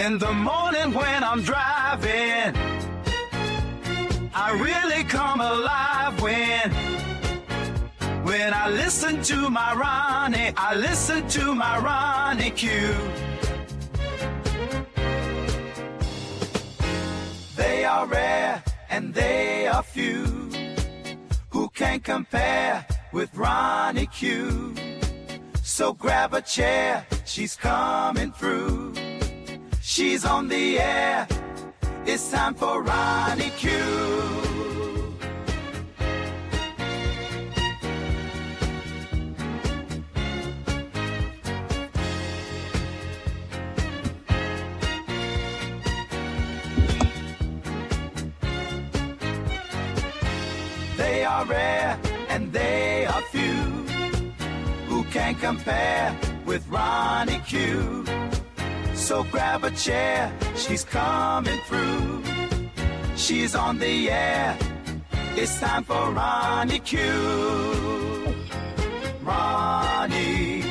In the morning when I'm driving, I really come alive when I listen to my Ronnie, I listen to my RonyiQ. They are rare and they are few who can compare with RonyiQ. So grab a chair, she's coming through. She's on the air, it's time for RonyiQ. They are rare and they are few who can compare with RonyiQ. So grab a chair, she's coming through. She's on the air, it's time for RonyiQ. RonyiQ.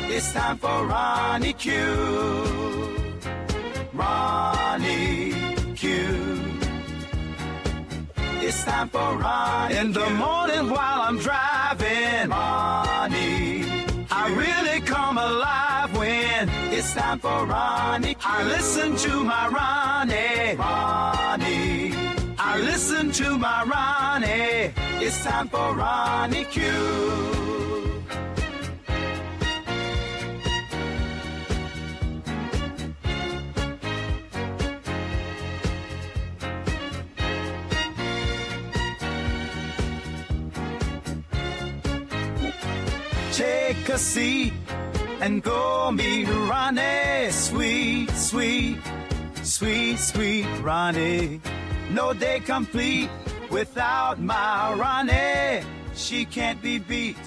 It's time for RonyiQ. RonyiQ. It's time for RonyiQ. In the morning while I'm driving, Ronnie, I really come alive when it's time for RonyiQ. I listen to my Ronnie, I listen to my Ronnie. It's time for RonyiQ. Take a seat and go meet Ronnie. Sweet, sweet, sweet, sweet Ronnie. No day complete without my Ronnie. She can't be beat.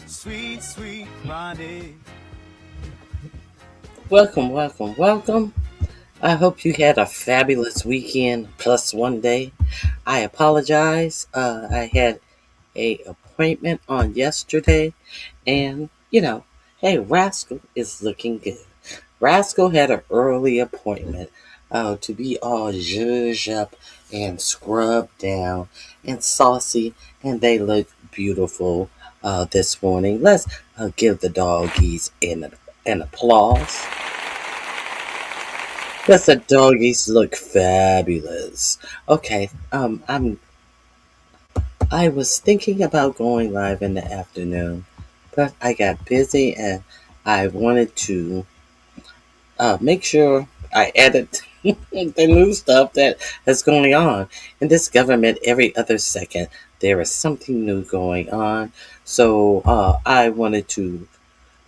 Sweet, sweet Ronnie. Welcome, welcome, welcome. I hope you had a fabulous weekend plus one day. I apologize. I had an appointment on yesterday. And, hey, Rascal is looking good. Rascal had an early appointment to be all zhuzhed up and scrubbed down and saucy. And they look beautiful this morning. Let's give the doggies an applause. Yes, the doggies look fabulous. Okay, I was thinking about going live in the afternoon, but I got busy and I wanted to make sure I edit the new stuff that is going on. In this government, every other second, there is something new going on. So I wanted to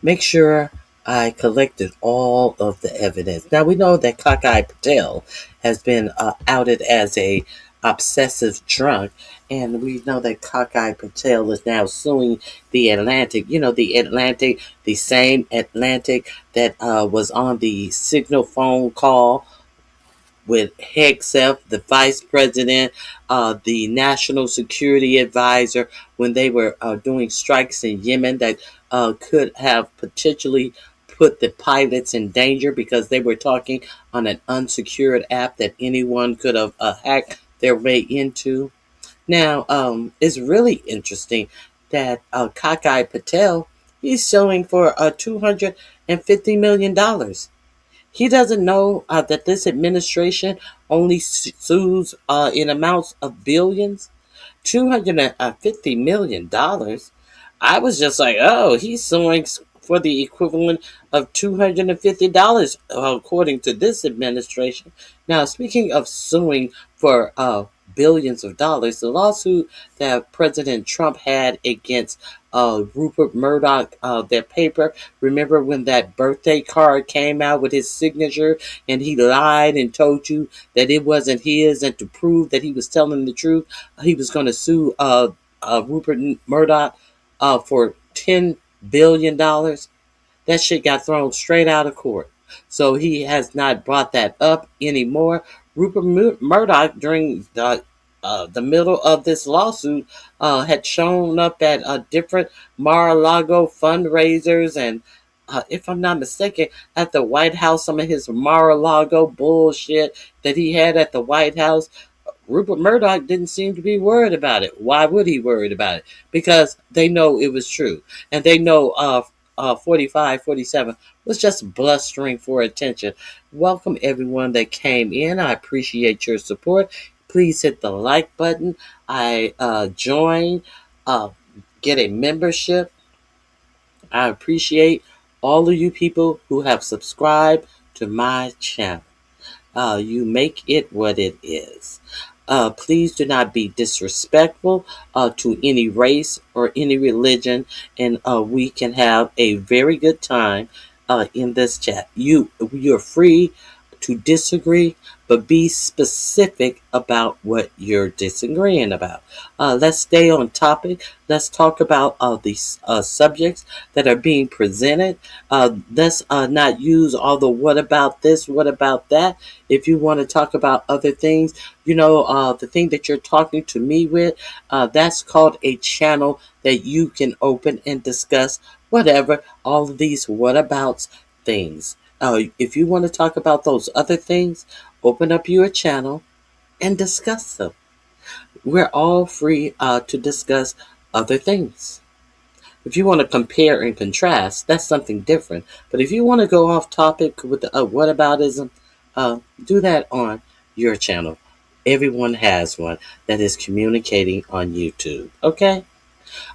make sure I collected all of the evidence. Now, we know that Patel has been outed as a obsessive drunk, and we know that Patel is now suing the Atlantic. The same Atlantic that was on the signal phone call with Hegseth, the vice president, the national security advisor, when they were doing strikes in Yemen that could have potentially put the pilots in danger because they were talking on an unsecured app that anyone could have hacked their way into. Now, it's really interesting that Patel, he's suing for $250 million. He doesn't know that this administration only sues in amounts of billions. $250 million. I was just like, oh, he's suing for the equivalent of $250 according to this administration. Now, speaking of suing for billions of dollars, the lawsuit that President Trump had against Rupert Murdoch, their paper. Remember when that birthday card came out with his signature and he lied and told you that it wasn't his, and to prove that he was telling the truth, he was going to sue Rupert Murdoch for $10 billion. That shit got thrown straight out of court. So he has not brought that up anymore. Rupert Murdoch, during the middle of this lawsuit, had shown up at different Mar-a-Lago fundraisers and if I'm not mistaken, at the White House, some of his Mar-a-Lago bullshit that he had at the White House, Rupert Murdoch didn't seem to be worried about it. Why would he worried about it? Because they know it was true. And they know 45, 47 was just blustering for attention. Welcome everyone that came in. I appreciate your support. Please hit the like button. I join, uh, get a membership. I appreciate all of you people who have subscribed to my channel. You make it what it is. Please do not be disrespectful to any race or any religion, and we can have a very good time in this chat. You're free to disagree, but be specific about what you're disagreeing about. Let's stay on topic. Let's talk about these subjects that are being presented. Let's not use all the what about this, what about that. If you want to talk about other things, the thing that you're talking to me with, that's called a channel that you can open and discuss whatever, all of these whatabouts things. If you want to talk about those other things, open up your channel and discuss them. We're all free to discuss other things. If you want to compare and contrast, that's something different. But if you want to go off topic with the whataboutism, do that on your channel. Everyone has one that is communicating on YouTube. Okay?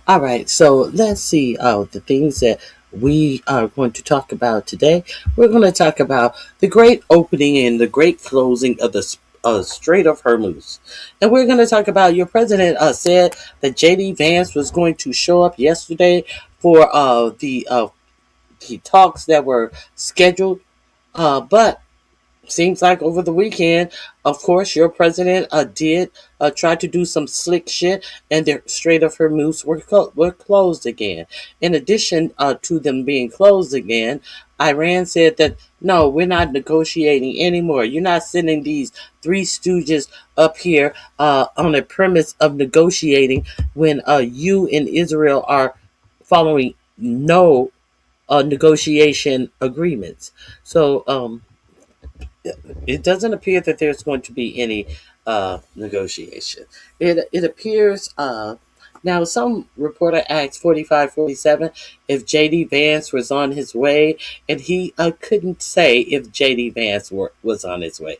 All right. So let's see the things that we are going to talk about today. We're going to talk about the great opening and the great closing of the Strait of Hormuz. And we're going to talk about your president said that J.D. Vance was going to show up yesterday for the talks that were scheduled. But seems like over the weekend, of course, your president did try to do some slick shit, and the Strait of Hormuz were closed again. In addition to them being closed again, Iran said that, no, we're not negotiating anymore. You're not sending these three stooges up here on a premise of negotiating when you and Israel are following no negotiation agreements. So, it doesn't appear that there's going to be any negotiation. It appears now some reporter asked 4547 if J.D. Vance was on his way, and he couldn't say if J.D. Vance was on his way.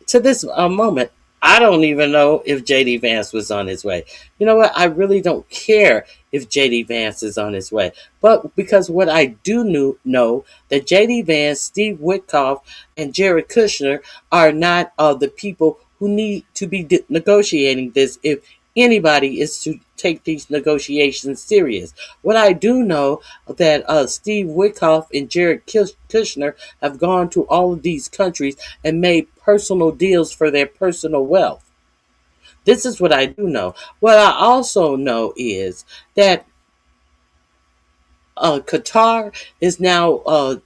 To this moment, I don't even know if J.D. Vance was on his way. You know what? I really don't care if J.D. Vance is on his way. But because what I do know that J.D. Vance, Steve Witkoff, and Jared Kushner are not the people who need to be negotiating this if anybody is to take these negotiations serious. What I do know that Steve Witkoff and Jared Kushner have gone to all of these countries and made personal deals for their personal wealth. This is what I do know. What I also know is that Qatar is now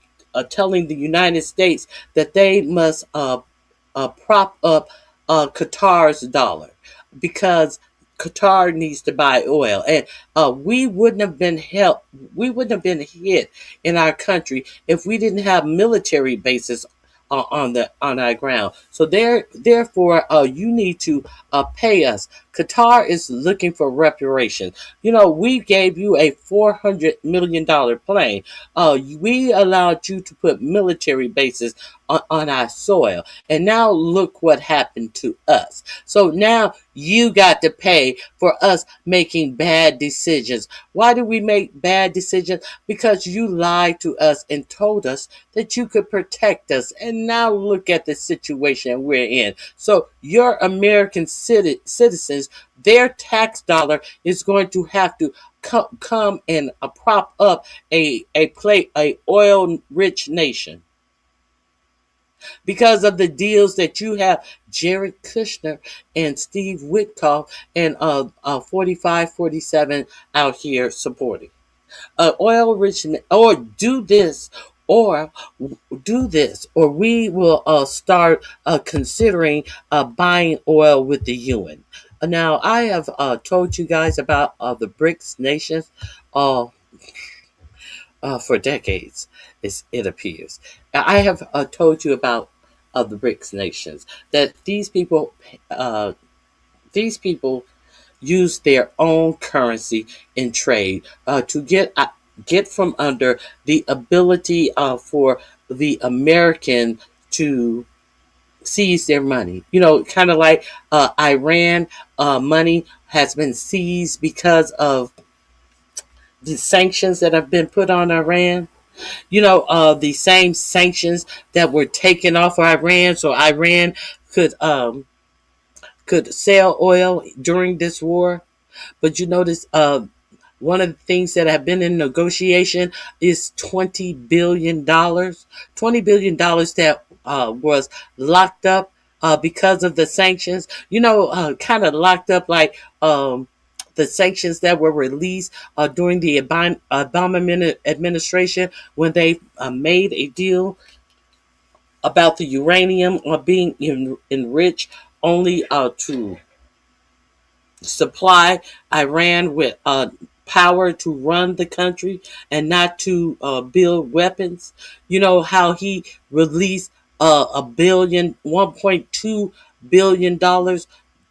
telling the United States that they must prop up Qatar's dollar because Qatar needs to buy oil, and we wouldn't have been hit in our country if we didn't have military bases on our ground. So therefore, you need to pay us. Qatar is looking for reparations. We gave you a $400 million plane. We allowed you to put military bases on our soil, and now look what happened to us. So now you got to pay for us making bad decisions. Why do we make bad decisions? Because you lied to us and told us that you could protect us, and now look at the situation we're in. So your American citizens, their tax dollar is going to have to come and prop up a oil-rich nation. Because of the deals that you have Jared Kushner and Steve Witkoff and 4547 out here supporting. Oil rich, or do this, or we will start considering buying oil with the UN. Now, I have told you guys about the BRICS nations. for decades. It appears. I have told you about the BRICS nations that uh, these people use their own currency in trade to get from under the ability for the American to seize their money. You know, kind of like Iran money has been seized because of the sanctions that have been put on Iran. You know, the same sanctions that were taken off of Iran, so Iran could sell oil during this war. But you notice, one of the things that have been in negotiation is $20 billion. $20 billion that was locked up because of the sanctions. You know, kind of locked up like the sanctions that were released during the Obama administration when they made a deal about the uranium being enriched only to supply Iran with power to run the country and not to build weapons. You know how he released $1.2 billion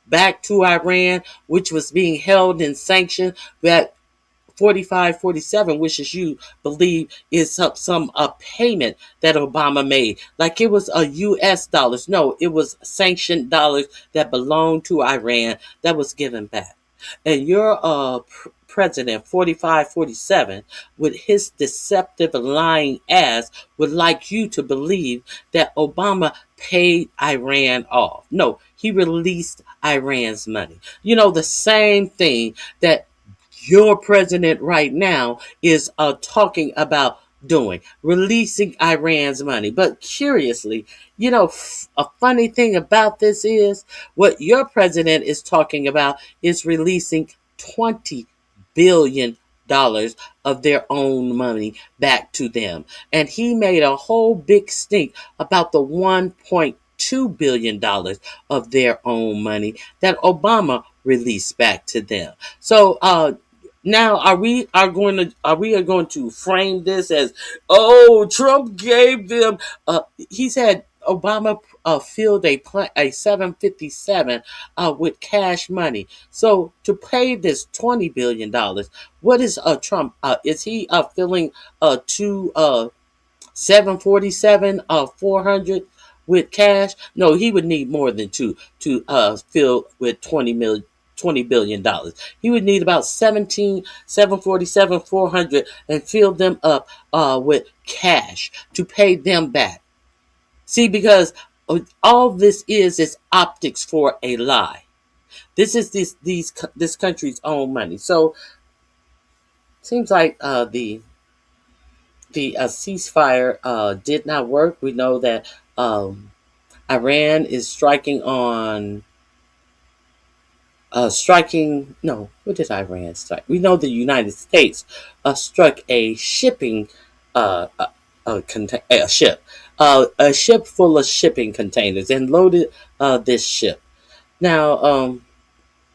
back to Iran, which was being held in sanction that 4547, which is you believe is some payment that Obama made. Like it was a US dollars. No, it was sanctioned dollars that belonged to Iran that was given back. And your president 4547 with his deceptive lying ass would like you to believe that Obama paid Iran off. No, he released Iran's money. You know, the same thing that your president right now is talking about doing, releasing Iran's money. But curiously, you know, a funny thing about this is what your president is talking about is releasing $20 billion of their own money back to them. And he made a whole big stink about the $1.2 billion of their own money that Obama released back to them. So now, are we going to frame this as, oh, Trump gave them? He said Obama filled a 757 with cash money. So to pay this $20 billion, what is Trump? Is he filling two 747 400 with cash? No, he would need more than two to fill with $20 billion. He would need about 17 747 400 and fill them up with cash to pay them back. See, because all this is optics for a lie. This is this country's own money. So seems like the ceasefire did not work. We know that Iran is striking on no, what did Iran strike? We know the United States struck a shipping a ship full of shipping containers and loaded this ship. Now,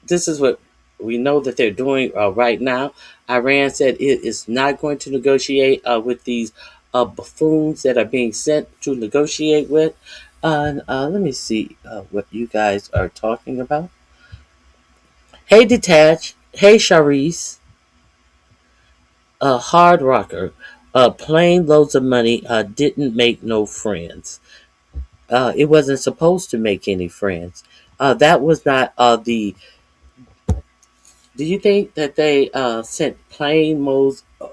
this is what we know that they're doing right now. Iran said it is not going to negotiate with these buffoons that are being sent to negotiate with. Let me see what you guys are talking about. Hey, Detach. Hey, Sharice. Hard Rocker. Plain loads of money didn't make no friends. It wasn't supposed to make any friends. That was not the. Do you think that they sent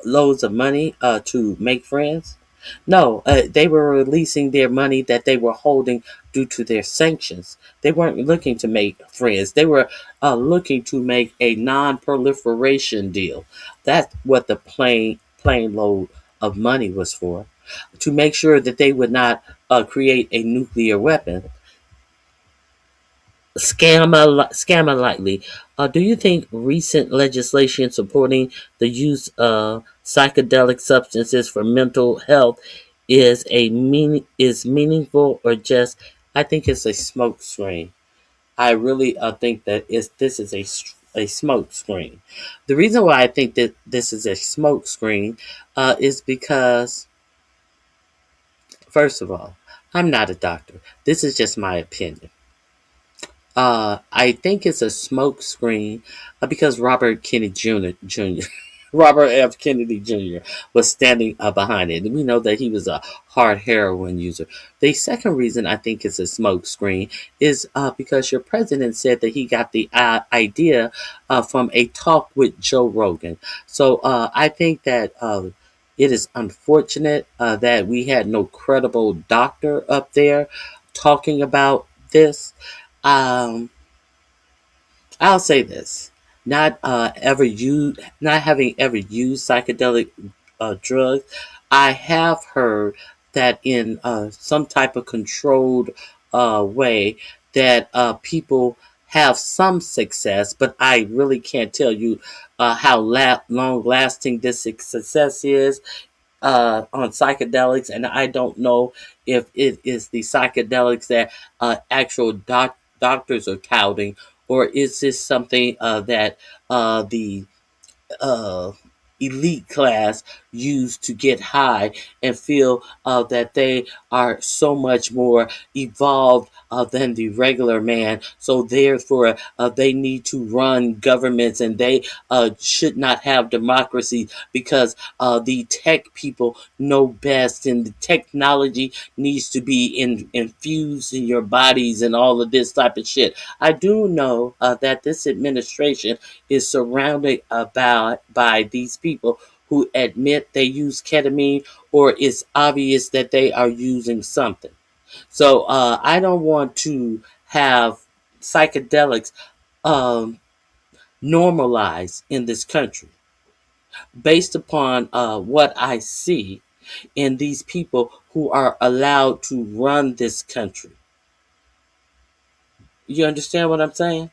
loads of money to make friends? No, they were releasing their money that they were holding due to their sanctions. They weren't looking to make friends. They were looking to make a non-proliferation deal. That's what the plain load of money was for, to make sure that they would not create a nuclear weapon. Scammer lightly. Do you think recent legislation supporting the use of psychedelic substances for mental health is meaningful or just? I think it's a smoke screen. I really think that this is a a smoke screen. The reason why I think that this is a smoke screen is because, first of all, I'm not a doctor. This is just my opinion. I think it's a smoke screen because Robert Kennedy Jr. Robert F. Kennedy Jr. was standing behind it. We know that he was a hard heroin user. The second reason I think it's a smoke screen is because your president said that he got the idea from a talk with Joe Rogan. So I think that it is unfortunate that we had no credible doctor up there talking about this. Um, I'll say this: not having ever used psychedelic drugs, I have heard that in some type of controlled way that people have some success, but I really can't tell you how long lasting this success is on psychedelics, and I don't know if it is the psychedelics that actual doctors are touting, or is this something that the uh, elite class use to get high and feel that they are so much more evolved than the regular man. So therefore, they need to run governments and they should not have democracy because the tech people know best and the technology needs to be infused in your bodies and all of this type of shit. I do know that this administration is surrounded about by these people who admit they use ketamine or it's obvious that they are using something. So I don't want to have psychedelics um, normalized in this country based upon what I see in these people who are allowed to run this country. You understand what I'm saying?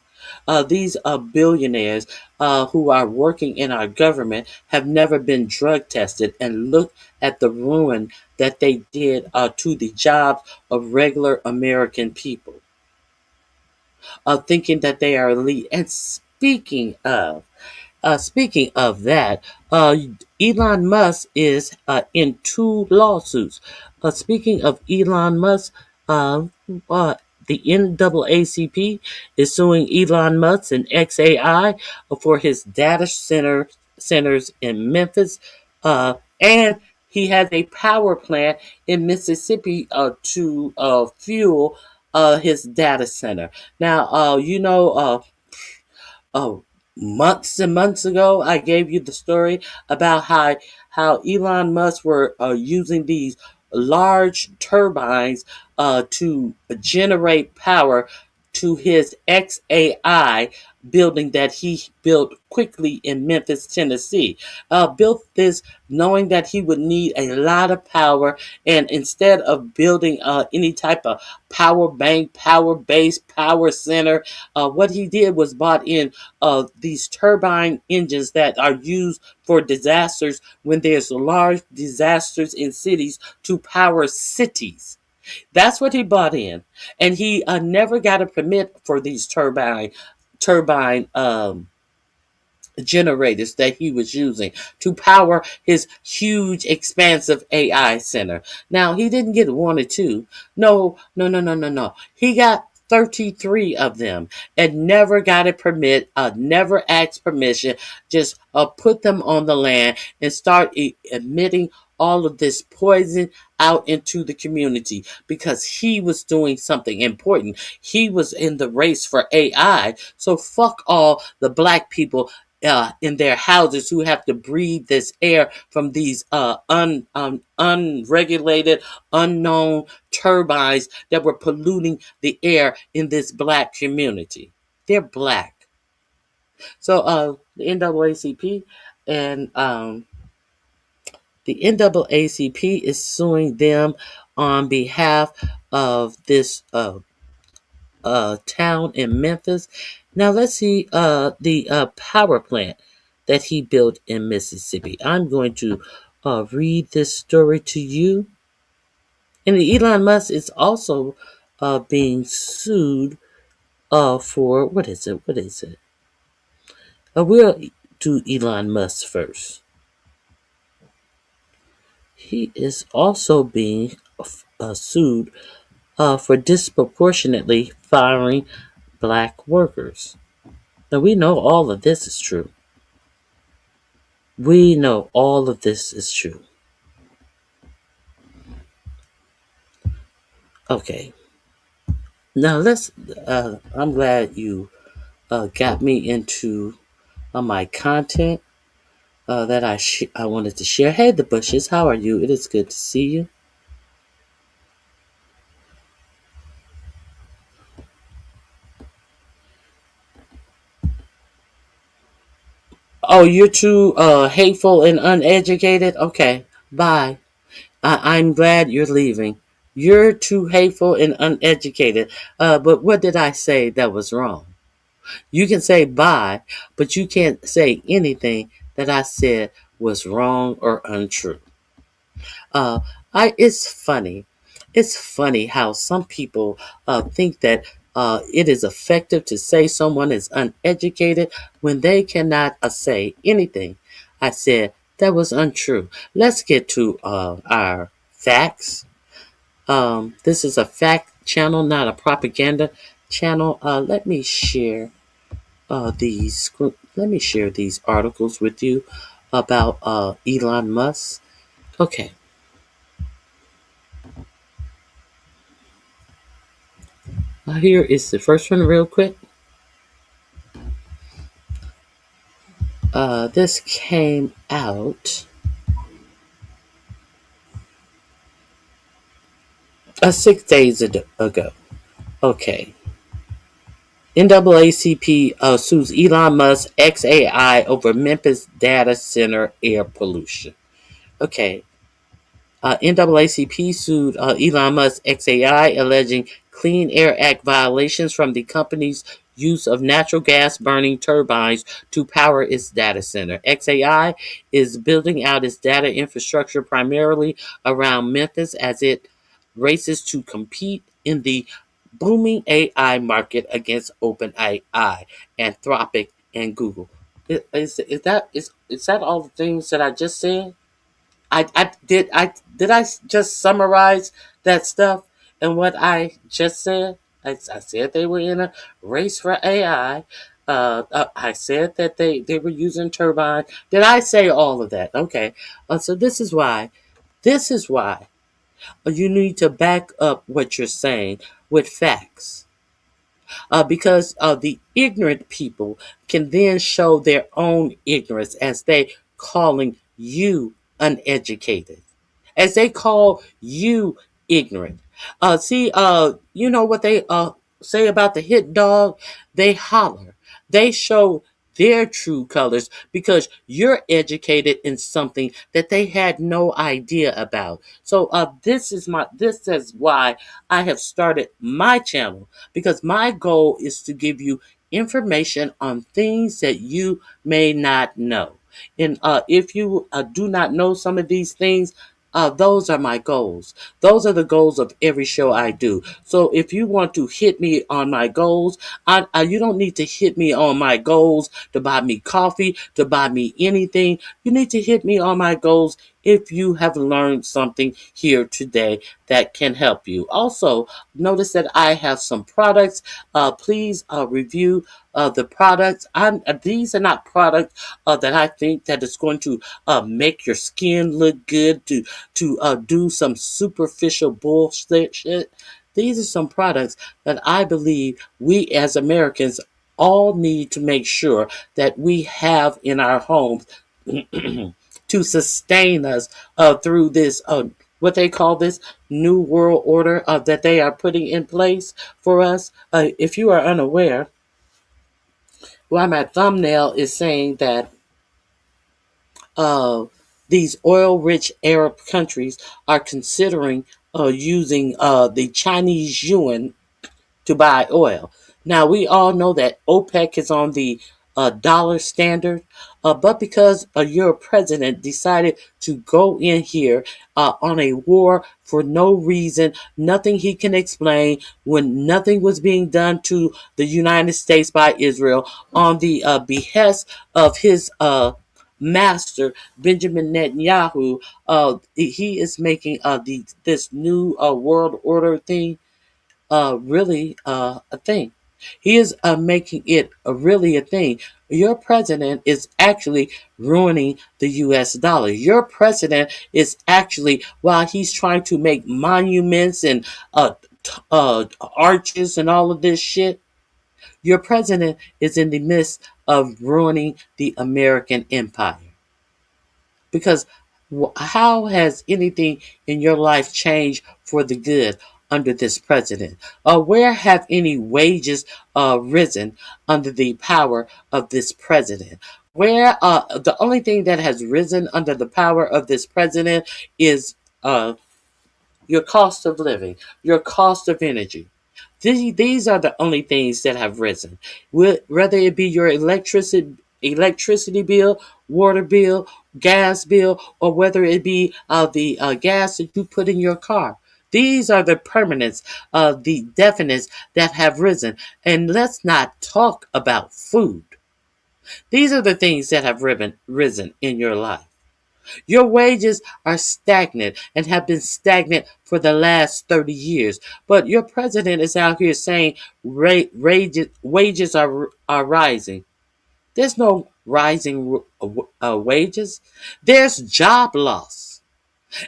These billionaires who are working in our government have never been drug tested, and look at the ruin that they did to the jobs of regular American people, thinking that they are elite. And speaking of that, Elon Musk is in two lawsuits. Speaking of Elon Musk, uh, uh, the NAACP is suing Elon Musk and XAI for his centers in Memphis, and he has a power plant in Mississippi to fuel his data center. Now, oh, months and months ago, I gave you the story about how Elon Musk were using these large turbines to generate power to his XAI building that he built quickly in Memphis, Tennessee. Built this knowing that he would need a lot of power, and instead of building any type of power bank, power base, power center, what he did was bought in these turbine engines that are used for disasters when there's large disasters in cities to power cities. That's what he bought in, and he never got a permit for these turbine generators that he was using to power his huge, expansive AI center. Now, he didn't get one or two. No, no, no, no, no, no. He got 33 of them and never got a permit, never asked permission, just put them on the land and start emitting all of this poison out into the community because he was doing something important. He was in the race for AI. So fuck all the black people in their houses who have to breathe this air from these unregulated, unknown turbines that were polluting the air in this black community. They're black. So the NAACP and the NAACP is suing them on behalf of this town in Memphis. Now let's see the power plant that he built in Mississippi. I'm going to read this story to you. And Elon Musk is also being sued for what is it? What is it? We'll do Elon Musk first. He is also being sued for disproportionately firing black workers. Now, we know all of this is true. We know all of this is true. Okay. Now, I'm glad you got me into my content that I wanted to share. Hey, the Bushes, how are you? It is good to see you. Oh, you're too hateful and uneducated? Okay, bye. I'm glad you're leaving. You're too hateful and uneducated. But what did I say that was wrong? You can say bye, but you can't say anything that I said was wrong or untrue. Uh, it's funny. It's funny how some people think that it is effective to say someone is uneducated when they cannot say anything I said that was untrue. Let's get to our facts. This is a fact channel, not a propaganda channel. Let me share these articles with you about Elon Musk. Okay. Here is the first one, real quick. This came out 6 days ago. Okay. NAACP sues Elon Musk XAI over Memphis data center air pollution. Okay. NAACP sued Elon Musk XAI, alleging Clean Air Act violations from the company's use of natural gas burning turbines to power its data center. XAI is building out its data infrastructure primarily around Memphis as it races to compete in the booming AI market against OpenAI, Anthropic, and Google. Is that all the things that I just said? I just summarize that stuff and what I just said. I said they were in a race for AI. I said that they were using turbine. Did I say all of that? Okay. So this is why. This is why you need to back up what you're saying with facts. Because the ignorant people can then show their own ignorance as they calling you uneducated, as they call you ignorant. You know what they say about the hit dog? They holler. They show their true colors because you're educated in something that they had no idea about. So this is why I have started my channel, because my goal is to give you information on things that you may not know. And if you do not know some of these things, those are my goals. Those are the goals of every show I do. So if you want to hit me on my goals, you don't need to hit me on my goals to buy me coffee, to buy me anything. You need to hit me on my goals if you have learned something here today that can help you. Also, notice that I have some products. Please review the products. These are not products that I think that is going to make your skin look good, to do some superficial bullshit shit. These are some products that I believe we as Americans all need to make sure that we have in our homes to sustain us through this, what they call this new world order that they are putting in place for us. If you are unaware, why my thumbnail is saying that uh, these oil-rich Arab countries are considering using the Chinese yuan to buy oil. Now we all know that OPEC is on the dollar standard, but because your president decided to go in here on a war for no reason, nothing he can explain, when nothing was being done to the United States by Israel, on the behest of his master Benjamin Netanyahu. He is making this new world order thing really a thing. He is making it really a thing. Your president is actually ruining the U.S. dollar. Your president is actually, while he's trying to make monuments and arches and all of this shit, your president is in the midst of ruining the American empire. Because how has anything in your life changed for the good under this president? Where have any wages risen under the power of this president? Where the only thing that has risen under the power of this president is your cost of living, your cost of energy. These are the only things that have risen. Whether it be your electricity bill, water bill, gas bill, or whether it be the gas that you put in your car. These are the permanents, the definites that have risen. And let's not talk about food. These are the things that have risen in your life. Your wages are stagnant and have been stagnant for the last 30 years. But your president is out here saying wages are rising. There's no rising wages. There's job loss.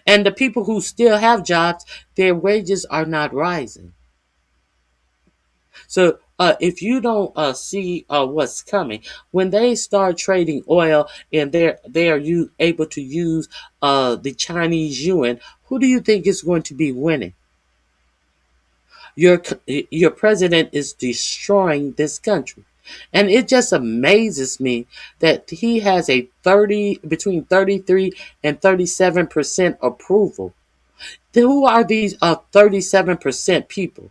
And the people who still have jobs, their wages are not rising. So if you don't see what's coming, when they start trading oil and they are able to use the Chinese yuan, who do you think is going to be winning? Your president is destroying this country. And it just amazes me that he has a between 33 and 37% approval. Who are these 37% people?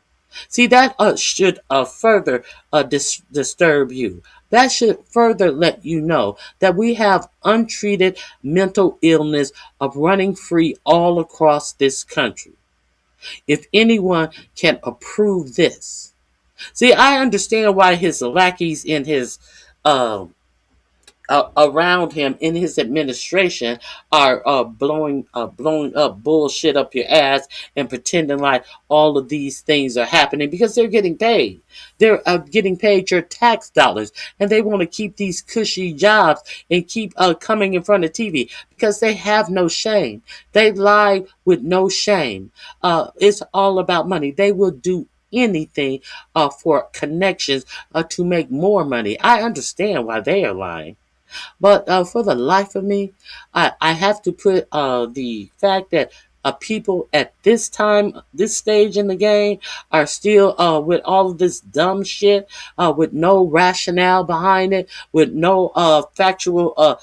See, that should further disturb you. That should further let you know that we have untreated mental illness of running free all across this country. If anyone can approve this. See, I understand why his lackeys in his around him in his administration are blowing up bullshit up your ass and pretending like all of these things are happening because they're getting paid. They're getting paid your tax dollars, and they want to keep these cushy jobs and keep coming in front of TV because they have no shame. They lie with no shame. It's all about money. They will do anything for connections to make more money. I understand why they are lying. But for the life of me, I have to put the fact that people at this time, this stage in the game, are still with all of this dumb shit, with no rationale behind it, with no factual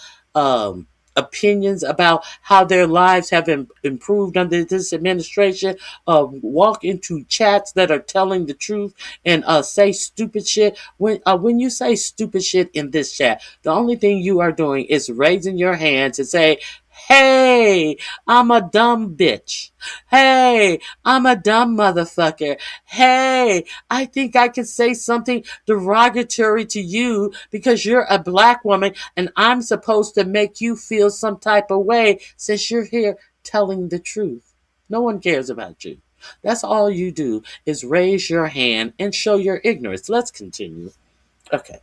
opinions about how their lives have improved under this administration, walk into chats that are telling the truth and say stupid shit. When you say stupid shit in this chat, the only thing you are doing is raising your hand to say, hey, I'm a dumb bitch. Hey, I'm a dumb motherfucker. Hey, I think I can say something derogatory to you because you're a black woman and I'm supposed to make you feel some type of way since you're here telling the truth. No one cares about you. That's all you do is raise your hand and show your ignorance. Let's continue. Okay.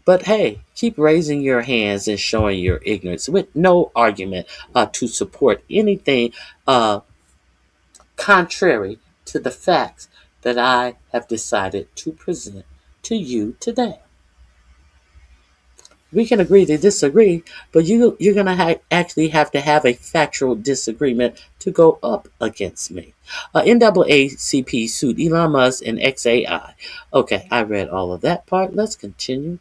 But hey, keep raising your hands and showing your ignorance with no argument to support anything contrary to the facts that I have decided to present to you today. We can agree to disagree, but you're going to actually have to have a factual disagreement to go up against me. NAACP sued Elon Musk and XAI. Okay, I read all of that part. Let's continue.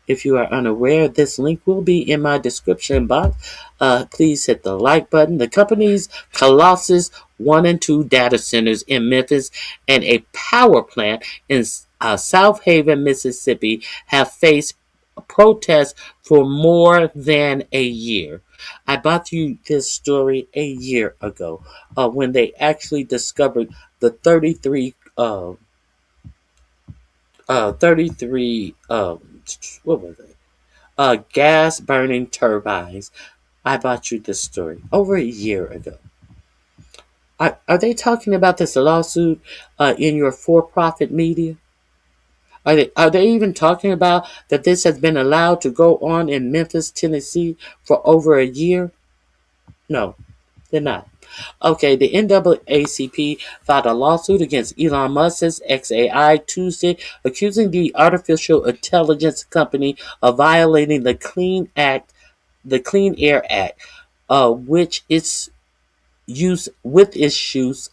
If you are unaware, this link will be in my description box. Please hit the like button. The company's Colossus 1 and 2 data centers in Memphis and a power plant in South Haven, Mississippi have faced protests for more than a year. I brought you this story a year ago when they actually discovered the 33 what were they? Gas burning turbines. I brought you this story over a year ago. Are they talking about this lawsuit in your for-profit media? Are they even talking about that this has been allowed to go on in Memphis, Tennessee for over a year? No, they're not. Okay, the NAACP filed a lawsuit against Elon Musk's XAI Tuesday, accusing the artificial intelligence company of violating the Clean Air Act, which its use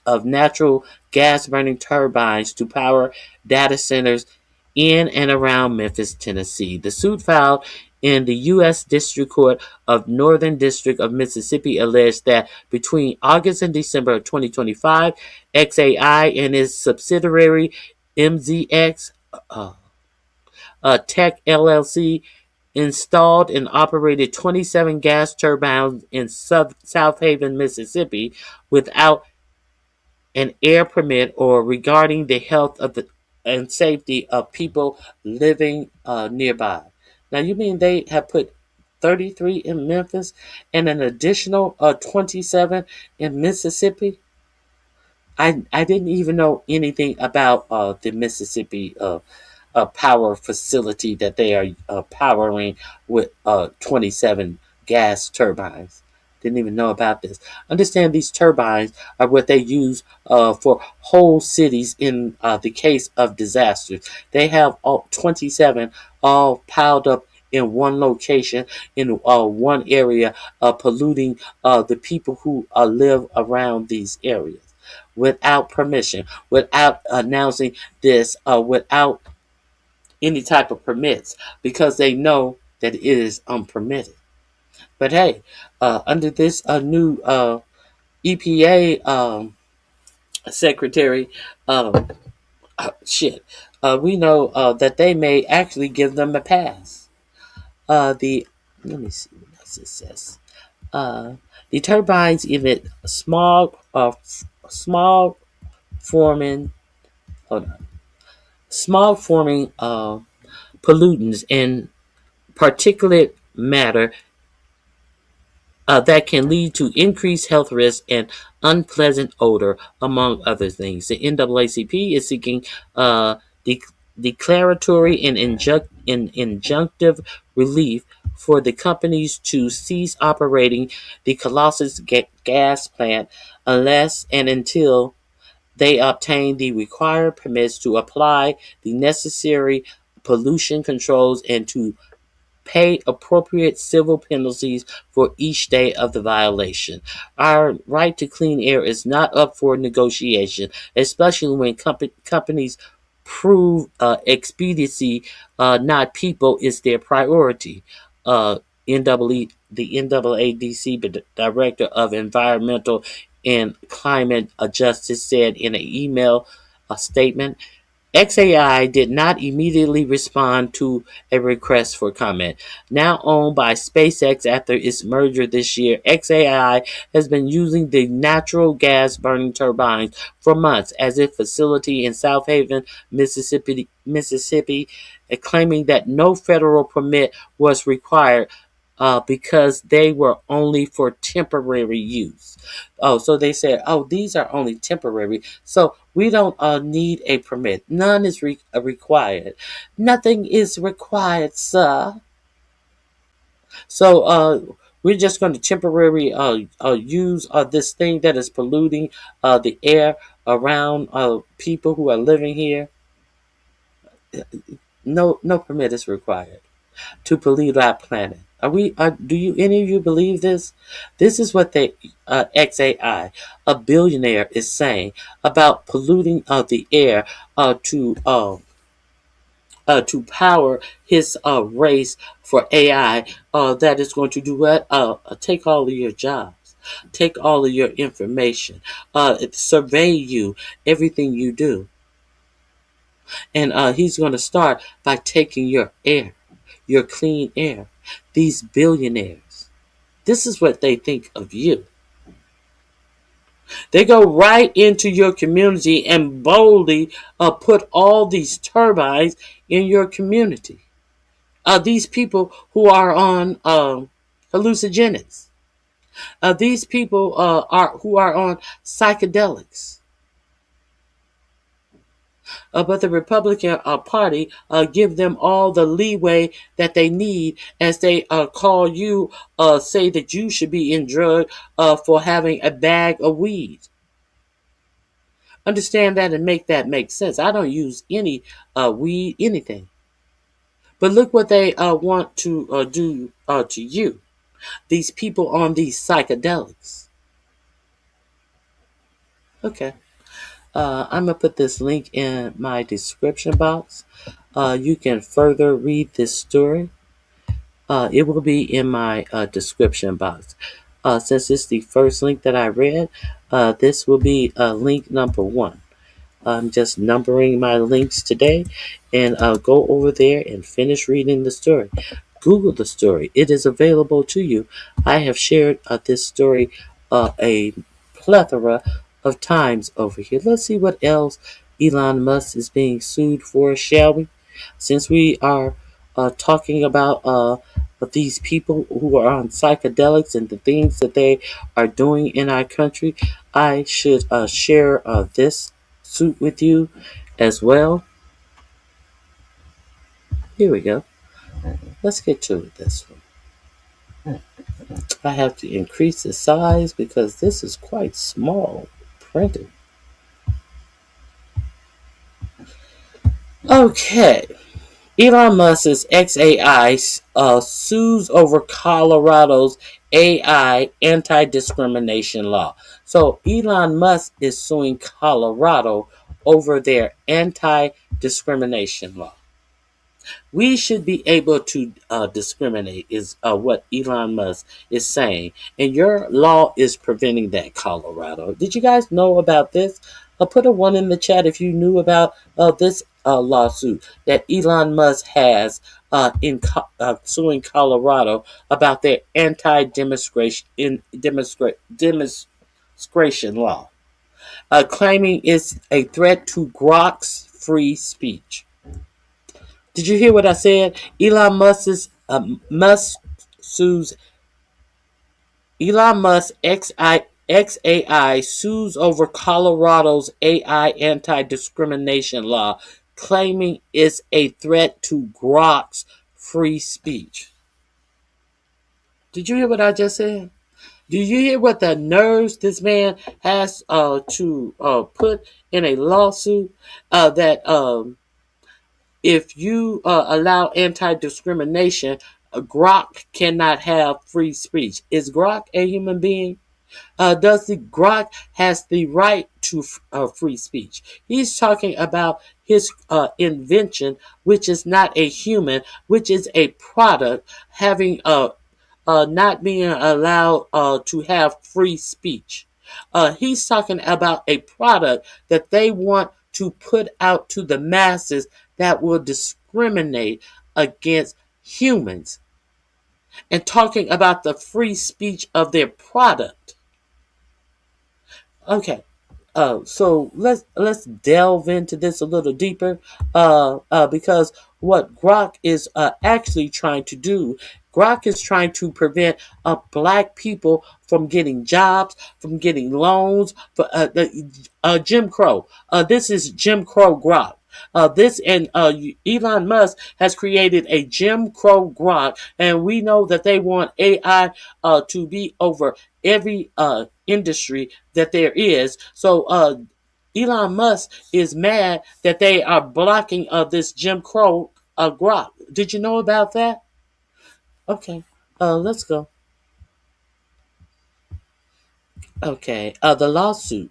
of natural gas burning turbines to power data centers in and around Memphis, Tennessee. The suit filed in the U.S. District Court of Northern District of Mississippi alleged that between August and December of 2025, XAI and its subsidiary MZX Tech LLC installed and operated 27 gas turbines in South Haven, Mississippi, without an air permit or regarding the health of the and safety of people living nearby. Now, you mean they have put 33 in Memphis and an additional 27 in Mississippi? I didn't even know anything about the Mississippi power facility that they are powering with 27 gas turbines. Didn't even know about this. Understand these turbines are what they use for whole cities in the case of disasters. They have all 27 all piled up in one location in one area, polluting the people who live around these areas without permission, without announcing this, without any type of permits, because they know that it is unpermitted. But hey, under this new EPA secretary, we know that they may actually give them a pass. The Let me see what else it says. The turbines emit small forming hold on small forming pollutants and particulate matter that can lead to increased health risks and unpleasant odor, among other things. The NAACP is seeking de- declaratory and injunctive relief for the companies to cease operating the Colossus gas plant unless and until they obtain the required permits to apply the necessary pollution controls and to pay appropriate civil penalties for each day of the violation. Our right to clean air is not up for negotiation, especially when companies prove expediency, not people, is their priority. The NAADC Director of Environmental and Climate Justice said in an email statement. XAI did not immediately respond to a request for comment. Now owned by SpaceX after its merger this year, XAI has been using the natural gas burning turbines for months as its facility in South Haven, Mississippi, claiming that no federal permit was required because they were only for temporary use. Oh, so they said, oh, these are only temporary. So we don't need a permit. None is required. Nothing is required, sir. So we're just going to temporarily use this thing that is polluting the air around people who are living here. No permit is required to pollute our planet. Do you any of you believe this? This is what they XAI, a billionaire, is saying about polluting the air to to power his race for AI that is going to do what? Take all of your jobs, take all of your information, survey you, everything you do. And he's going to start by taking your air, your clean air. These billionaires, this is what they think of you. They go right into your community and boldly put all these turbines in your community. These people who are on hallucinogenics. These people are who are on psychedelics. But the Republican Party give them all the leeway that they need as they call you, say that you should be in drug for having a bag of weed. Understand that and make that make sense. I don't use any weed, anything. But look what they want to do to you. These people on these psychedelics. Okay. I'm going to put this link in my description box. You can further read this story. It will be in my description box. Since it's the first link that I read, this will be link number 1. I'm just numbering my links today, and go over there and finish reading the story. Google the story. It is available to you. I have shared this story a plethora of times over here. Let's see what else Elon Musk is being sued for, shall we? Since we are talking about these people who are on psychedelics and the things that they are doing in our country, I should share this suit with you as well. Here we go. Let's get to this one. I have to increase the size because this is quite small printed. Okay. Elon Musk's XAI sues over Colorado's AI anti-discrimination law. So Elon Musk is suing Colorado over their anti-discrimination law. We should be able to discriminate, is what Elon Musk is saying. And your law is preventing that, Colorado. Did you guys know about this? Put a 1 in the chat if you knew about this lawsuit that Elon Musk has suing Colorado about their anti-demonstration law, claiming it's a threat to Grok's free speech. Did you hear what I said? Musk sues Elon Musk XAI sues over Colorado's AI anti-discrimination law, claiming it's a threat to Grok's free speech. Did you hear what I just said? Do you hear what the nerves this man has to put in a lawsuit that if you allow anti-discrimination, Grok cannot have free speech? Is Grok a human being? Does the Grok has the right to free speech? He's talking about his invention, which is not a human, which is a product having not being allowed to have free speech. He's talking about a product that they want to put out to the masses that will discriminate against humans, and talking about the free speech of their product. Okay, so let's delve into this a little deeper, because what Grok is actually trying to do, Grok is trying to prevent black people from getting jobs, from getting loans, for Jim Crow. This is Jim Crow Grok. This and Elon Musk has created a Jim Crow Grok, and we know that they want AI to be over every industry that there is. So Elon Musk is mad that they are blocking this Jim Crow Grok. Did you know about that? Okay, let's go. Okay, the lawsuit.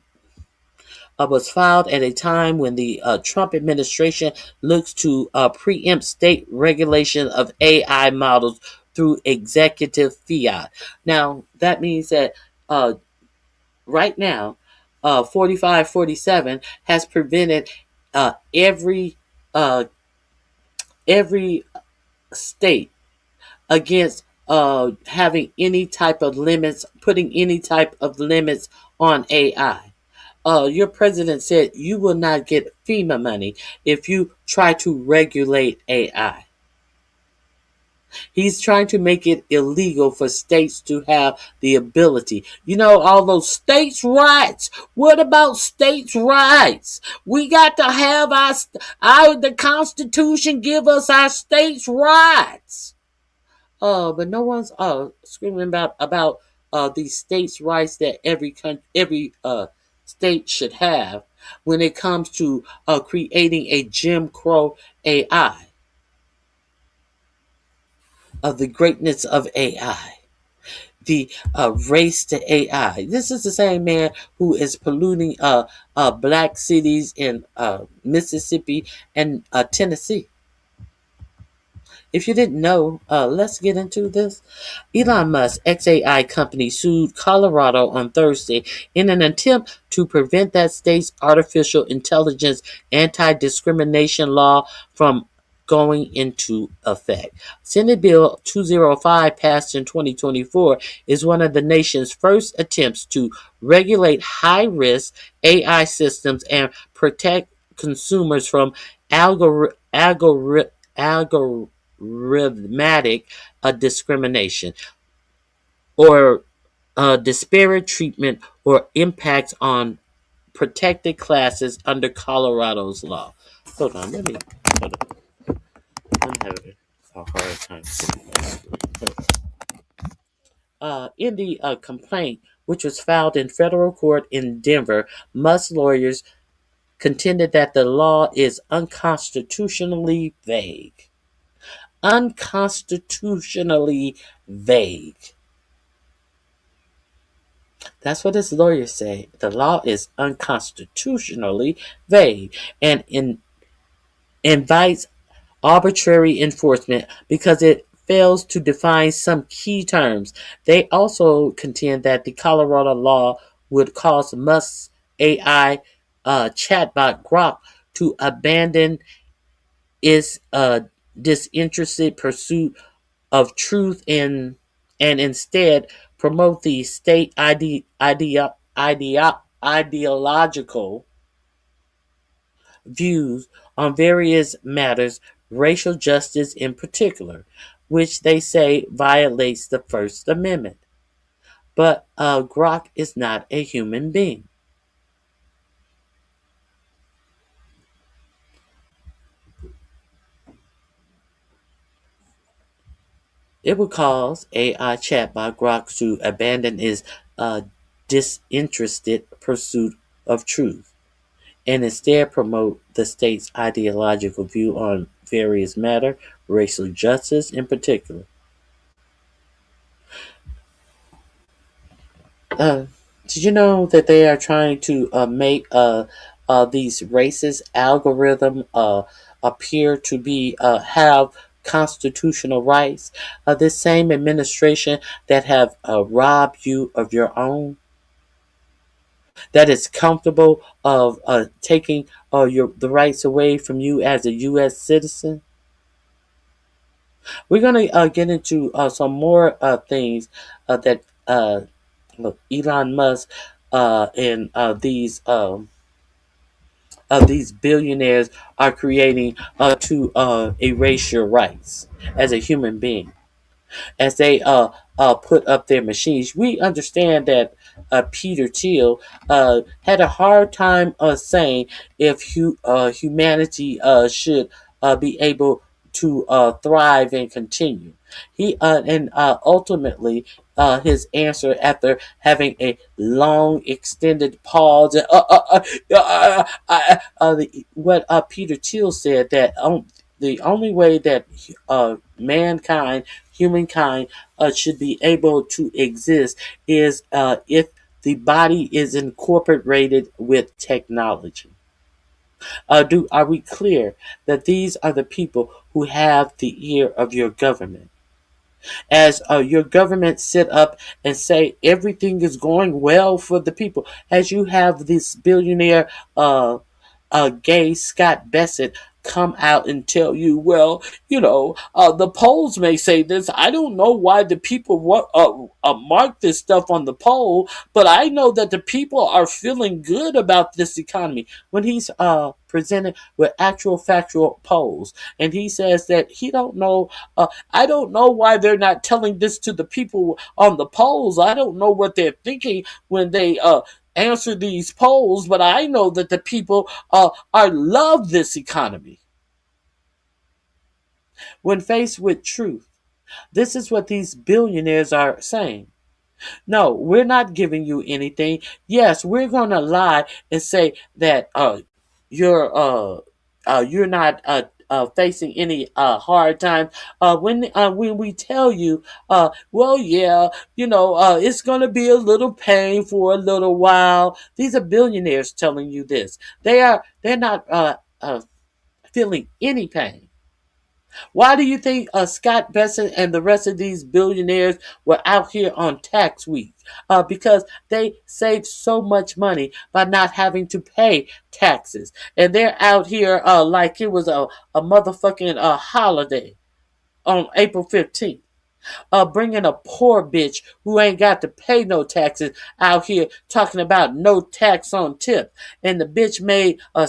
was filed at a time when the Trump administration looks to preempt state regulation of AI models through executive fiat. Now, that means that uh, right now, 4547 has prevented every uh, every state against having any type of limits, putting any type of limits on AI. Your president said you will not get FEMA money if you try to regulate AI. He's trying to make it illegal for states to have the ability. You know, all those states' rights. What about states' rights? We got to have the Constitution give us our states' rights. But no one's screaming about these states' rights that every state should have when it comes to creating a Jim Crow AI of the greatness of AI, the race to AI. This is the same man who is polluting black cities in Mississippi and Tennessee. If you didn't know, let's get into this. Elon Musk, XAI company, sued Colorado on Thursday in an attempt to prevent that state's artificial intelligence anti-discrimination law from going into effect. Senate Bill 205, passed in 2024, is one of the nation's first attempts to regulate high-risk AI systems and protect consumers from algorithmic discrimination or disparate treatment or impacts on protected classes under Colorado's law. Hold on, hold on. I'm having a hard time. In the complaint, which was filed in federal court in Denver, Musk's lawyers contended that the law is unconstitutionally vague. Unconstitutionally vague. That's what his lawyers say. The law is unconstitutionally vague and invites arbitrary enforcement because it fails to define some key terms. They also contend that the Colorado law would cause Musk's AI chatbot Grok to abandon its disinterested pursuit of truth and instead promote the state ideological views on various matters, racial justice in particular, which they say violates the First Amendment. But Grok is not a human being. It would cause AI chatbot Grok to abandon its disinterested pursuit of truth and instead promote the state's ideological view on various matters, racial justice in particular. Uh, did you know that they are trying to make these racist algorithm appear to be have constitutional rights? This same administration that have robbed you of your own, that is comfortable of taking the rights away from you as a U.S. citizen. We're going to get into some more things that Elon Musk and these billionaires are creating to erase your rights as a human being, as they put up their machines. We understand that Peter Thiel had a hard time saying if humanity should be able to thrive and continue. He and ultimately his answer after having a long extended pause. What Peter Thiel said that the only way that humankind should be able to exist is if the body is incorporated with technology. Are we clear that these are the people who have the ear of your government? As your government sit up and say everything is going well for the people, as you have this billionaire gay Scott Bassett come out and tell you, well, the polls may say this. I don't know why the people mark this stuff on the poll, but I know that the people are feeling good about this economy. When he's presented with actual factual polls, and he says that he don't know. I don't know why they're not telling this to the people on the polls. I don't know what they're thinking when they answer these polls, but I know that the people are love this economy. When faced with truth, this is what these billionaires are saying. No, we're not giving you anything. Yes, we're going to lie and say that you're not facing any hard times. When we tell you, well, yeah, it's going to be a little pain for a little while. These are billionaires telling you this. They're not feeling any pain. Why do you think Scott Bassett and the rest of these billionaires were out here on tax week? Because they saved so much money by not having to pay taxes. And they're out here like it was a motherfucking holiday on April 15th. Bringing a poor bitch who ain't got to pay no taxes out here talking about no tax on tip, and the bitch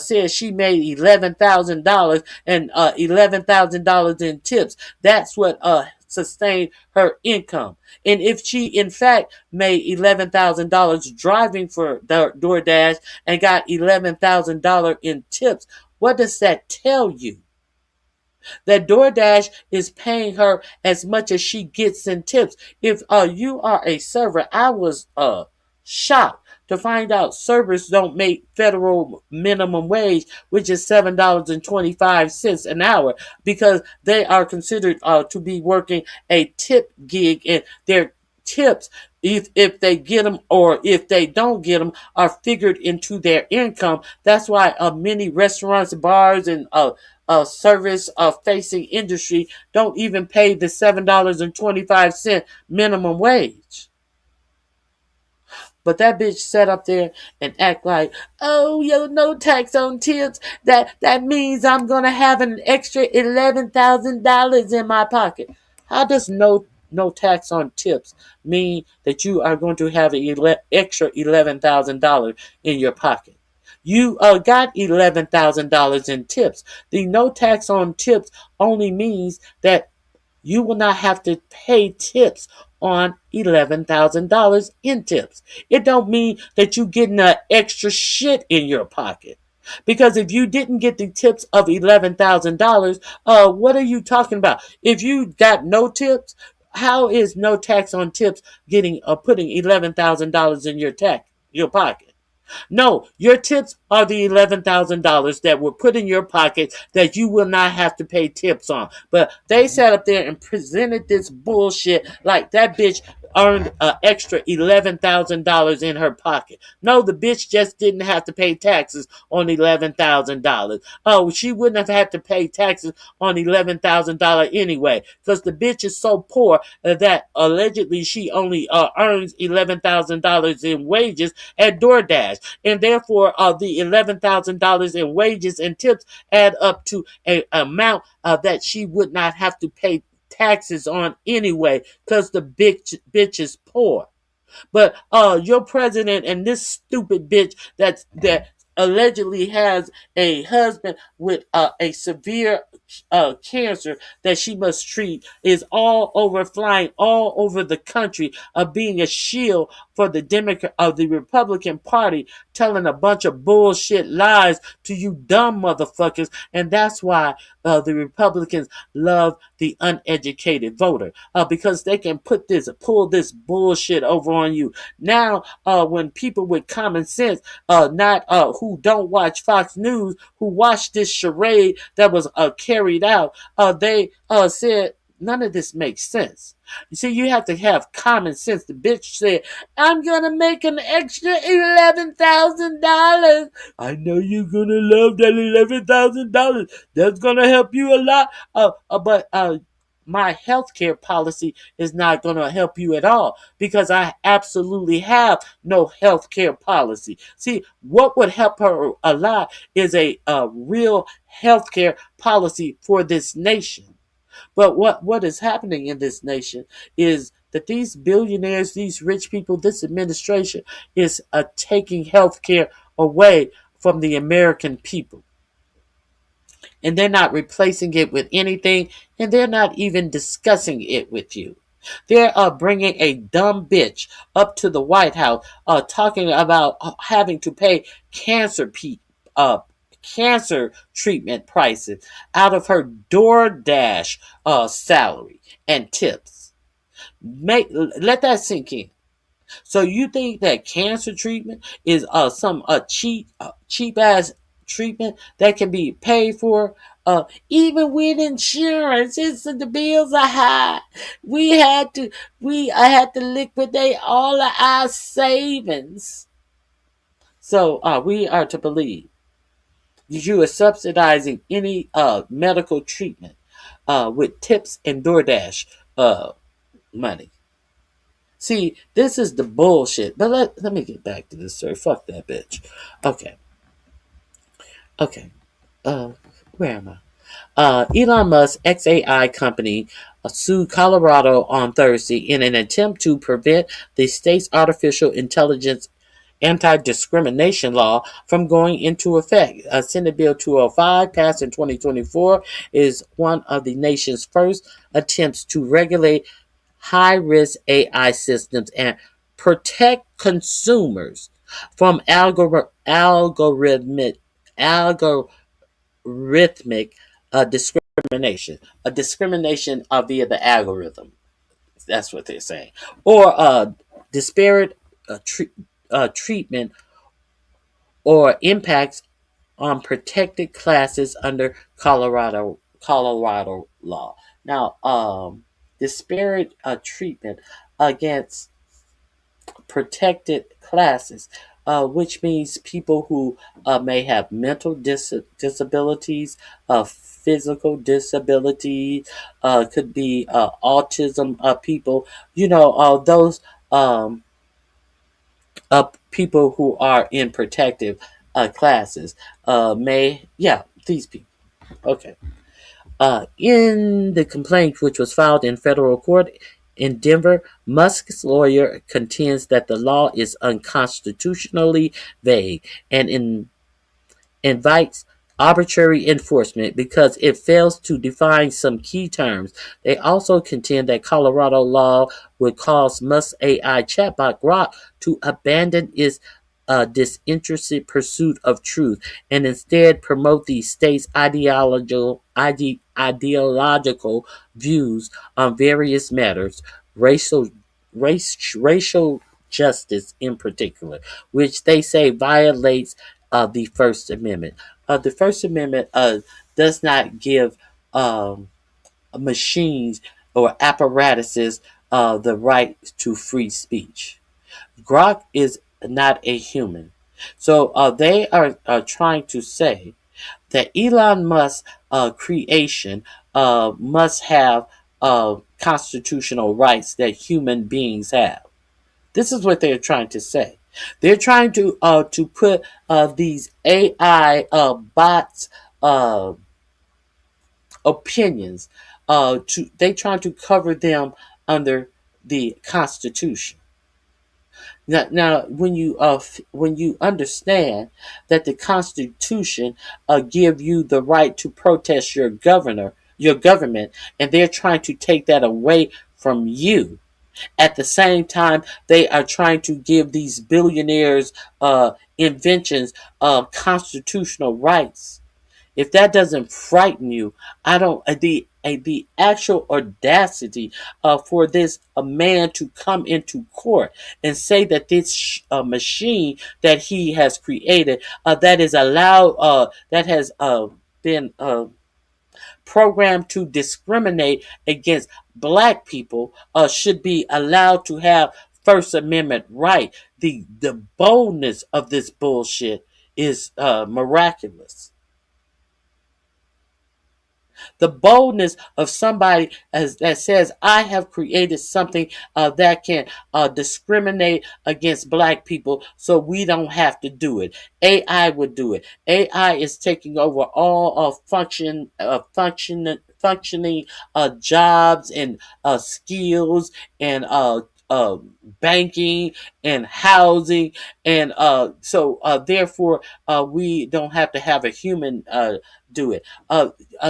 said she made $11,000 and $11,000 in tips. That's what sustained her income. And if she in fact made $11,000 driving for DoorDash and got $11,000 in tips, what does that tell you? That DoorDash is paying her as much as she gets in tips. If you are a server, I was shocked to find out servers don't make federal minimum wage, which is $7.25 an hour, because they are considered to be working a tip gig, and their tips, if they get them or if they don't get them, are figured into their income. That's why many restaurants, bars, and service facing industry don't even pay the $7.25 minimum wage. But that bitch sat up there and act like, oh, no tax on tips. That means I'm gonna have an extra $11,000 in my pocket. How does no tax on tips mean that you are going to have an extra $11,000 in your pocket? You got $11,000 in tips. The no tax on tips only means that you will not have to pay tips on $11,000 in tips. It don't mean that you getting an extra shit in your pocket. Because if you didn't get the tips of $11,000, what are you talking about? If you got no tips, how is no tax on tips getting putting $11,000 in your pocket? No, your tips are the $11,000 that were put in your pocket that you will not have to pay tips on. But they sat up there and presented this bullshit like that bitch earned an extra $11,000 in her pocket. No, the bitch just didn't have to pay taxes on $11,000. Oh, she wouldn't have had to pay taxes on $11,000 anyway, because the bitch is so poor that allegedly she only earns $11,000 in wages at DoorDash, and therefore the $11,000 in wages and tips add up to an amount that she would not have to pay taxes on anyway, because the bitch is poor. But your president and this stupid bitch that allegedly has a husband with a severe cancer that she must treat is all over, flying all over the country, being a shield for the the Republican Party, telling a bunch of bullshit lies to you dumb motherfuckers. And that's why the Republicans love the uneducated voter, because they can pull this bullshit over on you. Now, when people with common sense, not who don't watch Fox News, who watch this charade that was carried out, they said None of this makes sense. You see, you have to have common sense. The bitch said, I'm going to make an extra $11,000. I know you're going to love that $11,000. That's going to help you a lot. But my healthcare policy is not going to help you at all because I absolutely have no healthcare policy. See, what would help her a lot is a real healthcare policy for this nation. But what is happening in this nation is that these billionaires, these rich people, this administration is taking health care away from the American people. And they're not replacing it with anything, and they're not even discussing it with you. They're bringing a dumb bitch up to the White House, talking about having to pay uh, cancer treatment prices out of her DoorDash salary and tips. Let that sink in. So you think that cancer treatment is some cheap ass treatment that can be paid for? Even with insurance, the bills are high. We had to I had to liquidate all of our savings. So we are to believe you are subsidizing any medical treatment with tips and DoorDash money. See, this is the bullshit. But let me get back to this story. Fuck that bitch. Okay. Okay. Uh, where am I? Elon Musk XAI company sued Colorado on Thursday in an attempt to prevent the state's artificial intelligence anti-discrimination law from going into effect. Senate Bill 205, passed in 2024, is one of the nation's first attempts to regulate high-risk AI systems and protect consumers from algorithmic discrimination, a discrimination via the algorithm. That's what they're saying, or disparate treatment or impacts on protected classes under Colorado law. Now, disparate treatment against protected classes, which means people who may have mental disabilities, physical disabilities, could be autism people, those people who are in protective classes these people. Okay. In the complaint, which was filed in federal court in Denver, Musk's lawyer contends that the law is unconstitutionally vague and invites arbitrary enforcement because it fails to define some key terms. They also contend that Colorado law would cause Musk's AI chatbot Grok to abandon its disinterested pursuit of truth and instead promote the state's ideological views on various matters, racial justice in particular, which they say violates the First Amendment. The First Amendment does not give machines or apparatuses the right to free speech. Grok is not a human. So they are trying to say that Elon Musk's creation must have constitutional rights that human beings have. This is what they're trying to say. They're trying to put these AI bots opinions. They trying to cover them under the Constitution. Now, when you understand that the Constitution give you the right to protest your government, and they're trying to take that away from you. At the same time, they are trying to give these billionaires inventions constitutional rights. If that doesn't frighten you, I don't. The actual audacity for this a man to come into court and say that this machine that he has created that is allowed that has been programmed to discriminate against black people should be allowed to have First Amendment right. The boldness of this bullshit is miraculous. The boldness of somebody that says, I have created something that can discriminate against black people so we don't have to do it. AI would do it. AI is taking over all of functioning jobs and skills and banking and housing, and therefore we don't have to have a human do it.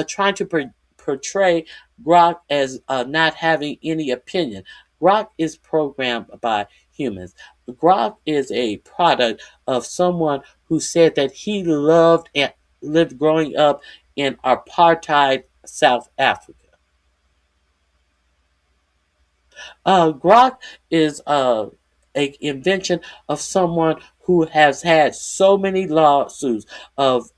Trying to portray Grok as not having any opinion. Grok is programmed by humans. Grok is a product of someone who said that he loved and lived growing up in apartheid South Africa. Grok is an invention of someone who has had so many lawsuits of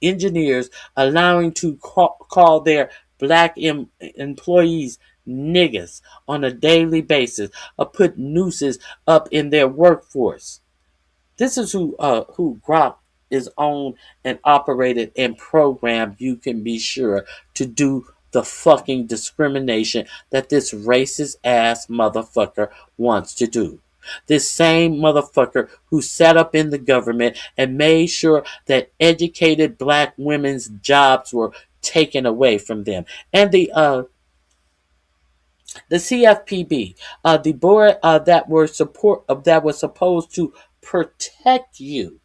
engineers allowing to call their black employees niggas on a daily basis, or put nooses up in their workforce. This is who Grok is owned and operated and programmed. You can be sure to do the fucking discrimination that this racist ass motherfucker wants to do. This same motherfucker who sat up in the government and made sure that educated black women's jobs were taken away from them. And the CFPB, the board that was supposed to protect you.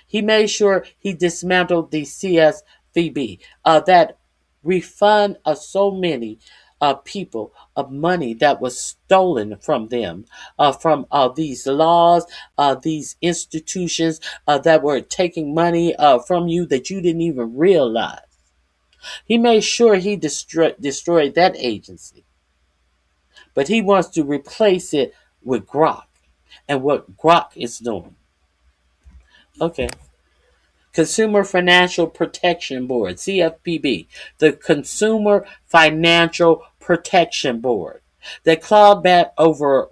He made sure he dismantled the CSVB that refund of so many people of money that was stolen from them, from these laws, these institutions that were taking money from you that you didn't even realize. He made sure he destroyed that agency. But he wants to replace it with Grok and what Grok is doing. Okay. Consumer Financial Protection Board, CFPB, the Consumer Financial Protection Board. They clawed back over,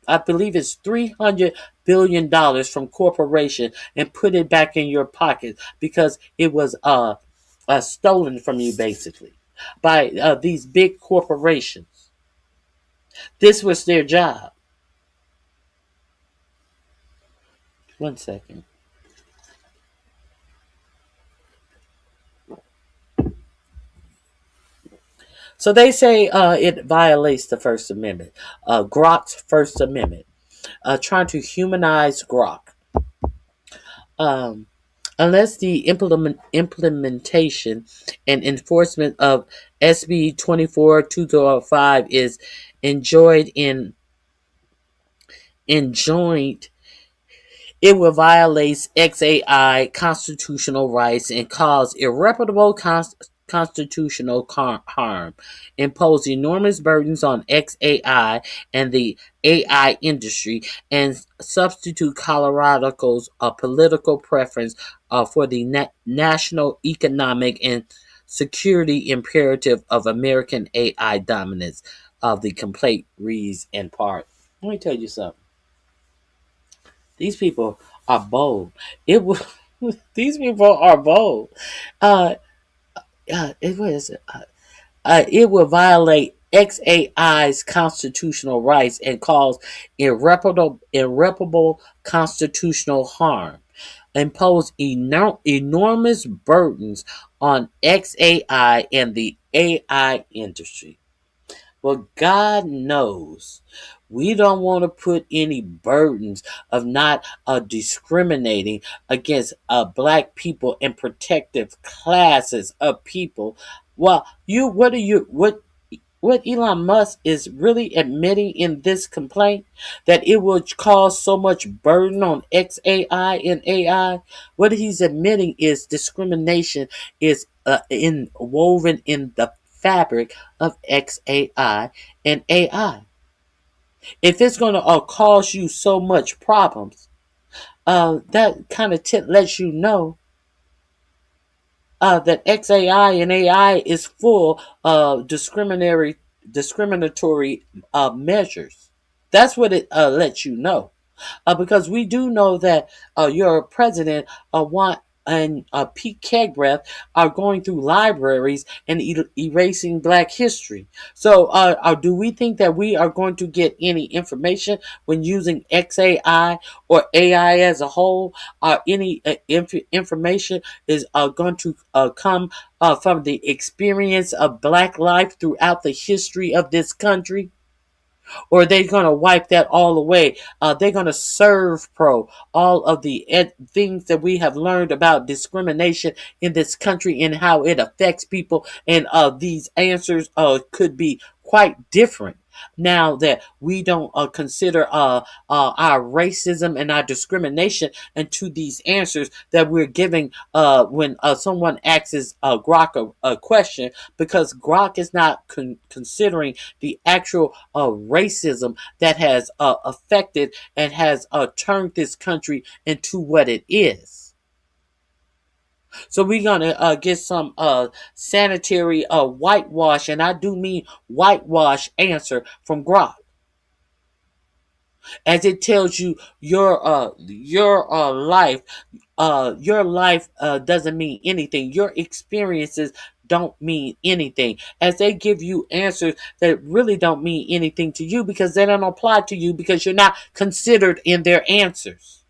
I believe it's $300 billion from corporations and put it back in your pocket because it was stolen from you, basically, by these big corporations. This was their job. One second. So they say it violates the First Amendment, Grok's First Amendment, trying to humanize Grok. Um, Unless the implementation and enforcement of SB 24-205 is enjoyed enjoined, it will violate XAI constitutional rights and cause irreparable constitutional harm, impose enormous burdens on XAI and the AI industry, and substitute Colorado's political preference for the national economic and security imperative of American AI dominance. The complaint reads in part. Let me tell you something. These people are bold. It will. These people are bold. It was. It will violate XAI's constitutional rights and cause irreparable constitutional harm. Impose enormous burdens on XAI and the AI industry. Well, God knows we don't want to put any burdens of not discriminating against black people and protective classes of people. Well, what Elon Musk is really admitting in this complaint, that it will cause so much burden on XAI and AI. What he's admitting is discrimination is woven in the fabric of XAI and AI. If it's going to cause you so much problems, that kind of lets you know that XAI and AI is full of discriminatory measures. That's what it lets you know. Because we do know that your president want and Pete Kegbreth are going through libraries and erasing Black history. So, do we think that we are going to get any information when using XAI or AI as a whole? Any information is going to come from the experience of Black life throughout the history of this country? Or they're going to wipe that all away. They're going to serve pro all of the things that we have learned about discrimination in this country and how it affects people. And these answers could be quite different now that we don't consider our racism and our discrimination into these answers that we're giving when someone asks Grok a question, because Grok is not considering the actual racism that has affected and has turned this country into what it is. So we're gonna get some sanitary whitewash, and I do mean whitewash answer from Grok, as it tells you your life doesn't mean anything. Your experiences don't mean anything, as they give you answers that really don't mean anything to you because they don't apply to you because you're not considered in their answers.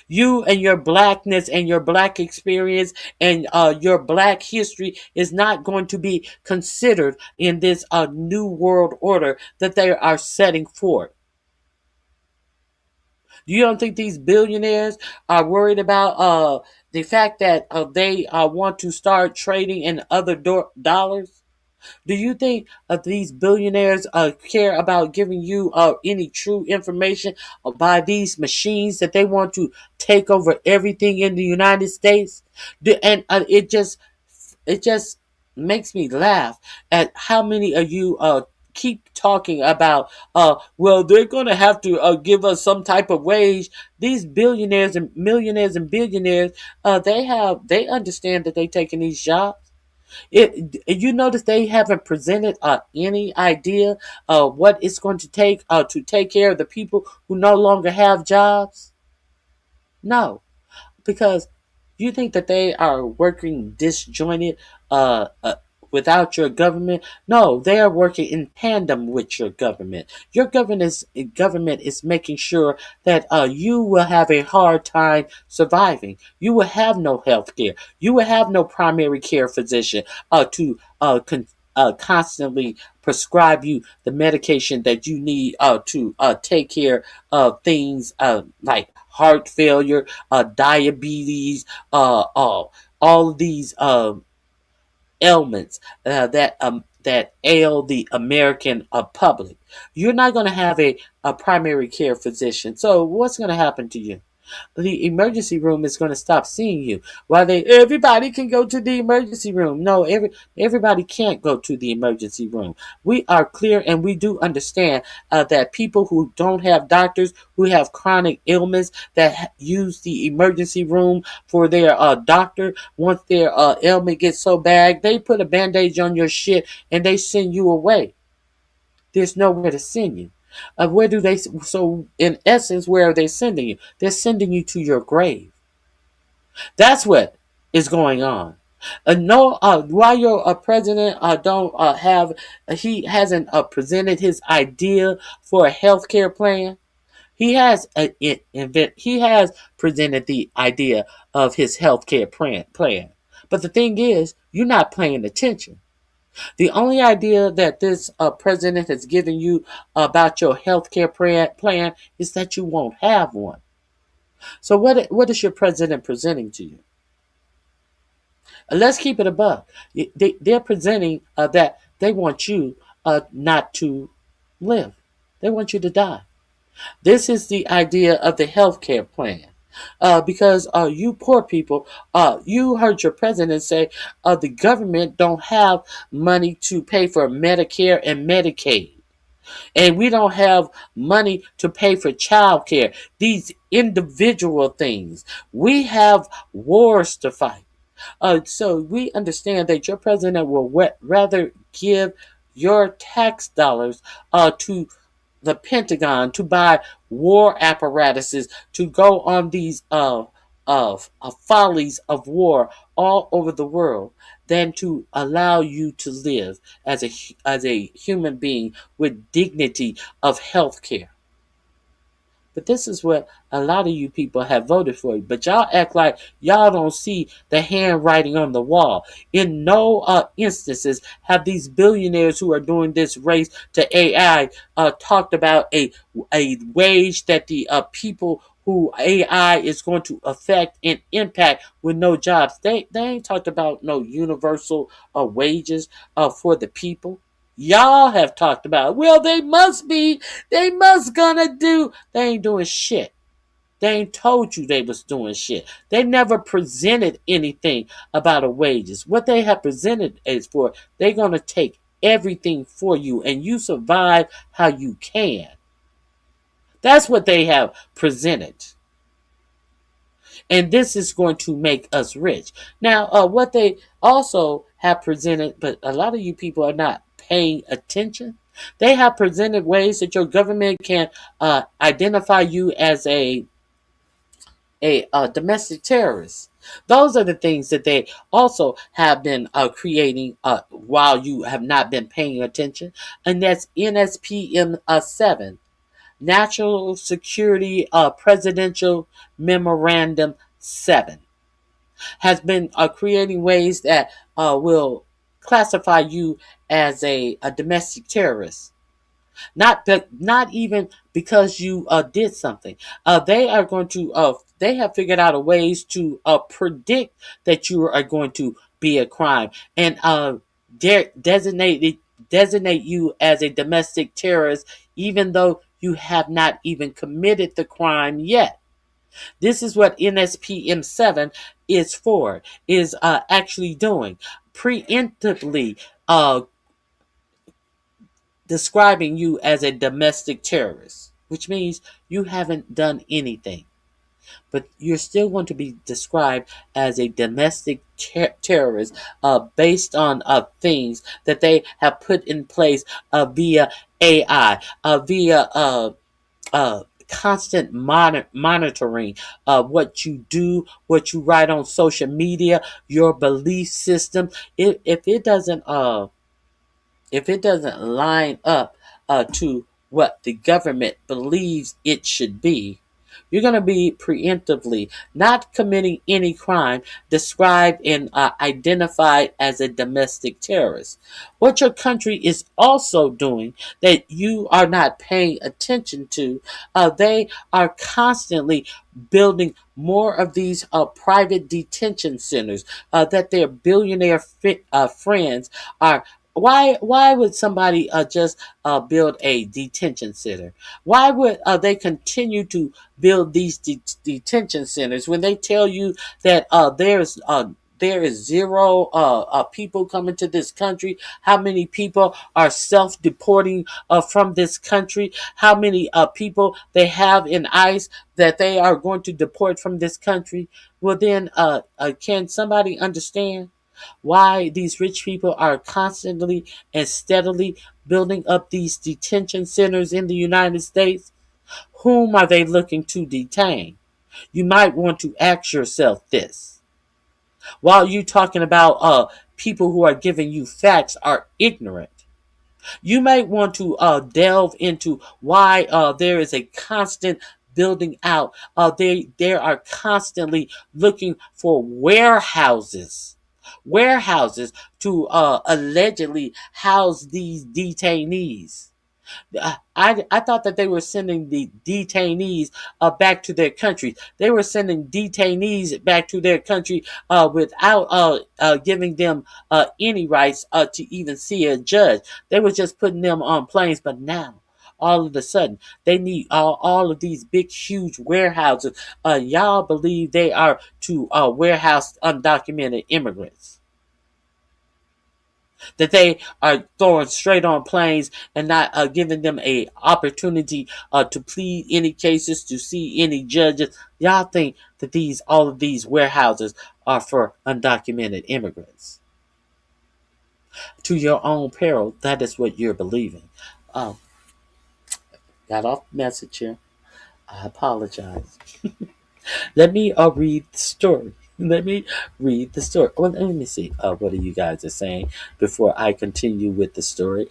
You and your blackness and your Black experience and your Black history is not going to be considered in this new world order that they are setting forth. You don't think these billionaires are worried about the fact that they want to start trading in other dollars? Do you think these billionaires care about giving you any true information by these machines that they want to take over everything in the United States? And it just makes me laugh at how many of you keep talking about well, they're going to have to give us some type of wage. These billionaires and millionaires and billionaires, they understand that they're taking these jobs. You notice they haven't presented any idea of what it's going to take care of the people who no longer have jobs. No, because you think that they are working disjointed without your government. No, they are working in tandem with your government. Your government is making sure that you will have a hard time surviving. You will have no health care. You will have no primary care physician to constantly prescribe you the medication that you need to take care of things like heart failure, diabetes, all of these ailments that ail the American public. You're not going to have a primary care physician. So what's going to happen to you? The emergency room is going to stop seeing you. While everybody can go to the emergency room. No, everybody can't go to the emergency room. We are clear and we do understand that people who don't have doctors, who have chronic ailments, that use the emergency room for their doctor, once their ailment gets so bad, they put a bandage on your shit and they send you away. There's nowhere to send you. Where do they? So, in essence, where are they sending you? They're sending you to your grave. That's what is going on. No, while your president don't have, he hasn't presented his idea for a healthcare plan. He has he has presented the idea of his healthcare plan. But the thing is, you're not paying attention. The only idea that this president has given you about your healthcare plan is that you won't have one. So what is your president presenting to you? Let's keep it above. They're presenting that they want you not to live. They want you to die. This is the idea of the healthcare plan. Because you poor people, you heard your president say the government don't have money to pay for Medicare and Medicaid. And we don't have money to pay for child care. These individual things. We have wars to fight. So we understand that your president will rather give your tax dollars to the Pentagon to buy war apparatuses to go on these follies of war all over the world than to allow you to live as a human being with dignity of health care. But this is what a lot of you people have voted for. But y'all act like y'all don't see the handwriting on the wall. In no instances have these billionaires who are doing this race to AI talked about a wage that the people who AI is going to affect and impact with no jobs. They ain't talked about no universal wages for the people. Y'all have talked about, well, they must gonna do. They ain't doing shit. They ain't told you they was doing shit. They never presented anything about a wages. What they have presented is for they gonna take everything for you and you survive how you can. That's what they have presented. And this is going to make us rich. Now, what they also have presented, but a lot of you people are not paying attention. They have presented ways that your government can identify you as a domestic terrorist. Those are the things that they also have been creating while you have not been paying attention, and that's NSPM 7. National Security Presidential Memorandum 7 has been creating ways that will classify you as a domestic terrorist. Not even because you did something. They are going to. They have figured out a ways to predict that you are going to be a crime and designate you as a domestic terrorist, even though you have not even committed the crime yet. This is what NSPM 7 is for. Is actually doing preemptively. Describing you as a domestic terrorist, which means you haven't done anything. But you're still going to be described as a domestic terrorist based on things that they have put in place via AI, via constant monitoring of what you do, what you write on social media, your belief system. If it doesn't line up to what the government believes it should be, you're going to be preemptively not committing any crime described and identified as a domestic terrorist. What your country is also doing that you are not paying attention to, they are constantly building more of these private detention centers that their billionaire friends are. Why would somebody just build a detention center? Why would they continue to build these detention centers when they tell you that there is zero people coming to this country? How many people are self-deporting from this country? How many people they have in ICE that they are going to deport from this country? Well, then, can somebody understand why these rich people are constantly and steadily building up these detention centers in the United States? Whom are they looking to detain? You might want to ask yourself this. While you talking about people who are giving you facts are ignorant, you might want to delve into why there is a constant building out. They are constantly looking for warehouses to allegedly house these detainees. I thought that they were sending the detainees back to their country. They were sending detainees back to their country without giving them any rights to even see a judge. They were just putting them on planes. But now, all of a sudden, they need all of these big, huge warehouses. Y'all believe they are to warehouse undocumented immigrants, that they are throwing straight on planes and not giving them a opportunity to plead any cases, to see any judges. Y'all think that all of these warehouses are for undocumented immigrants. To your own peril, that is what you're believing. Um, got off message here. I apologize. Let me read the story. Let me read the story. Well, let me see what you guys are saying before I continue with the story,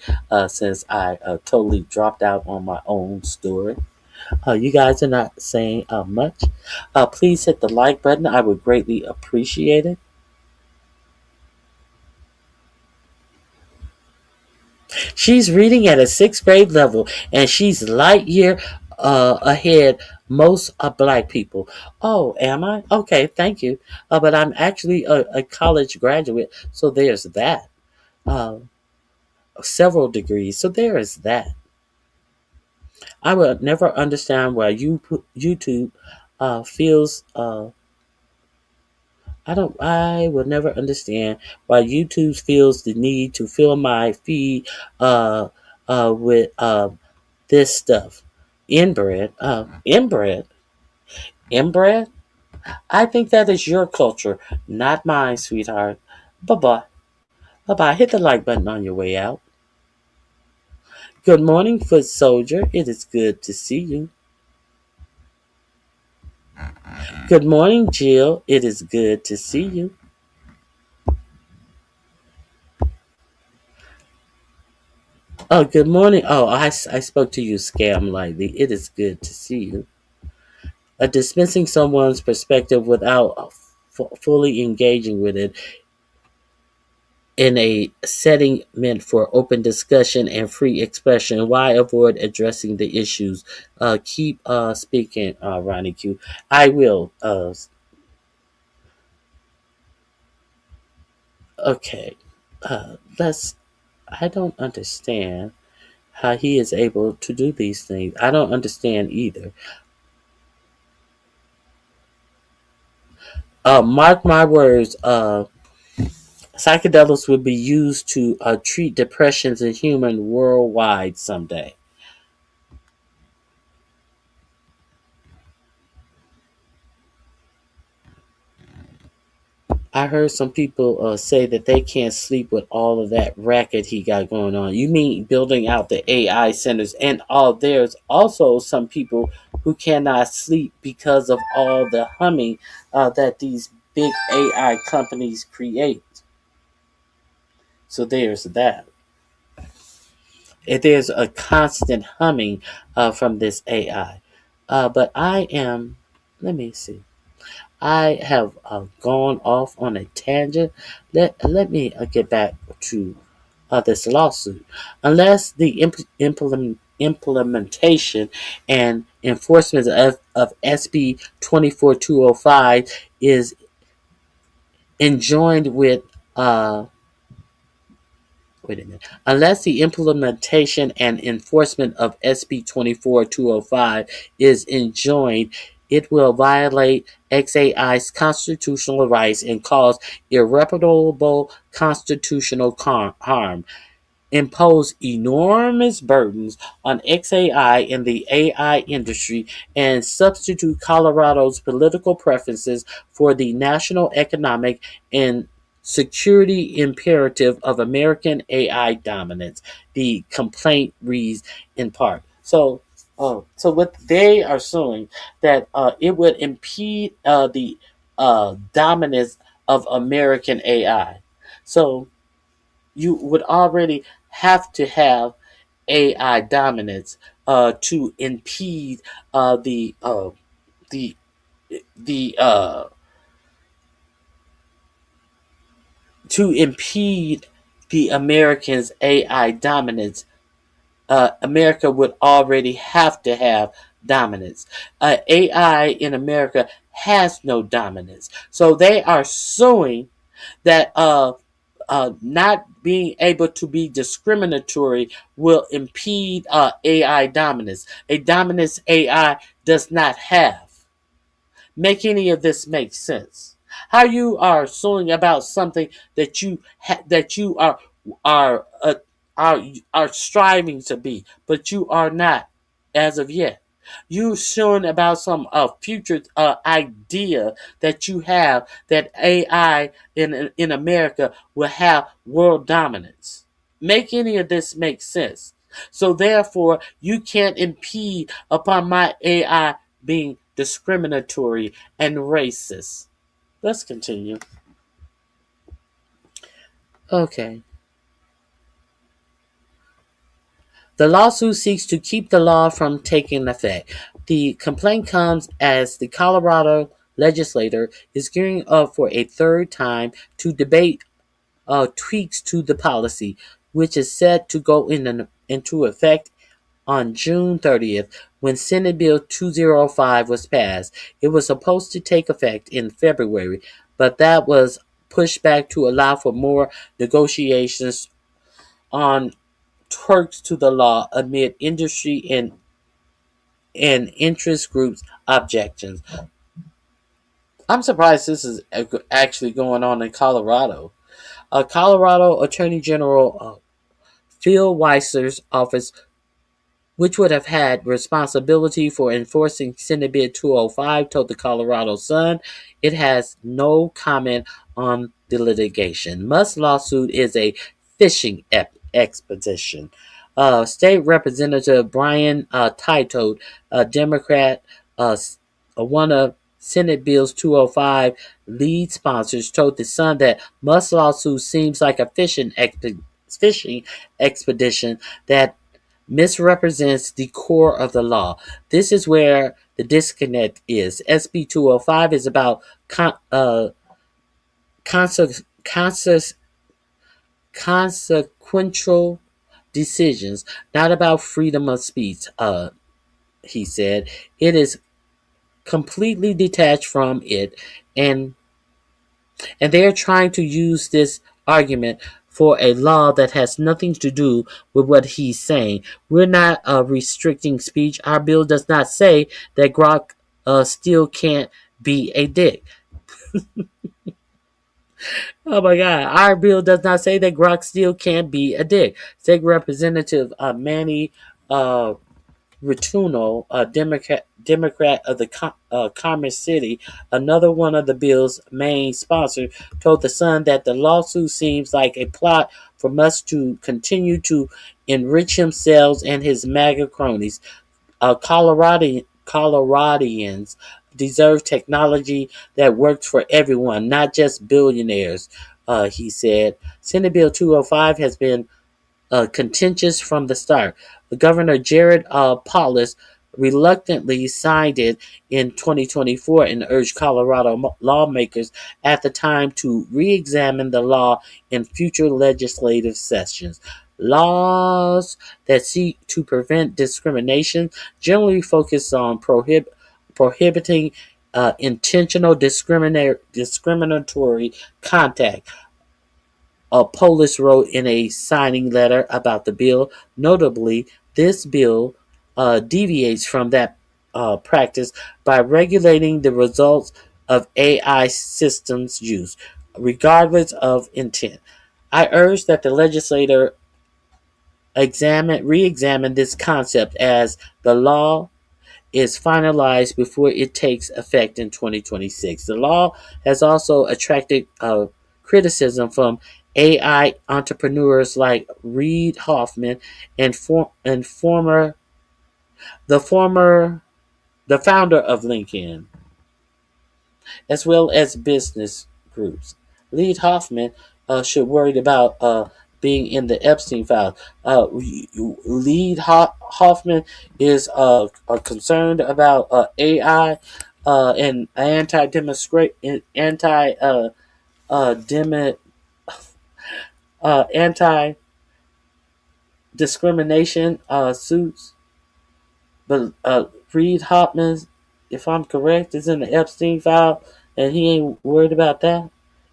since I totally dropped out on my own story. You guys are not saying much. Please hit the like button. I would greatly appreciate it. She's reading at a sixth grade level, and she's light year ahead most black people. Oh, am I? Okay, thank you. But I'm actually a college graduate, so there's that. Uh, Several degrees, so there is that. I will never understand why YouTube feels. I will never understand why YouTube feels the need to fill my feed with this stuff. Inbred. Inbred? Inbred? I think that is your culture, not mine, sweetheart. Bye bye. Bye bye. Hit the like button on your way out. Good morning, foot soldier. It is good to see you. Good morning, Jill. It is good to see you. Oh, good morning. Oh, I spoke to you scam lightly. It is good to see you. Dismissing someone's perspective without fully engaging with it in a setting meant for open discussion and free expression. Why avoid addressing the issues? Keep speaking, RonyiQ. I will. Okay. Let's. I don't understand how he is able to do these things. I don't understand either. Mark my words. Psychedelics will be used to treat depressions in humans worldwide someday. I heard some people say that they can't sleep with all of that racket he got going on. You mean building out the AI centers and all? There's also some people who cannot sleep because of all the humming that these big AI companies create. So there's that. There's a constant humming from this AI. But I am, let me see. I have gone off on a tangent. Let me get back to this lawsuit. Unless the implementation and enforcement of SB 24205 is enjoined with wait a minute. Unless the implementation and enforcement of SB 24205 is enjoined, it will violate XAI's constitutional rights and cause irreparable constitutional harm, impose enormous burdens on XAI and the AI industry, and substitute Colorado's political preferences for the national economic and security imperative of American AI dominance. The complaint reads in part. So what they are suing that it would impede the dominance of American AI. So you would already have to have AI dominance to impede the the to impede the Americans' AI dominance. America would already have to have dominance. AI in America has no dominance, so they are suing that not being able to be discriminatory will impede AI dominance. A dominance AI does not have. Make any of this make sense? How you are suing about something that you are are striving to be, but you are not as of yet. You showing about some future idea that you have that AI in America will have world dominance. Make any of this make sense? So therefore, you can't impede upon my AI being discriminatory and racist. Let's continue. Okay. The lawsuit seeks to keep the law from taking effect. The complaint comes as the Colorado legislature is gearing up for a third time to debate tweaks to the policy, which is set to go into effect on June 30th when Senate Bill 205 was passed. It was supposed to take effect in February, but that was pushed back to allow for more negotiations on tweaks to the law amid industry and interest groups' objections. I'm surprised this is actually going on in Colorado. Colorado Attorney General Phil Weiser's office, which would have had responsibility for enforcing Senate Bill 205, told the Colorado Sun it has no comment on the litigation. Musk's lawsuit is a fishing expedition. State Representative Brian Tito, a Democrat, one of Senate Bill 205 lead sponsors, told the Sun that Musk's lawsuit seems like a fishing expedition that misrepresents the core of the law. This is where the disconnect is. SB 205 is about consequential decisions, not about freedom of speech, he said. It is completely detached from it, and they are trying to use this argument for a law that has nothing to do with what he's saying. We're not restricting speech. Our bill does not say that Grok still can't be a dick. Oh my God. Our bill does not say that Grok still can't be a dick. State Representative Manny Rituno, a Democrat of the Commerce City, another one of the bill's main sponsors, told the Sun that the lawsuit seems like a plot for Musk to continue to enrich himself and his MAGA cronies. Coloradians deserve technology that works for everyone, not just billionaires, he said. Senate Bill 205 has been contentious from the start. Governor Jared Polis reluctantly signed it in 2024 and urged Colorado lawmakers at the time to re-examine the law in future legislative sessions. Laws that seek to prevent discrimination generally focus on prohibiting intentional discriminatory contact. Polis wrote in a signing letter about the bill. Notably, this bill deviates from that practice by regulating the results of AI systems use, regardless of intent. I urge that the legislator re-examine this concept as the law is finalized before it takes effect in 2026. The law has also attracted criticism from AI entrepreneurs like Reid Hoffman and the founder of LinkedIn, as well as business groups. Reid Hoffman should worry about being in the Epstein files. Reid Hoffman is concerned about AI and anti discrimination suits. But Reid Hoffman, if I'm correct, is in the Epstein file, and he ain't worried about that.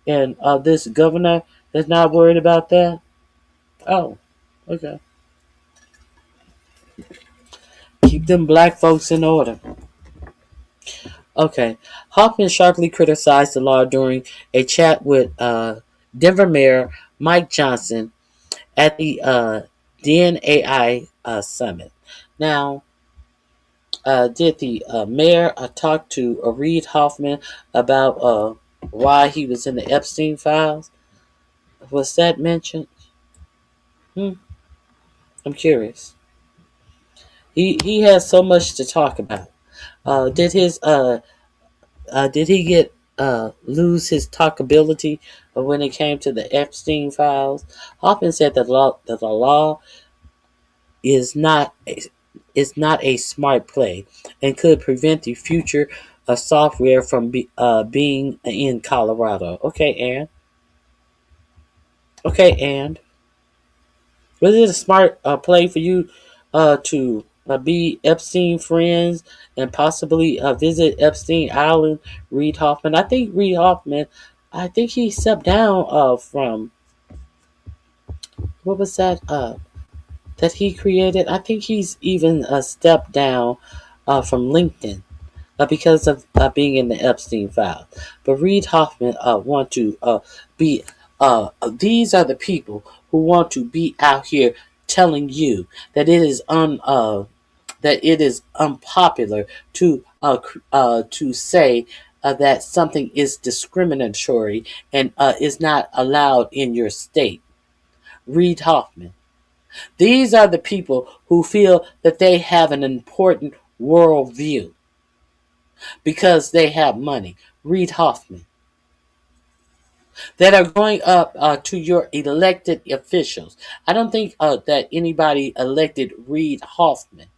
And this governor is not worried about that. Oh, okay. Keep them black folks in order. Okay. Hoffman sharply criticized the law during a chat with Denver Mayor Mike Johnson at the DNAI summit. Now, Did the mayor talk to Reid Hoffman about why he was in the Epstein files? Was that mentioned? Hmm, I'm curious. He has so much to talk about. Did he get lose his talkability when it came to the Epstein files? Hoffman said that the law is not is not a smart play and could prevent the future of software from being in Colorado. Okay, and was it a smart play for you to be Epstein friends and possibly visit Epstein Island? Reid Hoffman. I think he stepped down from what was that that he created. I think he's even stepped down from LinkedIn because of being in the Epstein file. But Reid Hoffman want to be. These are the people who want to be out here telling you that it is unpopular to say that something is discriminatory and is not allowed in your state. Reid Hoffman. These are the people who feel that they have an important worldview because they have money. Reid Hoffman. That are going up to your elected officials. I don't think that anybody elected Reid Hoffman.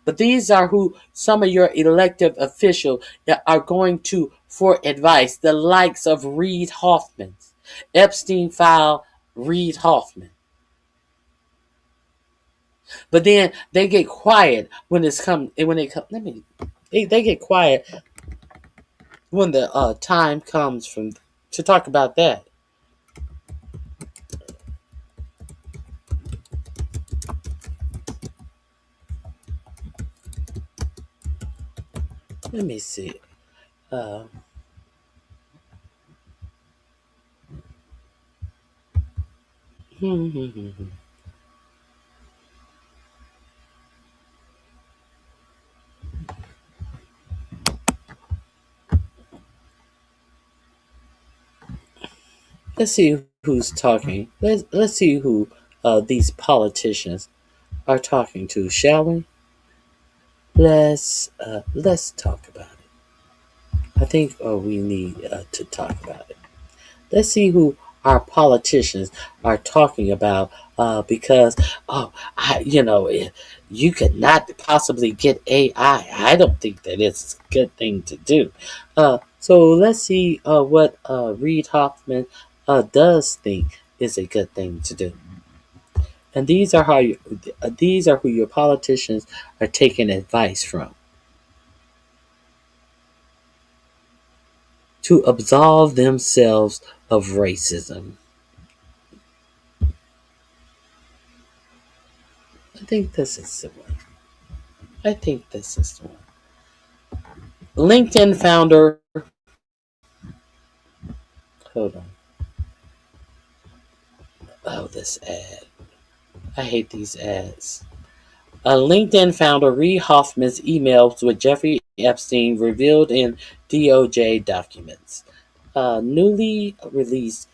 But these are who some of your elected officials that are going to for advice. The likes of Reid Hoffman. Epstein file Reid Hoffman. But then they get quiet when it's come when they come. They get quiet when the time comes from to talk about that. Let me see. Uh, let's see who's talking. Let's see who these politicians are talking to, shall we? Let's talk about it. I think we need to talk about it. Let's see who our politicians are talking about because you could not possibly get AI. I don't think that it's a good thing to do. So let's see what Reid Hoffman does think is a good thing to do. And these are who your politicians are taking advice from to absolve themselves of racism. I think this is the one. I think this is the one. LinkedIn founder. Hold on. Oh, this ad. I hate these ads. LinkedIn founder Reid Hoffman's emails with Jeffrey Epstein revealed in DOJ documents. Newly released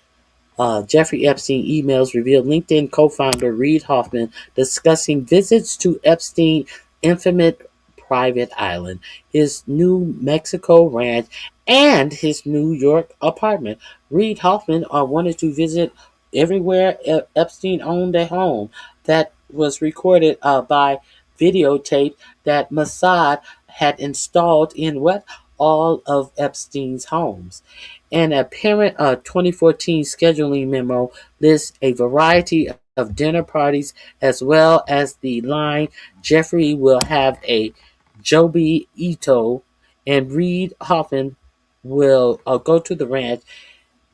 Jeffrey Epstein emails revealed LinkedIn co-founder Reid Hoffman discussing visits to Epstein infamous private island, his New Mexico ranch, and his New York apartment. Reid Hoffman wanted to visit everywhere Epstein owned a home that was recorded by videotape that Mossad had installed in what all of Epstein's homes. An apparent 2014 scheduling memo lists a variety of dinner parties as well as the line Jeffrey will have a Joby Ito and Reid Hoffman will go to the ranch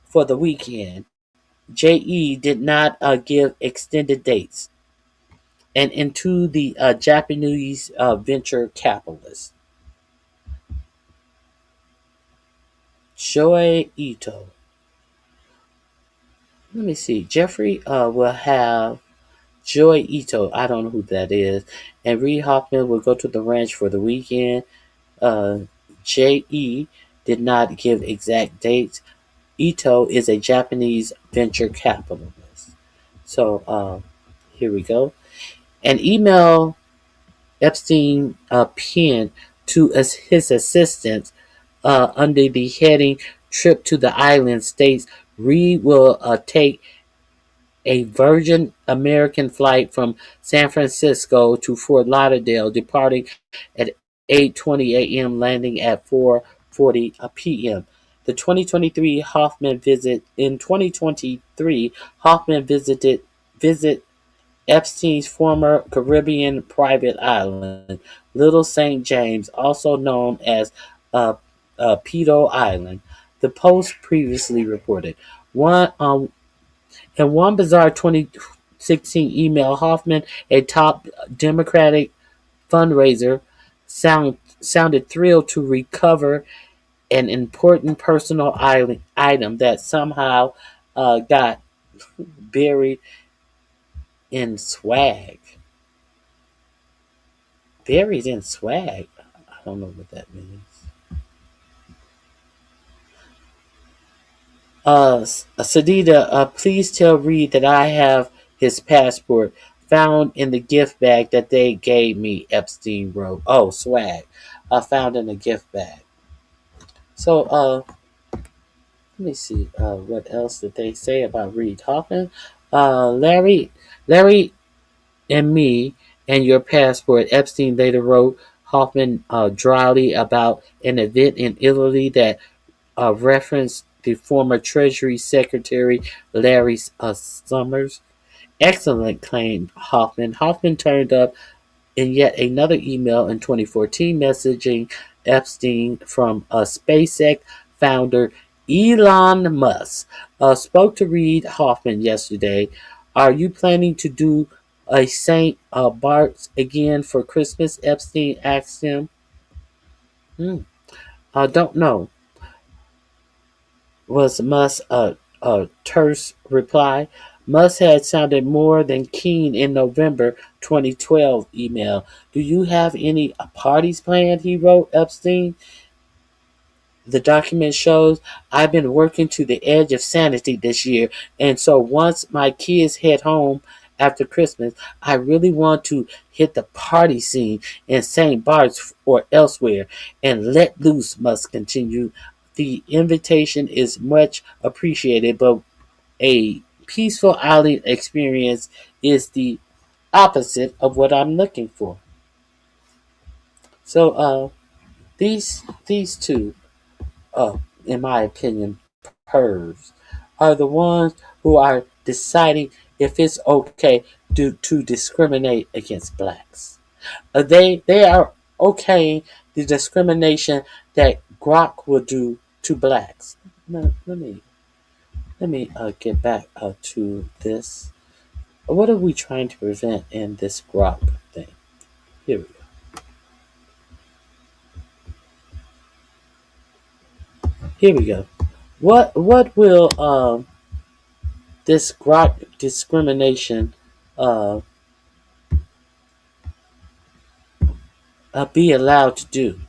for the weekend. JE did not give extended dates. And into the Japanese venture capitalist. Shoei Ito. Let me see. Jeffrey will have Joy Ito, I don't know who that is. And Reed Hoffman will go to the ranch for the weekend. Uh, J.E. did not give exact dates. Ito is a Japanese venture capitalist. So here we go. An email Epstein penned to his assistants under the heading "Trip to the Island" states Reed will take a Virgin American flight from San Francisco to Fort Lauderdale, departing at 8:20 a.m., landing at 4:40 p.m. The 2023 Hoffman visit in 2023 Hoffman visit Epstein's former Caribbean private island, Little St. James, also known as uh, Pedo Island. The Post previously reported. One In one bizarre 2016 email, Hoffman, a top Democratic fundraiser, sounded thrilled to recover an important personal item that somehow got buried in swag. Buried in swag? I don't know what that means. Sadida, please tell Reed that I have his passport found in the gift bag that they gave me, Epstein wrote. Oh, swag. Found in the gift bag. So, let me see. What else did they say about Reed Hoffman? Larry and me and your passport, Epstein later wrote Hoffman dryly about an event in Italy that referenced the former Treasury Secretary Larry Summers. Excellent, claimed Hoffman. Hoffman turned up in yet another email in 2014 messaging Epstein from SpaceX founder Elon Musk. Spoke to Reed Hoffman yesterday. Are you planning to do a St. Bart's again for Christmas? Epstein asked him. I don't know, was Musk's terse reply. Musk had sounded more than keen in November 2012 email. Do you have any parties planned? He wrote Epstein. The document shows I've been working to the edge of sanity this year, and so once my kids head home after Christmas, I really want to hit the party scene in St. Bart's or elsewhere and let loose, Musk continued. The invitation is much appreciated, but a peaceful island experience is the opposite of what I'm looking for. So these two, in my opinion, pervs, are the ones who are deciding if it's okay to discriminate against blacks. They are okay the discrimination that Grok will do to blacks. Now, let me get back to this. What are we trying to prevent in this Grok thing? Here we go. Here we go. What will this Grok discrimination uh, be allowed to do?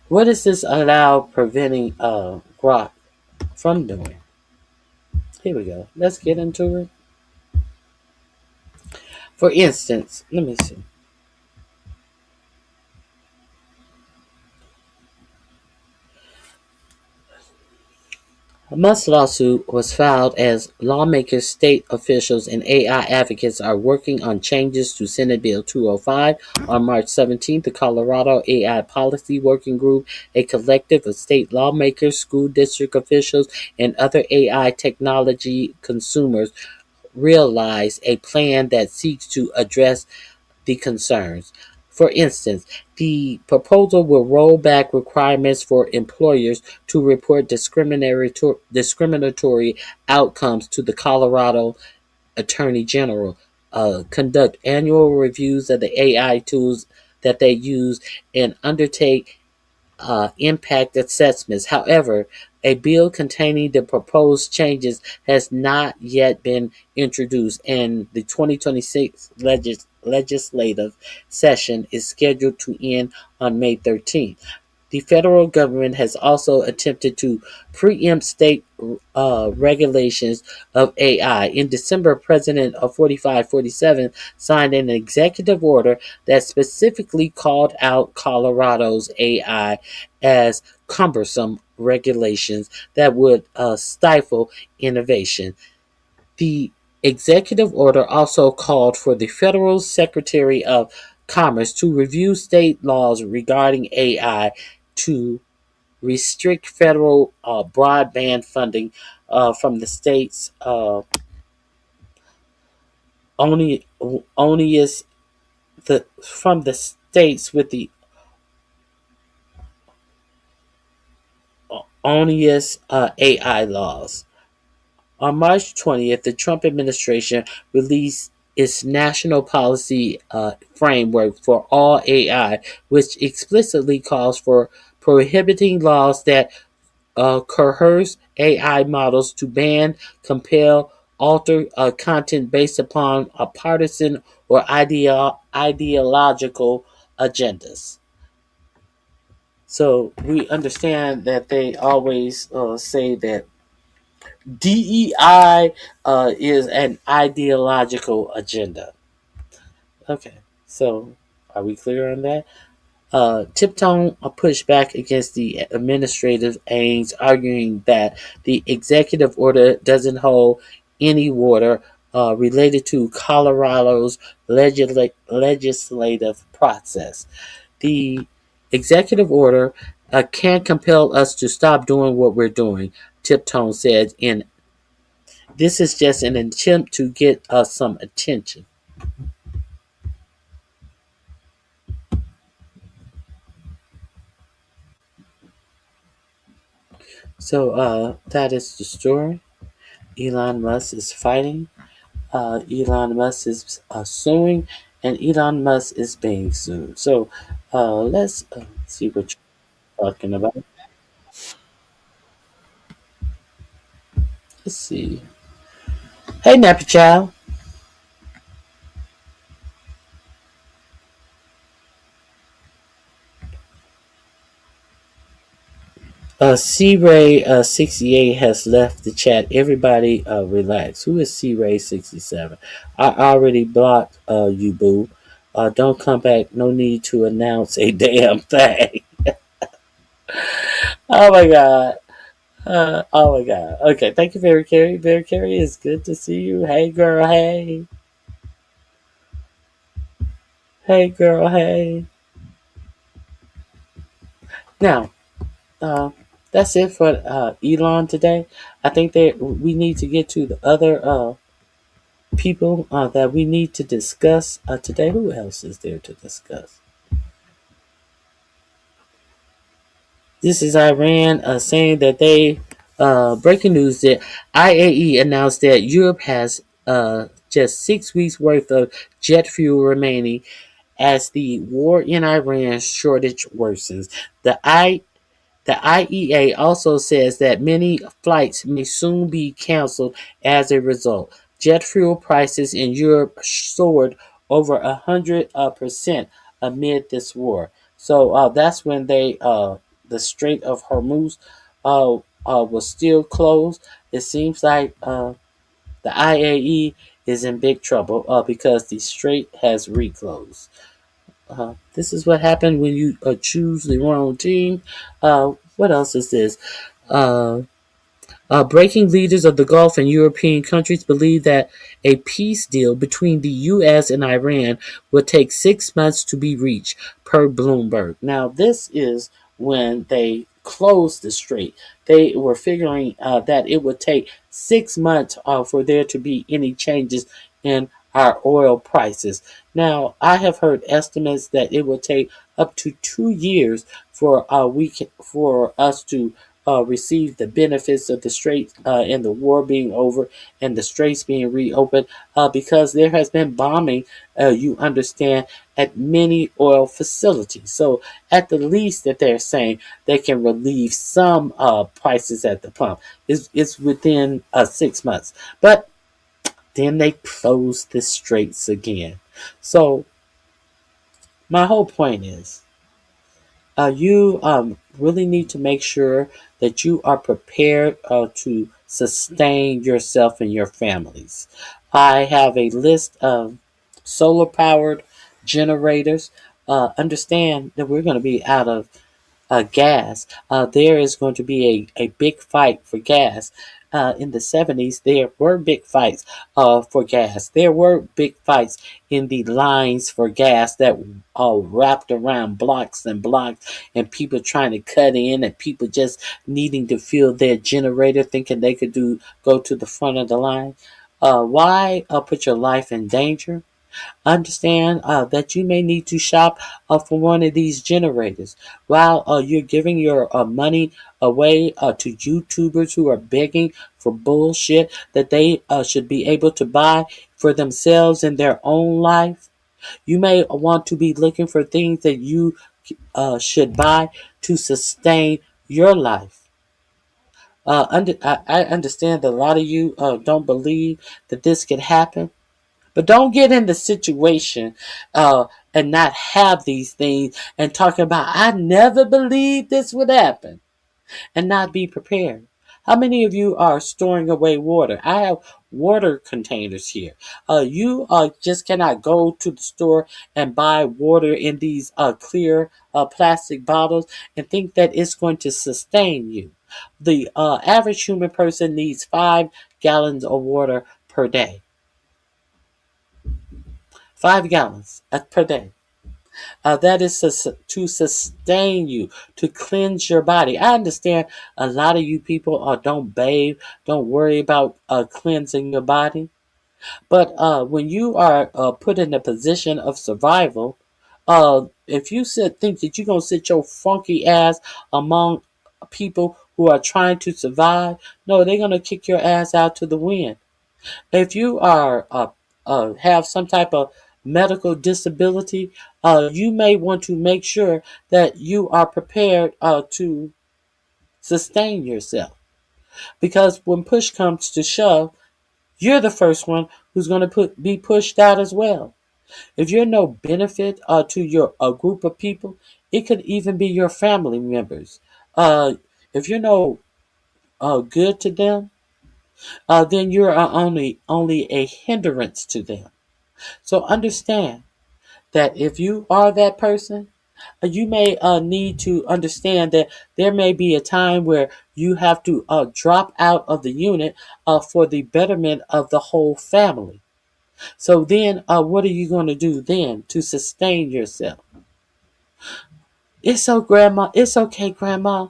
What is this allow preventing Grok from doing? Here we go. Let's get into it. For instance, let me see. A Musk lawsuit was filed as lawmakers, state officials, and AI advocates are working on changes to Senate Bill 205. On March 17th, the Colorado AI Policy Working Group, a collective of state lawmakers, school district officials, and other AI technology consumers, realized a plan that seeks to address the concerns. For instance, the proposal will roll back requirements for employers to report discriminatory outcomes to the Colorado Attorney General, conduct annual reviews of the AI tools that they use, and undertake impact assessments. However, A bill containing the proposed changes has not yet been introduced, and the 2026 legislative session is scheduled to end on May 13th. The federal government has also attempted to preempt state regulations of AI. In December, President of 4547 signed an executive order that specifically called out Colorado's AI as cumbersome regulations that would stifle innovation. The executive order also called for the federal Secretary of Commerce to review state laws regarding AI to restrict federal broadband funding from the states only onus the from the states with the onerous AI laws. On March 20th, the Trump administration released its national policy framework for all AI, which explicitly calls for prohibiting laws that coerce AI models to ban, compel, alter content based upon a partisan or ideological agendas. So we understand that they always say that DEI is an ideological agenda. Okay, so are we clear on that? Tipton pushed back against the administrative aides, arguing that the executive order doesn't hold any water related to Colorado's legislative process. The executive order can compel us to stop doing what we're doing, Tipton said. In this is just an attempt to get us some attention. So that is the story. Elon Musk is fighting. Elon Musk is suing, and Elon Musk is being sued. So let's see what you're talking about. Let's see. Hey, Nappy Child. C Ray 68 has left the chat. Everybody relax. Who is C Ray 67? I already blocked you, boo. Don't come back. No need to announce a damn thing. Oh my god. Oh my god. Okay, thank you, Very Carey. Very Carey, it's good to see you. Hey girl, hey. Hey girl, hey. Now, uh, that's it for Elon today. I think that we need to get to the other people that we need to discuss today. Who else is there to discuss? This is Iran saying that they breaking news that IAE announced that Europe has just 6 weeks worth of jet fuel remaining as the war in Iran shortage worsens. The IEA also says that many flights may soon be canceled as a result. Jet fuel prices in Europe soared over 100% amid this war. So that's when the Strait of Hormuz was still closed. It seems like the IAE is in big trouble because the strait has reclosed. This is what happened when you choose the wrong team. What else is this? Uh, Breaking leaders of the Gulf and European countries believe that a peace deal between the U.S. and Iran will take 6 months to be reached, per Bloomberg. Now, this is when they closed the strait. They were figuring that it would take 6 months for there to be any changes in our oil prices. Now, I have heard estimates that it will take up to 2 years for for us to receive the benefits of the Strait and the war being over and the Straits being reopened because there has been bombing, you understand, at many oil facilities. So at the least that they're saying they can relieve some prices at the pump. It's within 6 months. But then they close the Straits again. So my whole point is you really need to make sure that you are prepared to sustain yourself and your families. I have a list of solar powered generators. Understand that we're going to be out of gas. There is going to be a big fight for gas. In the 70s, there were big fights for gas. There were big fights in the lines for gas that wrapped around blocks and blocks, and people trying to cut in, and people just needing to fill their generator, thinking they could go to the front of the line. Why put your life in danger? Understand that you may need to shop for one of these generators while you're giving your money away to YouTubers who are begging for bullshit that they should be able to buy for themselves in their own life. You may want to be looking for things that you should buy to sustain your life. I understand that a lot of you don't believe that this could happen. But don't get in the situation and not have these things and talking about, I never believed this would happen, and not be prepared. How many of you are storing away water? I have water containers here. You just cannot go to the store and buy water in these clear plastic bottles and think that it's going to sustain you. The average human person needs 5 gallons of water per day. 5 gallons per day. That is to sustain you, to cleanse your body. I understand a lot of you people don't bathe, don't worry about cleansing your body. But when you are put in a position of survival, if you think that you're going to sit your funky ass among people who are trying to survive, no, they're going to kick your ass out to the wind. If you are have some type of medical disability, you may want to make sure that you are prepared to sustain yourself. Because when push comes to shove, you're the first one who's going to be pushed out as well. If you're no benefit to your a group of people, it could even be your family members. If you're no good to them, then you're only a hindrance to them. So understand that if you are that person, you may need to understand that there may be a time where you have to drop out of the unit for the betterment of the whole family. So then, what are you going to do then to sustain yourself? Grandma. It's okay, Grandma.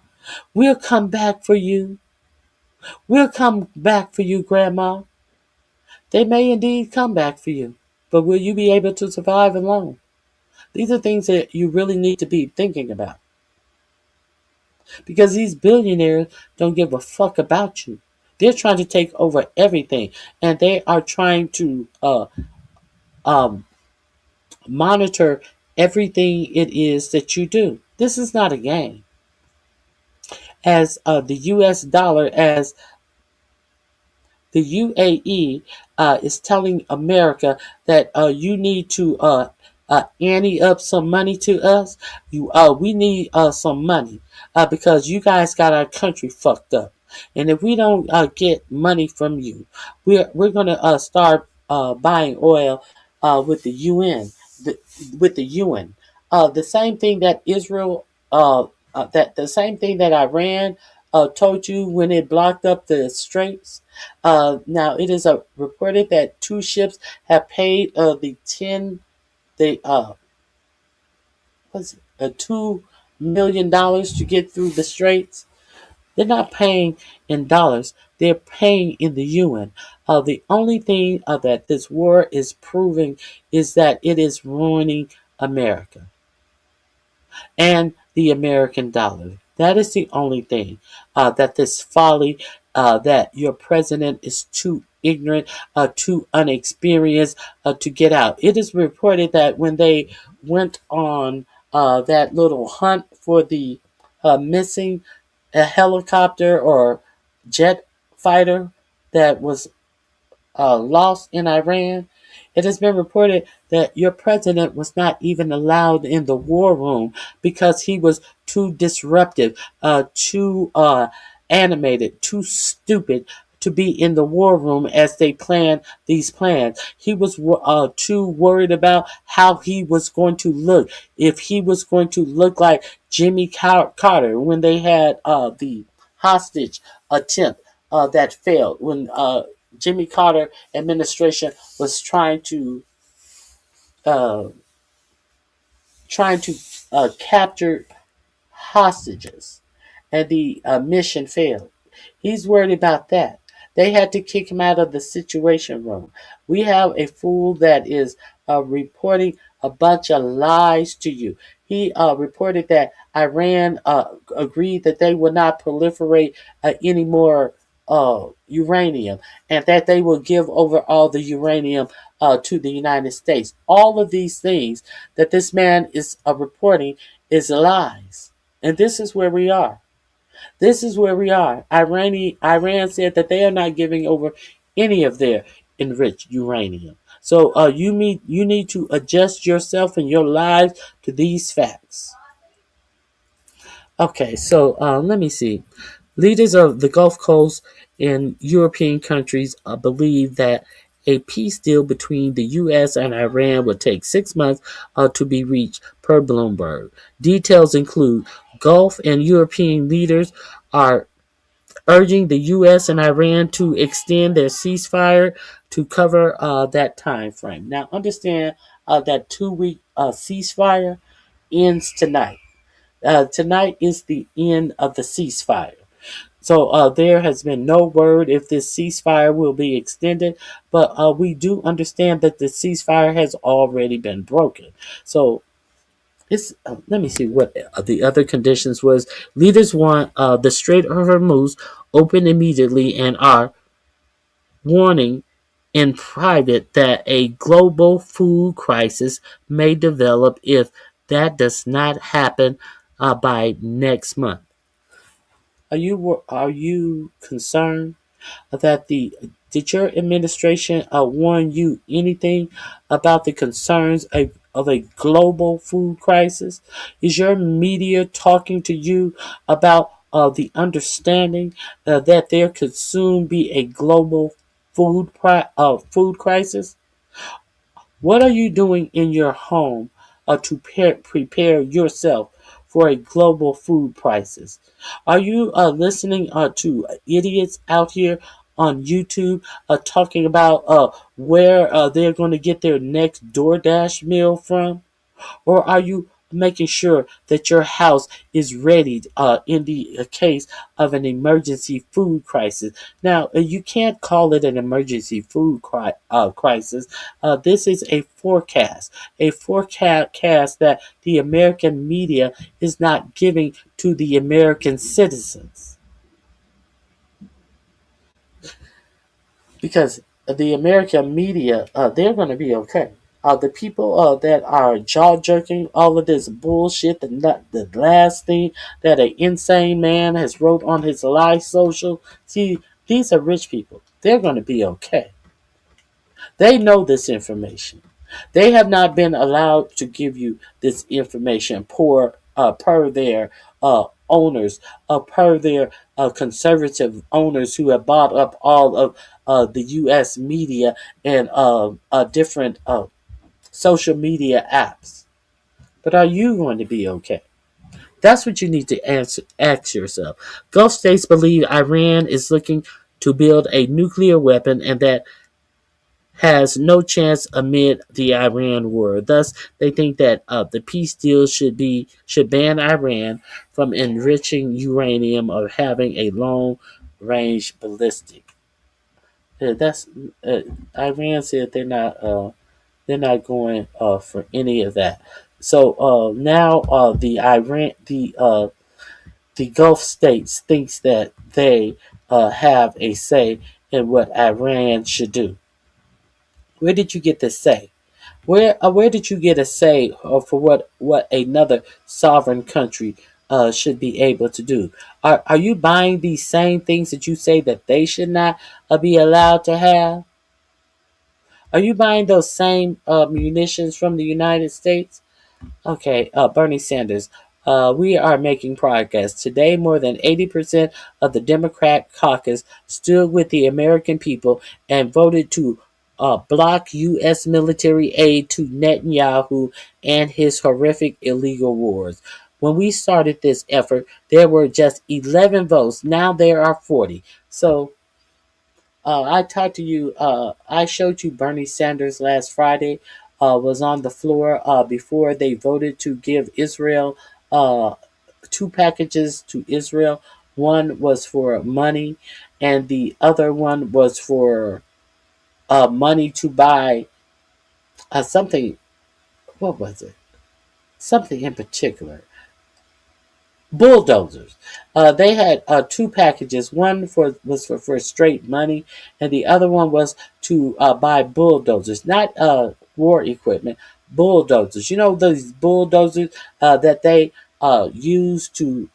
We'll come back for you. We'll come back for you, Grandma. They may indeed come back for you, but will you be able to survive alone? These are things that you really need to be thinking about. Because these billionaires don't give a fuck about you. They're trying to take over everything. And they are trying to um, monitor everything it is that you do. This is not a game. As the US dollar, as the UAE is telling America that you need to ante up some money to us. We need some money because you guys got our country fucked up. And if we don't get money from you, we're gonna start buying oil with the UN, with the UN. The same thing that Israel, that the same thing that Iran told you when it blocked up the straits. Now it is reported that 2 ships have paid the what's it, $2 million to get through the straits. They're not paying in dollars; they're paying in the UN. The only thing that this war is proving is that it is ruining America and the American dollar. That is the only thing. That this folly, that your president is too ignorant, too unexperienced to get out. It is reported that when they went on that little hunt for the missing helicopter or jet fighter that was lost in Iran, it has been reported that your president was not even allowed in the war room because he was too disruptive, too animated, too stupid to be in the war room as they planned these plans. He was too worried about how he was going to look, if he was going to look like Jimmy Carter when they had the hostage attempt that failed, when Jimmy Carter administration was uh, trying to capture hostages, and the mission failed. He's worried about that. They had to kick him out of the situation room. We have a fool that is reporting a bunch of lies to you. He reported that Iran agreed that they would not proliferate any more uranium, and that they will give over all the uranium to the United States. All of these things that this man is reporting is lies. And this is where we are. This is where we are. Iran said that they are not giving over any of their enriched uranium. So you need to adjust yourself and your lives to these facts. Okay, so let me see. Leaders of the Gulf Coast and European countries believe that a peace deal between the U.S. and Iran would take 6 months to be reached, per Bloomberg. Details include Gulf and European leaders are urging the U.S. and Iran to extend their ceasefire to cover that time frame. Now, understand that 2 week ceasefire ends tonight. Tonight is the end of the ceasefire. So there has been no word if this ceasefire will be extended, but we do understand that the ceasefire has already been broken. So it's let me see what the other conditions was. Leaders want the Strait of Hormuz open immediately and are warning in private that a global food crisis may develop if that does not happen by next month. Are you concerned that the did your administration warn you anything about the concerns of a global food crisis? Is your media talking to you about the understanding that there could soon be a global food crisis? What are you doing in your home to prepare yourself for a global food crisis? Are you listening to idiots out here on YouTube talking about where they're going to get their next DoorDash meal from? Or are you making sure that your house is ready in the case of an emergency food crisis? Now, you can't call it an emergency food crisis. This is a forecast that the American media is not giving to the American citizens. Because the American media, they're going to be okay. The people that are jaw jerking all of this bullshit, the last thing that an insane man has wrote on his live social. See, these are rich people. They're going to be okay. They know this information. They have not been allowed to give you this information per their owners, per their conservative owners who have bought up all of the U.S. media and different social media apps. But are you going to be okay? That's what you need to ask yourself. Gulf states believe Iran is looking to build a nuclear weapon and that has no chance amid the Iran war. Thus, they think that the peace deal should ban Iran from enriching uranium or having a long range ballistic. That's Iran said they're not going for any of that. So now the Iran the Gulf states thinks that they have a say in what Iran should do. Where did you get this say? Where did you get a say for what another sovereign country should be able to do? Are you buying these same things that you say that they should not be allowed to have? Are you buying those same munitions from the United States? Okay, Bernie Sanders. We are making progress. Today, more than 80% of the Democrat caucus stood with the American people and voted to block U.S. military aid to Netanyahu and his horrific illegal wars. When we started this effort, there were just 11 votes. Now there are 40. So I talked to you. I showed you Bernie Sanders last Friday. Was on the floor before they voted to give Israel uh, two packages to Israel. One was for money, and the other one was for money to buy something. What was it? Something in particular. Bulldozers. They had two packages. One was for straight money, and the other one was to buy bulldozers, not war equipment. Bulldozers. You know those bulldozers that they use to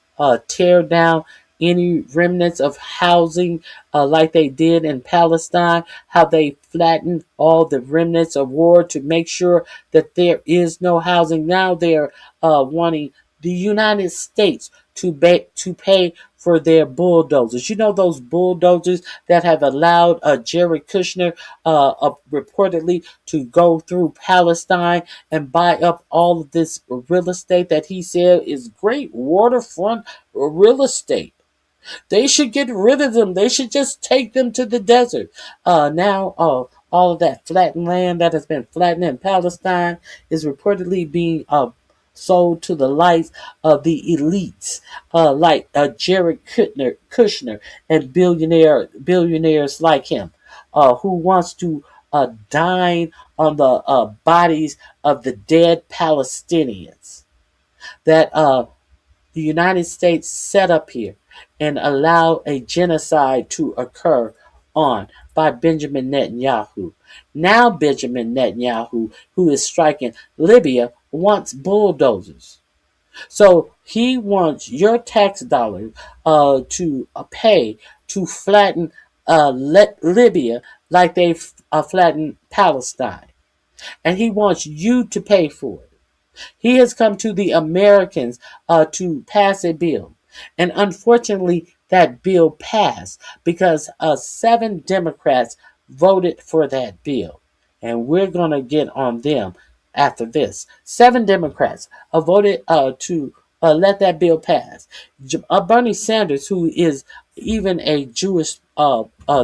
tear down any remnants of housing, like they did in Palestine. How they flattened all the remnants of war to make sure that there is no housing. Now they're wanting the United States to pay for their bulldozers. You know those bulldozers that have allowed Jared Kushner reportedly to go through Palestine and buy up all of this real estate that he said is great waterfront real estate. They should get rid of them. They should just take them to the desert. Now, all of that flattened land that has been flattened in Palestine is reportedly being sold to the likes of the elites, like Jared Kushner and billionaires like him, who wants to dine on the bodies of the dead Palestinians that the United States set up here and allow a genocide to occur on by Benjamin Netanyahu. Now Benjamin Netanyahu, who is striking Libya, wants bulldozers. So he wants your tax dollars to pay to flatten Libya like they flattened Palestine. And he wants you to pay for it. He has come to the Americans to pass a bill. And unfortunately, that bill passed because 7 Democrats voted for that bill. And we're going to get on them after this. 7 Democrats voted to let that bill pass. Bernie Sanders, who is even a Jewish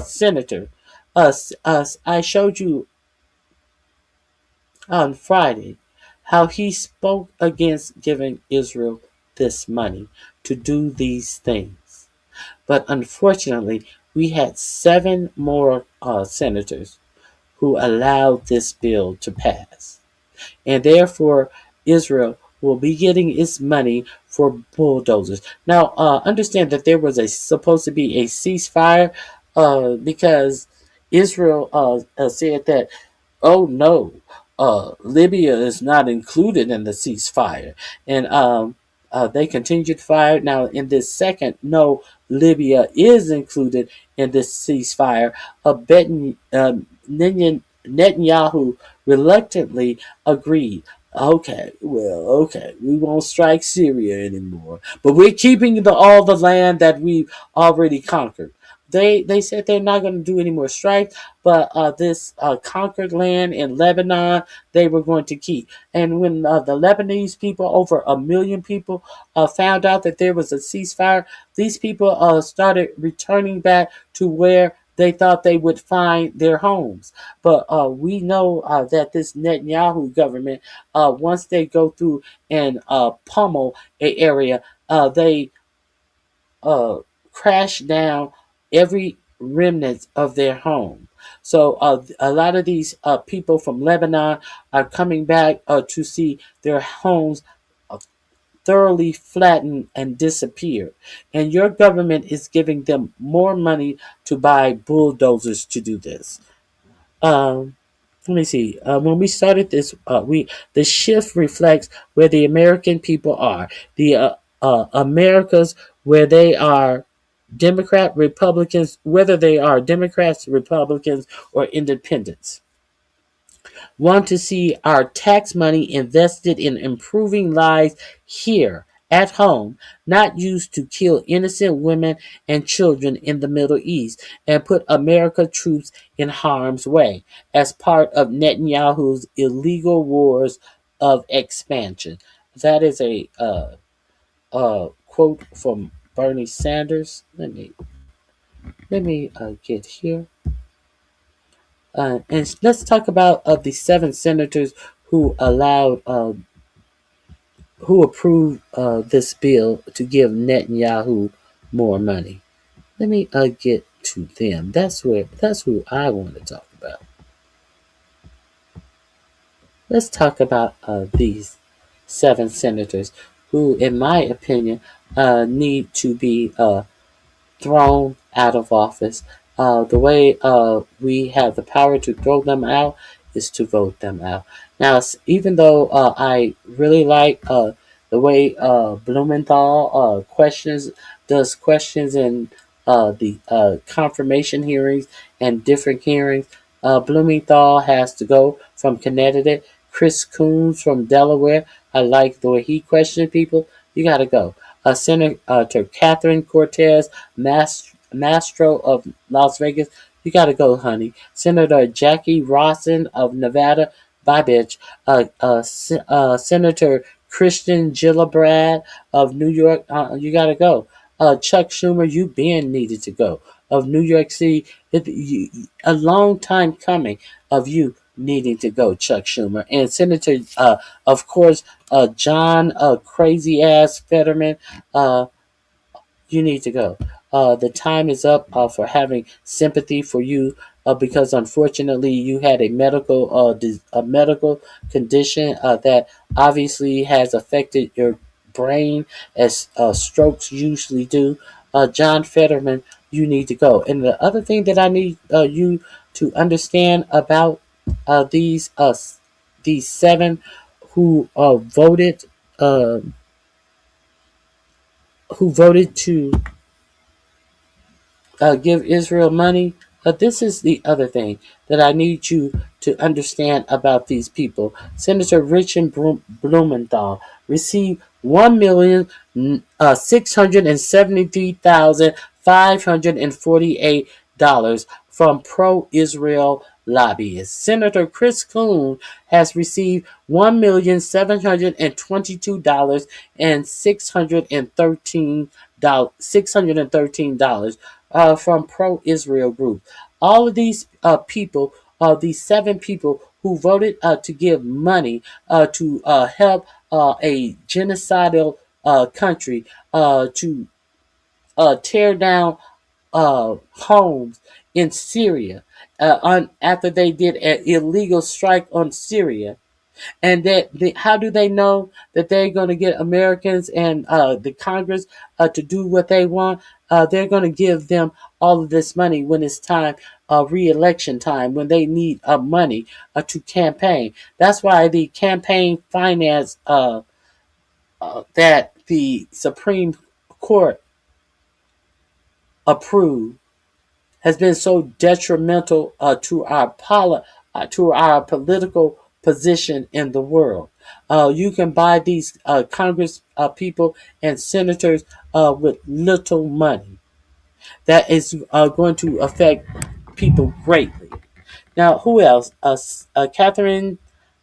senator, I showed you on Friday how he spoke against giving Israel this money to do these things. But unfortunately, we had 7 more senators who allowed this bill to pass. And therefore, Israel will be getting its money for bulldozers. Now, understand that there was supposed to be a ceasefire because Israel said that, oh no, Libya is not included in the ceasefire, and they continued to fire. Now, in this second, no, Libya is included in this ceasefire. Netanyahu reluctantly agreed. Okay, well, okay, we won't strike Syria anymore, but we're keeping all the land that we've already conquered. They said they're not going to do any more strikes, but this conquered land in Lebanon they were going to keep. And when the Lebanese people, over 1 million people, found out that there was a ceasefire, these people started returning back to where they thought they would find their homes. But we know that this Netanyahu government, once they go through and pummel a area, they uh, crash down every remnant of their home. So a lot of these people from Lebanon are coming back to see their homes thoroughly flattened and disappeared. And your government is giving them more money to buy bulldozers to do this. Um, Let me see. When we started this, we the shift reflects where the American people are. The Americas, where they are Democrat, Republicans, whether they are Democrats, Republicans, or Independents, want to see our tax money invested in improving lives here at home, not used to kill innocent women and children in the Middle East and put American troops in harm's way as part of Netanyahu's illegal wars of expansion. That is a quote from Bernie Sanders. Let me get here. And let's talk about the seven senators who allowed who approved this bill to give Netanyahu more money. Let me get to them. That's who I want to talk about. Let's talk about these seven senators who, in my opinion, need to be thrown out of office. The way we have the power to throw them out is to vote them out. Now, even though I really like the way Blumenthal does questions in the confirmation hearings and different hearings, Blumenthal has to go from Connecticut. Chris Coons from Delaware, I like the way he questioned people. You got to go. Senator Catherine Cortez Mastro of Las Vegas. You got to go, honey. Senator Jackie Rawson of Nevada. Bye, bitch. Senator Christian Gillibrand of New York. You got to go. Chuck Schumer, you been needed to go. Of New York City. A long time coming of you needing to go, Chuck Schumer. And Senator, of course, John Crazy Ass Fetterman. You need to go. The time is up for having sympathy for you because unfortunately you had a medical condition that obviously has affected your brain as strokes usually do. John Fetterman, you need to go. And the other thing that I need you to understand about these seven who voted uh, who voted to give Israel money. This is the other thing that I need you to understand about these people. Senator Richard Blumenthal received $1,673,548 from pro-Israel lobbyists. Senator Chris Coons has received $1,722,613 from pro-Israel groups. All of these people, these seven people who voted to give money to help a genocidal country to tear down homes in Syria after they did an illegal strike on Syria. And how do they know that they're going to get Americans and the Congress to do what they want? They're going to give them all of this money when it's time, re-election time, when they need money to campaign. That's why the campaign finance that the Supreme Court approved has been so detrimental to our political position in the world. You can buy these Congress people and senators with little money. That is going to affect people greatly. Now, who else? Catherine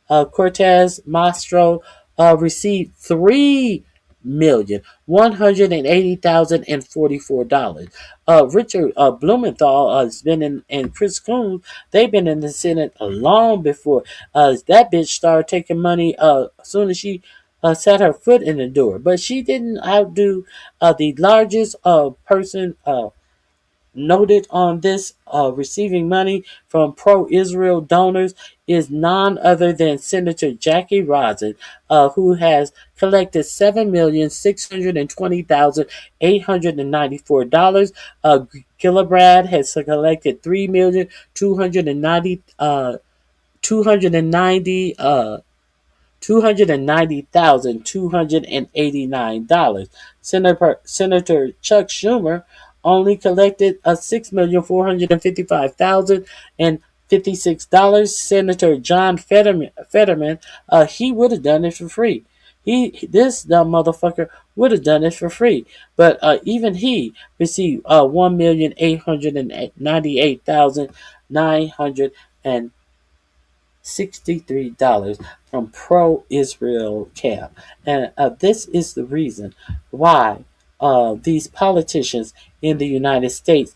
Cortez Mastro received $3,180,044. Richard Blumenthal has been in, and Chris Coons, they've been in the Senate long before that bitch started taking money as soon as she set her foot in the door. But she didn't outdo the largest person noted on this receiving money from pro-Israel donors is none other than Senator Jackie Rosen, who has collected $7,620,894. Gillibrand has collected $290,289. Senator Chuck Schumer only collected $6,455,056. Senator John Fetterman, he would have done it for free. This dumb motherfucker would have done it for free, but even he received $1,898,963 from pro-Israel camp. And this is the reason why these politicians in the United States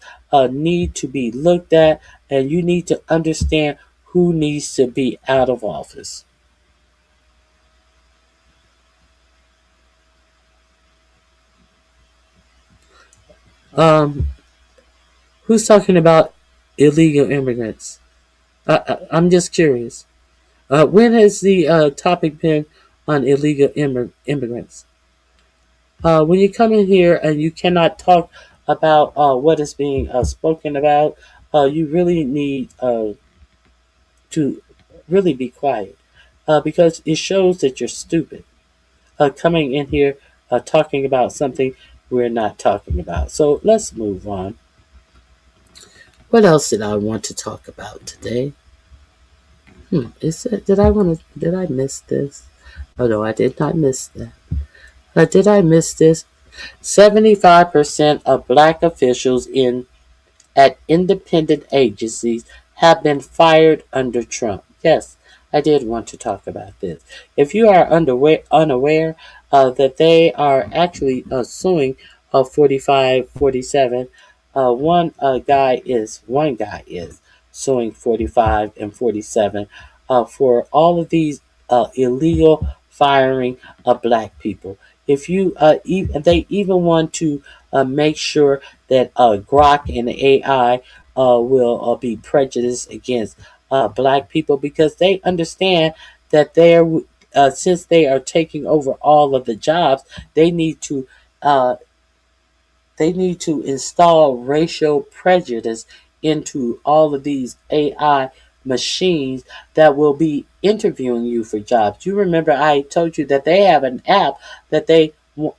need to be looked at, and you need to understand who needs to be out of office. Um, who's talking about illegal immigrants? I'm just curious. When has the topic been on illegal immigrants? When you come in here and you cannot talk about what is being spoken about, you really need to really be quiet because it shows that you're stupid. Coming in here talking about something we're not talking about. So let's move on. What else did I want to talk about today? Is it? Did I miss this? Oh no, I did not miss that. Did I miss this? 75% of black officials in at independent agencies have been fired under Trump. Yes, I did want to talk about this. If you are unaware that they are actually suing 45, 47, one guy is suing 45 and 47 for all of these illegal firing of black people. If you they even want to make sure that Grok and AI will be prejudiced against black people because they understand that since they are taking over all of the jobs, they need to uh, install racial prejudice into all of these AI machines that will be interviewing you for jobs. You remember I told you that they have an app that they will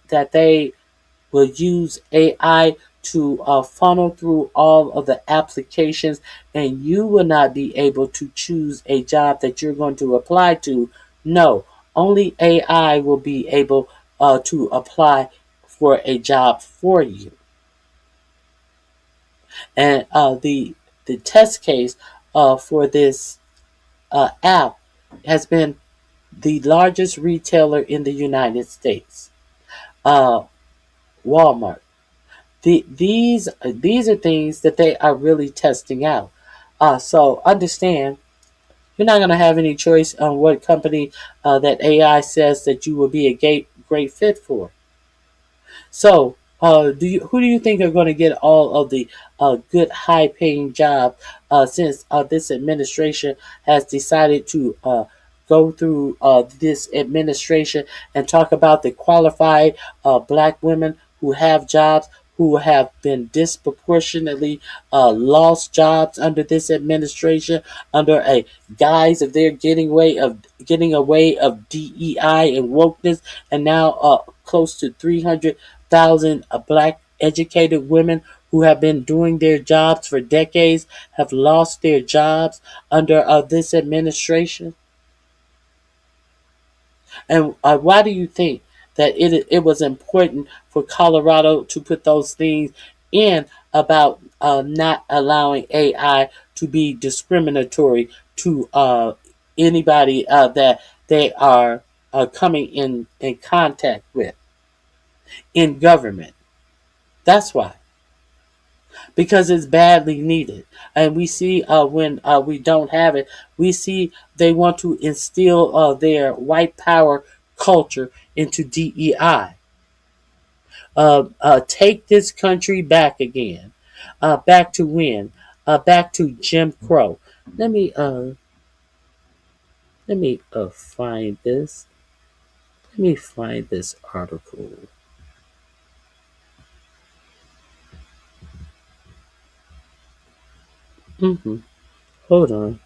use AI to funnel through all of the applications, and you will not be able to choose a job that you're going to apply to. No, only AI will be able to apply for a job for you. And the test case for this app has been the largest retailer in the United States, uh, Walmart. These are things that they are really testing out. So understand, you're not going to have any choice on what company that AI says that you will be a great fit for. So, who do you think are going to get all of the good, high-paying jobs since this administration has decided to go through this administration and talk about the qualified black women who have jobs, who have been disproportionately lost jobs under this administration, under a guise of their getting away of DEI and wokeness, and now close to 300,000 black educated women who have been doing their jobs for decades have lost their jobs under this administration. And why do you think that it was important for Colorado to put those things in about not allowing AI to be discriminatory to anybody that they are coming in contact with in government? That's why. Because it's badly needed. And we see when we don't have it, we see they want to instill their white power culture into DEI. Take this country back again. Back to when? Back to Jim Crow. Let me find this. Let me find this article. Mm-hmm. Hold on.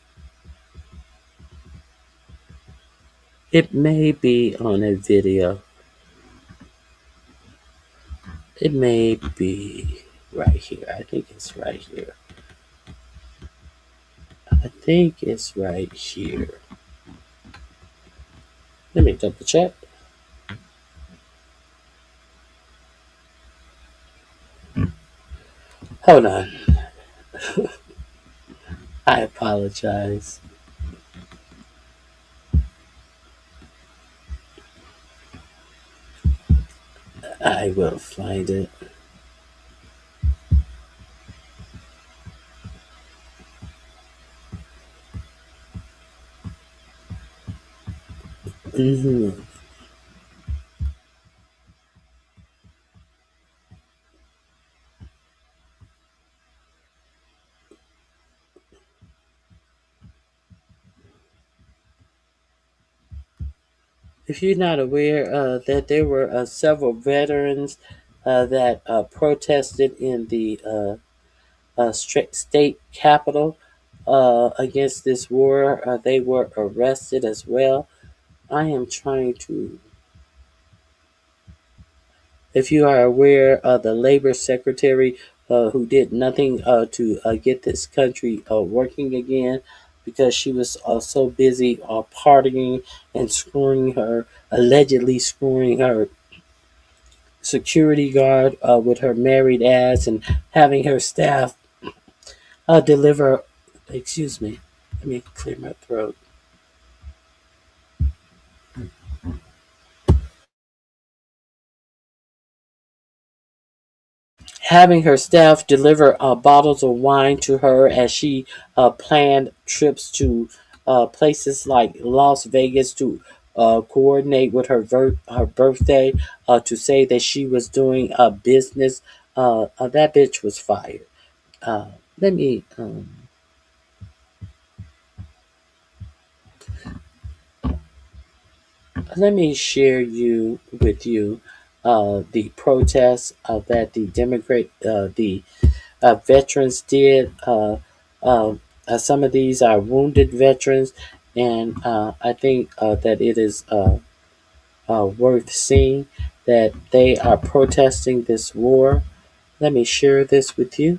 It may be on a video. It may be right here. I think it's right here. I think it's right here. Let me double check. Hold on. I apologize. I will find it. Mm-hmm. If you're not aware that there were several veterans that protested in the state capitol against this war, they were arrested as well. I am trying to. If you are aware of the labor secretary who did nothing to get this country working again because she was so busy partying and allegedly screwing her security guard with her married ass and having her staff deliver. Excuse me. Let me clear my throat. Having her staff deliver bottles of wine to her as she planned trips to places like Las Vegas to coordinate with her birthday to say that she was doing a business. That bitch was fired. Uh, let me share with you the protests that the veterans did. Some of these are wounded veterans, and I think that it is worth seeing that they are protesting this war. Let me share this with you.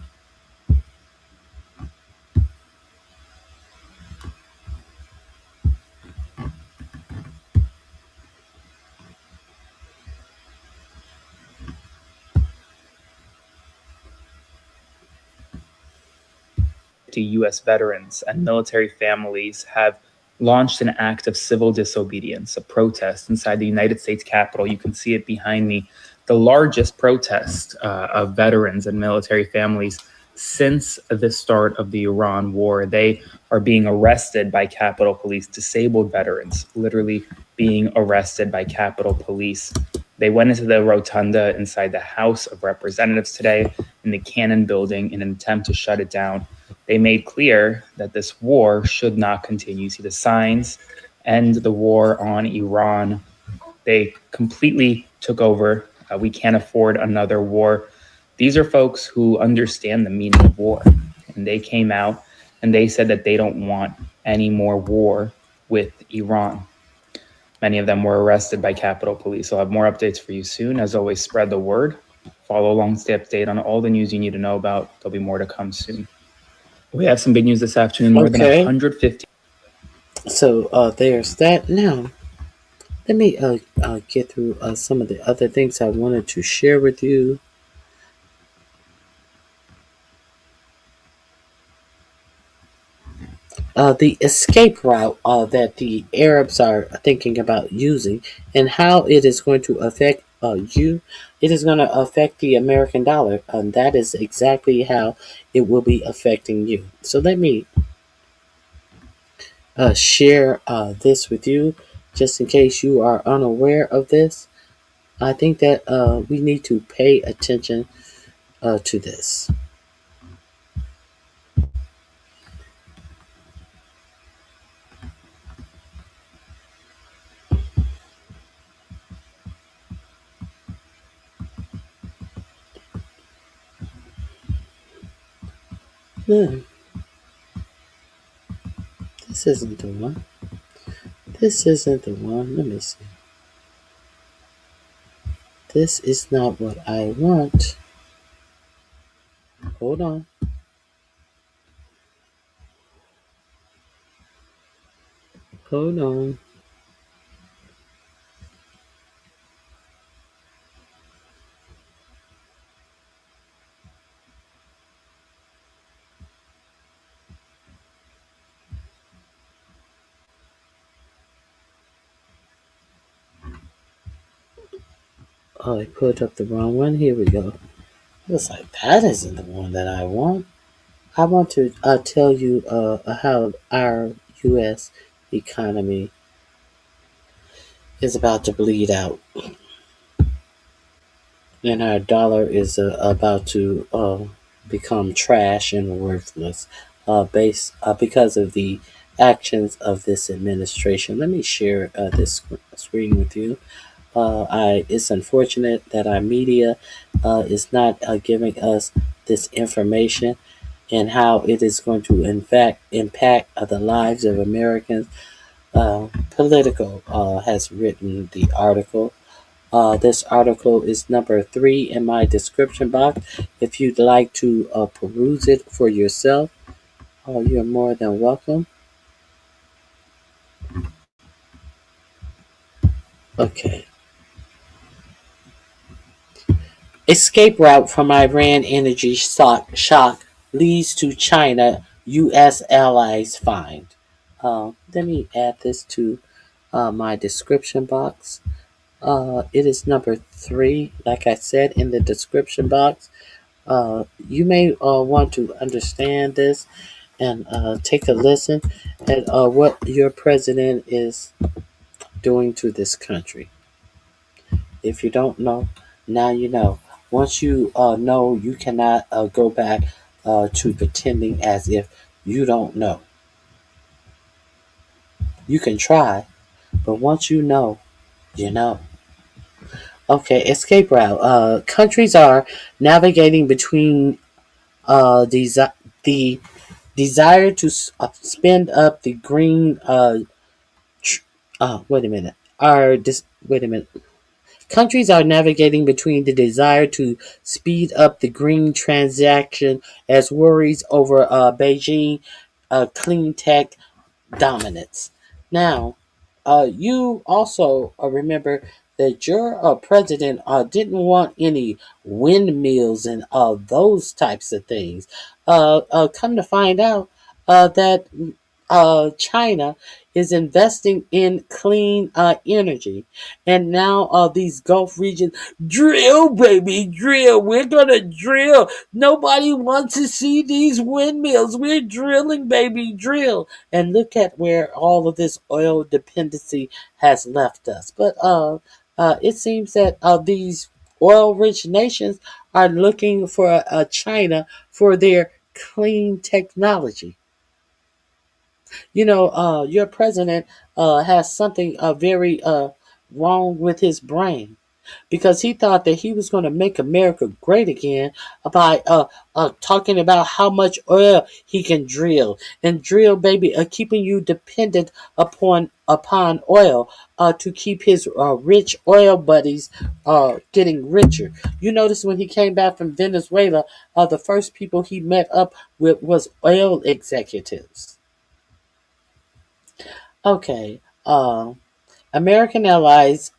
To U.S. veterans and military families have launched an act of civil disobedience, a protest inside the United States Capitol. You can see it behind me. The largest protest of veterans and military families since the start of the Iran war. They are being arrested by Capitol Police, disabled veterans, literally being arrested by Capitol Police. They went into the rotunda inside the House of Representatives today in the Cannon building in an attempt to shut it down. They made clear that this war should not continue. See the signs, end the war on Iran. They completely took over. We can't afford another war. These are folks who understand the meaning of war. And they came out and they said that they don't want any more war with Iran. Many of them were arrested by Capitol Police. I'll have more updates for you soon. As always, spread the word. Follow along, stay up to date on all the news you need to know about. There'll be more to come soon. We have some big news this afternoon. More than 150. So there's that. Now, let me get through some of the other things I wanted to share with you. The escape route that the Arabs are thinking about using and how it is going to affect you. It is going to affect the American dollar, and that is exactly how it will be affecting you. So let me share this with you, just in case you are unaware of this. I think that we need to pay attention to this. No, this isn't the one. This isn't the one. Let me see. This is not what I want. Hold on. Hold on. Oh, I put up the wrong one. Here we go. I was like, that isn't the one that I want. I want to tell you how our U.S. economy is about to bleed out, and our dollar is about to become trash and worthless, because of the actions of this administration. Let me share this screen with you. It's unfortunate that our media is not giving us this information and how it is going to, in fact, impact the lives of Americans. Political has written the article. This article is number 3 in my description box. If you'd like to peruse it for yourself, you're more than welcome. Okay. Escape route from Iran energy shock leads to China U.S. allies find. Let me add this to my description box. It is number 3, like I said in the description box. You may want to understand this and take a listen at what your president is doing to this country. If you don't know, now you know. Once you know, you cannot go back to pretending as if you don't know. You can try, but once you know, you know. Okay, escape route. Countries are navigating between the desire to spend up the green. Wait a minute. Wait a minute. Countries are navigating between the desire to speed up the green transaction as worries over Beijing clean tech dominance. Now, you also remember that your president didn't want any windmills and those types of things. Come to find out that China is investing in clean energy. And now these Gulf regions, drill, baby, drill. We're going to drill. Nobody wants to see these windmills. We're drilling, baby, drill. And look at where all of this oil dependency has left us. But it seems that these oil-rich nations are looking for China for their clean technology. You know, your president has something very wrong with his brain because he thought that he was going to make America great again by talking about how much oil he can drill and drill, baby, keeping you dependent upon oil to keep his rich oil buddies getting richer. You notice when he came back from Venezuela, the first people he met up with was oil executives. Okay. American allies,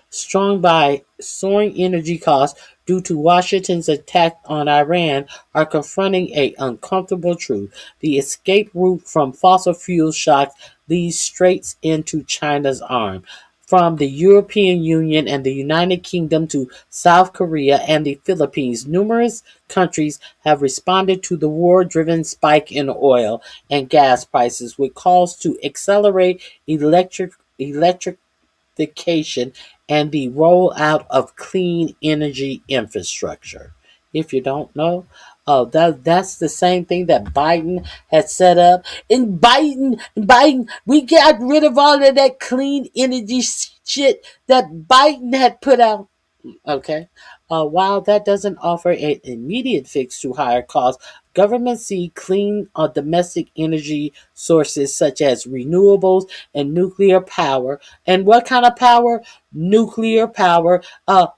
strung by soaring energy costs due to Washington's attack on Iran, are confronting an uncomfortable truth. The escape route from fossil fuel shocks leads straight into China's arm. From the European Union and the United Kingdom to South Korea and the Philippines, numerous countries have responded to the war-driven spike in oil and gas prices with calls to accelerate electrification and the rollout of clean energy infrastructure. If you don't know, that's the same thing that Biden had set up. And Biden, we got rid of all of that clean energy shit that Biden had put out. Okay. While that doesn't offer an immediate fix to higher costs, governments see clean domestic energy sources such as renewables and nuclear power. And what kind of power? Nuclear power.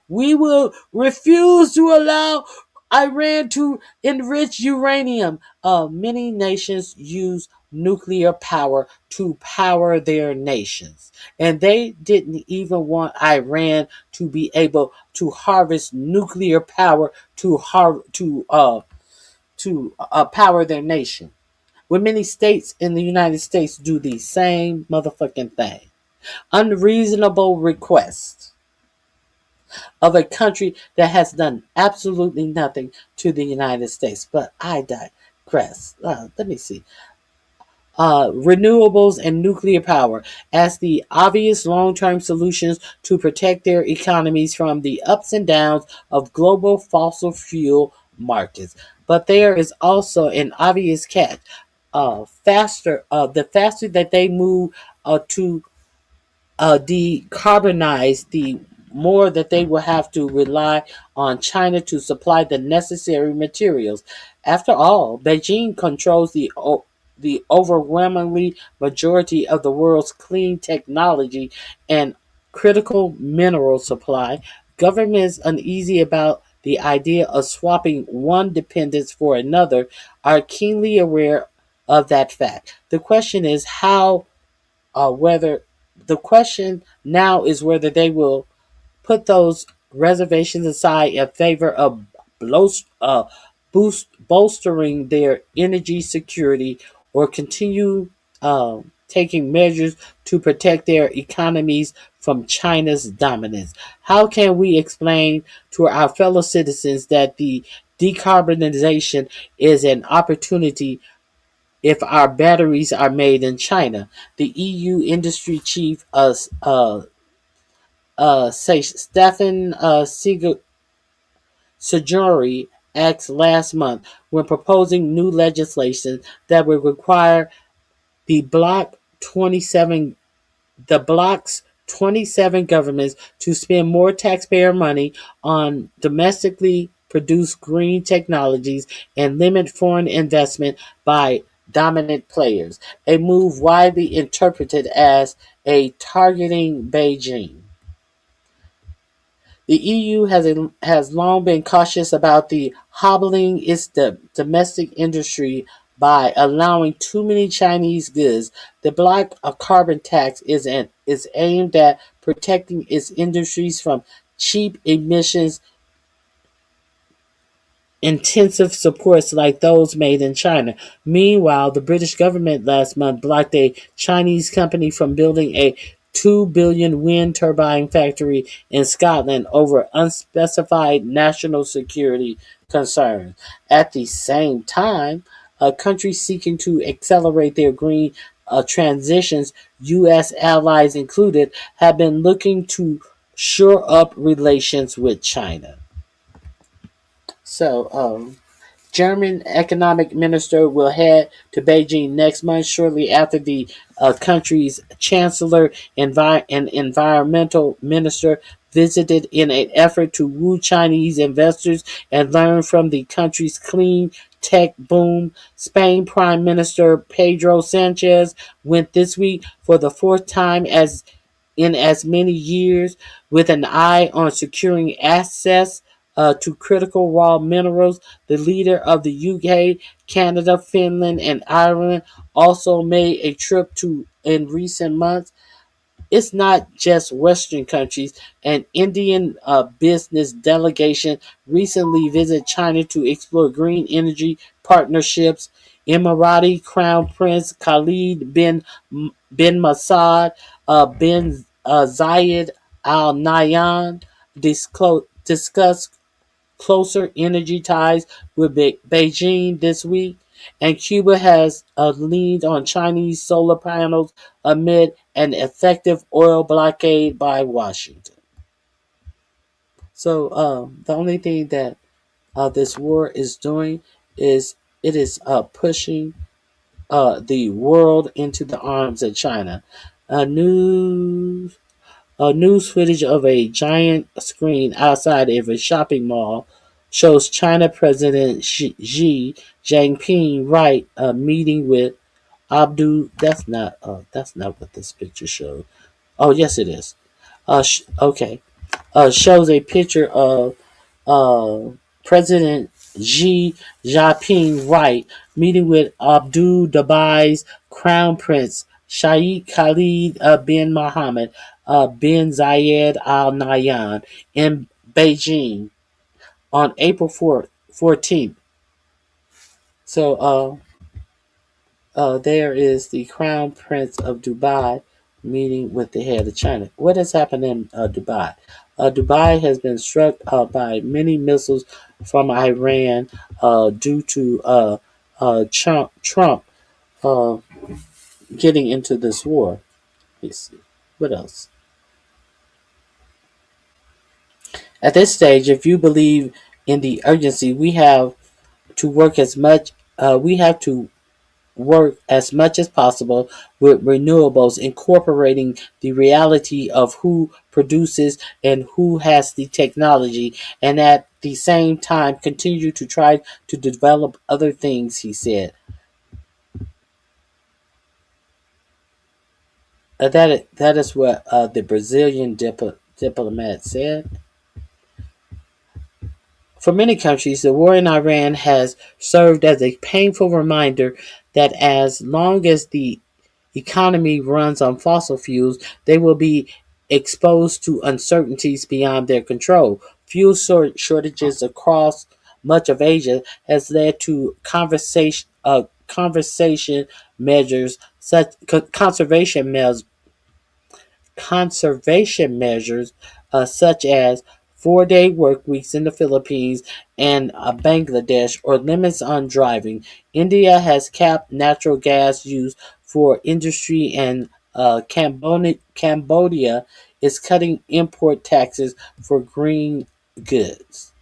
We will refuse to allow Iran to enrich uranium. Many nations use nuclear power to power their nations. And they didn't even want Iran to be able to harvest nuclear power to power their nation. When many states in the United States do the same motherfucking thing. Unreasonable requests of a country that has done absolutely nothing to the United States. But I digress. Let me see. Renewables and nuclear power as the obvious long-term solutions to protect their economies from the ups and downs of global fossil fuel markets. But there is also an obvious catch. The faster that they move to decarbonize, the more that they will have to rely on China to supply the necessary materials. After all, Beijing controls the overwhelmingly majority of the world's clean technology and critical mineral supply. Governments uneasy about the idea of swapping one dependence for another are keenly aware of that fact. Whether the question now is whether they will put those reservations aside in favor of bolstering their energy security or continue taking measures to protect their economies from China's dominance. How can we explain to our fellow citizens that the decarbonization is an opportunity if our batteries are made in China? The EU industry chief, say Stefan Sajori, asked last month when proposing new legislation that would require the bloc 27 the bloc's 27 governments to spend more taxpayer money on domestically produced green technologies and limit foreign investment by dominant players, a move widely interpreted as a targeting Beijing. The EU has long been cautious about the hobbling its domestic industry by allowing too many Chinese goods. The bloc of carbon tax is aimed at protecting its industries from cheap emissions intensive supports like those made in China. Meanwhile, the British government last month blocked a Chinese company from building a 2 billion wind turbine factory in Scotland over unspecified national security concerns. At the same time, countries seeking to accelerate their green transitions, U.S. allies included, have been looking to shore up relations with China. So, German economic minister will head to Beijing next month, shortly after the country's chancellor and environmental minister visited in an effort to woo Chinese investors and learn from the country's clean tech boom. Spain Prime Minister Pedro Sanchez went this week for the fourth time in as many years with an eye on securing access to critical raw minerals. The leader of the UK, Canada, Finland, and Ireland also made a trip to in recent months. It's not just Western countries. An Indian business delegation recently visited China to explore green energy partnerships. Emirati Crown Prince Khalid bin Masad bin Zayed Al Nahyan discussed closer energy ties with Beijing this week, and Cuba has leaned on Chinese solar panels amid an effective oil blockade by Washington. So the only thing that this war is doing is it is pushing the world into the arms of China. News. News footage of a giant screen outside of a shopping mall shows China President Xi Jinping right a meeting with Abdul. That's not what this picture shows. Oh yes, it is. Okay. Shows a picture of uh, President Xi Jinping right meeting with Abdul Dubai's Crown Prince Sheikh Khalid bin Mohammed bin Zayed Al Nahyan in Beijing on April 14th. So there is the Crown Prince of Dubai meeting with the head of China. What has happened in Dubai? Dubai has been struck by many missiles from Iran due to Trump uh, getting into this war. Let's see. What else? At this stage, if you believe in the urgency, we have to work as much. We have to work as much as possible with renewables, incorporating the reality of who produces and who has the technology, and at the same time continue to try to develop other things, he said. That is what the Brazilian diplomat said. For many countries, the war in Iran has served as a painful reminder that as long as the economy runs on fossil fuels, they will be exposed to uncertainties beyond their control. Fuel shortages across much of Asia has led to conversation measures such conservation measures such as 4-day work weeks in the Philippines and Bangladesh, or limits on driving. India has capped natural gas use for industry, and Cambodia is cutting import taxes for green goods.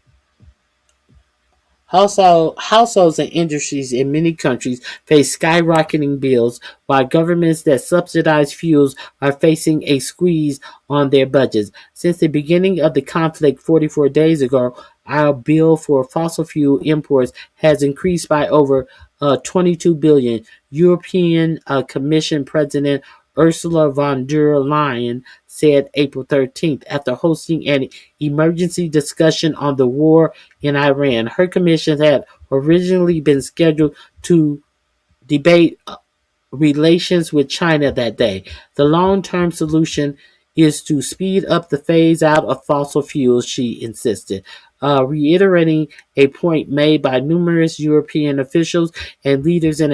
Households and industries in many countries face skyrocketing bills, while governments that subsidize fuels are facing a squeeze on their budgets. Since the beginning of the conflict 44 days ago, our bill for fossil fuel imports has increased by over 22 billion. European Commission President Ursula von der Leyen said April 13th after hosting an emergency discussion on the war in Iran. Her commission had originally been scheduled to debate relations with China that day. The long term solution is to speed up the phase out of fossil fuels, she insisted, reiterating a point made by numerous European officials and leaders in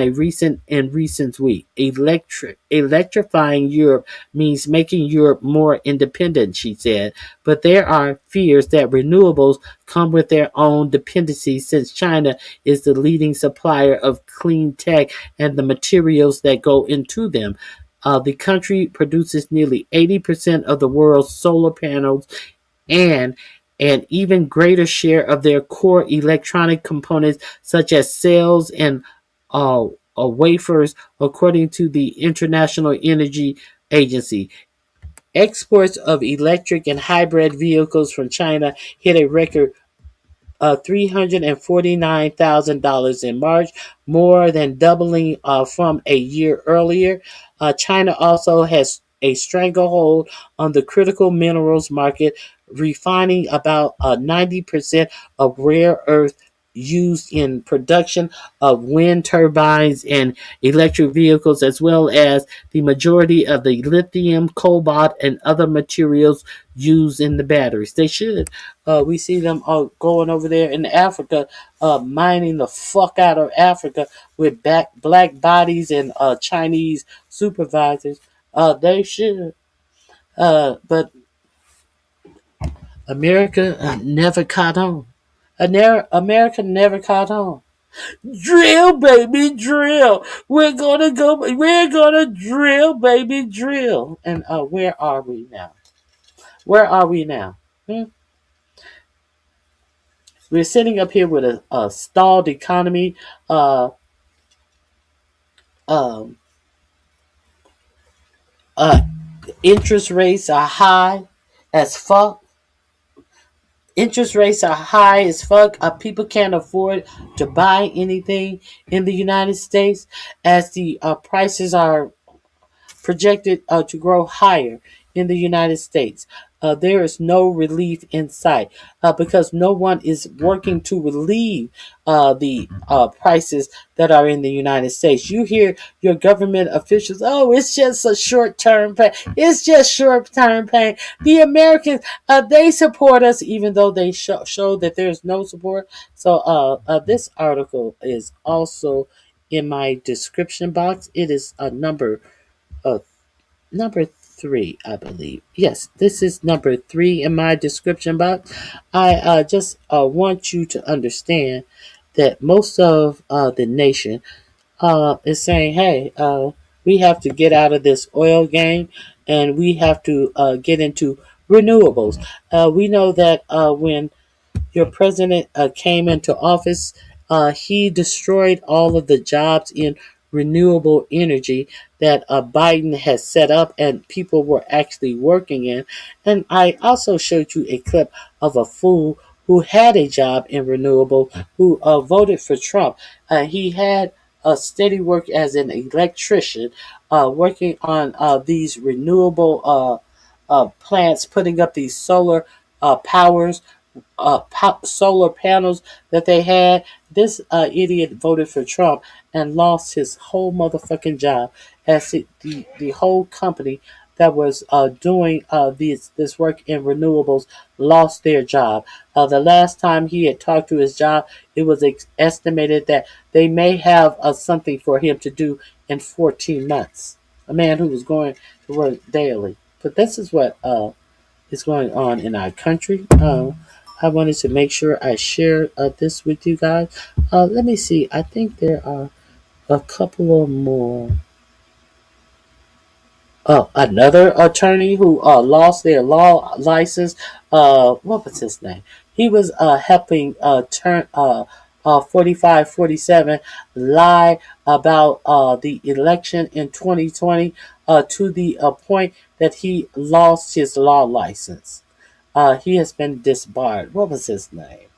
recent week. Electrifying Europe means making Europe more independent, she said, but there are fears that renewables come with their own dependencies since China is the leading supplier of clean tech and the materials that go into them. The country produces nearly 80% of the world's solar panels and an even greater share of their core electronic components, such as cells and wafers, according to the International Energy Agency. Exports of electric and hybrid vehicles from China hit a record $349,000 in March, more than doubling from a year earlier. China also has a stranglehold on the critical minerals market, refining about 90% of rare earth used in production of wind turbines and electric vehicles, as well as the majority of the lithium, cobalt, and other materials used in the batteries. They should. We see them going over there in Africa, mining the fuck out of Africa with black bodies and Chinese supervisors. They should. But America never caught on. America never caught on. Drill, baby, drill. We're gonna go. We're gonna drill, baby, drill. And where are we now? Where are we now? Hmm? We're sitting up here with a stalled economy. Uh, um, Interest rates are high as fuck. Interest rates are high as fuck. People can't afford to buy anything in the United States as the prices are projected to grow higher in the United States. There is no relief in sight because no one is working to relieve the prices that are in the United States. You hear your government officials, oh, it's just a short term pain. It's just short term pain. The Americans, they support us even though they show that there's no support. So this article is also in my description box. It is uh, number 3, I believe. Yes, this is number 3 in my description box. I just want you to understand that most of the nation is saying, hey, we have to get out of this oil game and we have to get into renewables. We know that when your president came into office, he destroyed all of the jobs in renewable energy that Biden has set up and people were actually working in. And I also showed you a clip of a fool who had a job in renewable who voted for Trump. He had a steady work as an electrician working on these renewable plants, putting up these solar powers solar panels that they had. This idiot voted for Trump and lost his whole motherfucking job as the whole company that was doing this work in renewables lost their job. The last time he had talked to his job, it was estimated that they may have something for him to do in 14 months. A man who was going to work daily. But this is what is going on in our country. I wanted to make sure I share this with you guys. Let me see. I think there are a couple of more. Oh, another attorney who lost their law license. What was his name? He was helping turn 4547 lie about the election in 2020 to the point that he lost his law license. He has been disbarred. What was his name?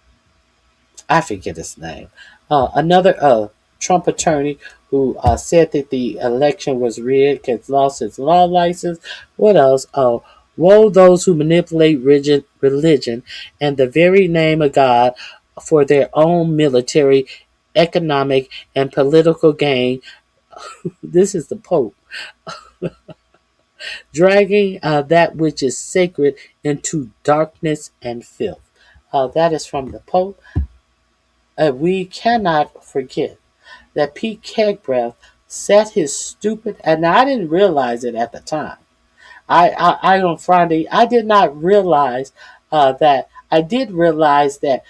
I forget his name. Another Trump attorney who said that the election was rigged has lost his law license. What else? Oh, woe those who manipulate religion and the very name of God for their own military, economic, and political gain. This is the Pope. Dragging that which is sacred into darkness and filth. That is from the Pope. We cannot forget that Pete Kegbreath set his stupid, and I didn't realize it at the time. I on Friday, I did not realize that. I did realize that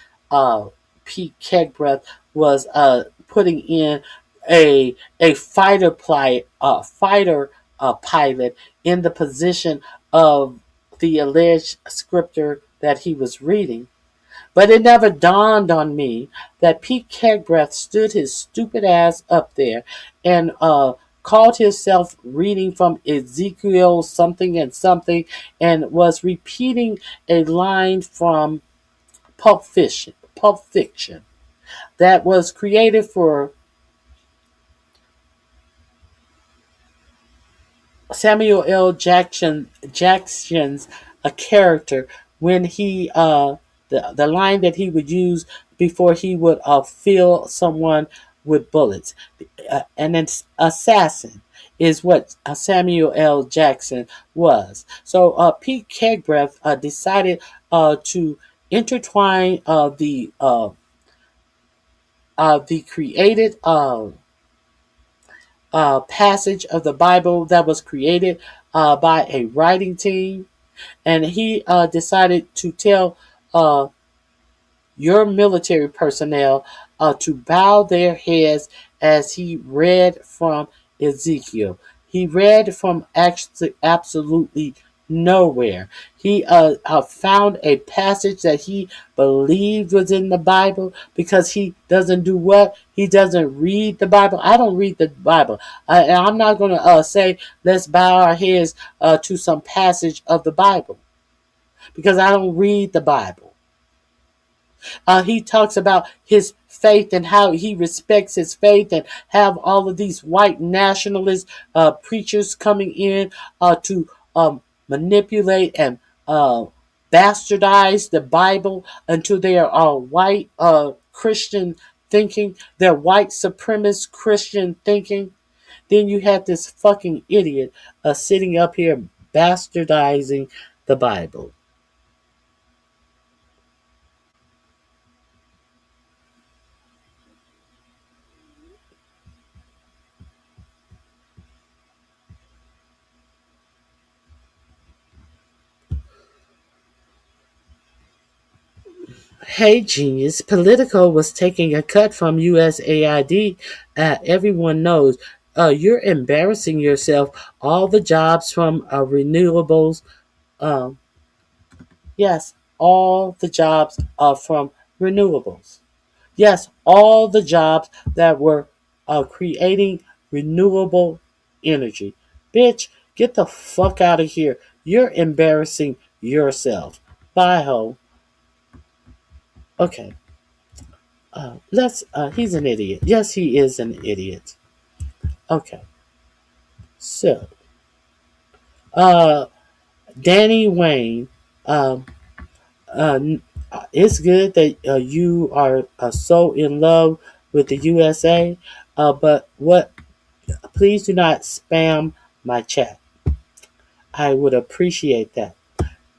Pete Kegbreath was putting in a fighter pilot in the position of the alleged scripter that he was reading. But it never dawned on me that Pete Kegbreath stood his stupid ass up there and called himself reading from Ezekiel something and something and was repeating a line from Pulp Fiction that was created for Samuel L. Jackson's a character when he the line that he would use before he would fill someone with bullets. An assassin is what Samuel L. Jackson was. So Pete Kegbreath decided to intertwine the created passage of the Bible that was created by a writing team, and he decided to tell your military personnel to bow their heads as he read from Ezekiel. He read from actually absolutely Nowhere. He found a passage that he believed was in the Bible because he doesn't do what? He doesn't read the Bible. I don't read the Bible. And I'm not going to say, let's bow our heads to some passage of the Bible because I don't read the Bible. He talks about his faith and how he respects his faith, and have all of these white nationalist preachers coming in to manipulate and bastardize the Bible until they are all white Christian thinking. They're white supremacist Christian thinking. Then you have this fucking idiot sitting up here bastardizing the Bible. Hey Genius, Politico was taking a cut from USAID. Everyone knows you're embarrassing yourself. All the jobs from renewables, um, yes, all the jobs from renewables. Yes, all the jobs that were creating renewable energy. Bitch, get the fuck out of here. You're embarrassing yourself. Bye, ho. Okay. Let's. He's an idiot. Yes, he is an idiot. Okay. So, uh, Danny Wayne. Um, uh, it's good that you are so in love with the USA. But what? Please do not spam my chat. I would appreciate that.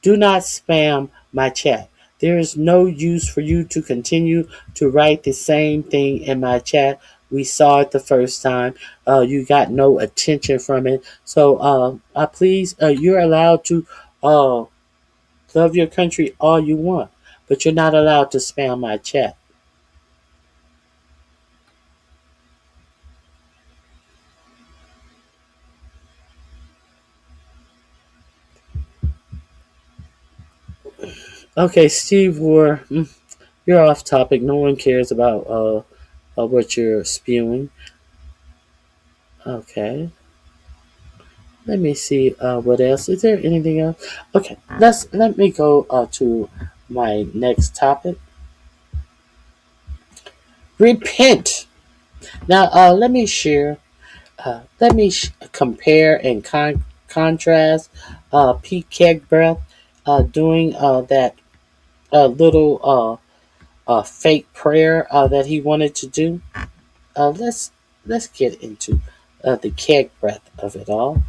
Do not spam my chat. There is no use for you to continue to write the same thing in my chat. We saw it the first time. You got no attention from it. So please, you're allowed to love your country all you want, but you're not allowed to spam my chat. Okay, Steve War, you're off topic. No one cares about what you're spewing. Okay. Let me see what else. Is there anything else? Okay, let me go to my next topic. Repent. Now, let me share. Compare and contrast Pete Kegbreath doing that little fake prayer that he wanted to do. Let's get into the Kegbreath of it all.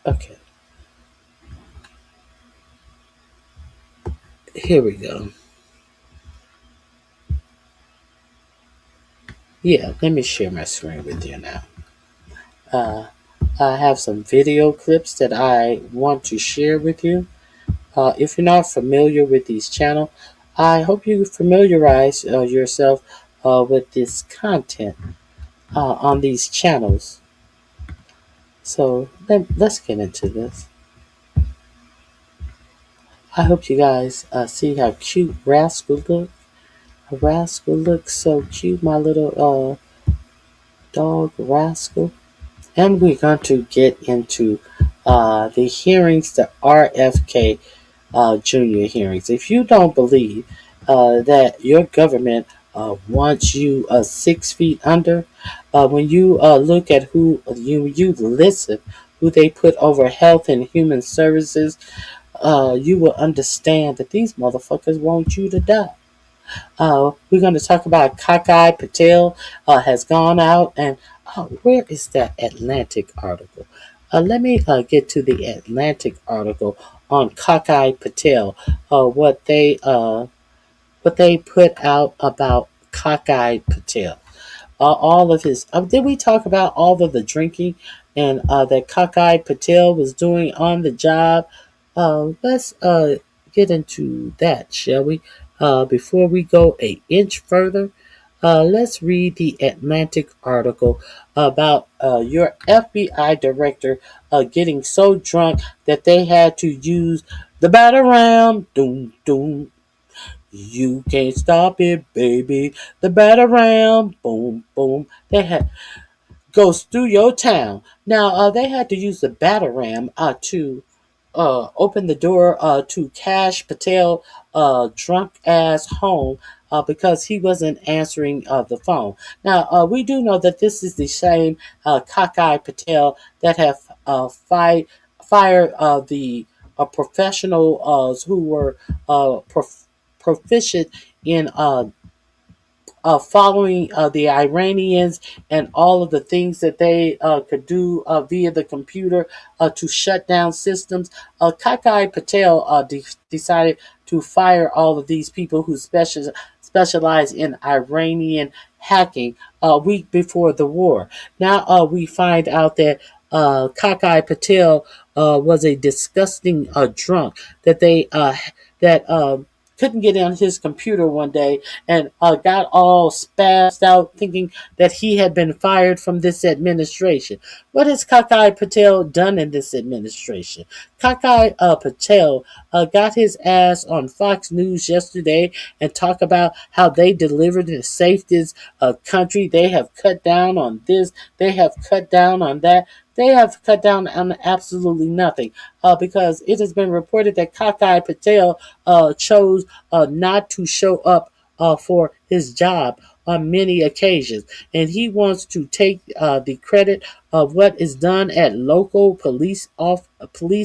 Okay, here we go. Yeah, let me share my screen with you now. Uh, I have some video clips that I want to share with you. If you're not familiar with these channels, I hope you familiarize yourself with this content on these channels. So let's get into this. I hope you guys see how cute Rascal looks. Rascal looks so cute, my little dog Rascal. And we're going to get into the hearings, the RFK Jr. hearings. If you don't believe that your government wants you 6 feet under, when you look at who you listen, who they put over health and human services, you will understand that these motherfuckers want you to die. We're going to talk about Cockeye Patel has gone out, and where is that Atlantic article? Let me get to the Atlantic article on Cockeye Patel. What they put out about Cockeye Patel. All of his. Did we talk about all of the drinking and that Cockeye Patel was doing on the job? Let's get into that, shall we? Before we go an inch further, Let's read the Atlantic article about your FBI director getting so drunk that they had to use the batarang. Doom, doom. You can't stop it, baby. The batarang. Boom, boom. They had goes through your town. Now, they had to use the batarang to open the door to Cash Patel drunk ass home because he wasn't answering the phone. Now we do know that this is the same Kakai Patel that have fired the professionals who were proficient in following the Iranians and all of the things that they could do via the computer to shut down systems. Kakai Patel decided to fire all of these people who specialize in Iranian hacking a week before the war. Now we find out that Kakai Patel was a disgusting drunk that they that couldn't get on his computer one day and got all spazzed out thinking that he had been fired from this administration. What has Kakai Patel done in this administration? Kakai Patel got his ass on Fox News yesterday and talked about how they delivered and saved this country. They have cut down on this. They have cut down on that. They have cut down on absolutely nothing because it has been reported that Kakai Patel chose not to show up for his job on many occasions. And he wants to take the credit of what is done at local police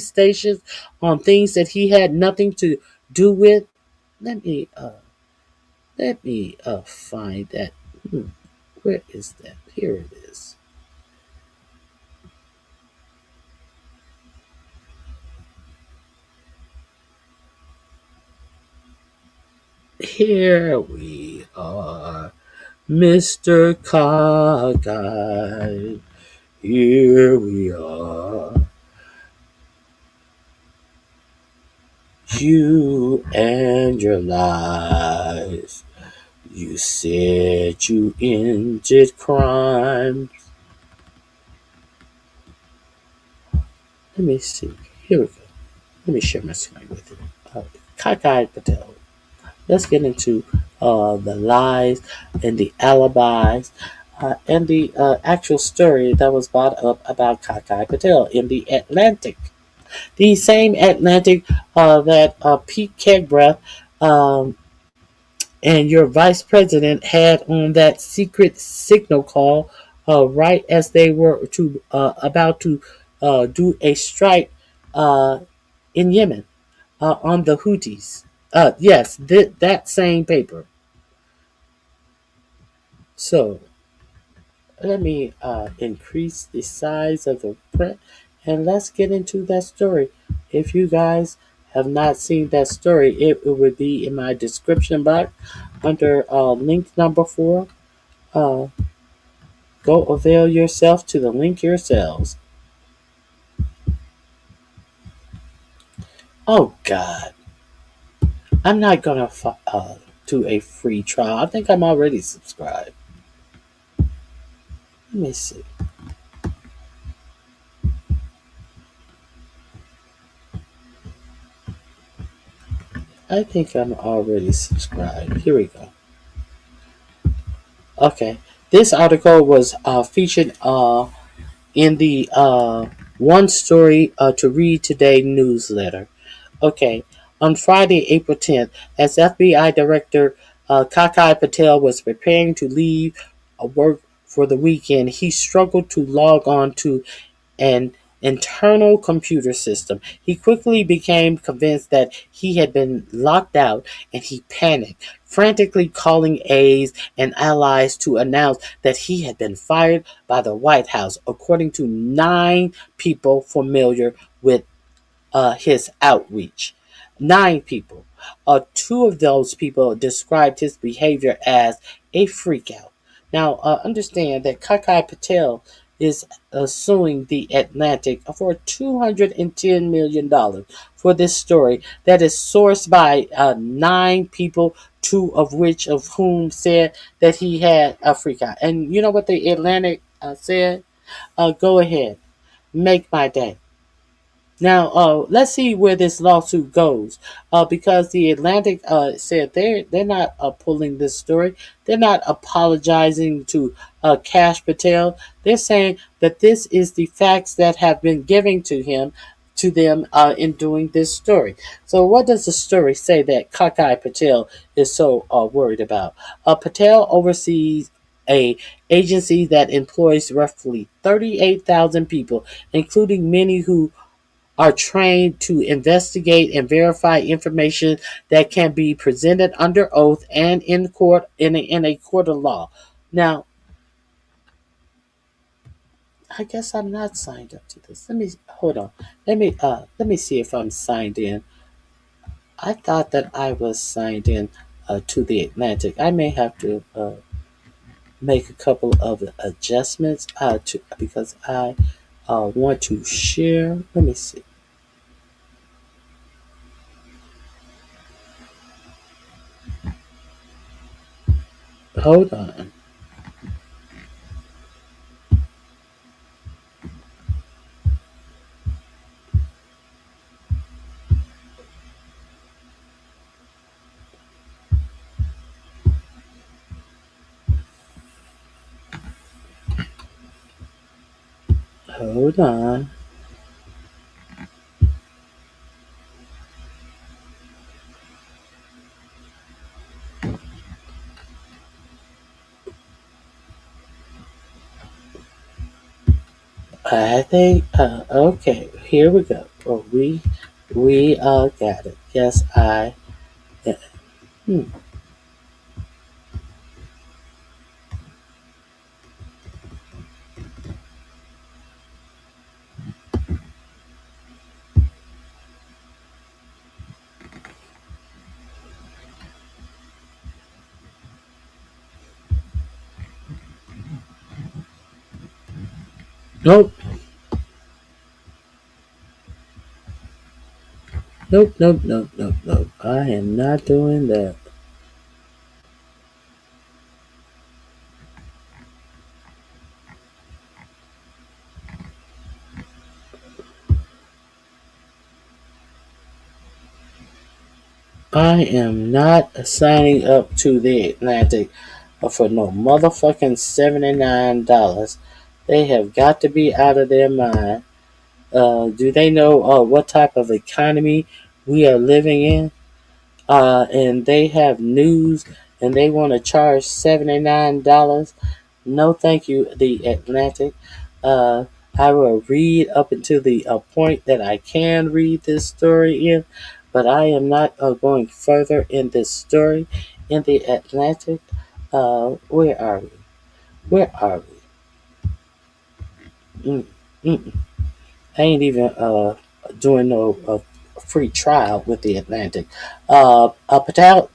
stations on things that he had nothing to do with. Let me find that. Where is that? Here it is. Here we are, Mr. Cockeye. Here we are. You and your lies. You said you ended crime. Let me see. Here we go. Let me share my screen with you. Cockeye Patel. Let's get into the lies and the alibis and the actual story that was brought up about Kakai Patel in the Atlantic. The same Atlantic that Pete Kegbreath and your vice president had on that secret signal call right as they were to about to do a strike in Yemen on the Houthis. Yes, that same paper. So let me increase the size of the print and let's get into that story. If you guys have not seen that story, it would be in my description box under link number 4. Uh, go avail yourself to the link yourselves. Oh God, I'm not gonna do a free trial. I think I'm already subscribed. Let me see. I think I'm already subscribed. Here we go. Okay. This article was featured in the One Story to Read Today newsletter. Okay. On Friday, April 10th, as FBI Director Kakai Patel was preparing to leave work for the weekend, he struggled to log on to an internal computer system. He quickly became convinced that he had been locked out and he panicked, frantically calling aides and allies to announce that he had been fired by the White House, according to 9 people familiar with his outreach. 9 people. 2 of those people described his behavior as a freakout. Now, understand that Kakai Patel is suing the Atlantic for $210 million for this story that is sourced by 9 people, two of whom said that he had a freak out. And you know what the Atlantic said? Go ahead, make my day. Now, let's see where this lawsuit goes, because the Atlantic said they're not pulling this story. They're not apologizing to Cash Patel. They're saying that this is the facts that have been given to them in doing this story. So, what does the story say that Kakai Patel is so worried about? Patel oversees a agency that employs roughly 38,000 people, including many who are trained to investigate and verify information that can be presented under oath and in court in a court of law. Now, I guess I'm not signed up to this. Let me hold on. Let me see if I'm signed in. I thought that I was signed in to the Atlantic. I may have to make a couple of adjustments to because I want to share. Let me see. Hold on. Hold on. I think okay. Here we go. Well, we got it. Yes, I. Hmm. Nope. Nope. Nope. Nope. Nope. Nope. I am not doing that. I am not signing up to the Atlantic for no motherfucking $79. They have got to be out of their mind. Do they know what type of economy we are living in? And they have news and they want to charge $79. No, thank you, the Atlantic. Uh, I will read up until the point that I can read this story in, but I am not going further in this story in the Atlantic. Where are we? Where are we? Mm. I ain't even doing no free trial with the Atlantic. Patel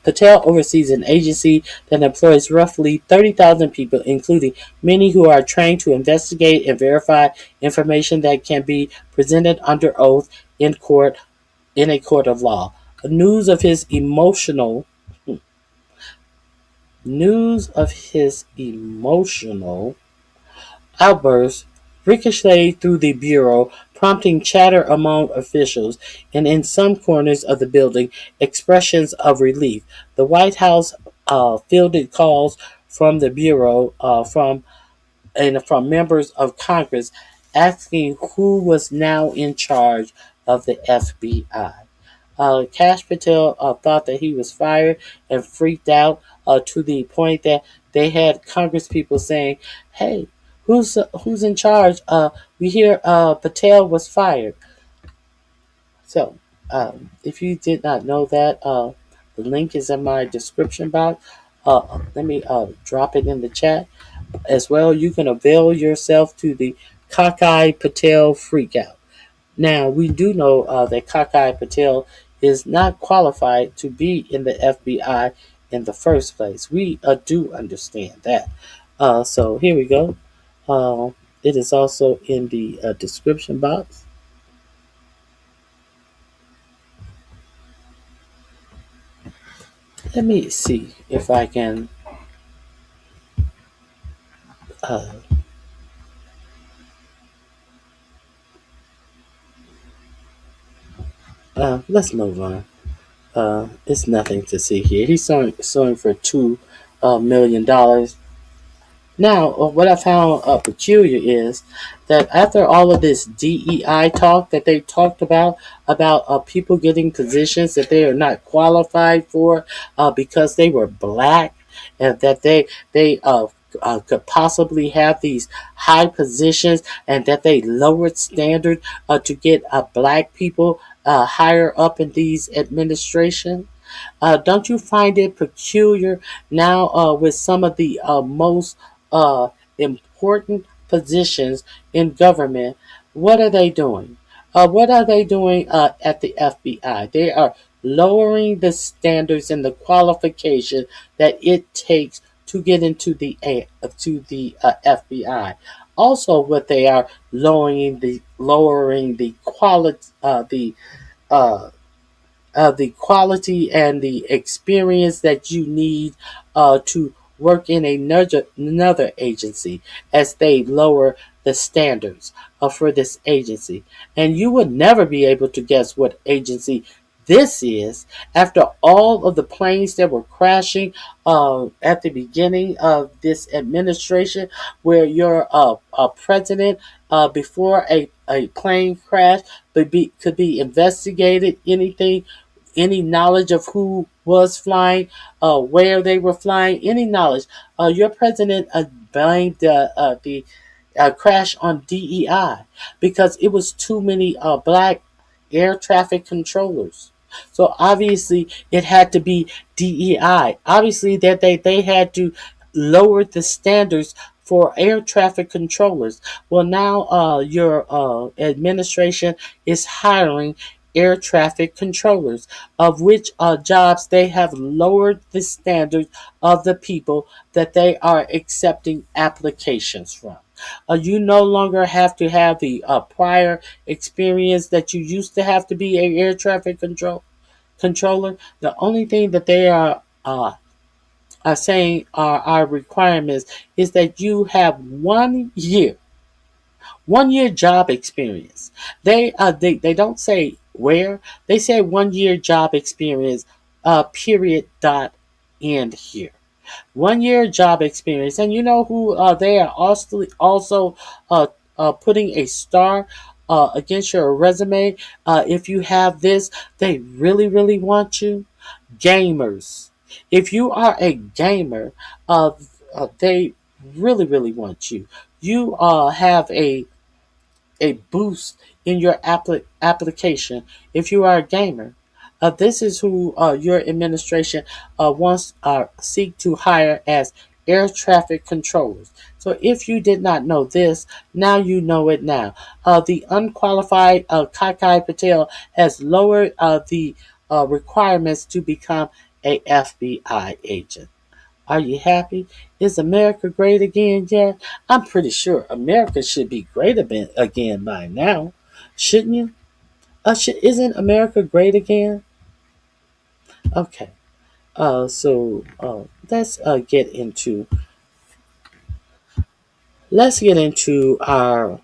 oversees an agency that employs roughly 30,000 people, including many who are trained to investigate and verify information that can be presented under oath in court in a court of law. News of his emotional news of his emotional outbursts ricocheted through the bureau, prompting chatter among officials, and in some corners of the building, expressions of relief. The White House fielded calls from the bureau from members of Congress asking who was now in charge of the FBI. Cash Patel thought that he was fired and freaked out to the point that they had Congress people saying, "Hey, who's in charge? We hear Patel was fired." So, if you did not know that, the link is in my description box. Let me drop it in the chat as well. You can avail yourself to the Kakai Patel freakout. Now, we do know that Kakai Patel is not qualified to be in the FBI in the first place. We do understand that. So here we go. Uh, It is also in the description box. Let me see if I can. Uh, let's move on. It's nothing to see here. He's suing for $2 million. Now, what I found peculiar is that after all of this DEI talk that they talked about people getting positions that they are not qualified for because they were black, and that they could possibly have these high positions, and that they lowered standard to get black people higher up in these administration. Don't you find it peculiar now with some of the most uh, important positions in government? What are they doing? What are they doing at the FBI? They are lowering the standards and the qualification that it takes to get into the FBI. Also, what they are lowering the quality uh, the quality and the experience that you need to work in another agency, as they lower the standards for this agency. And you would never be able to guess what agency this is after all of the planes that were crashing at the beginning of this administration, where your president, before a plane crash, could be investigated, anything, any knowledge of who was flying, where they were flying, any knowledge. Your president blamed the crash on DEI because it was too many black air traffic controllers. So obviously it had to be DEI. Obviously that they had to lower the standards for air traffic controllers. Well, now your administration is hiring air traffic controllers, of which jobs they have lowered the standards of the people that they are accepting applications from. You no longer have to have the prior experience that you used to have to be a air traffic controller. The only thing that they are saying are our requirements is that you have 1 year job experience. They don't say where. They say 1 year job experience. Period. Dot. End here. 1 year job experience, and you know who they are also putting a star against your resume. If you have this, they really want you. Gamers. If you are a gamer, they really want you. You have a boost in your application if you are a gamer. This is who your administration wants seek to hire as air traffic controllers. So if you did not know this, now you know it now. The unqualified Patel has lowered the requirements to become a FBI agent. Are you happy? Is America great again yet? I'm pretty sure America should be great again by now. Shouldn't you? Isn't America great again? Okay. So let's get into our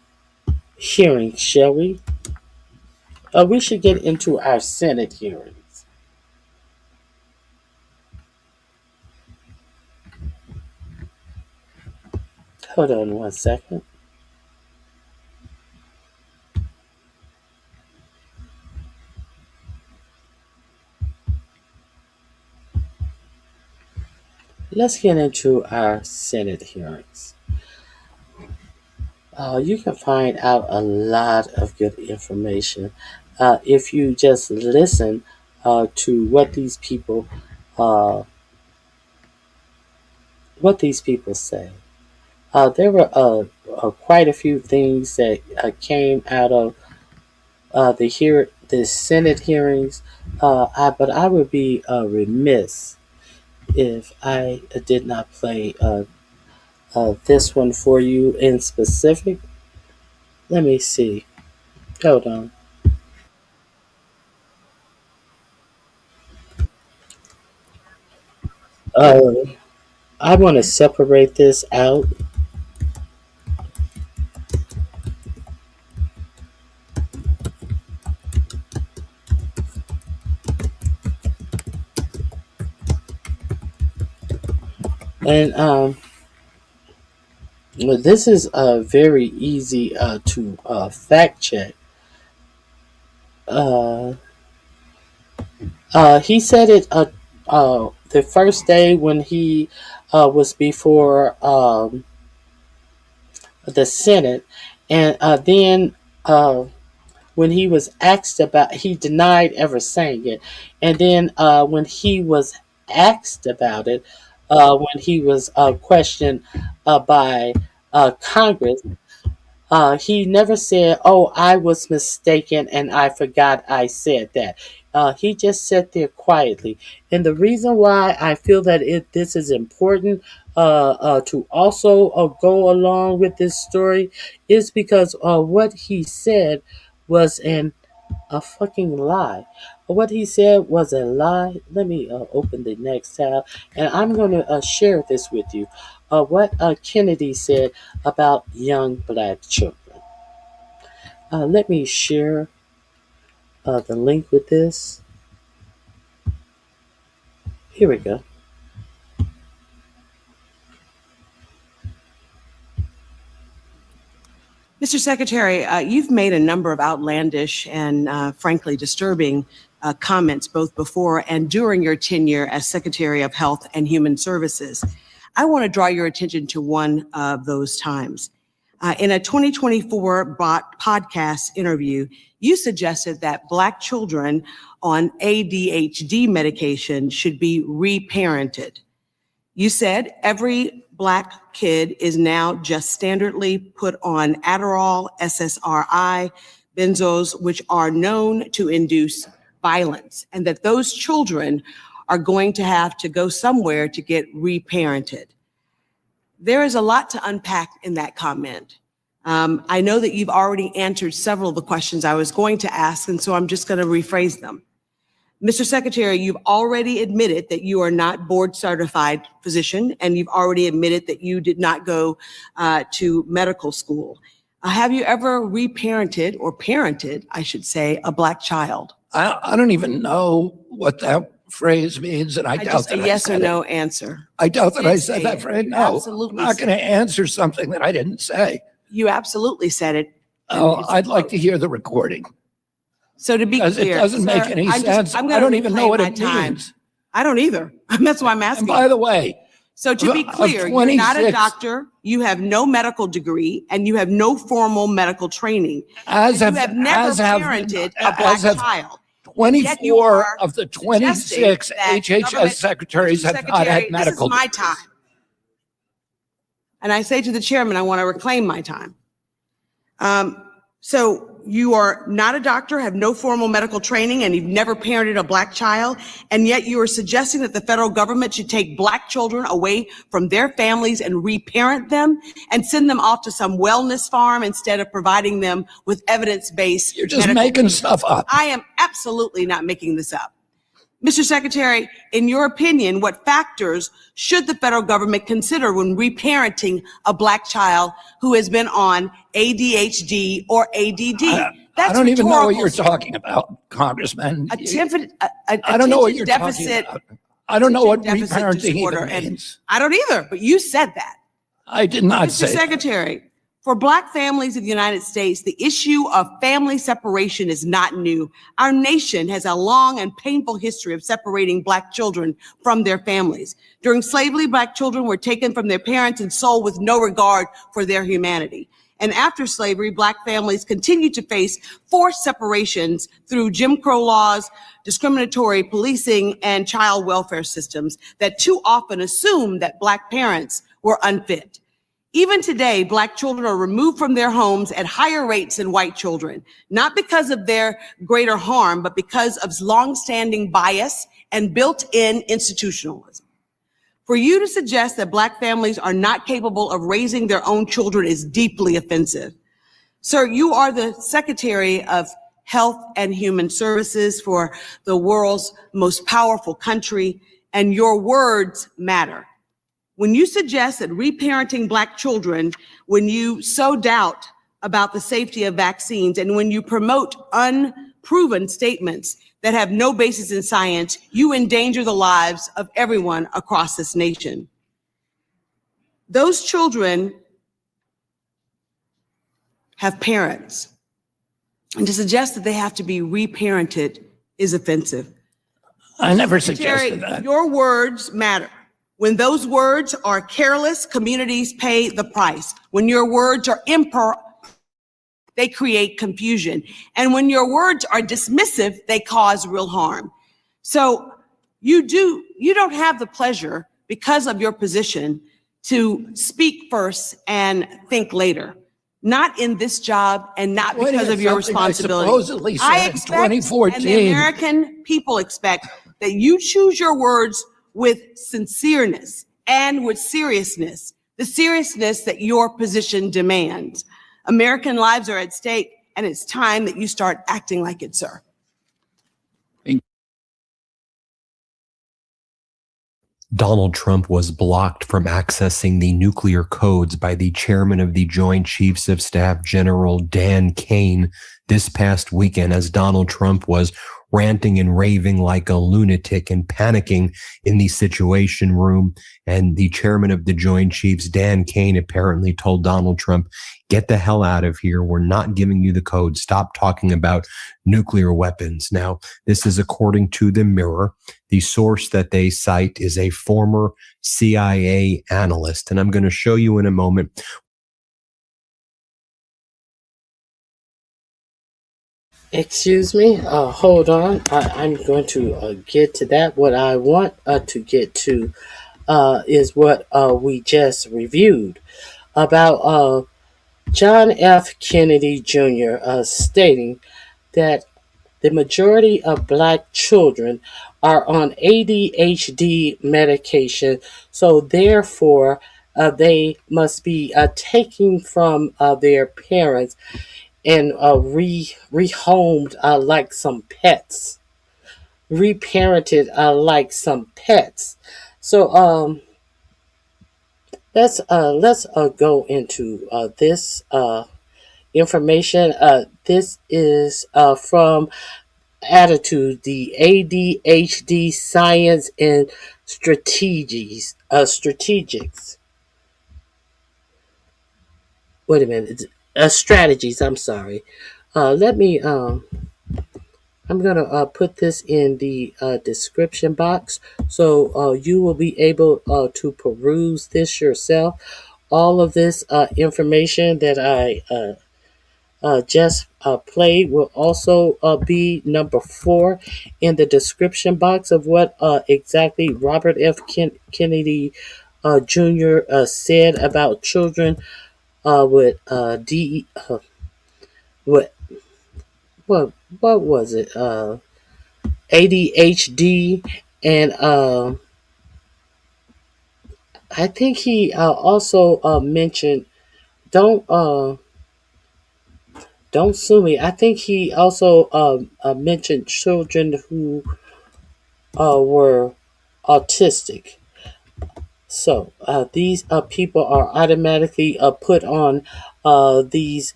hearings, shall we? We should get into our Senate hearings. Hold on 1 second. Let's get into our Senate hearings. You can find out a lot of good information if you just listen to uh, what these people say. There were quite a few things that came out of the Senate hearings, but I would be remiss if I did not play this one for you in specific. Let me see. Hold on. I want to separate this out. And this is very easy to fact check. Uh, he said it the first day when he was before the Senate, and then when he was asked about, he denied ever saying it, and then when he was asked about it, when he was questioned by Congress, he never said, "Oh, I was mistaken and I forgot I said that." He just sat there quietly. And the reason why I feel that this is important to also go along with this story is because what he said was a fucking lie. What he said was a lie. Let me open the next tab, and I'm going to share this with you. What Kennedy said about young black children. Let me share the link with this. Here we go. Mr. Secretary, you've made a number of outlandish and frankly disturbing comments both before and during your tenure as Secretary of Health and Human Services. I want to draw your attention to one of those times. In a 2024 podcast interview, you suggested that Black children on ADHD medication should be reparented. You said every Black kid is now just standardly put on Adderall, SSRI, benzos, which are known to induce violence, and that those children are going to have to go somewhere to get reparented. There is a lot to unpack in that comment. I know that you've already answered several of the questions I was going to ask, and so I'm just going to rephrase them. Mr. Secretary, you've already admitted that you are not board certified physician, and you've already admitted that you did not go to medical school. Have you ever reparented, or parented, I should say, a Black child? I don't even know what that phrase means, and I doubt that a yes I or said no it. answer. I doubt that I said that phrase. No, Absolutely. I'm not going to answer something that I didn't say. You absolutely said it. Oh, I'd like to hear the recording. So to be Because clear, it doesn't make any sense. I don't even know what it means. I don't either. That's why I'm asking. And by the way, so to be clear, you're not a doctor, you have no medical degree, and you have no formal medical training. You have never parented a Black child. 24 of the 26 HHS secretaries have not had medical degrees. This is my time. And I say to the chairman, I want to reclaim my time. So you are not a doctor, have no formal medical training, and you've never parented a Black child, and yet you are suggesting that the federal government should take Black children away from their families and reparent them and send them off to some wellness farm instead of providing them with evidence-based. You're just making stuff up. I am absolutely not making this up. Mr. Secretary, in your opinion, what factors should the federal government consider when reparenting a Black child who has been on ADHD or ADD? I don't even know what you're talking about, Congressman. I don't know what you're talking about. I don't know what reparenting even means. I don't either, but you said that. I did not say that. Mr. Secretary, for Black families in the United States, the issue of family separation is not new. Our nation has a long and painful history of separating Black children from their families. During slavery, Black children were taken from their parents and sold with no regard for their humanity. And after slavery, Black families continued to face forced separations through Jim Crow laws, discriminatory policing, and child welfare systems that too often assumed that Black parents were unfit. Even today, Black children are removed from their homes at higher rates than white children, not because of their greater harm, but because of longstanding bias and built-in institutionalism. For you to suggest that Black families are not capable of raising their own children is deeply offensive. Sir, you are the Secretary of Health and Human Services for the world's most powerful country, and your words matter. When you suggest that reparenting Black children, when you sow doubt about the safety of vaccines, and when you promote unproven statements that have no basis in science, you endanger the lives of everyone across this nation. Those children have parents, and to suggest that they have to be reparented is offensive. I never suggested Terry, that. your words matter. When those words are careless, communities pay the price. When your words are they create confusion. And when your words are dismissive, they cause real harm. So you don't have the pleasure, because of your position, to speak first and think later. Not in this job and not because of your responsibility. I supposedly said in 2014. And the American people expect that you choose your words with sincereness and with seriousness, the seriousness that your position demands. American lives are at stake, and it's time that you start acting like it, sir. Donald Trump was blocked from accessing the nuclear codes by the chairman of the Joint Chiefs of Staff, General Dan Kane, this past weekend, as Donald Trump was ranting and raving like a lunatic and panicking in the Situation Room. And the chairman of the Joint Chiefs, Dan Kane, apparently told Donald Trump, "Get the hell out of here. We're not giving you the code. Stop talking about nuclear weapons." Now, this is according to the Mirror. The source that they cite is a former CIA analyst, and I'm going to show you in a moment. Excuse me, hold on. I'm going to get to that. What I want to get to is what we just reviewed about John F. Kennedy Jr. Stating that the majority of Black children are on ADHD medication, so therefore they must be taken from their parents and rehomed like some pets, reparented like some pets. So let's go into this information. This is from Attitude, the ADHD Science and Strategies. Strategics. Wait a minute. Strategies. I'm sorry. Let me. I'm gonna put this in the description box, so you will be able to peruse this yourself. All of this information that I just played will also be number 4 in the description box of what exactly Robert F. Kennedy Jr. Said about children with what was it? ADHD, and I think he also mentioned don't sue me. I think he also mentioned children who were autistic. So these people are automatically put on these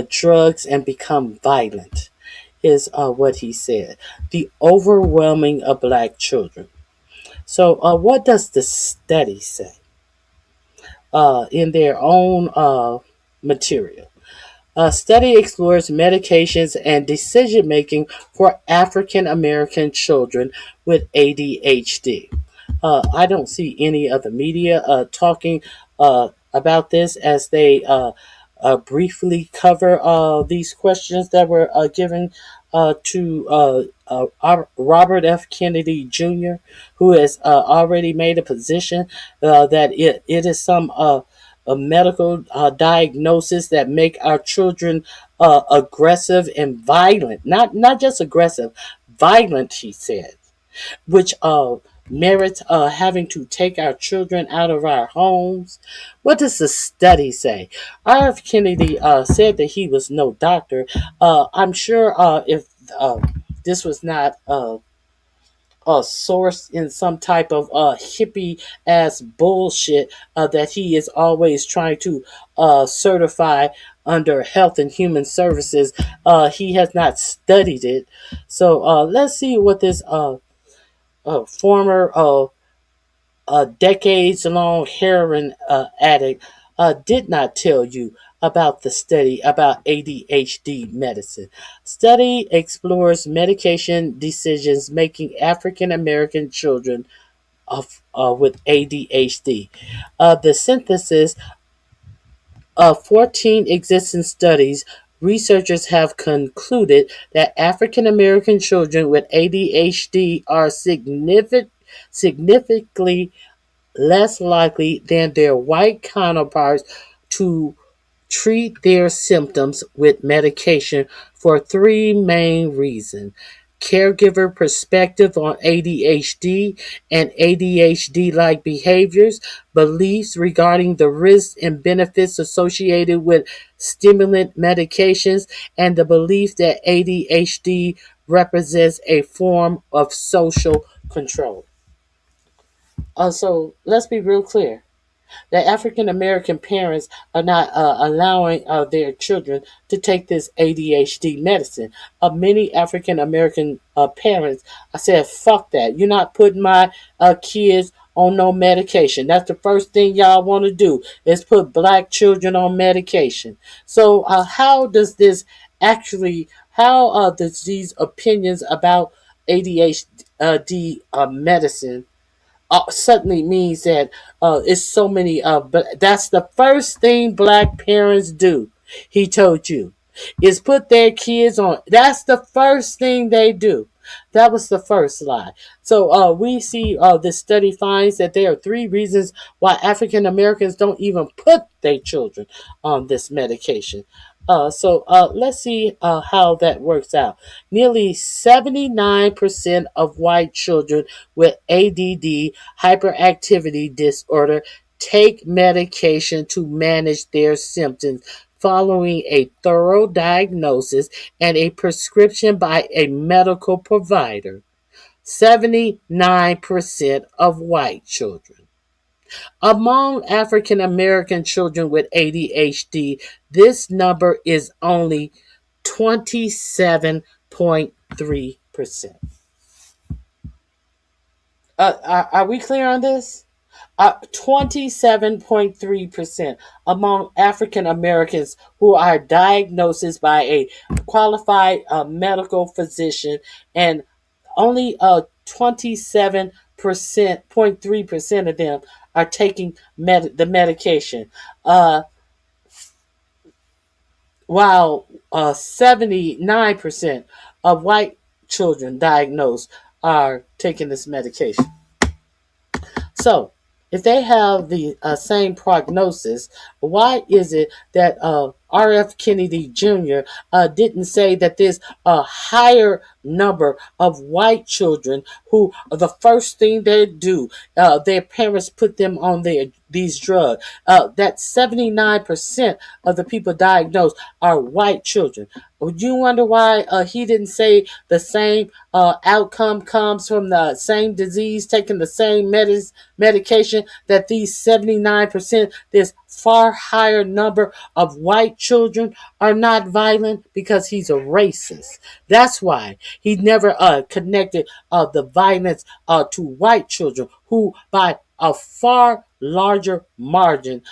drugs and become violent, is what he said. The overwhelming of Black children. So what does the study say in their own material? A study explores medications and decision making for African American children with ADHD. I don't see any of the media talking about this, as they briefly cover these questions that were given to Robert F. Kennedy Jr., who has already made a position that it is some a medical diagnosis that make our children aggressive and violent. Not just aggressive, violent, he said, which merits having to take our children out of our homes? What does the study say? R.F. Kennedy said that he was no doctor. I'm sure if this was not sourced in some type of hippie ass bullshit that he is always trying to certify under Health and Human Services. He has not studied it. So let's see what this former decades long heroin addict did not tell you about the study about ADHD medicine. Study explores medication decisions making African American children with ADHD. The synthesis of 14 existing studies, researchers have concluded that African American children with ADHD are significantly less likely than their white counterparts to treat their symptoms with medication for three main reasons: caregiver perspective on ADHD and ADHD like behaviors, beliefs regarding the risks and benefits associated with stimulant medications, and the belief that ADHD represents a form of social control. So let's be real clear that African American parents are not allowing their children to take this ADHD medicine. Many African American parents, I said, fuck that. You're not putting my kids on no medication. That's the first thing y'all want to do is put black children on medication. So how does this actually, how does these opinions about ADHD medicine suddenly means that it's so many but that's the first thing black parents do, he told you, is put their kids on. That's the first thing they do. That was the first lie. So we see this study finds that there are three reasons why African Americans don't even put their children on this medication. So let's see how that works out. Nearly 79% of white children with ADD, hyperactivity disorder, take medication to manage their symptoms following a thorough diagnosis and a prescription by a medical provider. 79% of white children. Among African American children with ADHD, this number is only 27.3%. Are we clear on this? 27.3% among African Americans who are diagnosed by a qualified medical physician, and only 27.3% of them are taking the medication. While 79% of white children diagnosed are taking this medication. So, if they have the same prognosis, why is it that R.F. Kennedy Jr. Didn't say that there's a higher number of white children who the first thing they do, their parents put them on these drugs? That 79% of the people diagnosed are white children. Would you wonder why he didn't say the same outcome comes from the same disease, taking the same medication, that these 79%, this far higher number of white children are not violent? Because he's a racist. That's why he never connected the violence to white children who by a far larger margin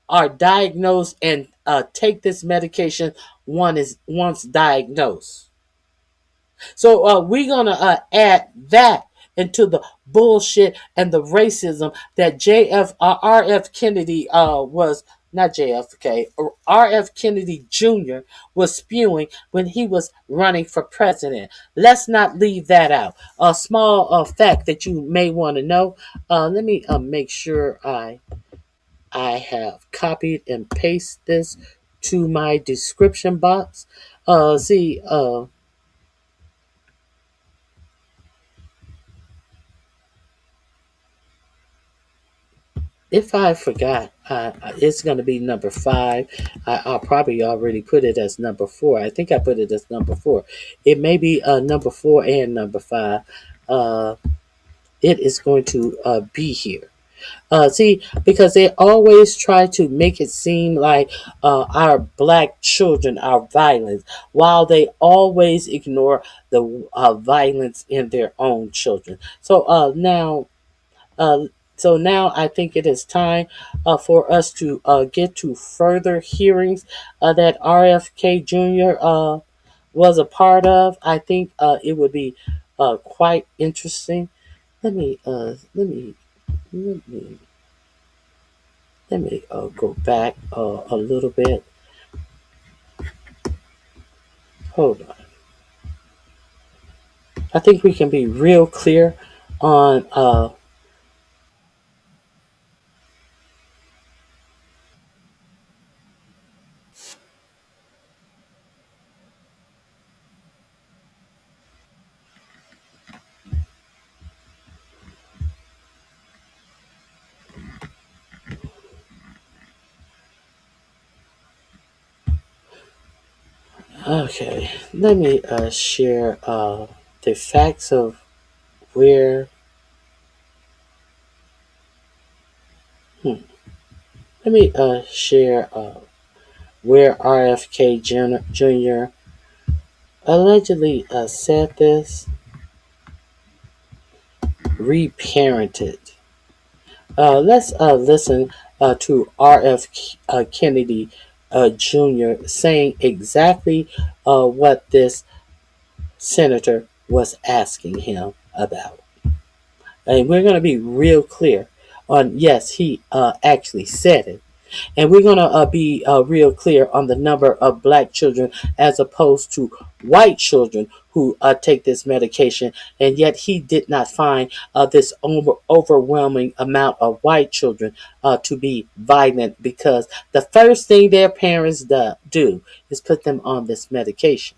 are diagnosed and take this medication once diagnosed. So we're going to add that into the bullshit and the racism that R.F. Kennedy was, not JFK, R.F. Kennedy Jr. was spewing when he was running for president. Let's not leave that out. A small fact that you may want to know. Let me make sure I have copied and pasted this to my description box. See, if I forgot, it's going to be number 5. I'll probably already put it as number 4. I think I put it as number 4. It may be number 4 and number 5. Uh, it is going to be here. See, because they always try to make it seem like our black children are violent, while they always ignore the violence in their own children. Uh, so now I think it is time for us to get to further hearings that RFK Jr. Was a part of. I think it would be quite interesting. Let me let me let me let me go back a little bit. Hold on. I think we can be real clear on okay. Let me share the facts of where. Let me share where RFK Jr. allegedly said this. Reparented. Let's listen to RF Kennedy Jr. saying exactly what this senator was asking him about. And we're going to be real clear on, yes, he actually said it. And we're going to be real clear on the number of black children as opposed to white children who take this medication. And yet he did not find this overwhelming amount of white children to be violent, because the first thing their parents do is put them on this medication.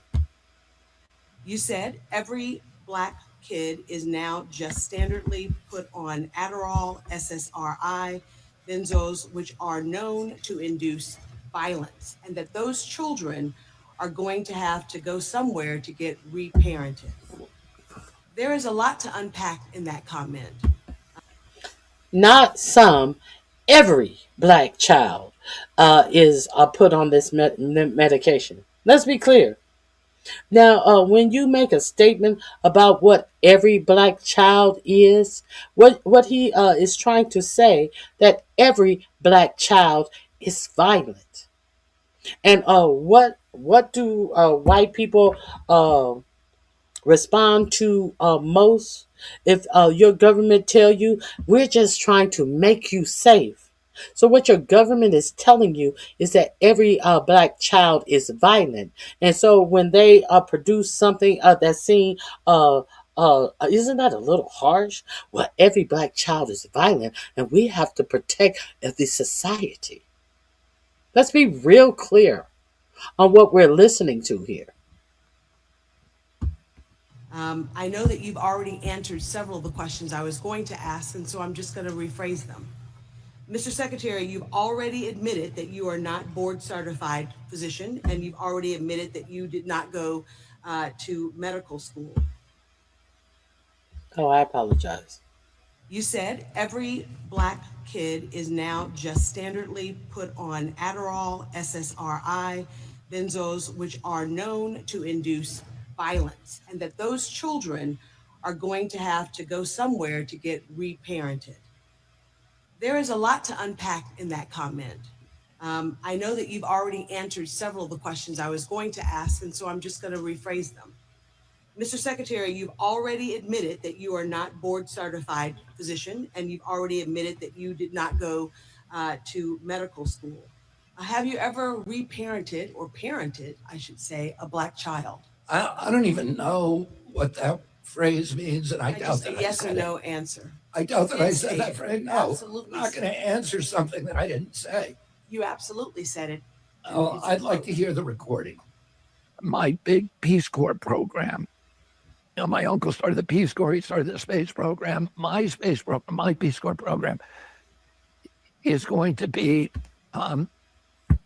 You said every black kid is now just standardly put on Adderall, SSRI, benzos, which are known to induce violence, and that those children are going to have to go somewhere to get reparented. There is a lot to unpack in that comment. Not some, every black child is put on this medication. Let's be clear. Now, when you make a statement about what every black child is, what he is trying to say that every black child is violent. And what do white people respond to most? If your government tell you, we're just trying to make you safe. So what your government is telling you is that every black child is violent. And so when they produce something that's seen, isn't that a little harsh? Well, every black child is violent and we have to protect the society. Let's be real clear on what we're listening to here. I know that you've already answered several of the questions I was going to ask, and so I'm just going to rephrase them. Mr. Secretary, you've already admitted that you are not board certified physician, and you've already admitted that you did not go to medical school. Oh, I apologize. You said every black kid is now just standardly put on Adderall, SSRI, benzos, which are known to induce violence, and that those children are going to have to go somewhere to get reparented. There is a lot to unpack in that comment. I know that you've already answered several of the questions I was going to ask, and so I'm just going to rephrase them. Mr. Secretary, you've already admitted that you are not board certified physician, and you've already admitted that you did not go to medical school. Have you ever reparented, or parented, I should say, a black child? I don't even know what that phrase means, and I doubt that. Yes or no answer. I doubt that I said that phrase. No, absolutely. I'm not going to answer something that I didn't say. You absolutely said it. Oh, I'd like to hear the recording. My big Peace Corps program. You know, my uncle started the Peace Corps. He started the space program. My Peace Corps program. is going to be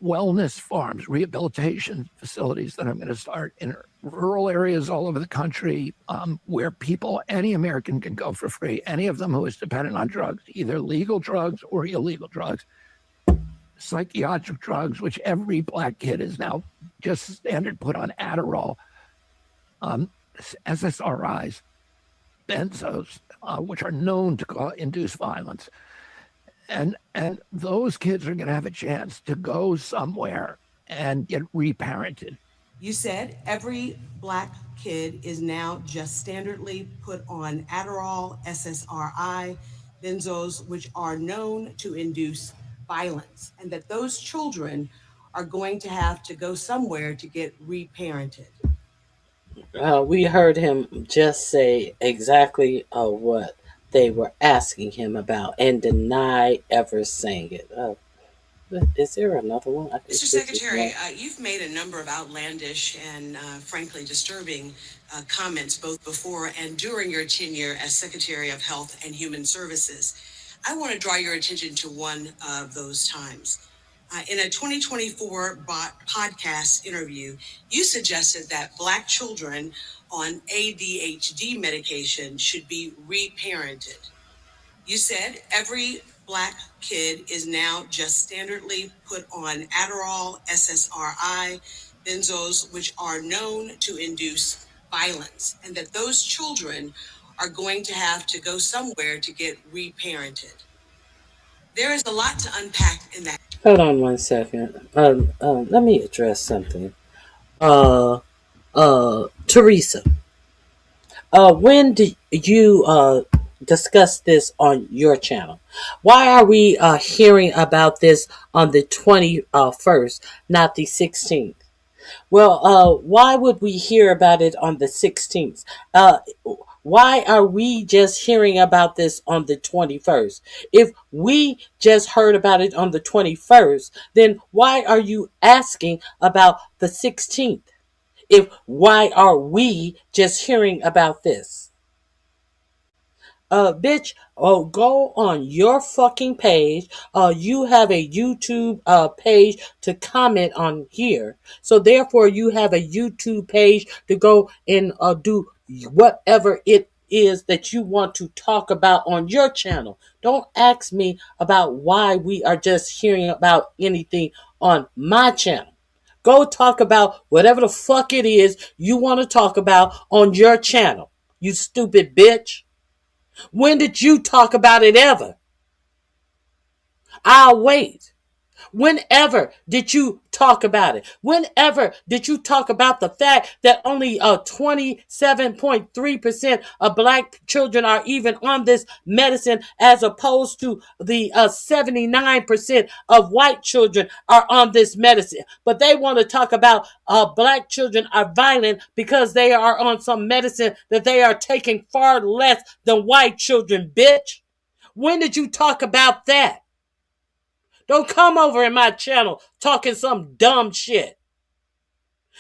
wellness farms, rehabilitation facilities that I'm going to start in rural areas all over the country, where people, any American can go for free, any of them who is dependent on drugs, either legal drugs or illegal drugs, psychiatric drugs, which every Black kid is now just standard put on Adderall, SSRIs, benzos, which are known to induce violence. And those kids are going to have a chance to go somewhere and get reparented. You said every Black kid is now just standardly put on Adderall, SSRI, benzos, which are known to induce violence, and that those children are going to have to go somewhere to get reparented. We heard him just say exactly what they were asking him about and deny ever saying it. Is there another one? Mr. Secretary, you've made a number of outlandish and frankly disturbing comments both before and during your tenure as Secretary of Health and Human Services. I want to draw your attention to one of those times. In a 2024 podcast interview, you suggested that Black children on ADHD medication should be reparented. You said every Black kid is now just standardly put on Adderall, SSRI, benzos, which are known to induce violence, and that those children are going to have to go somewhere to get reparented. There is a lot to unpack in that. Hold on one second. Let me address something. Teresa, when did you discuss this on your channel? Why are we hearing about this on the 21st, not the 16th? Well, why would we hear about it on the 16th? Why are we just hearing about this on the 21st? If we just heard about it on the 21st, then why are you asking about the 16th? Why are we just hearing about this? Bitch, go on your fucking page. You have a YouTube page to comment on here. So therefore you have a YouTube page to go and do whatever it is that you want to talk about on your channel. Don't ask me about why we are just hearing about anything on my channel. Go talk about whatever the fuck it is you want to talk about on your channel, you stupid bitch. When did you talk about it ever? I'll wait. Whenever did you talk about it? Whenever did you talk about the fact that only 27.3% of Black children are even on this medicine, as opposed to the 79% of white children are on this medicine? But they want to talk about Black children are violent because they are on some medicine that they are taking far less than white children, bitch. When did you talk about that? Don't come over in my channel talking some dumb shit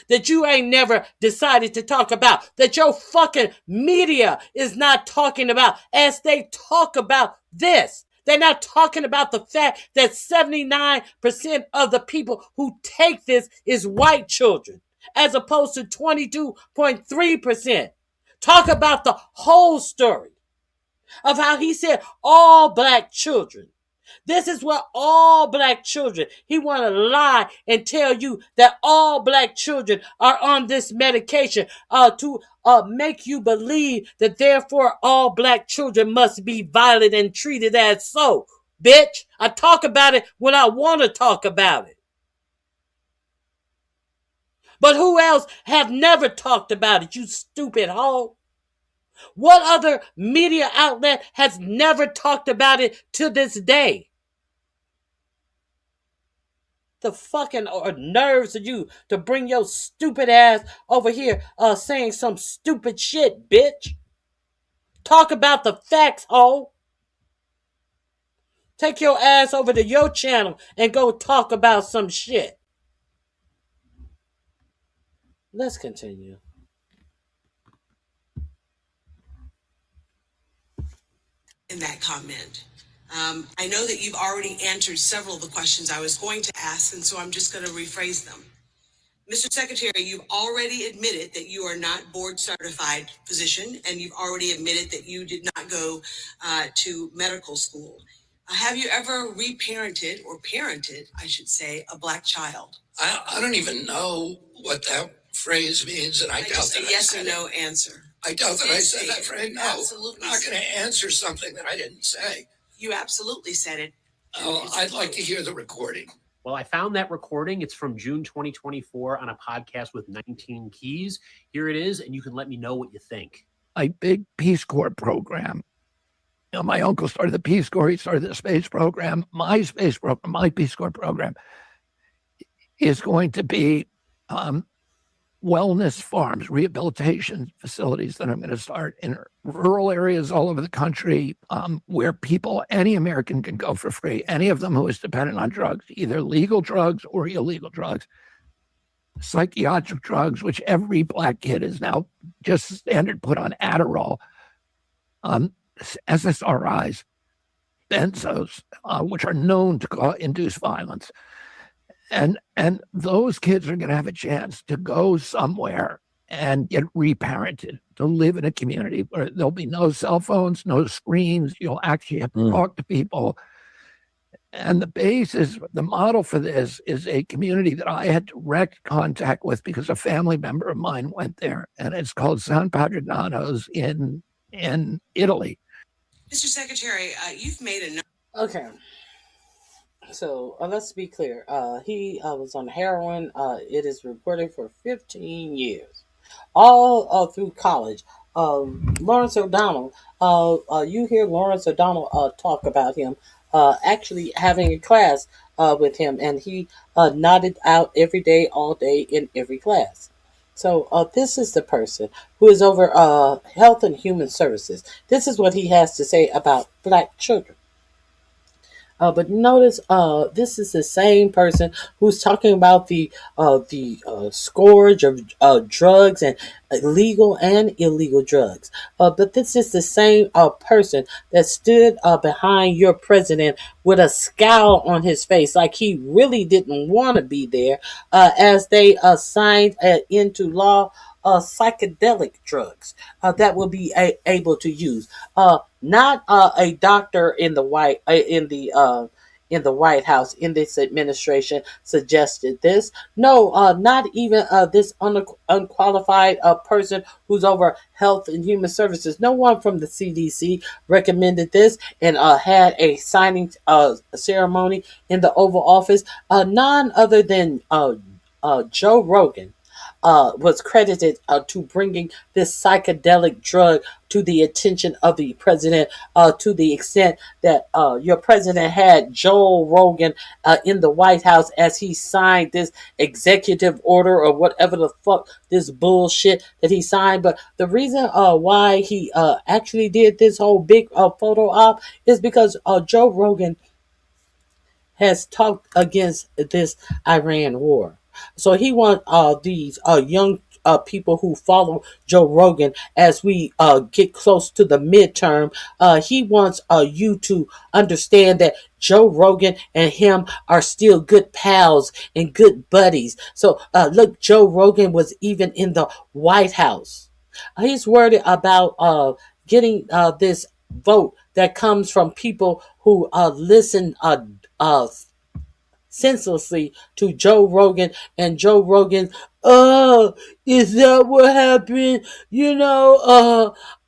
that you ain't never decided to talk about, that your fucking media is not talking about as they talk about this. They're not talking about the fact that 79% of the people who take this is white children, as opposed to 22.3%. Talk about the whole story of how he said all Black children. This is what all Black children, he want to lie and tell you that all Black children are on this medication to make you believe that therefore all Black children must be violent and treated as so. Bitch, I talk about it when I want to talk about it. But who else have never talked about it, you stupid hoe? What other media outlet has never talked about it to this day? The fucking nerves of you to bring your stupid ass over here saying some stupid shit, bitch. Talk about the facts, ho. Take your ass over to your channel and go talk about some shit. Let's continue. In that comment, I know that you've already answered several of the questions I was going to ask, and so I'm just going to rephrase them. Mr. Secretary, you've already admitted that you are not board certified physician, and you've already admitted that you did not go to medical school. Have you ever reparented or parented, I should say, a Black child? I don't even know what that phrase means, and I doubt just that a yes I or said no it. answer. I doubt that I said Say that it. phrase. No, Absolutely. I'm not going to answer something that I didn't say. You absolutely said it. Oh, I'd like to hear the recording. Well, I found that recording. It's from June 2024 on a podcast with 19 keys. Here it is, and you can let me know what you think. A big Peace Corps program. You know, my uncle started the Peace Corps. He started the space program. My space program, my Peace Corps program is going to be wellness farms, rehabilitation facilities that I'm going to start in rural areas all over the country where people, any American can go for free, any of them who is dependent on drugs, either legal drugs or illegal drugs, psychiatric drugs, which every Black kid is now just standard put on Adderall, SSRIs, benzos, which are known to induce violence. And those kids are going to have a chance to go somewhere and get reparented, to live in a community where there'll be no cell phones, no screens. You'll actually have to talk to people. And the basis, the model for this is a community that I had direct contact with because a family member of mine went there. And it's called San Padrignano's in Italy. Mr. Secretary, you've made a... Okay. So let's be clear. He was on heroin. It is reported for 15 years, all through college. Lawrence O'Donnell. You hear Lawrence O'Donnell talk about him actually having a class with him, and he nodded out every day, all day, in every class. So this is the person who is over Health and Human Services. This is what he has to say about Black children. But notice, this is the same person who's talking about the scourge of drugs and legal and illegal drugs. But this is the same person that stood behind your president with a scowl on his face, like he really didn't want to be there, as they signed into law psychedelic drugs that will be able to use. Not a doctor in the White House in this administration suggested this. No, not even this unqualified person who's over Health and Human Services. No one from the CDC recommended this and had a signing ceremony in the Oval Office. None other than Joe Rogan was credited to bringing this psychedelic drug to the attention of the president, to the extent that your president had Joe Rogan in the White House as he signed this executive order or whatever the fuck this bullshit that he signed. But the reason why he actually did this whole big photo op is because Joe Rogan has talked against this Iran war. So he wants these young people who follow Joe Rogan as we get close to the midterm. He wants you to understand that Joe Rogan and him are still good pals and good buddies. So look, Joe Rogan was even in the White House. He's worried about getting this vote that comes from people who listen senselessly to Joe Rogan, and Joe Rogan, is that what happened?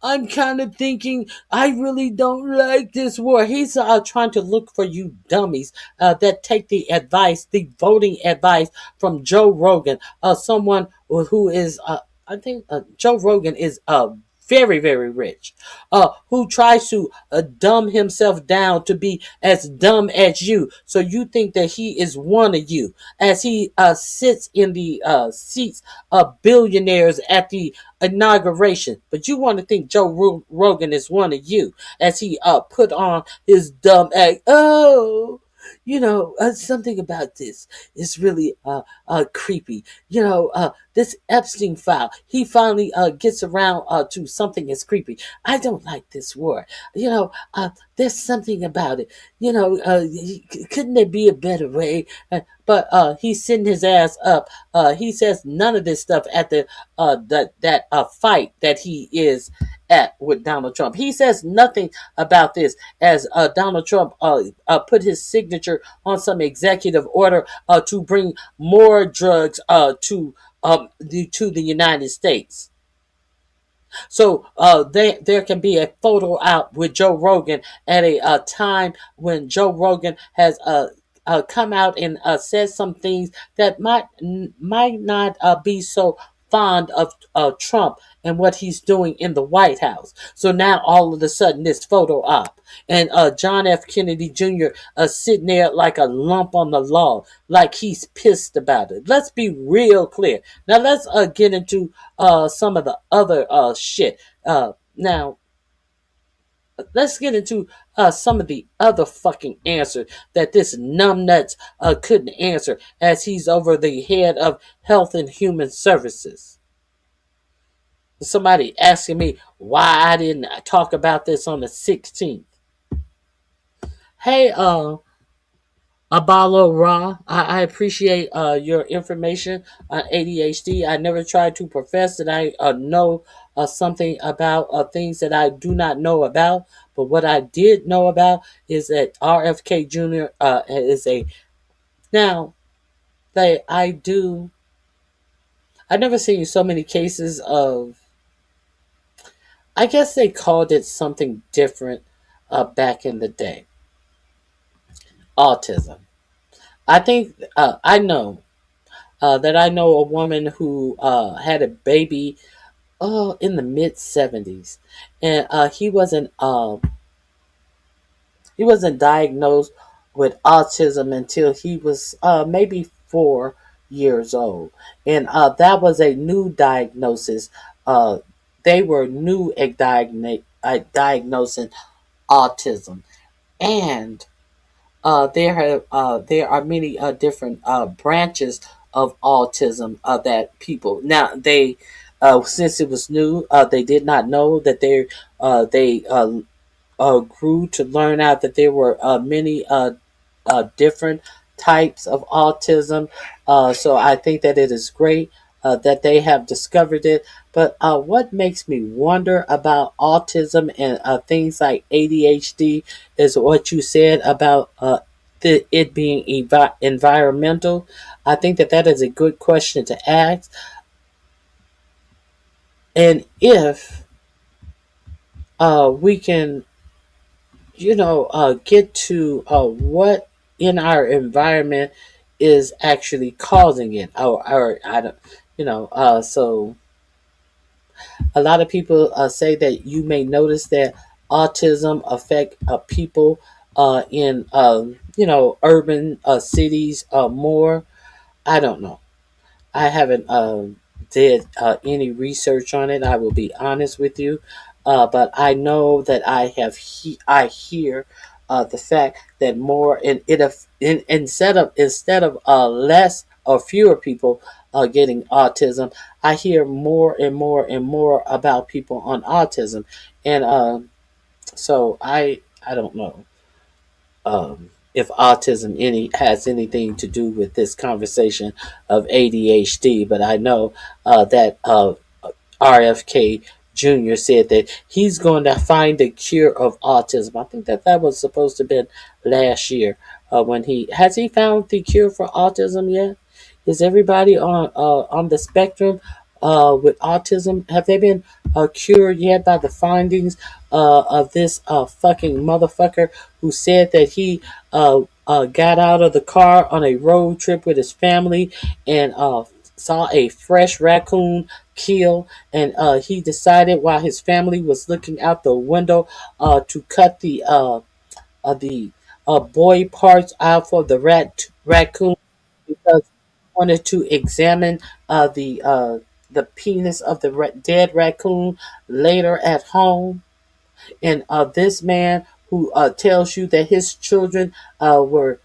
I'm kind of thinking I really don't like this war. He's trying to look for you dummies that take the advice, the voting advice from Joe Rogan, someone who is, I think Joe Rogan is very, very rich, who tries to dumb himself down to be as dumb as you. So you think that he is one of you as he sits in the seats of billionaires at the inauguration. But you want to think Joe Rogan is one of you as he put on his dumb act. Oh, something about this is really creepy. This Epstein file, he finally gets around to something that's creepy. I don't like this war. There's something about it. Couldn't there be a better way? But he's sitting his ass up. He says none of this stuff at the that fight that he is at with Donald Trump. He says nothing about this as Donald Trump put his signature on some executive order to bring more drugs to the United States. So there can be a photo out with Joe Rogan at a time when Joe Rogan has come out and said some things that might not be so fond of Trump and what he's doing in the White House. So now all of a sudden this photo op and John F. Kennedy Jr. Sitting there like a lump on the log, like he's pissed about it. Let's be real clear. Now let's get into some of the other shit. Now let's get into some of the other fucking answers that this numbnuts couldn't answer as he's over the head of Health and Human Services. Somebody asking me why I didn't talk about this on the 16th. Hey, Abalo Ra, I appreciate your information on ADHD. I never tried to profess that I know something about things that I do not know about. But what I did know about is that RFK Jr. Is a... Now, I've never seen so many cases of... I guess they called it something different back in the day. Autism. I think I know that I know a woman who had a baby in the mid 70s, and he wasn't diagnosed with autism until he was maybe 4 years old, and that was a new diagnosis. They were new at diagnosing autism, and there are many different branches of autism that people now they since it was new, they did not know that they grew to learn out that there were many different types of autism. So I think that it is great that they have discovered it. But what makes me wonder about autism and things like ADHD is what you said about it being environmental. I think that is a good question to ask. And if we can, get to what in our environment is actually causing it, or I don't, so a lot of people say that you may notice that autism affect people in urban cities more. I don't know. I haven't did any research on it. I will be honest with you, but I know that I hear the fact that more instead of less or fewer people getting autism, I hear more and more and more about people on autism, and so I don't know if autism has anything to do with this conversation of ADHD, but I know that RFK Jr. said that he's going to find a cure of autism. I think that was supposed to have been last year when has he found the cure for autism yet? Is everybody on the spectrum with autism? Have they been cured yet by the findings of this fucking motherfucker who said that he got out of the car on a road trip with his family and saw a fresh raccoon kill, and he decided while his family was looking out the window to cut the boy parts out for the raccoon because he wanted to examine the penis of the dead raccoon later at home. And this man who tells you that his children were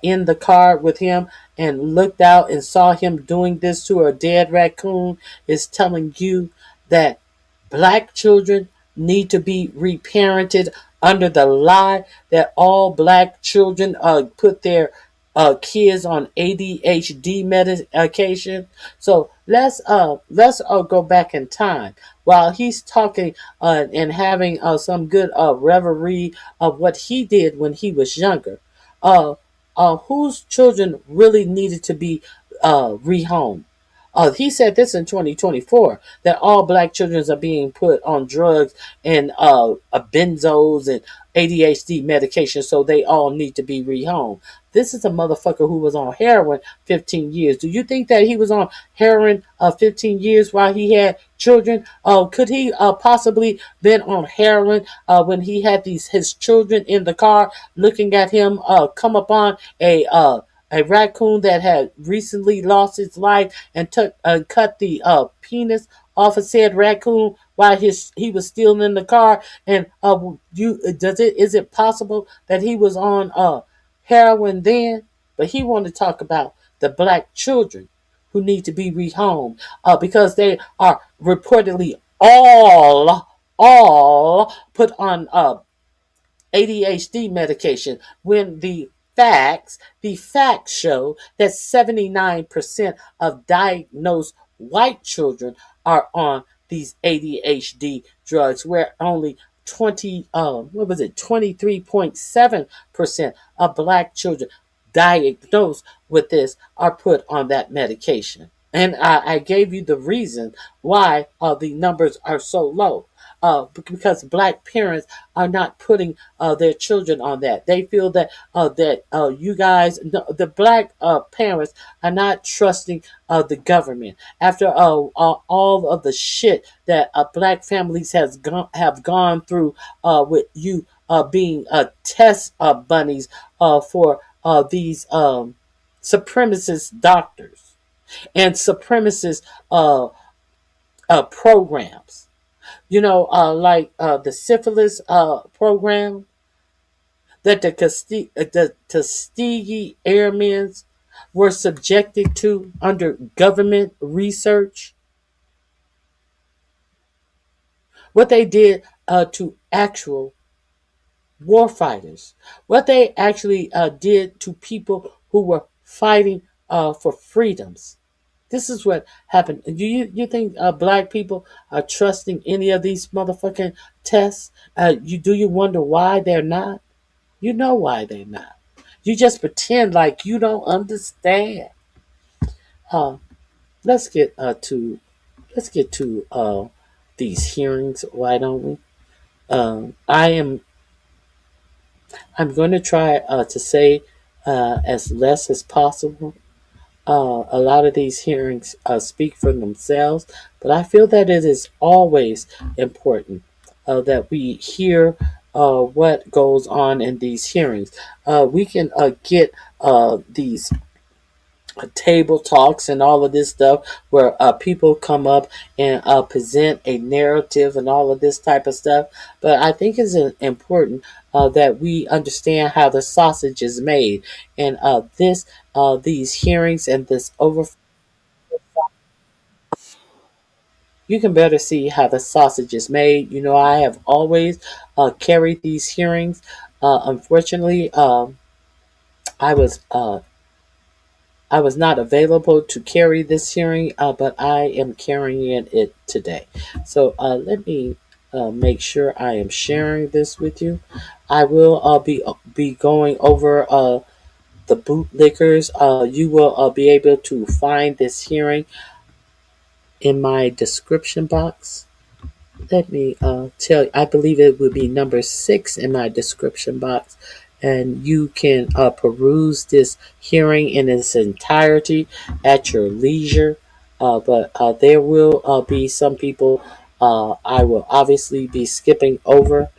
in the car with him and looked out and saw him doing this to a dead raccoon is telling you that black children need to be reparented under the lie that all black children put their kids on ADHD medication. So let's go back in time while he's talking and having some good reverie of what he did when he was younger. Uh, whose children really needed to be rehomed? He said this in 2024 that all black children are being put on drugs and benzos and ADHD medication, so they all need to be rehomed. This is a motherfucker who was on heroin 15 years. Do you think that he was on heroin 15 years while he had children? Could he possibly been on heroin when he had his children in the car looking at him come upon a raccoon that had recently lost its life and cut the penis off of said raccoon while he was still in the car? And is it possible that he was on heroin then? But he wanted to talk about the black children who need to be rehomed because they are reportedly all put on ADHD medication when the facts show that 79% of diagnosed white children are on these ADHD drugs, where only 23.7% of black children diagnosed with this are put on that medication. And I gave you the reason why the numbers are so low. Because black parents are not putting their children on that. They feel that you guys, the black parents, are not trusting the government after all of the shit that black families have gone through with you being test bunnies for these supremacist doctors and supremacist programs. Like the syphilis program that the Tuskegee Airmen were subjected to under government research. What they did to actual warfighters. What they actually did to people who were fighting for freedoms. This is what happened. Do you think black people are trusting any of these motherfucking tests? Do you wonder why they're not? You know why they're not. You just pretend like you don't understand. Uh, let's get to these hearings. Why don't we? I'm going to try to say as less as possible. A lot of these hearings speak for themselves, but I feel that it is always important that we hear what goes on in these hearings. We can get these table talks and all of this stuff where people come up and present a narrative and all of this type of stuff. But I think it's important that we understand how the sausage is made, and these hearings and this over. You can better see how the sausage is made. I have always carried these hearings. Unfortunately, I was not available to carry this hearing, but I am carrying it today. So let me make sure I am sharing this with you. I will be going over the bootlickers. You will be able to find this hearing in my description box. Let me tell you, I believe it would be number 6 in my description box. And you can peruse this hearing in its entirety at your leisure. But there will be some people I will obviously be skipping over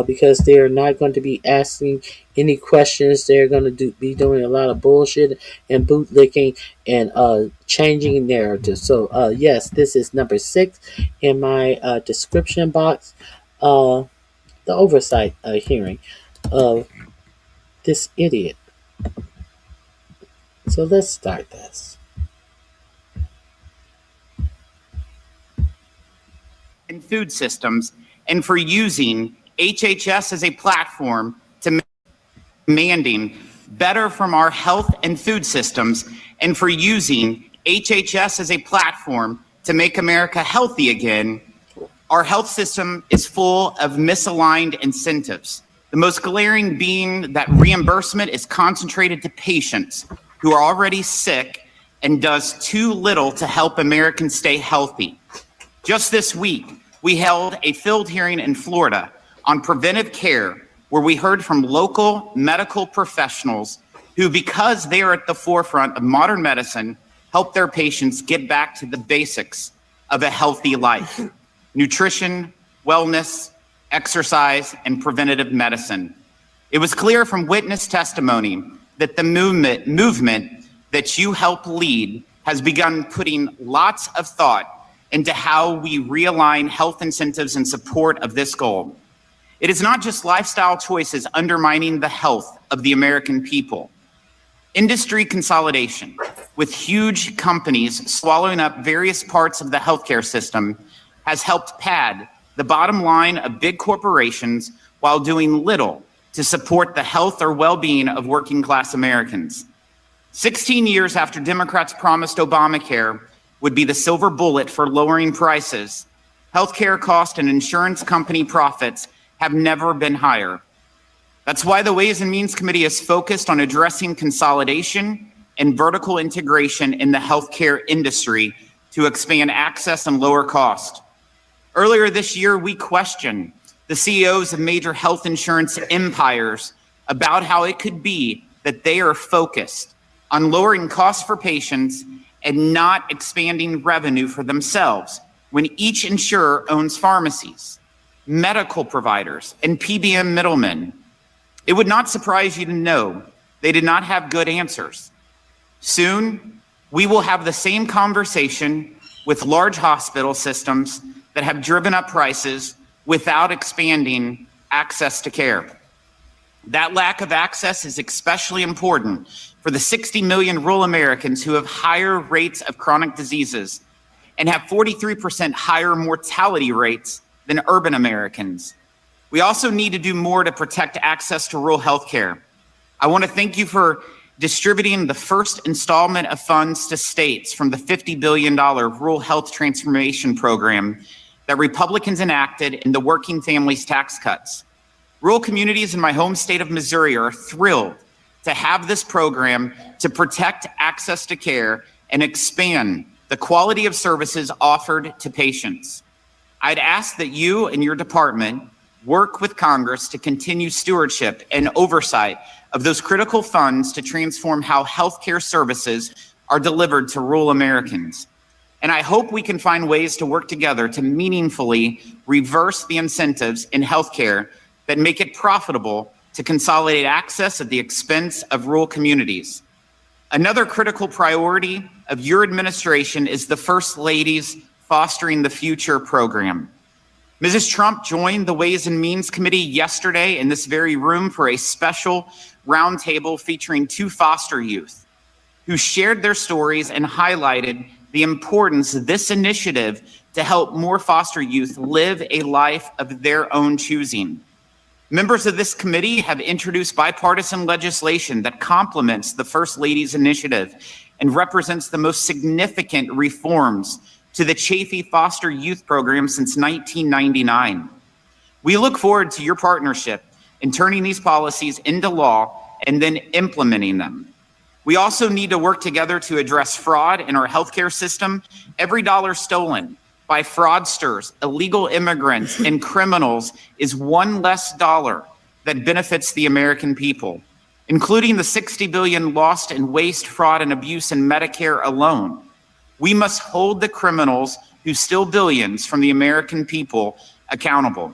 because they're not going to be asking any questions. They're going to be doing a lot of bullshit and bootlicking and changing narratives. So yes, this is number 6 in my description box. The oversight hearing of this idiot. So let's start this. And food systems, and for using HHS as a platform to demanding better from our health and food systems, and for using HHS as a platform to make America healthy again. Our health system is full of misaligned incentives. The most glaring being that reimbursement is concentrated to patients who are already sick and does too little to help Americans stay healthy. Just this week, we held a field hearing in Florida on preventive care, where we heard from local medical professionals who, because they are at the forefront of modern medicine, help their patients get back to the basics of a healthy life: nutrition, wellness, exercise, and preventative medicine. It was clear from witness testimony that the movement that you help lead has begun putting lots of thought into how we realign health incentives in support of this goal. It is not just lifestyle choices undermining the health of the American people. Industry consolidation, with huge companies swallowing up various parts of the healthcare system, has helped pad the bottom line of big corporations while doing little to support the health or well-being of working class Americans. 16 years after Democrats promised Obamacare would be the silver bullet for lowering prices, healthcare cost and insurance company profits have never been higher. That's why the Ways and Means Committee is focused on addressing consolidation and vertical integration in the healthcare industry to expand access and lower cost. Earlier this year, we questioned the CEOs of major health insurance empires about how it could be that they are focused on lowering costs for patients and not expanding revenue for themselves when each insurer owns pharmacies, medical providers, and PBM middlemen. It would not surprise you to know they did not have good answers. Soon, we will have the same conversation with large hospital systems that have driven up prices without expanding access to care. That lack of access is especially important for the 60 million rural Americans who have higher rates of chronic diseases and have 43% higher mortality rates than urban Americans. We also need to do more to protect access to rural health care. I want to thank you for distributing the first installment of funds to states from the $50 billion Rural Health Transformation Program that Republicans enacted in the Working Families Tax Cuts. Rural communities in my home state of Missouri are thrilled to have this program to protect access to care and expand the quality of services offered to patients. I'd ask that you and your department work with Congress to continue stewardship and oversight of those critical funds to transform how healthcare services are delivered to rural Americans. And I hope we can find ways to work together to meaningfully reverse the incentives in healthcare that make it profitable to consolidate access at the expense of rural communities. Another critical priority of your administration is the First Lady's Fostering the Future program. Mrs. Trump joined the Ways and Means Committee yesterday in this very room for a special roundtable featuring 2 foster youth who shared their stories and highlighted the importance of this initiative to help more foster youth live a life of their own choosing. Members of this committee have introduced bipartisan legislation that complements the First Lady's initiative and represents the most significant reforms to the Chafee Foster Youth Program since 1999. We look forward to your partnership in turning these policies into law and then implementing them. We also need to work together to address fraud in our healthcare system. Every dollar stolen by fraudsters, illegal immigrants, and criminals is one less dollar that benefits the American people, including the $60 billion lost in waste, fraud, and abuse in Medicare alone. We must hold the criminals who steal billions from the American people accountable.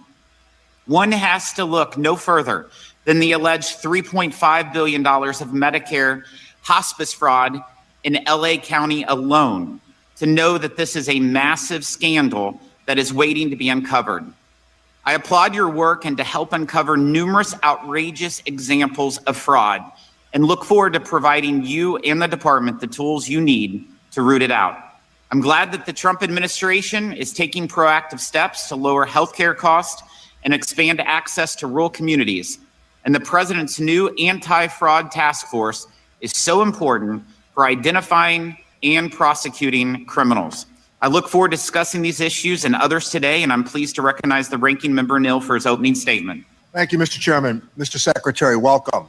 One has to look no further than the alleged $3.5 billion of Medicare hospice fraud in LA County alone to know that this is a massive scandal that is waiting to be uncovered. I applaud your work and to help uncover numerous outrageous examples of fraud, and look forward to providing you and the department the tools you need to root it out. I'm glad that the Trump administration is taking proactive steps to lower healthcare costs and expand access to rural communities. And the president's new anti-fraud task force is so important for identifying and prosecuting criminals. I look forward to discussing these issues and others today, and I'm pleased to recognize the ranking member, Neil, for his opening statement. Thank you, Mr. Chairman. Mr. Secretary, welcome.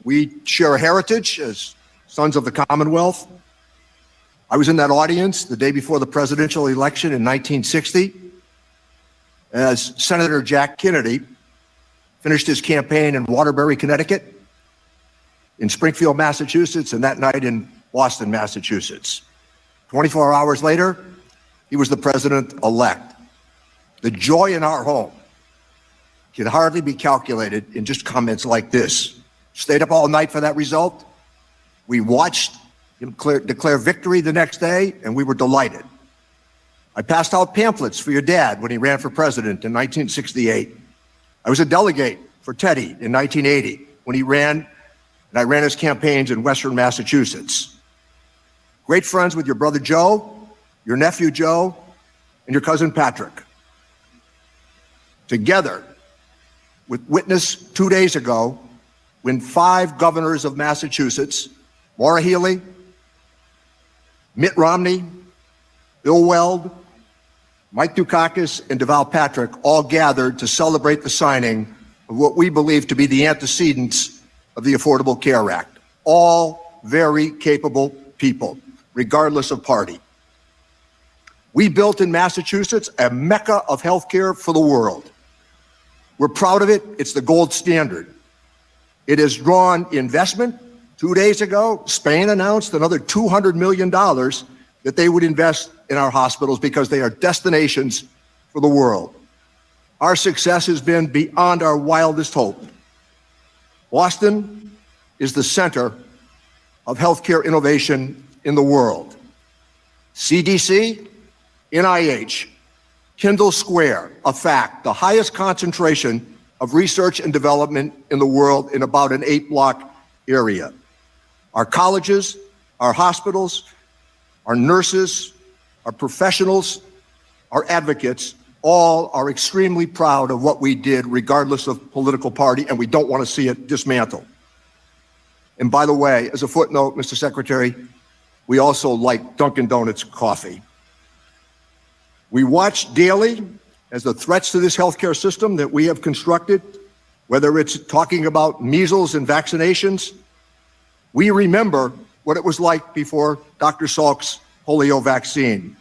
We share a heritage as sons of the Commonwealth. I was in that audience the day before the presidential election in 1960 as Senator Jack Kennedy finished his campaign in Waterbury, Connecticut, in Springfield, Massachusetts, and that night in Boston, Massachusetts. 24 hours later, he was the president-elect. The joy in our home can hardly be calculated in just comments like this. Stayed up all night for that result. We watched him declare victory the next day, and we were delighted. I passed out pamphlets for your dad when he ran for president in 1968. I was a delegate for Teddy in 1980 when he ran, and I ran his campaigns in Western Massachusetts. Great friends with your brother Joe, your nephew Joe, and your cousin Patrick. Together, with witness 2 days ago, when 5 governors of Massachusetts, Maura Healey, Mitt Romney, Bill Weld, Mike Dukakis, and Deval Patrick all gathered to celebrate the signing of what we believe to be the antecedents of the Affordable Care Act. All very capable people, regardless of party. We built in Massachusetts a mecca of healthcare for the world. We're proud of it. It's the gold standard. It has drawn investment. 2 days ago, Spain announced another $200 million that they would invest in our hospitals because they are destinations for the world. Our success has been beyond our wildest hope. Boston is the center of healthcare innovation in the world. CDC, NIH, Kendall Square, a fact, the highest concentration of research and development in the world in about an 8-block area. Our colleges, our hospitals, our nurses, our professionals, our advocates, all are extremely proud of what we did, regardless of political party, and we don't want to see it dismantled. And by the way, as a footnote, Mr. Secretary, we also like Dunkin' Donuts coffee. We watch daily as the threats to this healthcare system that we have constructed, whether it's talking about measles and vaccinations, we remember what it was like before Dr. Salk's polio vaccine.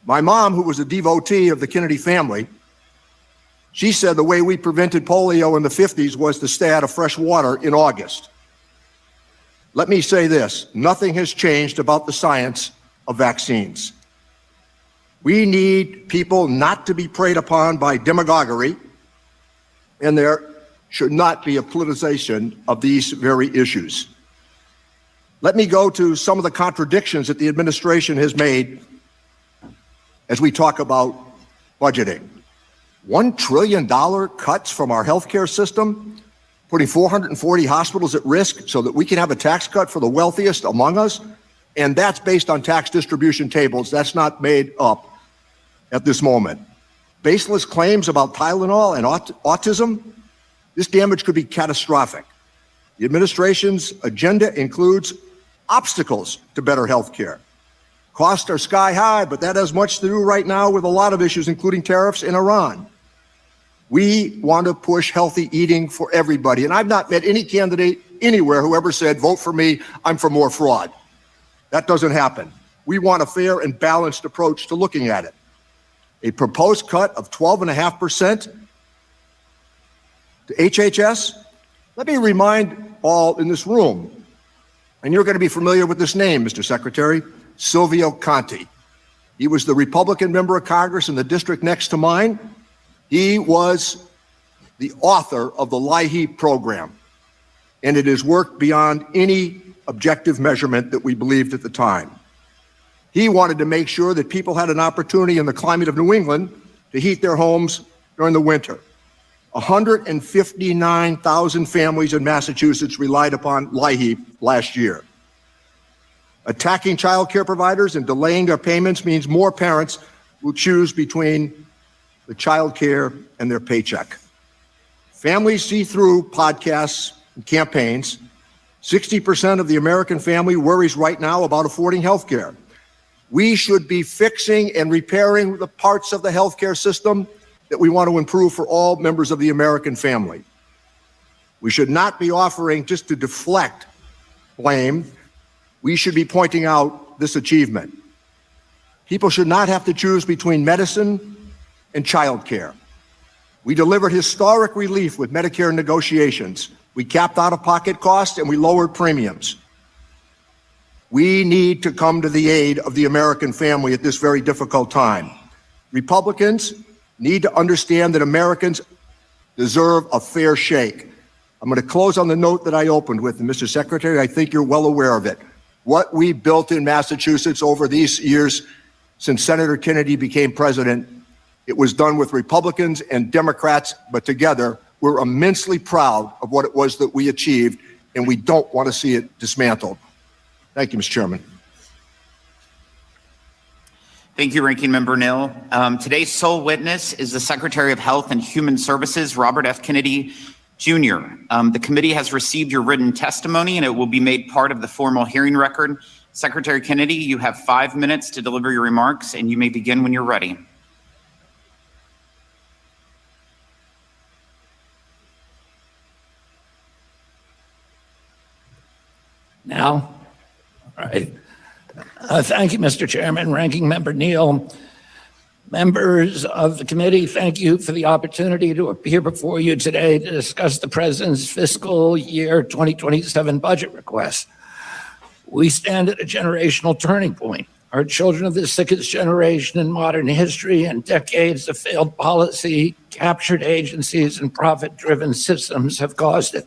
My mom, who was a devotee of the Kennedy family, she said the way we prevented polio in the 50s was to stay out of fresh water in August. Let me say this, nothing has changed about the science of vaccines. We need people not to be preyed upon by demagoguery, and there should not be a politicization of these very issues. Let me go to some of the contradictions that the administration has made as we talk about budgeting. $1 trillion cuts from our healthcare system, putting 440 hospitals at risk so that we can have a tax cut for the wealthiest among us, and that's based on tax distribution tables. That's not made up at this moment. Baseless claims about Tylenol and autism, this damage could be catastrophic. The administration's agenda includes obstacles to better health care. Costs are sky high, but that has much to do right now with a lot of issues, including tariffs in Iran. We want to push healthy eating for everybody, and I've not met any candidate anywhere who ever said, vote for me, I'm for more fraud. That doesn't happen. We want a fair and balanced approach to looking at it. A proposed cut of 12.5% to HHS. Let me remind all in this room, and you're going to be familiar with this name, Mr. Secretary, Silvio Conti. He was the Republican member of Congress in the district next to mine. He was the author of the LIHEAP program, and it has worked beyond any objective measurement that we believed at the time. He wanted to make sure that people had an opportunity in the climate of New England to heat their homes during the winter. 159,000 families in Massachusetts relied upon LIHEAP last year. Attacking child care providers and delaying their payments means more parents will choose between the child care and their paycheck. Families see through podcasts and campaigns. 60% of the American family worries right now about affording health care. We should be fixing and repairing the parts of the healthcare system that we want to improve for all members of the American family. We should not be offering just to deflect blame. We should be pointing out this achievement. People should not have to choose between medicine and child care. We delivered historic relief with Medicare negotiations. We capped out-of-pocket costs and we lowered premiums. We need to come to the aid of the American family at this very difficult time. Republicans need to understand that Americans deserve a fair shake. I'm going to close on the note that I opened with, and Mr. Secretary, I think you're well aware of it. What we built in Massachusetts over these years since Senator Kennedy became president, it was done with Republicans and Democrats, but together we're immensely proud of what it was that we achieved, and we don't want to see it dismantled. Thank you, Mr. Chairman. Thank you, Ranking Member Neal. Today's sole witness is the Secretary of Health and Human Services, Robert F. Kennedy, Jr. The committee has received your written testimony and it will be made part of the formal hearing record. Secretary Kennedy, you have 5 minutes to deliver your remarks and you may begin when you're ready. Now? All right. Thank you, Mr. Chairman, Ranking Member Neal. Members of the committee, thank you for the opportunity to appear before you today to discuss the President's fiscal year 2027 budget request. We stand at a generational turning point. Our children are the sickest generation in modern history, and decades of failed policy, captured agencies, and profit-driven systems have caused it.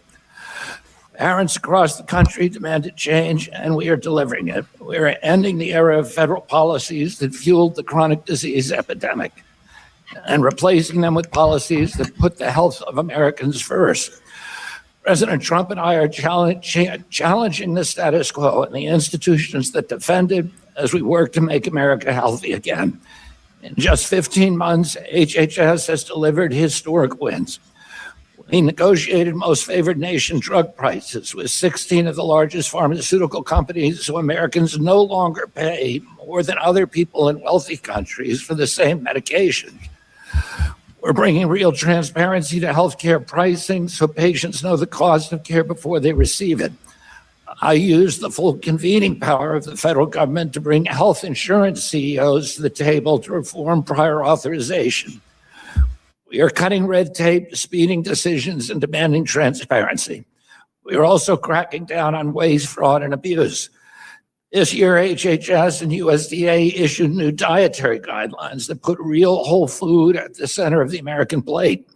Parents across the country demanded change, and we are delivering it. We are ending the era of federal policies that fueled the chronic disease epidemic and replacing them with policies that put the health of Americans first. President Trump and I are challenging the status quo and the institutions that defend it as we work to make America healthy again. In just 15 months, HHS has delivered historic wins. We negotiated most favored nation drug prices with 16 of the largest pharmaceutical companies, so Americans no longer pay more than other people in wealthy countries for the same medication. We're bringing real transparency to healthcare pricing so patients know the cost of care before they receive it. I use the full convening power of the federal government to bring health insurance CEOs to the table to reform prior authorization. We are cutting red tape, speeding decisions, and demanding transparency. We are also cracking down on waste, fraud, and abuse. This year, HHS and USDA issued new dietary guidelines that put real whole food at the center of the American plate.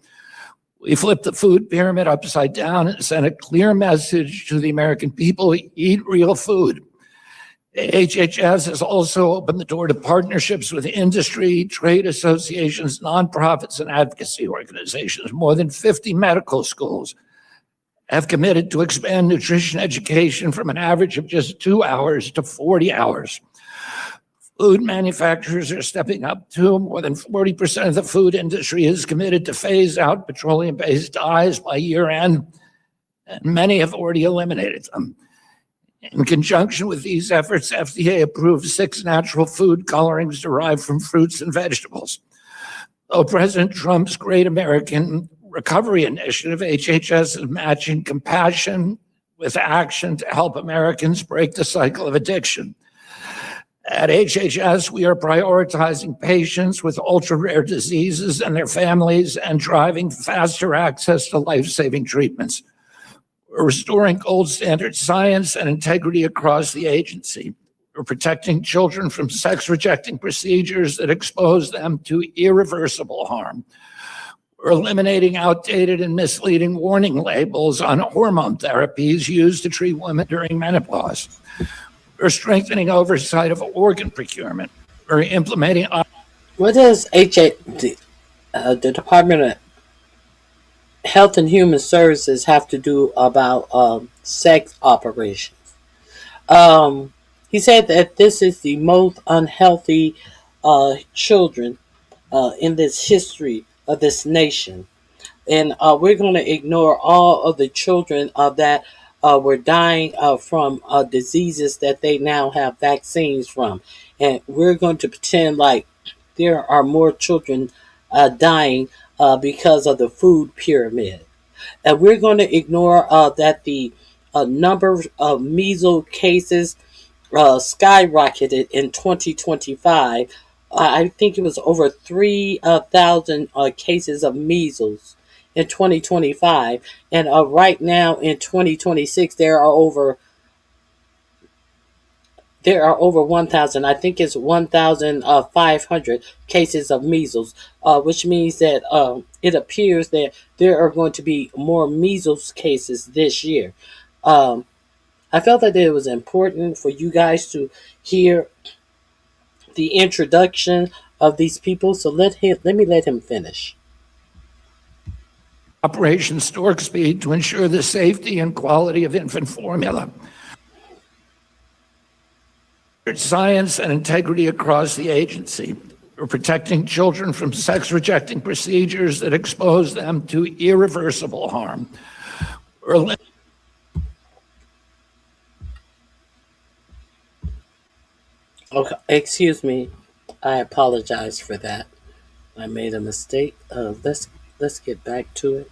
We flipped the food pyramid upside down and sent a clear message to the American people: eat real food. HHS has also opened the door to partnerships with industry, trade associations, nonprofits, and advocacy organizations. More than 50 medical schools have committed to expand nutrition education from an average of just 2 hours to 40 hours. Food manufacturers are stepping up too. More than 40% of the food industry is committed to phase out petroleum-based dyes by year end, and many have already eliminated them. In conjunction with these efforts, FDA approved 6 natural food colorings derived from fruits and vegetables. Though President Trump's Great American Recovery Initiative, HHS is matching compassion with action to help Americans break the cycle of addiction. At HHS, we are prioritizing patients with ultra-rare diseases and their families and driving faster access to life-saving treatments. We're restoring gold standard science and integrity across the agency. We're protecting children from sex-rejecting procedures that expose them to irreversible harm. We're eliminating outdated and misleading warning labels on hormone therapies used to treat women during menopause. We're strengthening oversight of organ procurement. We're implementing... What does the Department Health and Human Services have to do about sex operations. Um, he said that this is the most unhealthy children in this history of this nation. And we're going to ignore all of the children that were dying from diseases that they now have vaccines from. And we're going to pretend like there are more children dying because of the food pyramid. And we're going to ignore that the number of measles cases skyrocketed in 2025. I think it was over 3,000 cases of measles in 2025, and right now in 2026 there are over 1,000. I think it's 1,500 cases of measles, which means that it appears that there are going to be more measles cases this year. Um, I felt that it was important for you guys to hear the introduction of these people. So let me let him finish. Operation Stork Speed to ensure the safety and quality of infant formula. Science and integrity across the agency. We're protecting children from sex-rejecting procedures that expose them to irreversible harm. Okay, excuse me. I apologize for that. I made a mistake. Let's get back to it.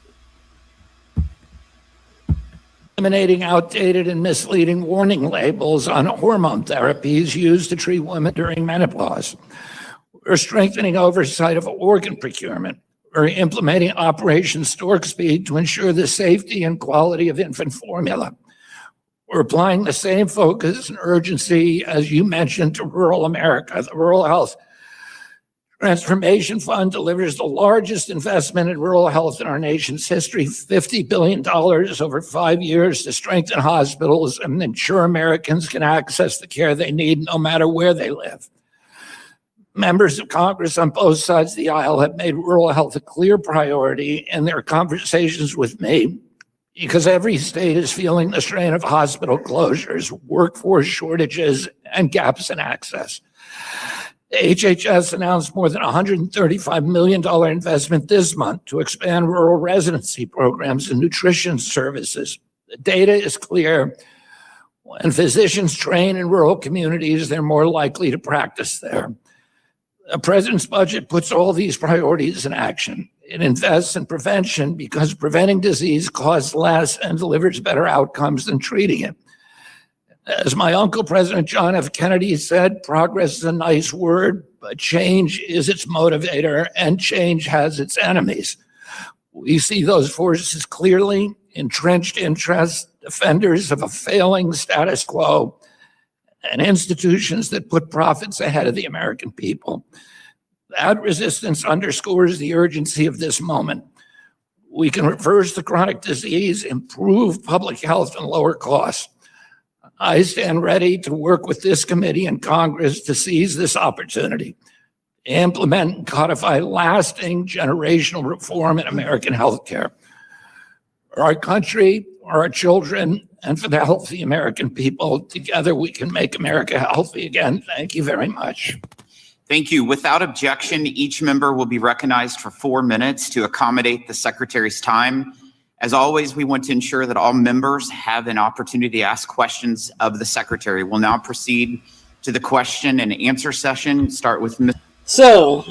Eliminating outdated and misleading warning labels on hormone therapies used to treat women during menopause. We're strengthening oversight of organ procurement. We're implementing Operation Stork Speed to ensure the safety and quality of infant formula. We're applying the same focus and urgency as you mentioned to rural America. The Rural Health Transformation Fund delivers the largest investment in rural health in our nation's history, $50 billion over 5 years to strengthen hospitals and ensure Americans can access the care they need no matter where they live. Members of Congress on both sides of the aisle have made rural health a clear priority in their conversations with me because every state is feeling the strain of hospital closures, workforce shortages, and gaps in access. The HHS announced more than $135 million investment this month to expand rural residency programs and nutrition services. The data is clear. When physicians train in rural communities, they're more likely to practice there. The president's budget puts all these priorities in action. It invests in prevention because preventing disease costs less and delivers better outcomes than treating it. As my uncle, President John F. Kennedy said, progress is a nice word, but change is its motivator, and change has its enemies. We see those forces clearly: entrenched interests, defenders of a failing status quo, and institutions that put profits ahead of the American people. That resistance underscores the urgency of this moment. We can reverse the chronic disease, improve public health, and lower costs. I stand ready to work with this committee and Congress to seize this opportunity, implement and codify lasting generational reform in American healthcare. For our country, for our children, and for the health of the American people, together we can make America healthy again. Thank you very much. Thank you. Without objection, each member will be recognized for 4 minutes to accommodate the Secretary's time. As always, we want to ensure that all members have an opportunity to ask questions of the Secretary. We'll now proceed to the question and answer session. Start with Ms. So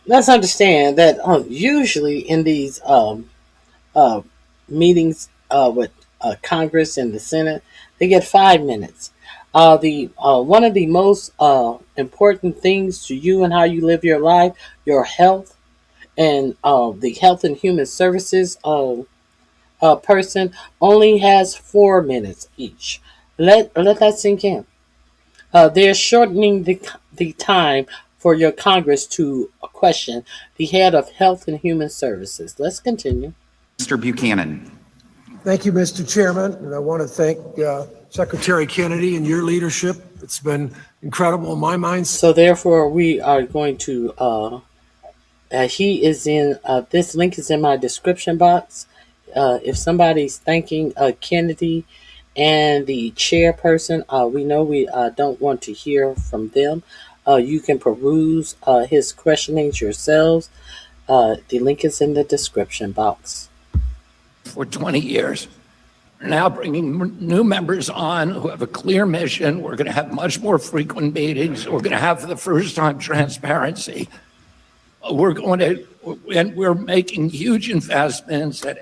let's understand that usually in these meetings with Congress and the Senate, they get 5 minutes. The one of the most important things to you and how you live your life, your health, and the Health and Human Services person only has 4 minutes each. Let that sink in. They're shortening the time for your Congress to question the head of Health and Human Services. Let's continue. Mr. Buchanan. Thank you, Mr. Chairman, and I want to thank Secretary Kennedy and your leadership. It's been incredible in my mind. So therefore, we are going to He is in, this link is in my description box. If somebody's thanking Kennedy and the chairperson, we know we don't want to hear from them. You can peruse his questionings yourselves. The link is in the description box. For 20 years. We're now bringing new members on who have a clear mission. We're going to have much more frequent meetings. We're going to have for the first time transparency. We're making huge investments at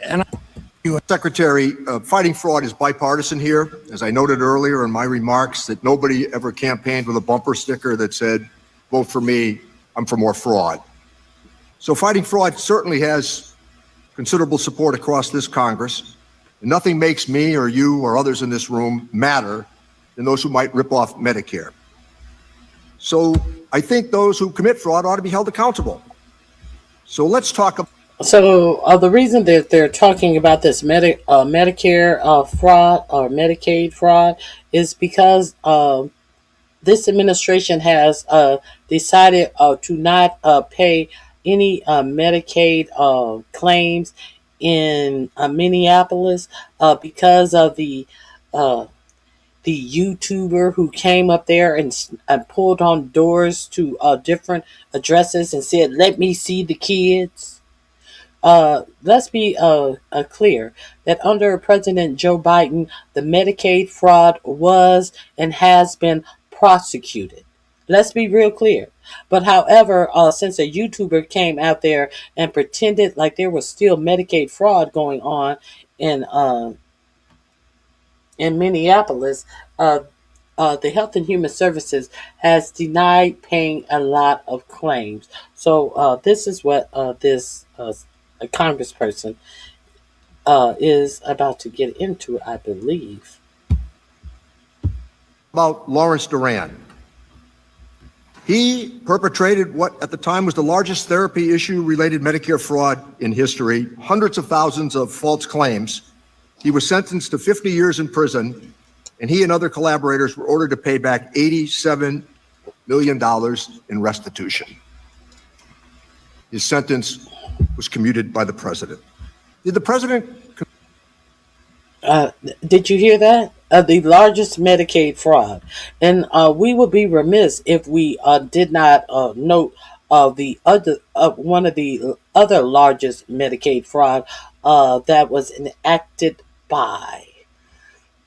Secretary, fighting fraud is bipartisan here. As I noted earlier in my remarks, that nobody ever campaigned with a bumper sticker that said, vote for me, I'm for more fraud. So fighting fraud certainly has considerable support across this Congress. And nothing makes me or you or others in this room madder than those who might rip off Medicare. So I think those who commit fraud ought to be held accountable. So let's talk about. So the reason that they're talking about this Medicare fraud or Medicaid fraud is because this administration has decided to not pay any Medicaid claims in Minneapolis because of the YouTuber who came up there and pulled on doors to different addresses and said, "Let me see the kids." Let's be clear that under President Joe Biden, the Medicaid fraud was and has been prosecuted. Let's be real clear. But however, since a YouTuber came out there and pretended like there was still Medicaid fraud going on in Minneapolis, the Health and Human Services has denied paying a lot of claims. So this is what this congressperson is about to get into, I believe. About Lawrence Duran. He perpetrated what at the time was the largest therapy issue-related Medicare fraud in history, hundreds of thousands of false claims. He was sentenced to 50 years in prison, and he and other collaborators were ordered to pay back $87 million in restitution. His sentence was commuted by the president. Did the president... Did you hear that? The largest Medicaid fraud. And we would be remiss if we did not note the other one of the other largest Medicaid fraud that was enacted by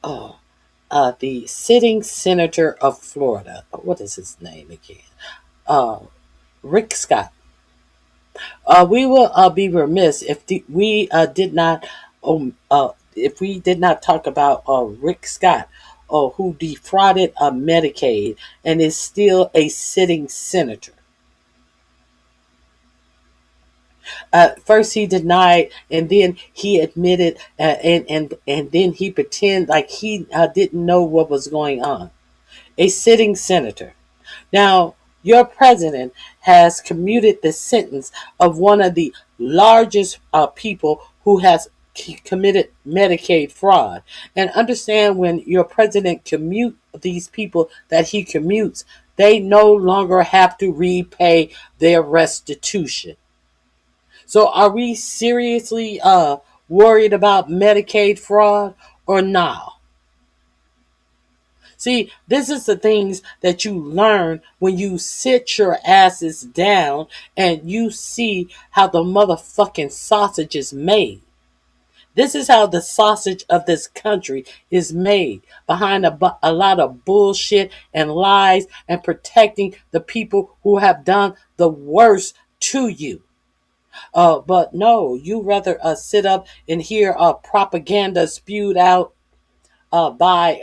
the sitting senator of Florida. What is his name again? Rick Scott. We will be remiss if we did not talk about Rick Scott, who defrauded Medicaid and is still a sitting senator. First he denied, and then he admitted, and then he pretended like he didn't know what was going on. A sitting senator. Now, your president has commuted the sentence of one of the largest people who has committed Medicaid fraud. And understand, when your president commute these people that he commutes, they no longer have to repay their restitution. So are we seriously worried about Medicaid fraud or not? See, this is the things that you learn when you sit your asses down and you see how the motherfucking sausage is made. This is how the sausage of this country is made, behind a lot of bullshit and lies and protecting the people who have done the worst to you. But no, you rather sit up and hear propaganda spewed out by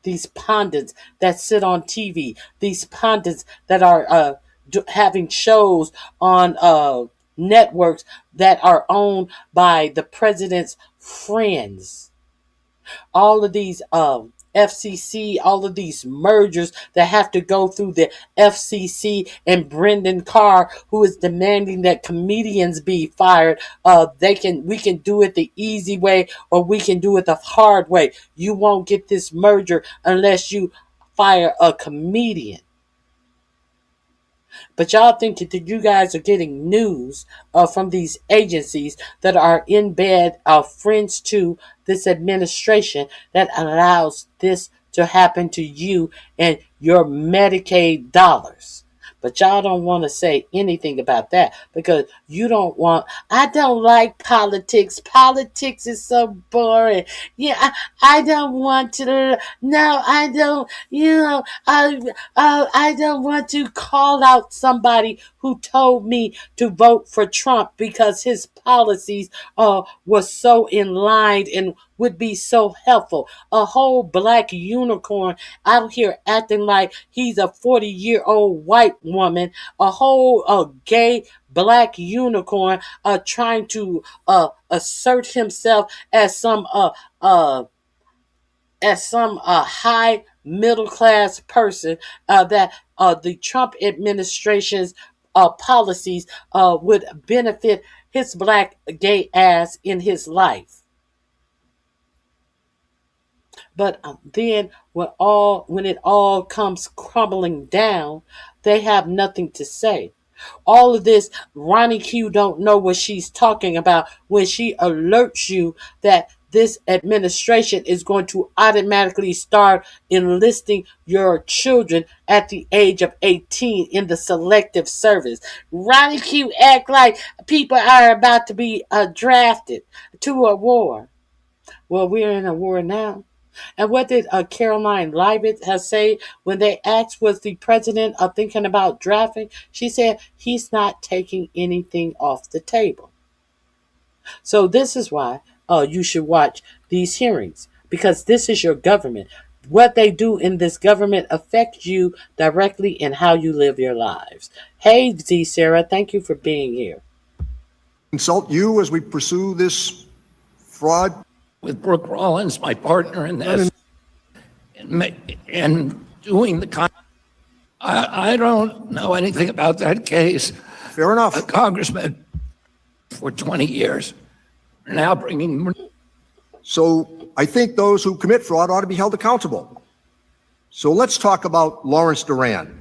these pundits that sit on TV, these pundits that are having shows on networks that are owned by the president's friends. All of these FCC, all of these mergers that have to go through the FCC, and Brendan Carr, who is demanding that comedians be fired. We can do it the easy way, or we can do it the hard way. You won't get this merger unless you fire a comedian. But y'all think that you guys are getting news from these agencies that are in bed, friends to this administration that allows this to happen to you and your Medicaid dollars. But y'all don't want to say anything about that because you don't want. I don't like politics. Politics is so boring. Yeah, I don't want to. No, I don't. I don't want to call out somebody who told me to vote for Trump because his policies was so in line and would be so helpful. A whole black unicorn out here acting like he's a 40-year-old white woman, a whole gay black unicorn trying to assert himself as some high middle class person that the Trump administration's policies would benefit his black gay ass in his life. But then when it all comes crumbling down, they have nothing to say. All of this, RonyiQ don't know what she's talking about when she alerts you that this administration is going to automatically start enlisting your children at the age of 18 in the selective service. RonyiQ act like people are about to be drafted to a war. Well, we're in a war now. And what did Caroline Leavitt say when they asked, was the president thinking about drafting? She said, he's not taking anything off the table. So this is why you should watch these hearings, because this is your government. What they do in this government affects you directly in how you live your lives. Hey, Z Sarah, thank you for being here. Consult you as we pursue this fraud. With Brooke Rollins, my partner in this, and doing the I don't know anything about that case. Fair enough. A congressman for 20 years, now bringing. So I think those who commit fraud ought to be held accountable. So let's talk about Lawrence Duran.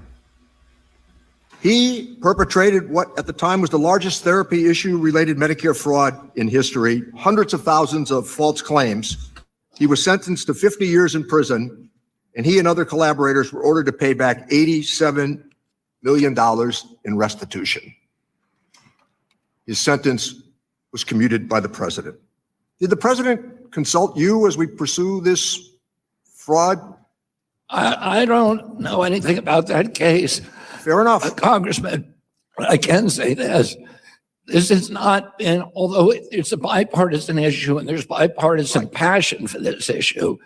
He perpetrated what at the time was the largest therapy issue-related Medicare fraud in history, hundreds of thousands of false claims. He was sentenced to 50 years in prison, and he and other collaborators were ordered to pay back $87 million in restitution. His sentence was commuted by the president. Did the president consult you as we pursue this fraud? I don't know anything about that case. Fair enough. Congressman, I can say this. This has not been, although it's a bipartisan issue and there's bipartisan passion for this issue,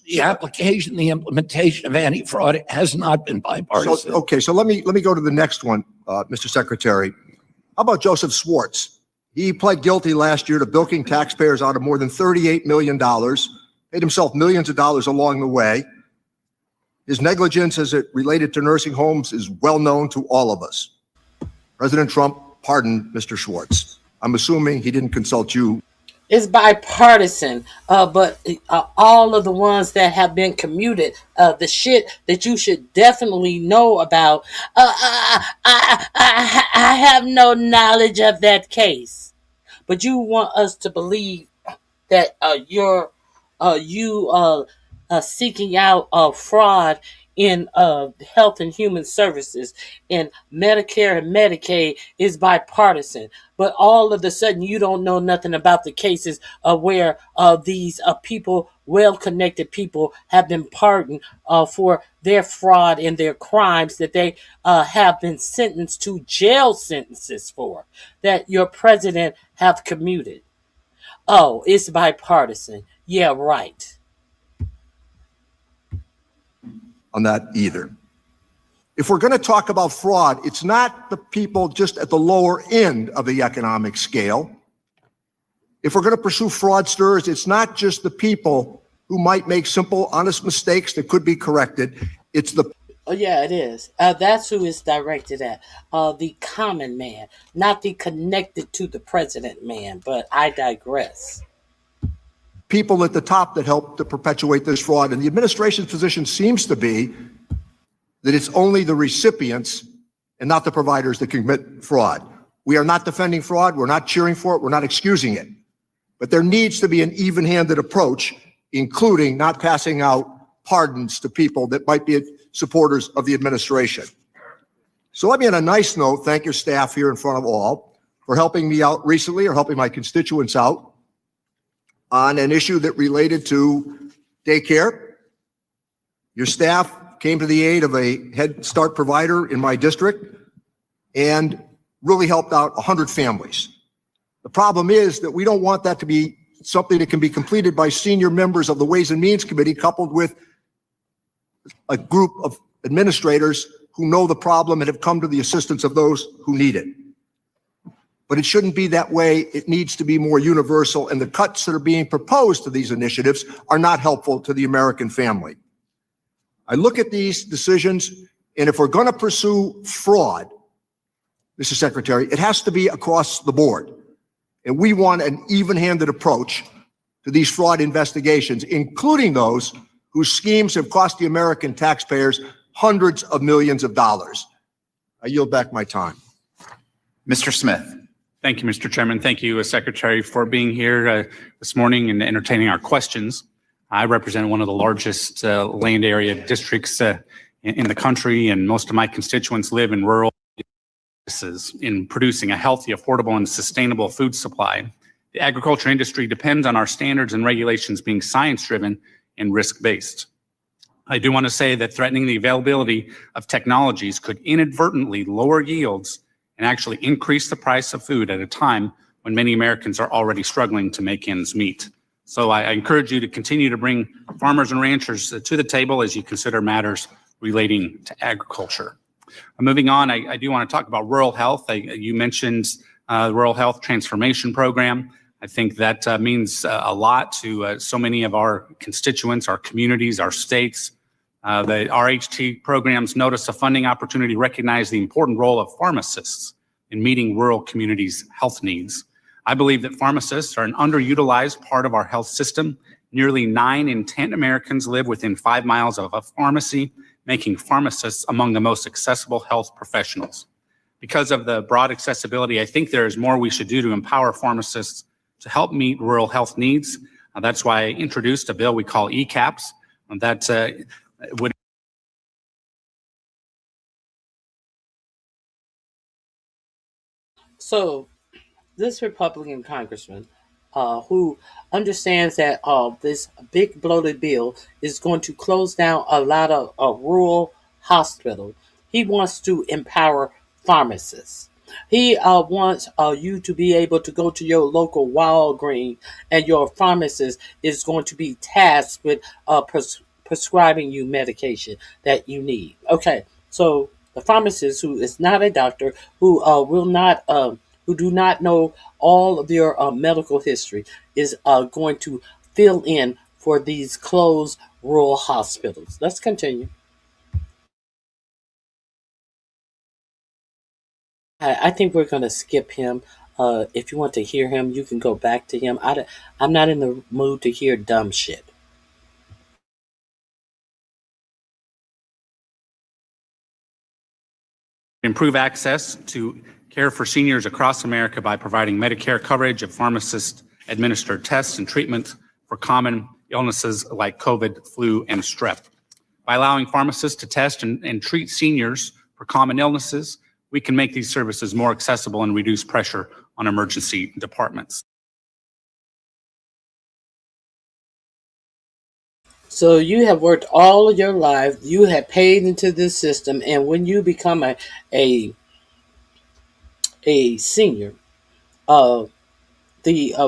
the application, the implementation of anti-fraud has not been bipartisan. So let me go to the next one, Mr. Secretary. How about Joseph Schwartz? He pled guilty last year to bilking taxpayers out of more than $38 million, paid himself millions of dollars along the way. His negligence as it related to nursing homes is well known to all of us. President Trump pardoned Mr. Schwartz. I'm assuming he didn't consult you. It's bipartisan, but all of the ones that have been commuted, the shit that you should definitely know about, I have no knowledge of that case. But you want us to believe that you seeking out fraud in health and human services in Medicare and Medicaid is bipartisan. But all of a sudden you don't know nothing about the cases where these people, well-connected people, have been pardoned for their fraud and their crimes that they have been sentenced to jail sentences for, that your president have commuted. Oh, it's bipartisan. Yeah, right. On that either. If we're going to talk about fraud, it's not the people just at the lower end of the economic scale. If we're going to pursue fraudsters, it's not just the people who might make simple, honest mistakes that could be corrected. It's the Oh, yeah, it is. That's who it's directed at. The common man, not the connected to the president man, but I digress. People at the top that help to perpetuate this fraud. And the administration's position seems to be that it's only the recipients and not the providers that commit fraud. We are not defending fraud. We're not cheering for it. We're not excusing it. But there needs to be an even-handed approach, including not passing out pardons to people that might be supporters of the administration. So let me, on a nice note, thank your staff here in front of all for helping me out recently, or helping my constituents out on an issue that related to daycare. Your staff came to the aid of a Head Start provider in my district and really helped out 100 families. The problem is that we don't want that to be something that can be completed by senior members of the Ways and Means Committee coupled with a group of administrators who know the problem and have come to the assistance of those who need it. But it shouldn't be that way. It needs to be more universal, and the cuts that are being proposed to these initiatives are not helpful to the American family. I look at these decisions, and if we're going to pursue fraud, Mr. Secretary, it has to be across the board. And we want an even-handed approach to these fraud investigations, including those whose schemes have cost the American taxpayers hundreds of millions of dollars. I yield back my time. Mr. Smith. Thank you, Mr. Chairman. Thank you, Secretary, for being here this morning and entertaining our questions. I represent one of the largest land area districts in the country, and most of my constituents live in rural areas. In producing a healthy, affordable, and sustainable food supply, the agriculture industry depends on our standards and regulations being science-driven and risk-based. I do want to say that threatening the availability of technologies could inadvertently lower yields and actually increase the price of food at a time when many Americans are already struggling to make ends meet. So I encourage you to continue to bring farmers and ranchers to the table as you consider matters relating to agriculture. Moving on, I do want to talk about rural health. You mentioned the Rural Health Transformation Program. I think that means a lot to so many of our constituents, our communities, our states. The RHT programs notice a funding opportunity to recognize the important role of pharmacists in meeting rural communities' health needs. I believe that pharmacists are an underutilized part of our health system. Nearly 9 in 10 Americans live within 5 miles of a pharmacy, making pharmacists among the most accessible health professionals. Because of the broad accessibility, I think there is more we should do to empower pharmacists to help meet rural health needs. That's why I introduced a bill we call ECAPS that would So this Republican congressman who understands that this big bloated bill is going to close down a lot of rural hospitals. He wants to empower pharmacists. He wants you to be able to go to your local Walgreens, and your pharmacist is going to be tasked with prescribing you medication that you need. Okay, so the pharmacist, who is not a doctor, who who do not know all of your medical history, is going to fill in for these closed rural hospitals. Let's continue. I think we're going to skip him. If you want to hear him, you can go back to him. I'm not in the mood to hear dumb shit. improve access to care for seniors across America by providing Medicare coverage of pharmacist-administered tests and treatment for common illnesses like COVID, flu, and strep. By allowing pharmacists to test and treat seniors for common illnesses, we can make these services more accessible and reduce pressure on emergency departments. So you have worked all of your life, you have paid into this system, and when you become a senior, the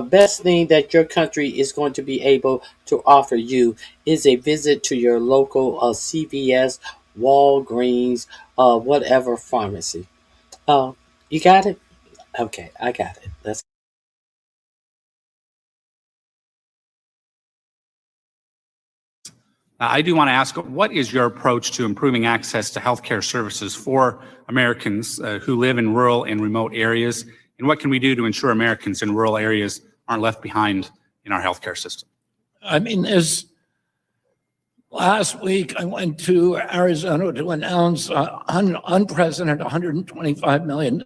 best thing that your country is going to be able to offer you is a visit to your local CVS, Walgreens, whatever pharmacy. You got it? Okay, I got it. Let's. I do want to ask, what is your approach to improving access to healthcare services for Americans who live in rural and remote areas? And what can we do to ensure Americans in rural areas aren't left behind in our healthcare system? I mean, Last week, I went to Arizona to announce an unprecedented $125 million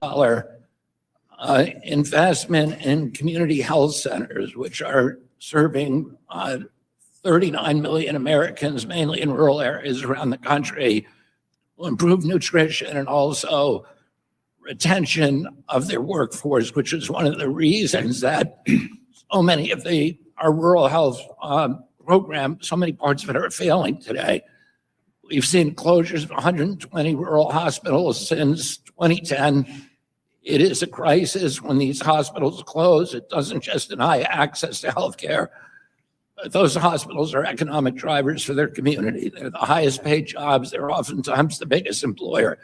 investment in community health centers, which are serving 39 million Americans, mainly in rural areas around the country, to improve nutrition and also retention of their workforce, which is one of the reasons that so many of our rural health programs, so many parts of it are failing today. We've seen closures of 120 rural hospitals since 2010. It is a crisis when these hospitals close. It doesn't just deny access to healthcare. Those hospitals are economic drivers for their community. They're the highest paid jobs. They're oftentimes the biggest employer.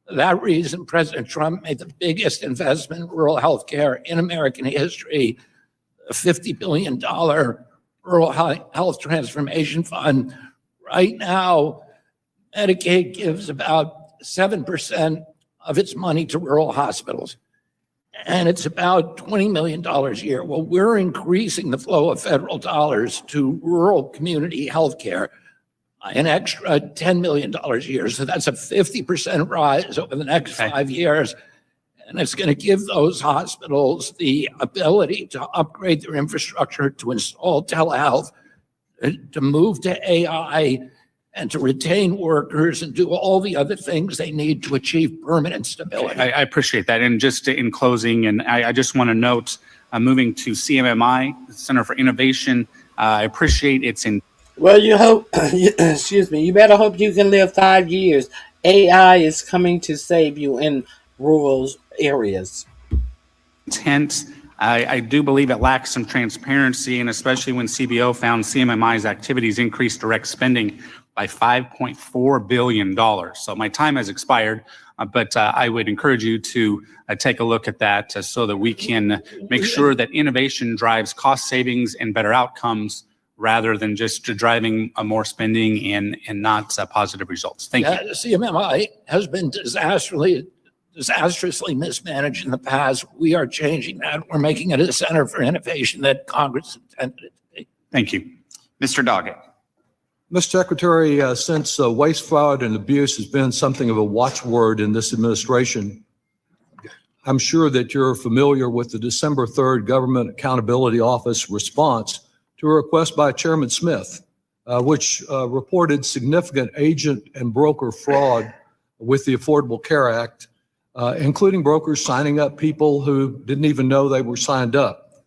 For that reason, President Trump made the biggest investment in rural healthcare in American history, a $50 billion rural health transformation fund. Right now, Medicaid gives about 7% of its money to rural hospitals, and it's about $20 million a year. Well, we're increasing the flow of federal dollars to rural community healthcare, an extra $10 million a year. So that's a 50% rise over the next 5 years. And it's going to give those hospitals the ability to upgrade their infrastructure, to install telehealth, to move to AI, and to retain workers and do all the other things they need to achieve permanent stability. I appreciate that. And just in closing, and I just want to note, moving to CMMI, Center for Innovation, I appreciate its in. Well, you hope, excuse me, you better hope you can live 5 years. AI is coming to save you in rural areas. Intent. I do believe it lacks some transparency, and especially when CBO found CMMI's activities increased direct spending by $5.4 billion. So my time has expired, but I would encourage you to take a look at that so that we can make sure that innovation drives cost savings and better outcomes rather than just driving more spending and not positive results. Thank you. CMMI has been disastrously mismanaged in the past. We are changing that. We're making it a center for innovation that Congress intended it to be. Thank you. Mr. Doggett. Mr. Secretary, since waste, fraud, and abuse has been something of a watchword in this administration, I'm sure that you're familiar with the December 3rd Government Accountability Office response to a request by Chairman Smith, which reported significant agent and broker fraud with the Affordable Care Act, including brokers signing up people who didn't even know they were signed up.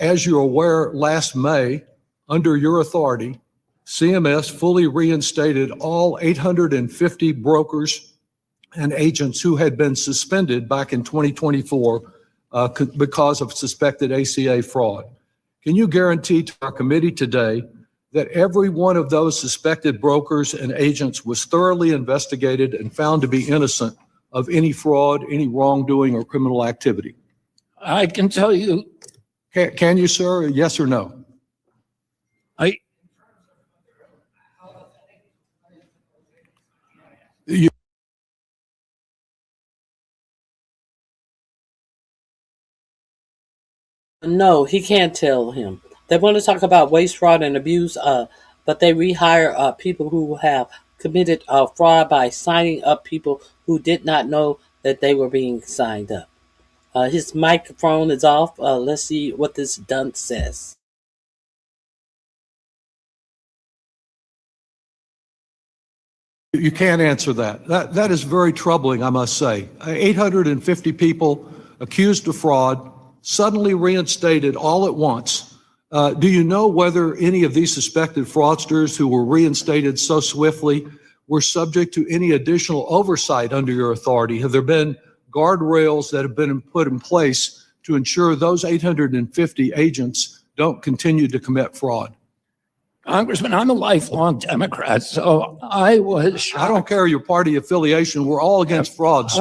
As you're aware, last May, under your authority, CMS fully reinstated all 850 brokers and agents who had been suspended back in 2024 because of suspected ACA fraud. Can you guarantee to our committee today that every one of those suspected brokers and agents was thoroughly investigated and found to be innocent of any fraud, any wrongdoing, or criminal activity? I can tell you. Can you, sir? Yes or no? No, he can't tell him. They want to talk about waste, fraud, and abuse, but they rehire people who have committed fraud by signing up people who did not know that they were being signed up. His microphone is off. Let's see what this dunce says. You can't answer that. That is very troubling, I must say. 850 people accused of fraud, suddenly reinstated all at once. Do you know whether any of these suspected fraudsters who were reinstated so swiftly were subject to any additional oversight under your authority? Have there been guardrails that have been put in place to ensure those 850 agents don't continue to commit fraud? Congressman, I'm a lifelong Democrat, so I was shocked. I don't care your party affiliation. We're all against frauds.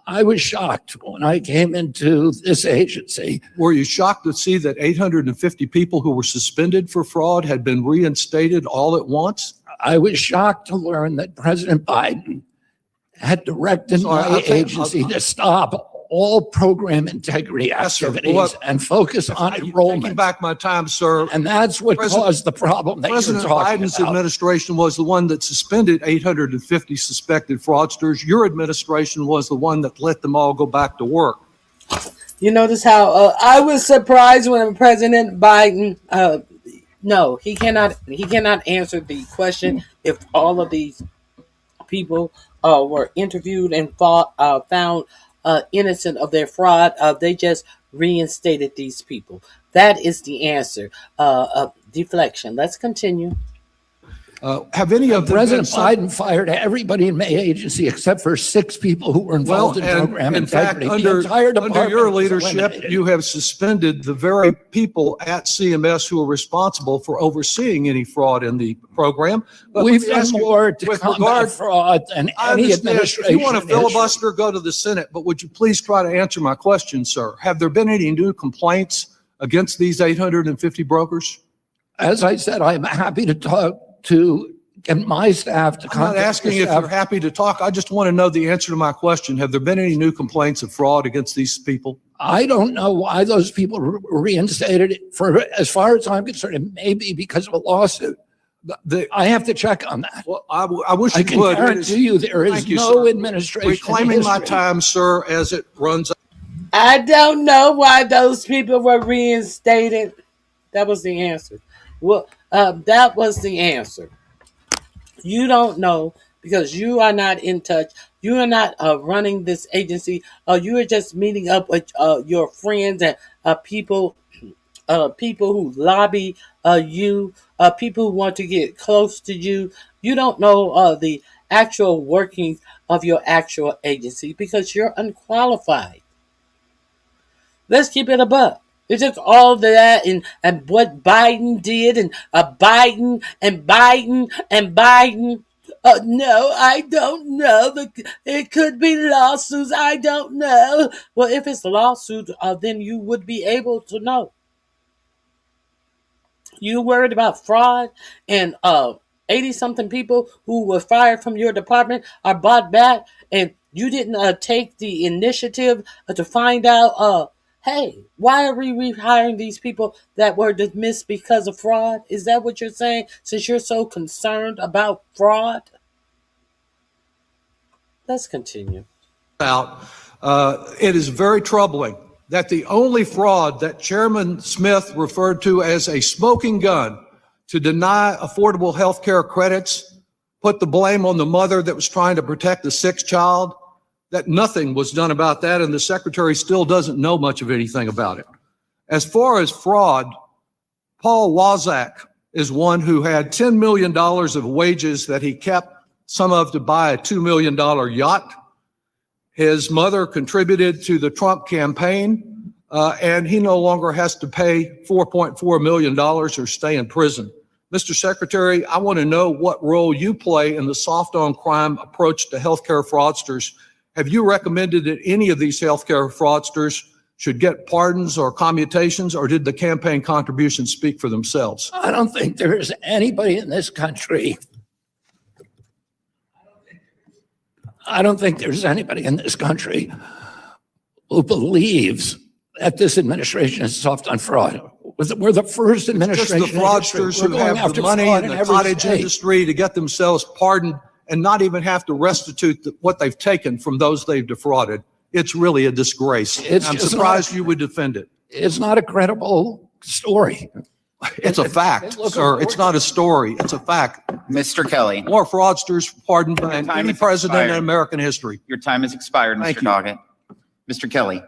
I was shocked when I came into this agency. Were you shocked to see that 850 people who were suspended for fraud had been reinstated all at once? I was shocked to learn that President Biden had directed my agency to stop all program integrity Yes, sir. activities Well, and focus on Taking enrollment. back my time, sir. And that's what caused the problem that President you're talking Biden's about. administration was the one that suspended 850 suspected fraudsters. Your administration was the one that let them all go back to work. You notice how I was surprised when President Biden. No, he cannot answer the question if all of these people were interviewed and found innocent of their fraud. They just reinstated these people. That is the answer. Deflection. Let's continue. Have any of them President Biden fired everybody in May agency except for 6 people who were involved in program in fact, integrity. The entire under department your was leadership, eliminated. you have suspended the very people at CMS who are responsible for overseeing any fraud in the program. But We've let me done ask you, more to with combat regard- fraud than I any understand. administration. If you want to in history. filibuster, go to the Senate. But would you please try to answer my question, sir? Have there been any new complaints against these 850 brokers? As I said, I'm happy to talk to get my staff to I'm not contact asking the if staff. you're happy to talk. I just want to know the answer to my question. Have there been any new complaints of fraud against these people? I don't know why those people were reinstated. For as far as I'm concerned, it may be because of a lawsuit. I have to check on that. Well, I wish I you can would. guarantee you there is Thank you, no sir. administration. Reclaiming in my history. time, sir, as it runs. I don't know why those people were reinstated. That was the answer. Well, that was the answer. You don't know because you are not in touch. You are not running this agency. You are just meeting up with your friends and people who lobby you, people who want to get close to you. You don't know the actual workings of your actual agency because you're unqualified. Let's keep it above. It's just all that and what Biden did and Biden and Biden and Biden. No, I don't know. It could be lawsuits. I don't know. Well, if it's a lawsuit, then you would be able to know. You worried about fraud and 80-something people who were fired from your department are brought back and you didn't take the initiative to find out, hey, why are we rehiring these people that were dismissed because of fraud? Is that what you're saying since you're so concerned about fraud? Let's continue. It is very troubling that the only fraud that Chairman Smith referred to as a smoking gun to deny affordable health care credits, put the blame on the mother that was trying to protect the sick child, that nothing was done about that, and the secretary still doesn't know much of anything about it. As far as fraud, Paul Waszak is one who had $10 million of wages that he kept, some of to buy a $2 million yacht. His mother contributed to the Trump campaign, and he no longer has to pay $4.4 million or stay in prison. Mr. Secretary, I want to know what role you play in the soft on crime approach to healthcare fraudsters. Have you recommended that any of these healthcare fraudsters should get pardons or commutations, or did the campaign contributions speak for themselves? I don't think there is anybody in this country. I don't think there's anybody in this country who believes that this administration is soft on fraud. We're the first administration. Just the fraudsters who have the money in the cottage industry to get themselves pardoned and not even have to restitute what they've taken from those they've defrauded. It's really a disgrace. I'm surprised you would defend it. It's not a credible story. It's a fact, sir. It's not a story. It's a fact. Mr. Kelly. More fraudsters pardoned than any president in American history. Your time has expired, Mr. Doggett. Mr. Kelly.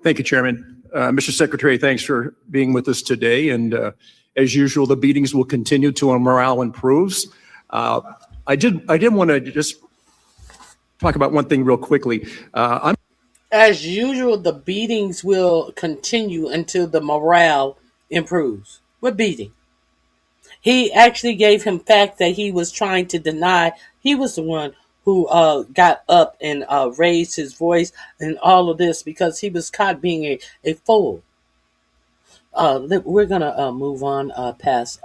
Thank you, Chairman. Mr. Secretary, thanks for being with us today. And as usual, the beatings will continue till our morale improves. I did want to just talk about one thing real quickly. As usual, the beatings will continue until the morale improves. What beating? He actually gave him fact that he was trying to deny. He was the one who got up and raised his voice and all of this because he was caught being a fool. We're going to move on past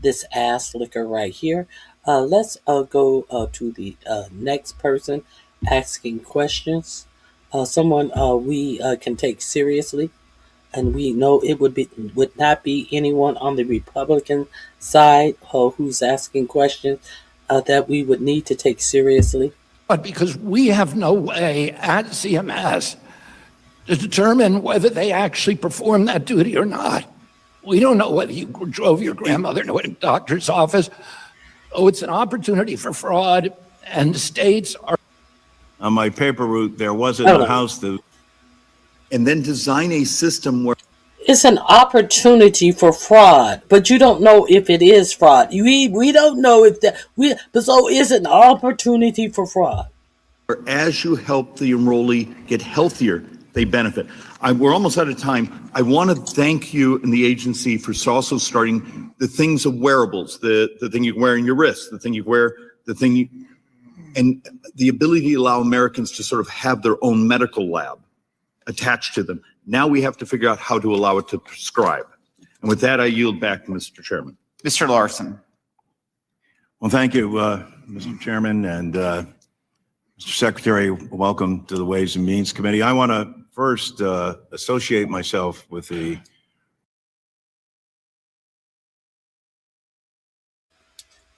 this ass liquor right here. Let's go to the next person asking questions. someone we can take seriously, and we know it would not be anyone on the Republican side who's asking questions that we would need to take seriously. But because we have no way at CMS to determine whether they actually perform that duty or not. We don't know whether you drove your grandmother to a doctor's office. Oh, it's an opportunity for fraud, and the states are. On my paper route, there wasn't a house that. And then design a system where. It's an opportunity for fraud, but you don't know if it is fraud. We don't know if that. So it's an opportunity for fraud. As you help the enrollee get healthier, they benefit. We're almost out of time. I want to thank you and the agency for also starting the things of wearables, the thing you wear in your wrist, the thing you wear, and the ability to allow Americans to sort of have their own medical lab attached to them. Now we have to figure out how to allow it to prescribe. And with that, I yield back to Mr. Chairman. Mr. Larson. Well, thank you, Mr. Chairman, and Mr. Secretary, welcome to the Ways and Means Committee. I want to first associate myself with the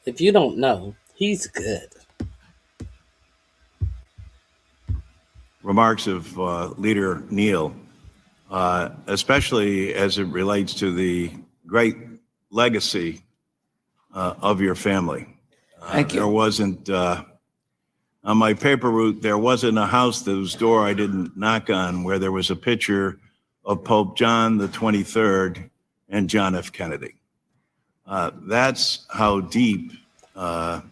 If you don't know, he's good. remarks of Leader Neal, especially as it relates to the great legacy of your family. Thank you. There wasn't, on my paper route, there wasn't a house whose door I didn't knock on where there was a picture of Pope John the 23rd and John F. Kennedy. That's how deep and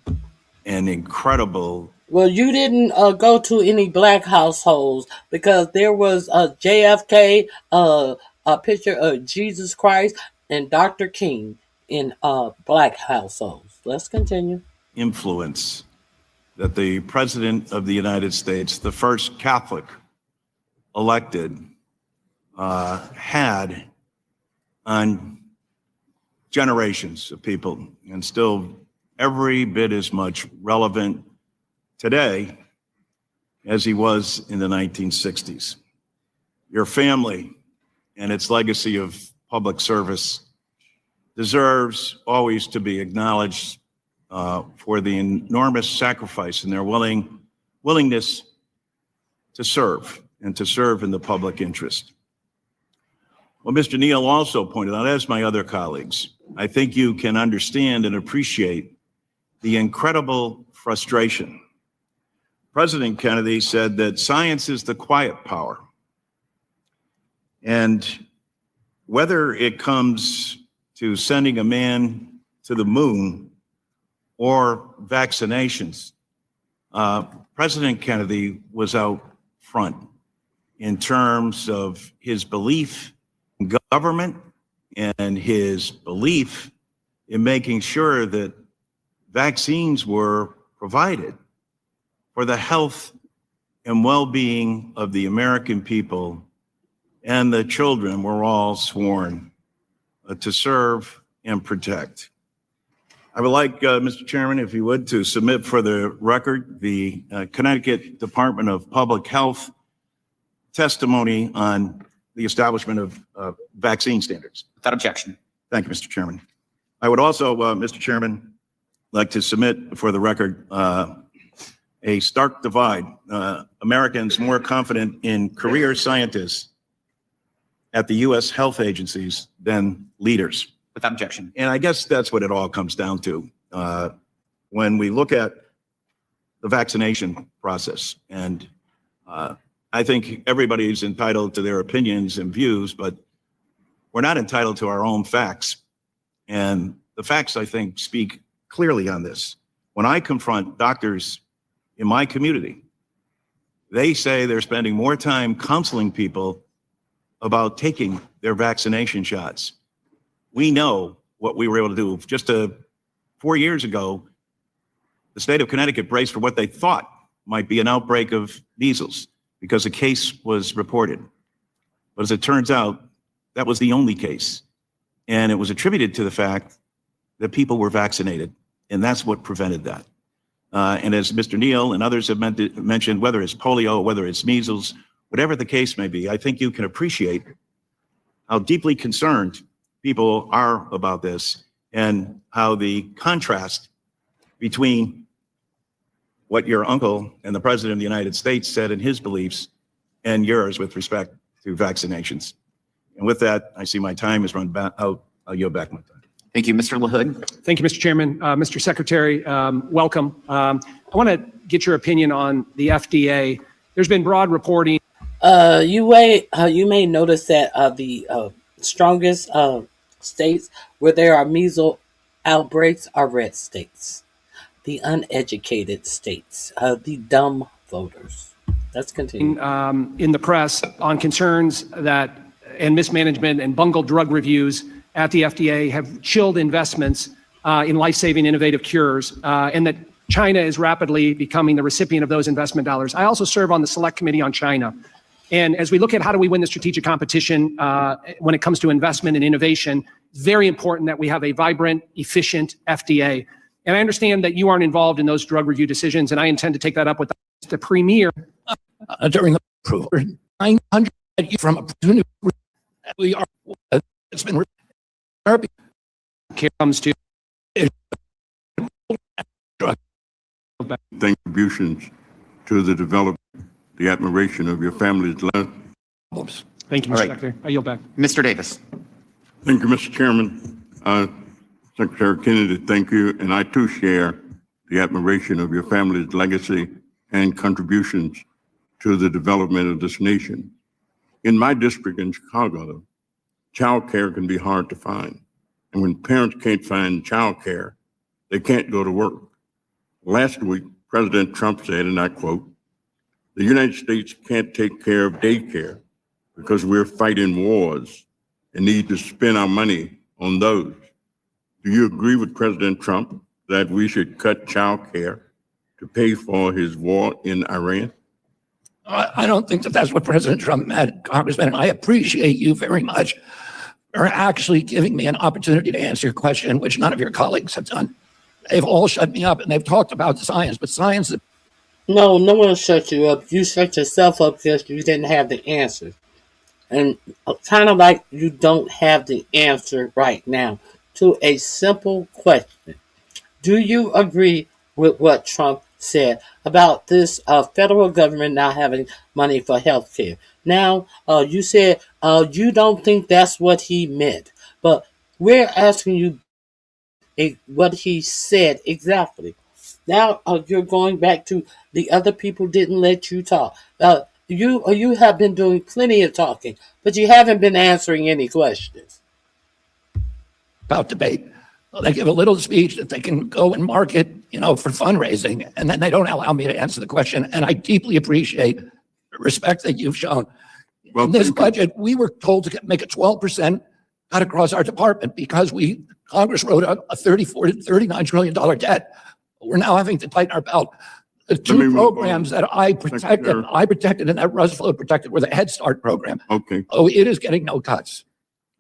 incredible. Well, you didn't go to any black households because there was a JFK, a picture of Jesus Christ and Dr. King in black households. Let's continue. Influence that the President of the United States, the first Catholic elected, had on generations of people, and still every bit as much relevant today as he was in the 1960s. Your family and its legacy of public service deserves always to be acknowledged for the enormous sacrifice and their willingness to serve and to serve in the public interest. Well, Mr. Neal also pointed out, as my other colleagues, I think you can understand and appreciate the incredible frustration. President Kennedy said that science is the quiet power. And whether it comes to sending a man to the moon or vaccinations, President Kennedy was out front in terms of his belief in government and his belief in making sure that vaccines were provided for the health and well-being of the American people, and the children were all sworn to serve and protect. I would like, Mr. Chairman, if you would, to submit for the record the Connecticut Department of Public Health testimony on the establishment of vaccine standards. Without objection. Thank you, Mr. Chairman. I would also, Mr. Chairman, like to submit for the record a stark divide. Americans more confident in career scientists at the U.S. health agencies than leaders. Without objection. And I guess that's what it all comes down to. When we look at the vaccination process, and I think everybody's entitled to their opinions and views, but we're not entitled to our own facts. And the facts, I think, speak clearly on this. When I confront doctors in my community, they say they're spending more time counseling people about taking their vaccination shots. We know what we were able to do. Just 4 years ago, the state of Connecticut braced for what they thought might be an outbreak of measles because a case was reported. But as it turns out, that was the only case. And it was attributed to the fact that people were vaccinated. And that's what prevented that. And as Mr. Neal and others have mentioned, whether it's polio, whether it's measles, whatever the case may be, I think you can appreciate how deeply concerned people are about this and how the contrast between what your uncle and the President of the United States said in his beliefs and yours with respect to vaccinations. And with that, I see my time has run out. I'll yield back my time. Thank you, Mr. LaHood. Thank you, Mr. Chairman. Mr. Secretary, welcome. I want to get your opinion on the FDA. There's been broad reporting. You may notice that the strongest states where there are measles outbreaks are red states, the uneducated states, the dumb voters. Let's continue. In the press on concerns that and mismanagement and bungled drug reviews at the FDA have chilled investments in life-saving innovative cures, and that China is rapidly becoming the recipient of those investment dollars. I also serve on the Select Committee on China. And as we look at how do we win the strategic competition when it comes to investment and innovation, very important that we have a vibrant, efficient FDA. And I understand that you aren't involved in those drug review decisions, and I intend to take that up with the premier. During the approval, 900 from opportunity. We are. It's been therapy comes to contributions to the development, the admiration of your family's life. Thank you, Mr. Secretary. I yield back. Mr. Davis. Thank you, Mr. Chairman. Secretary Kennedy, thank you. And I too share the admiration of your family's legacy and contributions to the development of this nation. In my district in Chicago, child care can be hard to find. And when parents can't find child care, they can't go to work. Last week, President Trump said, and I quote, "The United States can't take care of daycare because we're fighting wars and need to spend our money on those." Do you agree with President Trump that we should cut child care to pay for his war in Iran? I don't think that that's what President Trump meant, Congressman, and I appreciate you very much for actually giving me an opportunity to answer your question, which none of your colleagues have done. They've all shut me up, and they've talked about science, but science... No one shut you up. You shut yourself up because you didn't have the answer. And kind of like you don't have the answer right now to a simple question. Do you agree with what Trump said about this federal government not having money for health care? Now, you said you don't think that's what he meant, but we're asking you what he said exactly. Now you're going back to the other people didn't let you talk. You have been doing plenty of talking, but you haven't been answering any questions. About debate. Well, they give a little speech that they can go and market, for fundraising, and then they don't allow me to answer the question. And I deeply appreciate the respect that you've shown. In this budget, we were told to make a 12% cut across our department because Congress wrote a $34 to $39 trillion debt. We're now having to tighten our belt. The two programs that I protected and that Roosevelt protected were the Head Start program. Okay. Oh, it is getting no cuts.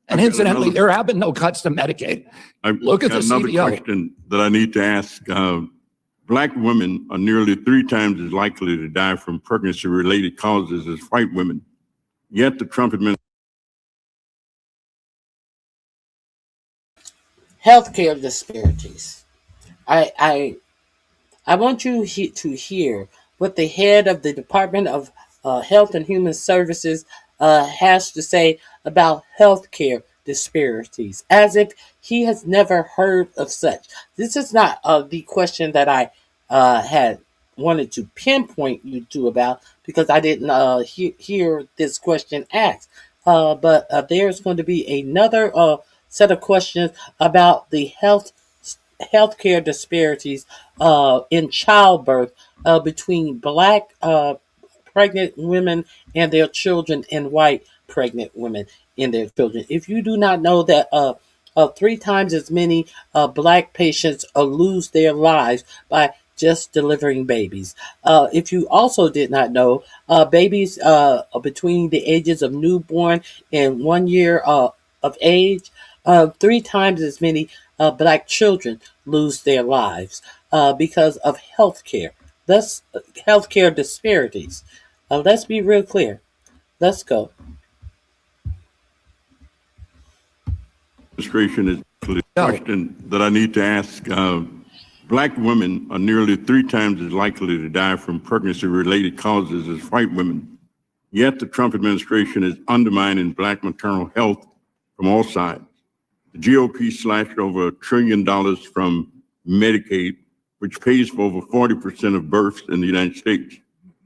And incidentally, there have been no cuts to Medicaid. Look at the another CBO. question that I need to ask. Black women are nearly 3 times as likely to die from pregnancy-related causes as white women. Yet the Trump administration... Healthcare disparities. I want you to hear what the head of the Department of Health and Human Services has to say about healthcare disparities, as if he has never heard of such. This is not the question that I had wanted to pinpoint you to about because I didn't hear this question asked. But there's going to be another set of questions about the healthcare disparities in childbirth between Black pregnant women and their children and white pregnant women and their children. If you do not know that 3 times as many Black patients lose their lives by just delivering babies. If you also did not know, babies between the ages of newborn and 1 year of age, 3 times as many Black children lose their lives because of health care. Thus, healthcare disparities. Let's be real clear. Let's go. Administration is the question that I need to ask. Black women are nearly 3 times as likely to die from pregnancy-related causes as white women. Yet the Trump administration is undermining Black maternal health from all sides. The GOP slashed over $1 trillion from Medicaid, which pays for over 40% of births in the United States.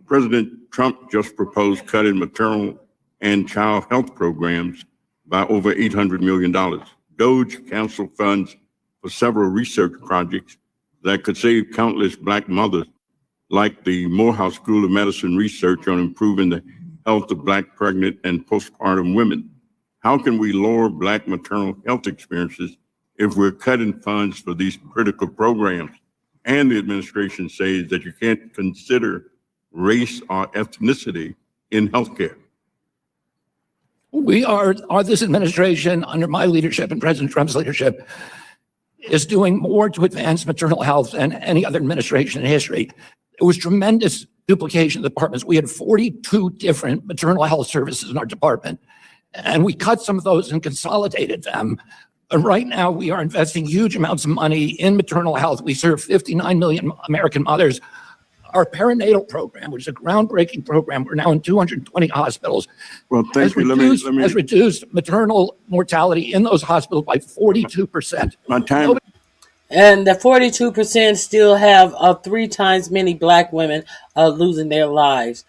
President Trump just proposed cutting maternal and child health programs by over $800 million. DOGE canceled funds for several research projects that could save countless Black mothers, like the Morehouse School of Medicine research on improving the health of Black pregnant and postpartum women. How can we lower Black maternal health experiences if we're cutting funds for these critical programs? And the administration says that you can't consider race or ethnicity in healthcare. This administration, under my leadership and President Trump's leadership, is doing more to advance maternal health than any other administration in history. It was tremendous duplication of the departments. We had 42 different maternal health services in our department, and we cut some of those and consolidated them. And right now, we are investing huge amounts of money in maternal health. We serve 59 million American mothers. Our perinatal program, which is a groundbreaking program, we're now in 220 hospitals. Well, thank you. Has reduced maternal mortality in those hospitals by 42%. My time. And the 42% still have 3 times many Black women losing their lives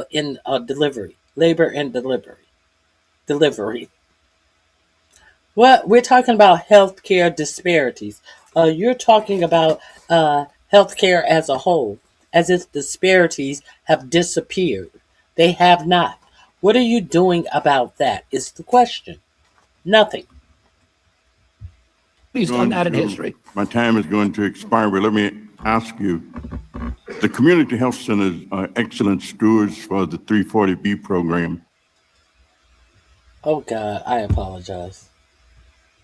in delivery, labor and delivery. Well, we're talking about healthcare disparities. You're talking about healthcare as a whole, as if disparities have disappeared. They have not. What are you doing about that is the question. Nothing. He's done that in history. My time is going to expire, but let me ask you. The community health centers are excellent stewards for the 340B program. Oh, God, I apologize.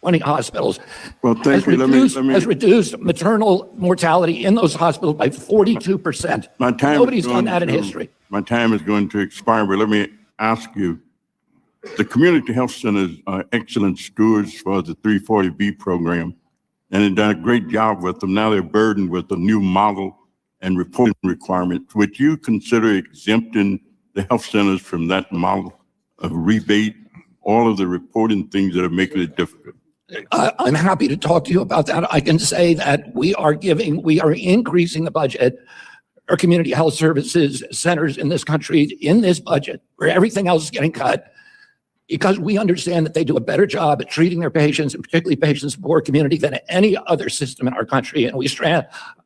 20 hospitals. Well, thank you. Has reduced maternal mortality in those hospitals by 42%. Nobody's done that in history. My time is going to expire, but let me ask you. The community health centers are excellent stewards for the 340B program, and they've done a great job with them. Now they're burdened with a new model and reporting requirements. Would you consider exempting the health centers from that model of rebate, all of the reporting things that are making it difficult? I'm happy to talk to you about that. I can say that we are increasing the budget, our community health services centers in this country, in this budget, where everything else is getting cut, because we understand that they do a better job at treating their patients, and particularly patients in the poor community, than any other system in our country. And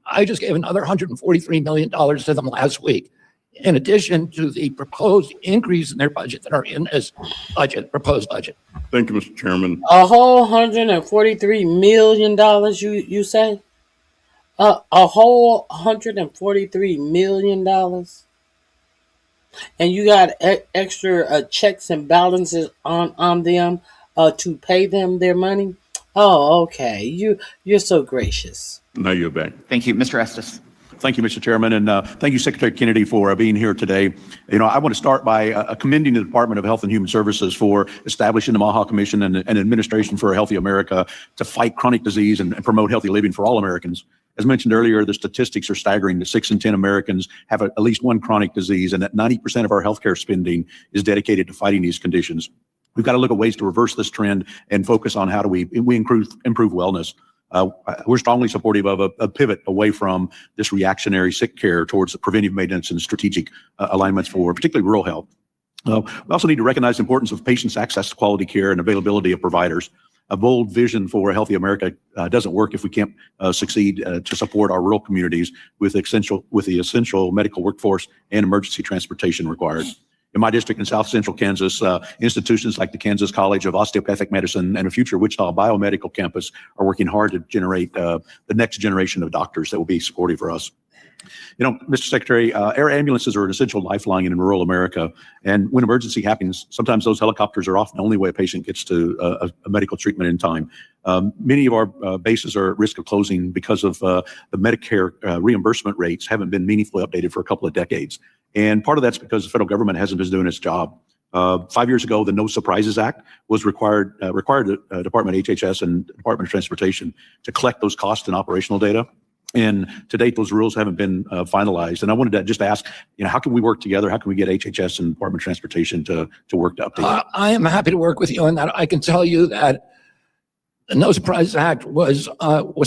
I just gave another $143 million to them last week, in addition to the proposed increase in their budget that are in this proposed budget. Thank you, Mr. Chairman. A whole $143 million, you say? A whole $143 million? And you got extra checks and balances on them to pay them their money? Oh, okay. You're so gracious. Now you're back. Thank you. Mr. Estes. Thank you, Mr. Chairman, and thank you, Secretary Kennedy, for being here today. I want to start by commending the Department of Health and Human Services for establishing the MAHA Commission and Administration for a Healthy America to fight chronic disease and promote healthy living for all Americans. As mentioned earlier, the statistics are staggering that 6 in 10 Americans have at least one chronic disease, and that 90% of our healthcare spending is dedicated to fighting these conditions. We've got to look at ways to reverse this trend and focus on how do we improve wellness. We're strongly supportive of a pivot away from this reactionary sick care towards the preventive maintenance and strategic alignments for particularly rural health. We also need to recognize the importance of patients' access to quality care and availability of providers. A bold vision for a healthy America doesn't work if we can't succeed to support our rural communities with the essential medical workforce and emergency transportation required. In my district in South Central Kansas, institutions like the Kansas College of Osteopathic Medicine and a future Wichita Biomedical Campus are working hard to generate the next generation of doctors that will be supportive for us. Mr. Secretary, air ambulances are an essential lifeline in rural America. And when emergency happens, sometimes those helicopters are often the only way a patient gets to a medical treatment in time. Many of our bases are at risk of closing because of the Medicare reimbursement rates haven't been meaningfully updated for a couple of decades. And part of that's because the federal government hasn't been doing its job. 5 years ago, the No Surprises Act was required the Department of HHS and Department of Transportation to collect those cost and operational data. And to date, those rules haven't been finalized. And I wanted to just ask, how can we work together? How can we get HHS and Department of Transportation to work to update? I am happy to work with you on that. I can tell you that the No Surprises Act was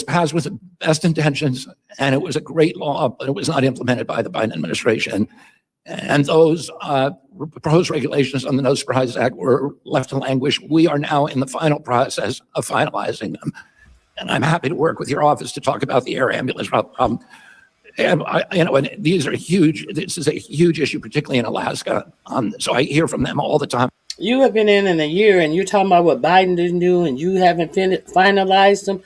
passed with the best intentions, and it was a great law, but it was not implemented by the Biden administration. And those proposed regulations on the No Surprises Act were left to languish. We are now in the final process of finalizing them. And I'm happy to work with your office to talk about the air ambulance problem. And these are huge. This is a huge issue, particularly in Alaska. So I hear from them all the time. You have been in a year, and you're talking about what Biden didn't do, and you haven't finalized them.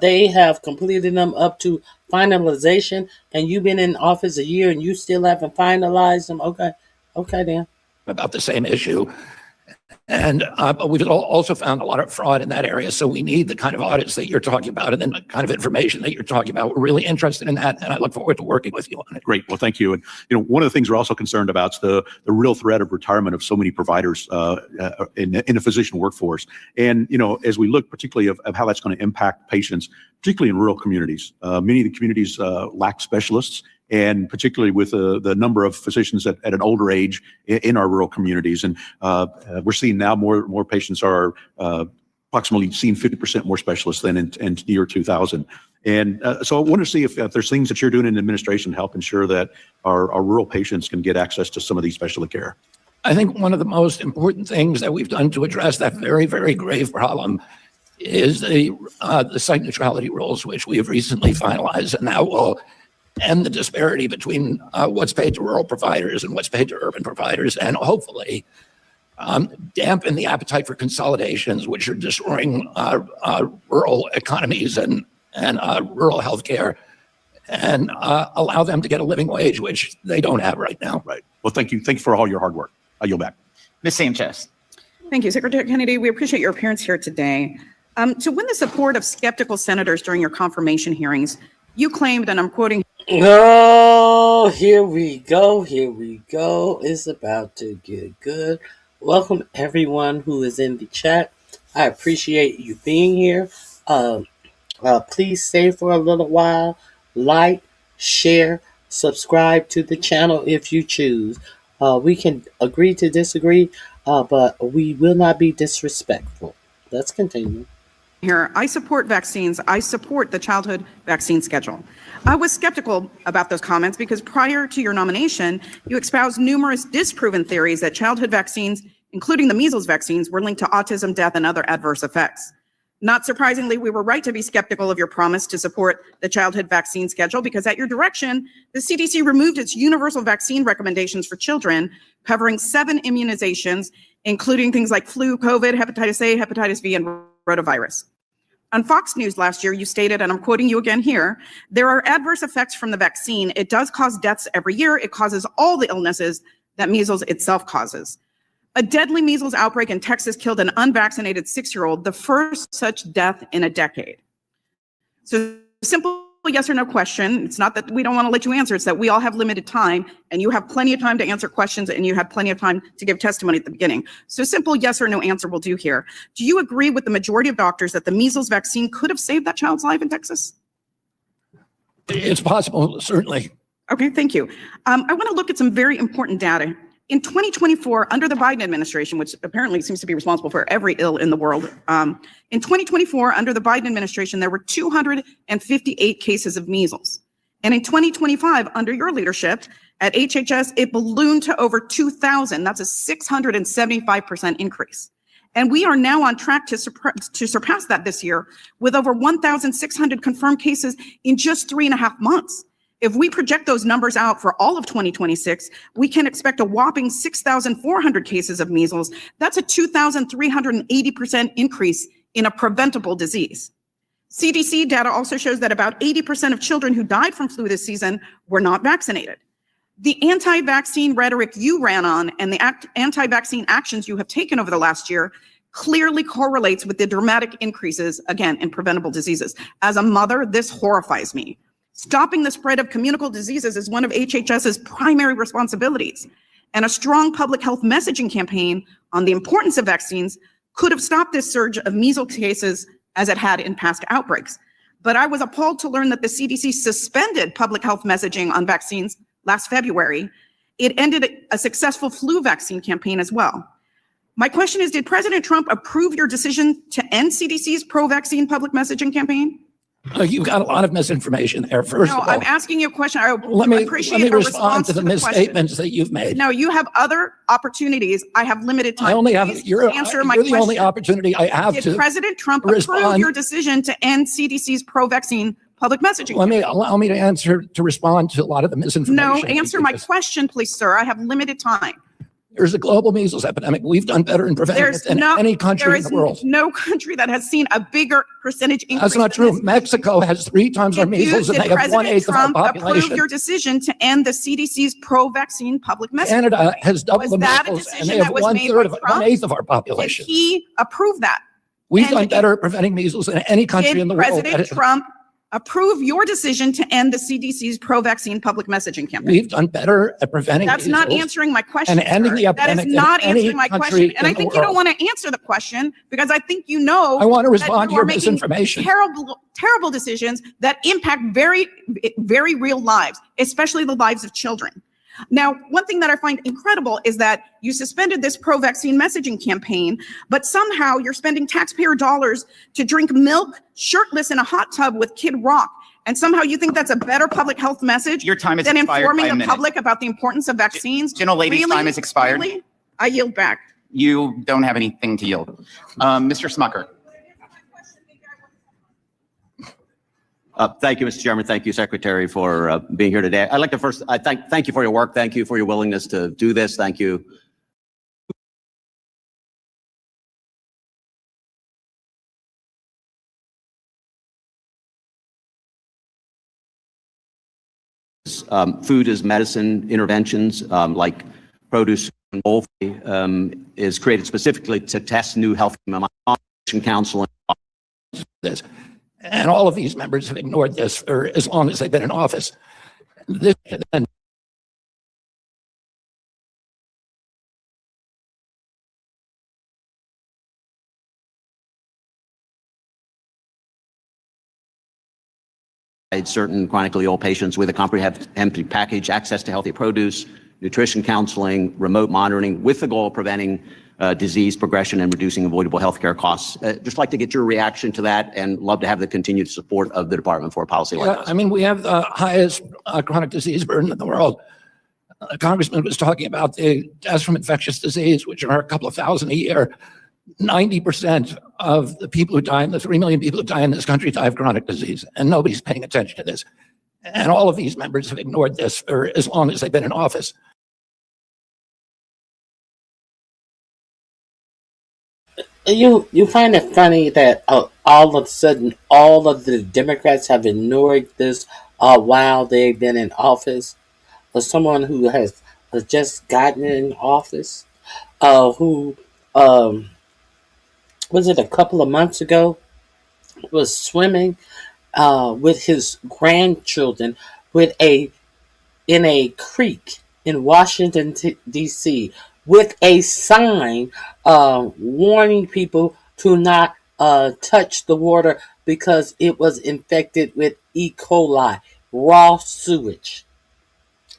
They have completed them up to finalization, and you've been in office a year, and you still haven't finalized them. Okay, then. About the same issue. And but we've also found a lot of fraud in that area. So we need the kind of audits that you're talking about and then the kind of information that you're talking about. We're really interested in that, and I look forward to working with you on it. Great. Well, thank you. And one of the things we're also concerned about is the real threat of retirement of so many providers in the physician workforce. And as we look particularly of how that's going to impact patients, particularly in rural communities, many of the communities lack specialists. And particularly with the number of physicians at an older age in our rural communities. And we're seeing now more patients are approximately seeing 50% more specialists than in the year 2000. And so I want to see if there's things that you're doing in administration to help ensure that our rural patients can get access to some of these specialty care. I think one of the most important things that we've done to address that very, very grave problem is the site neutrality rules, which we have recently finalized, and that will end the disparity between what's paid to rural providers and what's paid to urban providers, and hopefully dampen the appetite for consolidations, which are destroying rural economies and rural healthcare, and allow them to get a living wage, which they don't have right now. Right. Well, thank you. Thank you for all your hard work. I yield back. Ms. Sanchez. Thank you, Secretary Kennedy. We appreciate your appearance here today. To win the support of skeptical senators during your confirmation hearings, you claimed, and I'm quoting, "Oh, here we go. It's about to get good." Welcome everyone who is in the chat. I appreciate you being here. Please stay for a little while. Like, share, subscribe to the channel if you choose. We can agree to disagree, but we will not be disrespectful. Let's continue. Here, I support vaccines. I support the childhood vaccine schedule. I was skeptical about those comments because prior to your nomination, you espoused numerous disproven theories that childhood vaccines, including the measles vaccines, were linked to autism, death, and other adverse effects. Not surprisingly, we were right to be skeptical of your promise to support the childhood vaccine schedule because at your direction, the CDC removed its universal vaccine recommendations for children, covering 7 immunizations, including things like flu, COVID, hepatitis A, hepatitis B, and rotavirus. On Fox News last year, you stated, and I'm quoting you again here, "There are adverse effects from the vaccine. It does cause deaths every year. It causes all the illnesses that measles itself causes." A deadly measles outbreak in Texas killed an unvaccinated 6-year-old, the first such death in a decade. So simple yes or no question. It's not that we don't want to let you answer. It's that we all have limited time and you have plenty of time to answer questions and you have plenty of time to give testimony at the beginning. So simple yes or no answer will do here. Do you agree with the majority of doctors that the measles vaccine could have saved that child's life in Texas? It's possible, certainly. Okay, thank you. I want to look at some very important data. In 2024, under the Biden administration, which apparently seems to be responsible for every ill in the world, in 2024, under the Biden administration, there were 258 cases of measles. And in 2025, under your leadership at HHS, it ballooned to over 2,000. That's a 675% increase. And we are now on track to surpass that this year with over 1,600 confirmed cases in just 3.5 months. If we project those numbers out for all of 2026, we can expect a whopping 6,400 cases of measles. That's a 2,380% increase in a preventable disease. CDC data also shows that about 80% of children who died from flu this season were not vaccinated. The anti-vaccine rhetoric you ran on and the anti-vaccine actions you have taken over the last year clearly correlates with the dramatic increases, again, in preventable diseases. As a mother, this horrifies me. Stopping the spread of communicable diseases is one of HHS's primary responsibilities. and a strong public health messaging campaign on the importance of vaccines could have stopped this surge of measles cases as it had in past outbreaks. But I was appalled to learn that the CDC suspended public health messaging on vaccines last February. It ended a successful flu vaccine campaign as well. My question is, did President Trump approve your decision to end CDC's pro-vaccine public messaging campaign? You've got a lot of misinformation there. First of all, I'm asking you a question. I let me appreciate respond to the question. misstatements that you've made. No, you have other opportunities. I have limited time. I only have Please you're answer my the question. only opportunity I have Did to President Trump approve your decision to end CDC's pro-vaccine public messaging? Allow me to respond to a lot of the misinformation. No, answer my question, please, sir. I have limited time. There's a global measles epidemic. We've done better in preventing it than any country in the world. No country that has seen a bigger percentage increase. That's not true. Mexico has 3 times our measles, and they have 1/8 of our population. Approve your decision to end the CDC's pro-vaccine public messaging? Canada has double the that a measles, and decision they have that was made by 1/8 of our population. Did he approve that? We've done better at preventing measles than any country in the world. President Trump approve your decision to end the CDC's pro-vaccine public messaging campaign? We've done better at preventing That's not measles answering my question. and ending the That epidemic is not than any answering my country question. And I in the think you don't world. want to answer the question because I think you know. I want to that respond to you your are making misinformation. Terrible decisions that impact very, very real lives, especially the lives of children. Now, one thing that I find incredible is that you suspended this pro-vaccine messaging campaign, but somehow you're spending taxpayer dollars to drink milk shirtless in a hot tub with Kid Rock. And somehow you think that's a better public health message Your time is than expired informing by a the minute. public about the importance of vaccines? Gentlelady's Really? time is expired. Really? I yield back. You don't have anything to yield. Mr. Smucker. Thank you, Mr. Chairman. Thank you, Secretary, for being here today. I'd like to first, thank you for your work. Thank you for your willingness to do this. Thank you. Food as medicine interventions like produce and poultry is created specifically to test new health counseling. This. And all of these members have ignored this for as long as they've been in office. This then certain chronically ill patients with a comprehensive package, access to healthy produce, nutrition counseling, remote monitoring, with the goal of preventing disease progression and reducing avoidable healthcare costs. Just like to get your reaction to that, and love to have the continued support of the department for a policy like this. I mean, we have the highest chronic disease burden in the world. The Congressman was talking about the deaths from infectious disease, which are a couple of thousand a year. 90% of the people who die, the 3 million people who die in this country, die of chronic disease, and nobody's paying attention to this. And all of these members have ignored this for as long as they've been in office. You find it funny that all of a sudden all of the Democrats have ignored this while they've been in office, or someone who has just gotten in office, who was it a couple of months ago was swimming with his grandchildren in a creek in Washington D.C. with a sign warning people to not touch the water because it was infected with E. coli, raw sewage.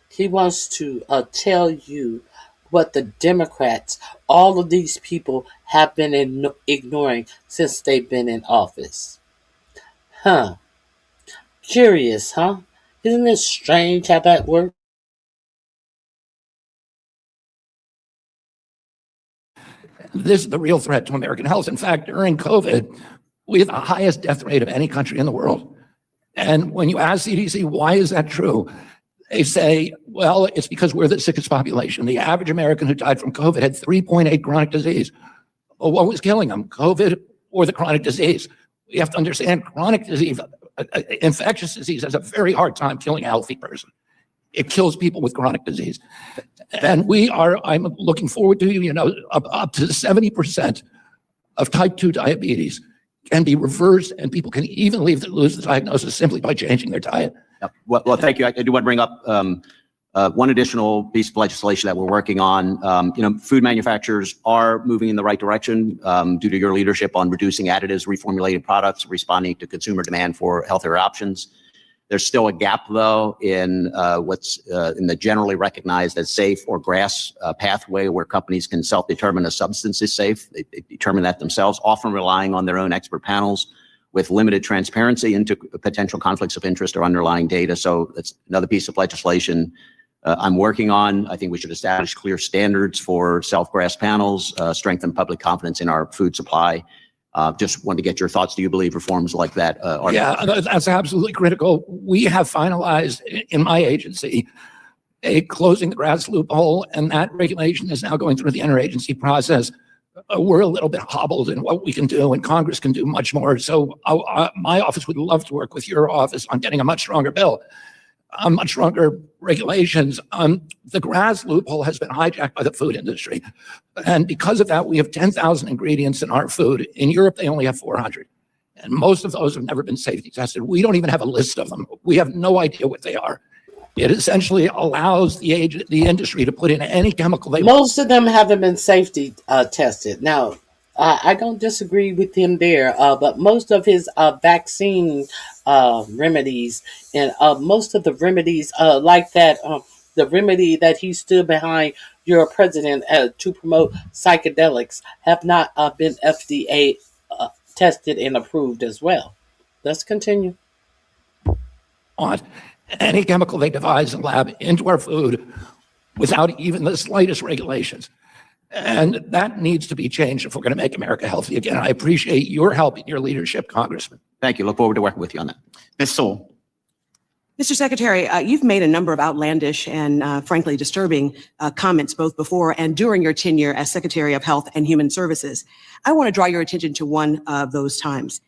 He wants to tell you what the Democrats, all of these people, have been ignoring since they've been in office. Huh. Curious, huh? Isn't it strange how that works? This is the real threat to American health. In fact, during COVID, we had the highest death rate of any country in the world. And when you ask CDC, why is that true? They say, well, it's because we're the sickest population. The average American who died from COVID had 3.8 chronic disease. Well, what was killing them, COVID or the chronic disease? We have to understand chronic disease, infectious disease has a very hard time killing a healthy person. It kills people with chronic disease. And I'm looking forward to, up to 70% of type 2 diabetes can be reversed, and people can even lose the diagnosis simply by changing their diet. Well, thank you. I do want to bring up One additional piece of legislation that we're working on, food manufacturers are moving in the right direction due to your leadership on reducing additives, reformulated products, responding to consumer demand for healthier options. There's still a gap, though, in what's in the generally recognized as safe or GRAS pathway, where companies can self-determine a substance is safe. They determine that themselves, often relying on their own expert panels with limited transparency into potential conflicts of interest or underlying data. So that's another piece of legislation I'm working on. I think we should establish clear standards for self-GRAS panels, strengthen public confidence in our food supply. Just wanted to get your thoughts. Do you believe reforms like that are? Yeah, that's absolutely critical. We have finalized in my agency a closing the GRAS loophole, and that regulation is now going through the interagency process. We're a little bit hobbled in what we can do, and Congress can do much more. So my office would love to work with your office on getting a much stronger bill. Much stronger regulations. The GRAS loophole has been hijacked by the food industry. And because of that, we have 10,000 ingredients in our food. In Europe, they only have 400. And most of those have never been safety tested. We don't even have a list of them. We have no idea what they are. It essentially allows the industry to put in any chemical they want. Most of them haven't been safety tested. Now, I don't disagree with him there, but most of his vaccine remedies and most of the remedies like that, the remedy that he stood behind your president to promote psychedelics have not been FDA tested and approved as well. Let's continue. On any chemical they devise in lab into our food without even the slightest regulations. And that needs to be changed if we're going to make America healthy again. I appreciate your help and your leadership, Congressman. Thank you. Look forward to working with you on that. Ms. Sewell. Mr. Secretary, you've made a number of outlandish and frankly disturbing comments both before and during your tenure as Secretary of Health and Human Services. I want to draw your attention to one of those times.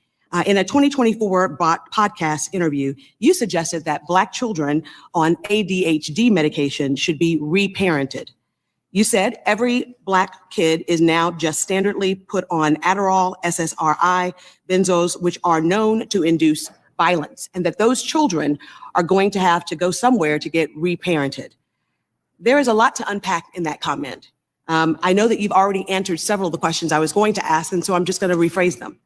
In a 2024 podcast interview, you suggested that Black children on ADHD medication should be reparented. You said every Black kid is now just standardly put on Adderall, SSRI, benzos, which are known to induce violence, and that those children are going to have to go somewhere to get reparented. There is a lot to unpack in that comment. I know that you've already answered several of the questions I was going to ask, and so I'm just going to rephrase them.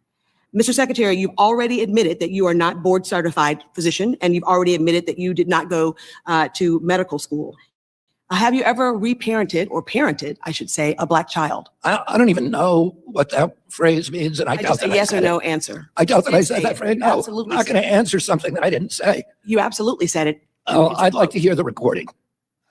Mr. Secretary, you've already admitted that you are not board certified physician, and you've already admitted that you did not go to medical school. Have you ever reparented, or parented, I should say, a Black child? I don't even know what that phrase means, and I doubt that yes or no answer. I doubt that I said that phrase. No, Absolutely. I'm not going to answer something that I didn't say. You absolutely said it. Oh, I'd like to hear the recording.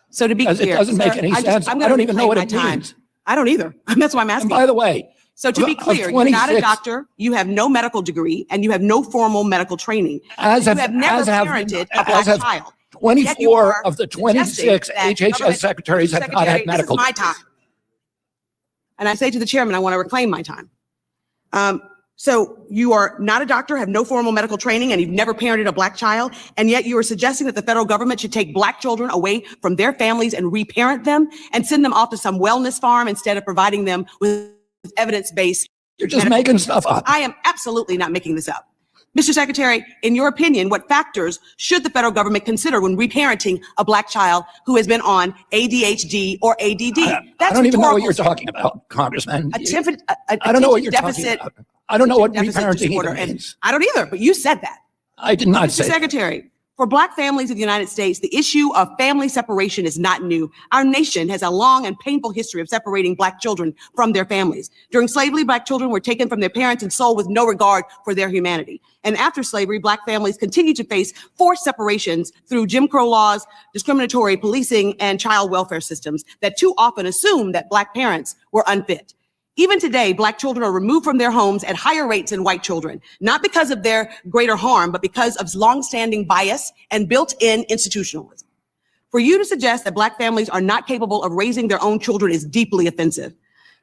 So to be Because clear, it doesn't make any sense. I don't even know what it means. I don't either. That's why I'm asking. And by the way, so to be clear, you're not a doctor, you have no medical degree, and you have no formal medical training. You have never parented a Black child. 24 of the 26 HHS secretaries have not had medical. This is my time. And I say to the chairman, I want to reclaim my time. So you are not a doctor, have no formal medical training, and you've never parented a Black child, and yet you are suggesting that the federal government should take Black children away from their families and reparent them and send them off to some wellness farm instead of providing them with evidence-based. You're just making stuff up. I am absolutely not making this up. Mr. Secretary, in your opinion, what factors should the federal government consider when reparenting a Black child who has been on ADHD or ADD? I don't even know what you're talking about, Congressman. I don't know what you're talking about. I don't know what reparenting even means. I don't either, but you said that. I did not say Mr. Secretary, for Black families in the United States, the issue of family separation is not new. Our nation has a long and painful history of separating Black children from their families. During slavery, Black children were taken from their parents and sold with no regard for their humanity. And after slavery, Black families continue to face forced separations through Jim Crow laws, discriminatory policing, and child welfare systems that too often assume that Black parents were unfit. Even today, Black children are removed from their homes at higher rates than white children, not because of their greater harm, but because of longstanding bias and built-in institutionalism. For you to suggest that Black families are not capable of raising their own children is deeply offensive.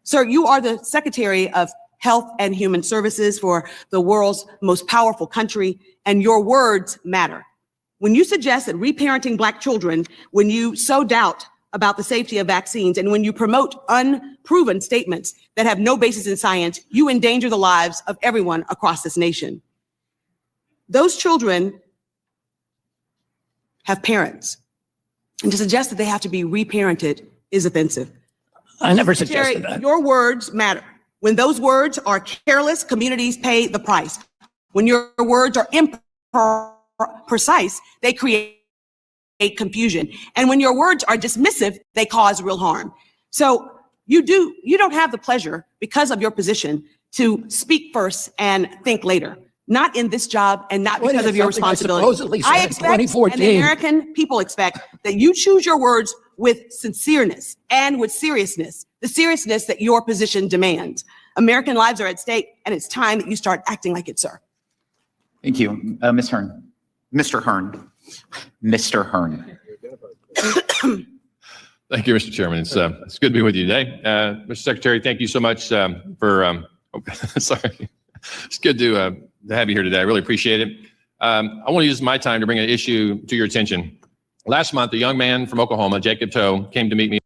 Sir, you are the Secretary of Health and Human Services for the world's most powerful country, and your words matter. When you suggest that reparenting Black children, when you sow doubt about the safety of vaccines, and when you promote unproven statements that have no basis in science, you endanger the lives of everyone across this nation. Those children have parents. And to suggest that they have to be reparented is offensive. I never Secretary, suggested that. your words matter. When those words are careless, communities pay the price. When your words are imprecise, they create confusion. And when your words are dismissive, they cause real harm. So you don't have the pleasure, because of your position, to speak first and think later. Not in this job and not because of your responsibility. I expect, and the American people expect, that you choose your words with sincereness and with seriousness, the seriousness that your position demands. American lives are at stake, and it's time that you start acting like it, sir. Thank you. Ms. Hearn. Mr. Hearn. Mr. Hearn. Thank you, Mr. Chairman. It's good to be with you today. Mr. Secretary, thank you so much for, sorry. It's good to have you here today. I really appreciate it. I want to use my time to bring an issue to your attention. Last month, a young man from Oklahoma, Jacob Toe, came to meet me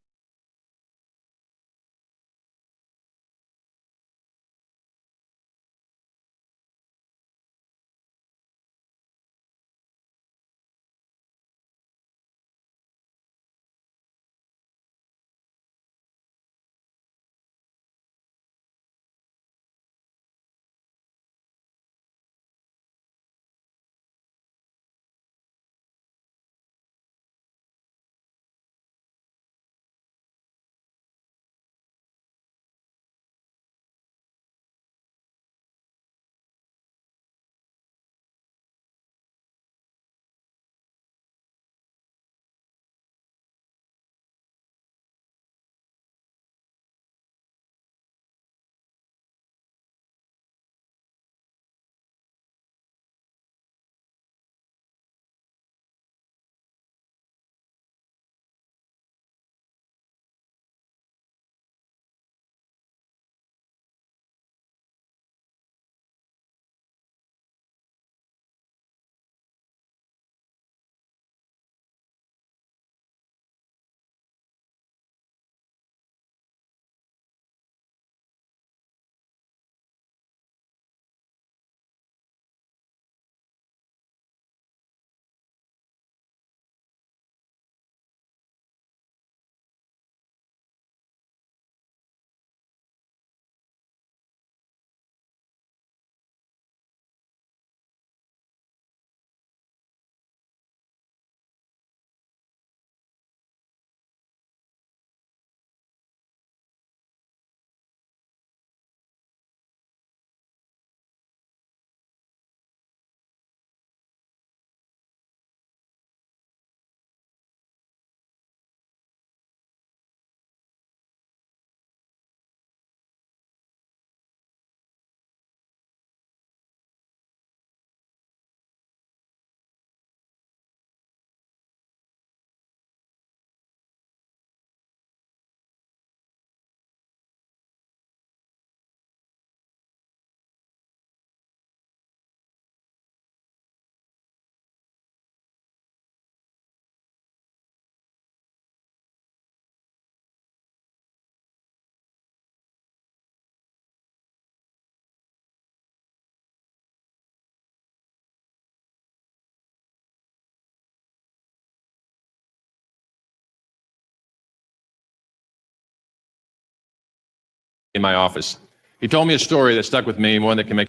in my office. He told me a story that stuck with me, one that can make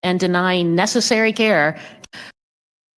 and denying necessary care.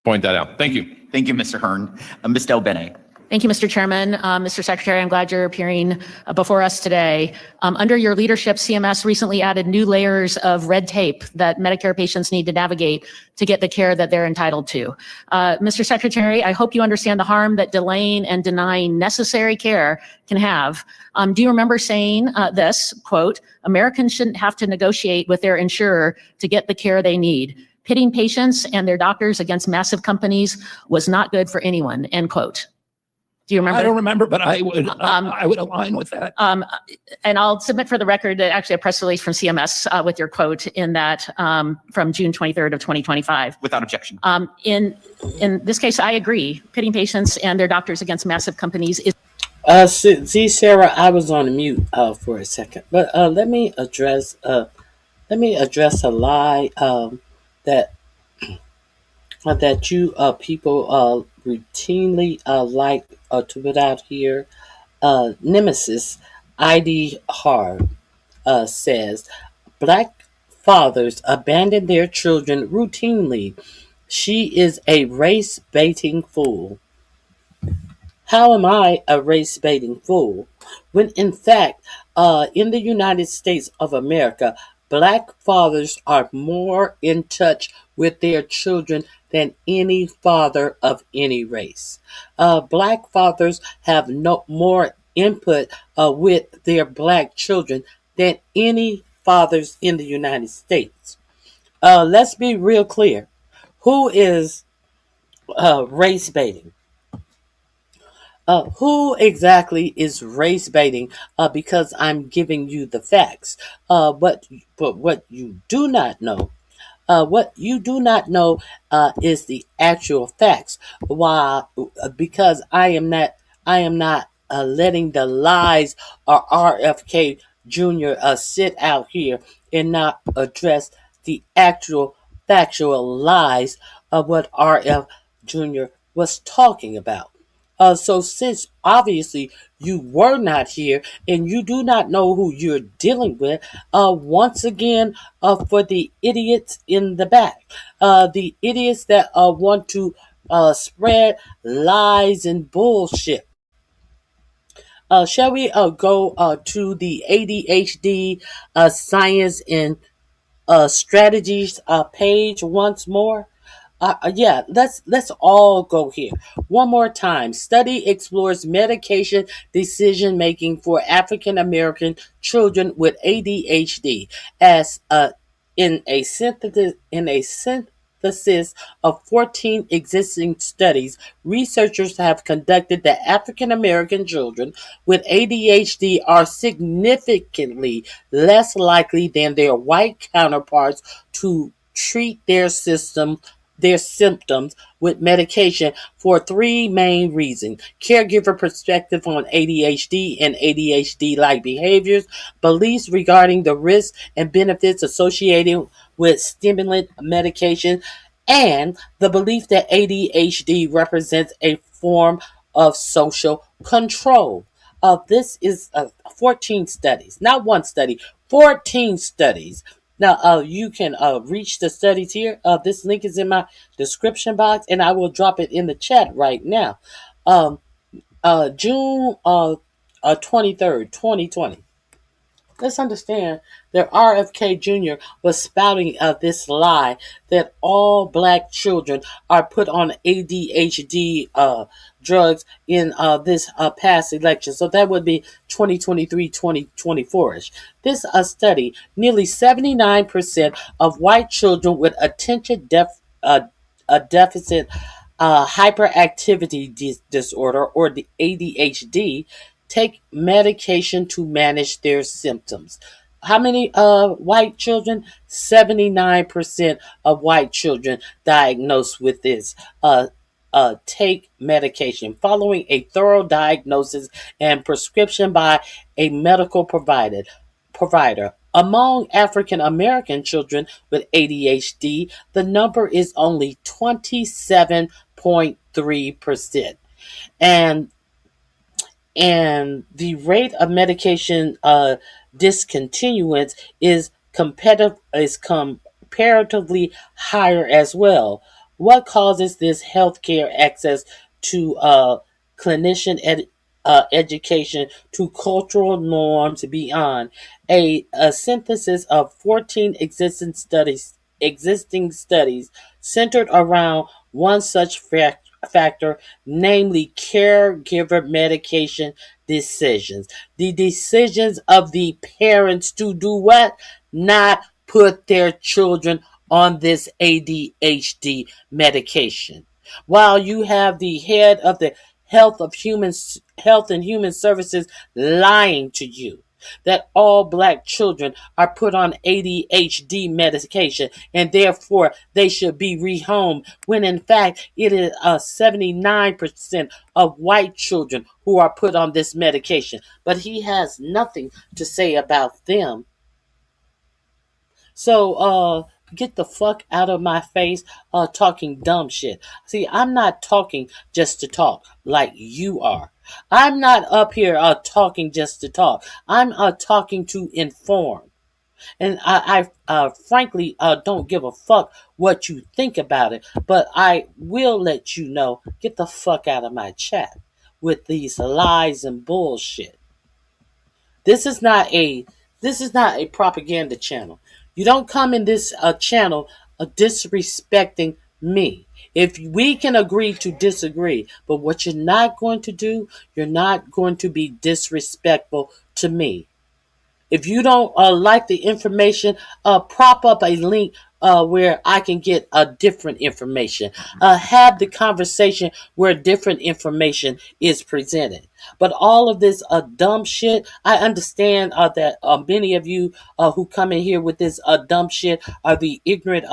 Point that out. Thank you. Thank you, Mr. Hearn. Ms. Del Bene. Thank you, Mr. Chairman. Mr. Secretary, I'm glad you're appearing before us today. Under your leadership, CMS recently added new layers of red tape that Medicare patients need to navigate to get the care that they're entitled to. Mr. Secretary, I hope you understand the harm that delaying and denying necessary care can have. Do you remember saying this, quote, Americans shouldn't have to negotiate with their insurer to get the care they need. Pitting patients and their doctors against massive companies was not good for anyone, end quote. Do you remember? I don't remember, but I would align with that. And I'll submit for the record actually a press release from CMS with your quote in that from June 23rd of 2025. Without objection. In this case, I agree. Pitting patients and their doctors against massive companies is. See, Sarah, I was on mute for a second, but let me address a lie that you people routinely like to put out here. Nemesis ID Hard says Black fathers abandon their children routinely. She is a race baiting fool. How am I a race baiting fool? When in fact, in the United States of America, Black fathers are more in touch with their children than any father of any race. Black fathers have no more input with their Black children than any fathers in the United States. Let's be real clear. Who is race baiting? Who exactly is race baiting? Because I'm giving you the facts. But what you do not know, is the actual facts. Why? Because I am not letting the lies of RFK Jr. Sit out here and not address the actual factual lies of what RF Jr. was talking about. So since obviously you were not here and you do not know who you're dealing with, once again, for the idiots in the back, the idiots that want to spread lies and bullshit. Shall we go to the ADHD science and strategies page once more? Yeah, let's all go here one more time. Study explores medication decision making for African American children with ADHD as in a synthesis of 14 existing studies. Researchers have conducted that African American children with ADHD are significantly less likely than their white counterparts to treat their symptoms with medication for three main reasons: caregiver perspective on ADHD and ADHD like behaviors, beliefs regarding the risks and benefits associated with stimulant medication, and the belief that ADHD represents a form of social control. This is 14 studies, not one study, 14 studies. Now, you can reach the studies here. This link is in my description box, and I will drop it in the chat right now. June 23rd, 2020. Let's understand that RFK Jr. was spouting this lie that all Black children are put on ADHD drugs in this past election. So that would be 2023, 2024-ish. This study, nearly 79% of white children with attention deficit hyperactivity disorder, or the ADHD, take medication to manage their symptoms. How many white children? 79% of white children diagnosed with this take medication following a thorough diagnosis and prescription by a medical provider. Among African American children with ADHD, the number is only 27.3%. And the rate of medication discontinuance is comparatively higher as well. What causes this healthcare access to clinician education to cultural norms beyond? A synthesis of 14 existing studies centered around one such factor, namely caregiver medication decisions. The decisions of the parents to do what? Not put their children on this ADHD medication. While you have the head of the Health and Human Services lying to you that all Black children are put on ADHD medication and therefore they should be rehomed, when in fact it is 79% of white children who are put on this medication. But he has nothing to say about them. So get the fuck out of my face talking dumb shit. See, I'm not talking just to talk like you are. I'm not up here talking just to talk. I'm talking to inform. And I frankly don't give a fuck what you think about it, but I will let you know, get the fuck out of my chat with these lies and bullshit. This is not a propaganda channel. You don't come in this channel disrespecting me. If we can agree to disagree, but what you're not going to do, you're not going to be disrespectful to me. If you don't like the information, prop up a link where I can get a different information. Have the conversation where different information is presented. But all of this dumb shit, I understand that many of you who come in here with this dumb shit are the ignorant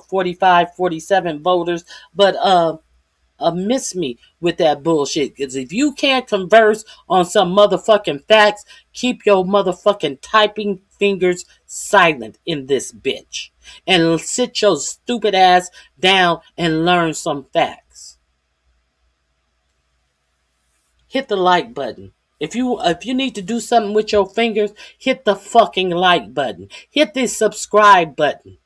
45, 47 voters. But miss me with that bullshit. Because if you can't converse on some motherfucking facts, keep your motherfucking typing fingers silent in this bitch. And sit your stupid ass down and learn some facts. Hit the like button. If you need to do something with your fingers, hit the fucking like button. Hit the subscribe button.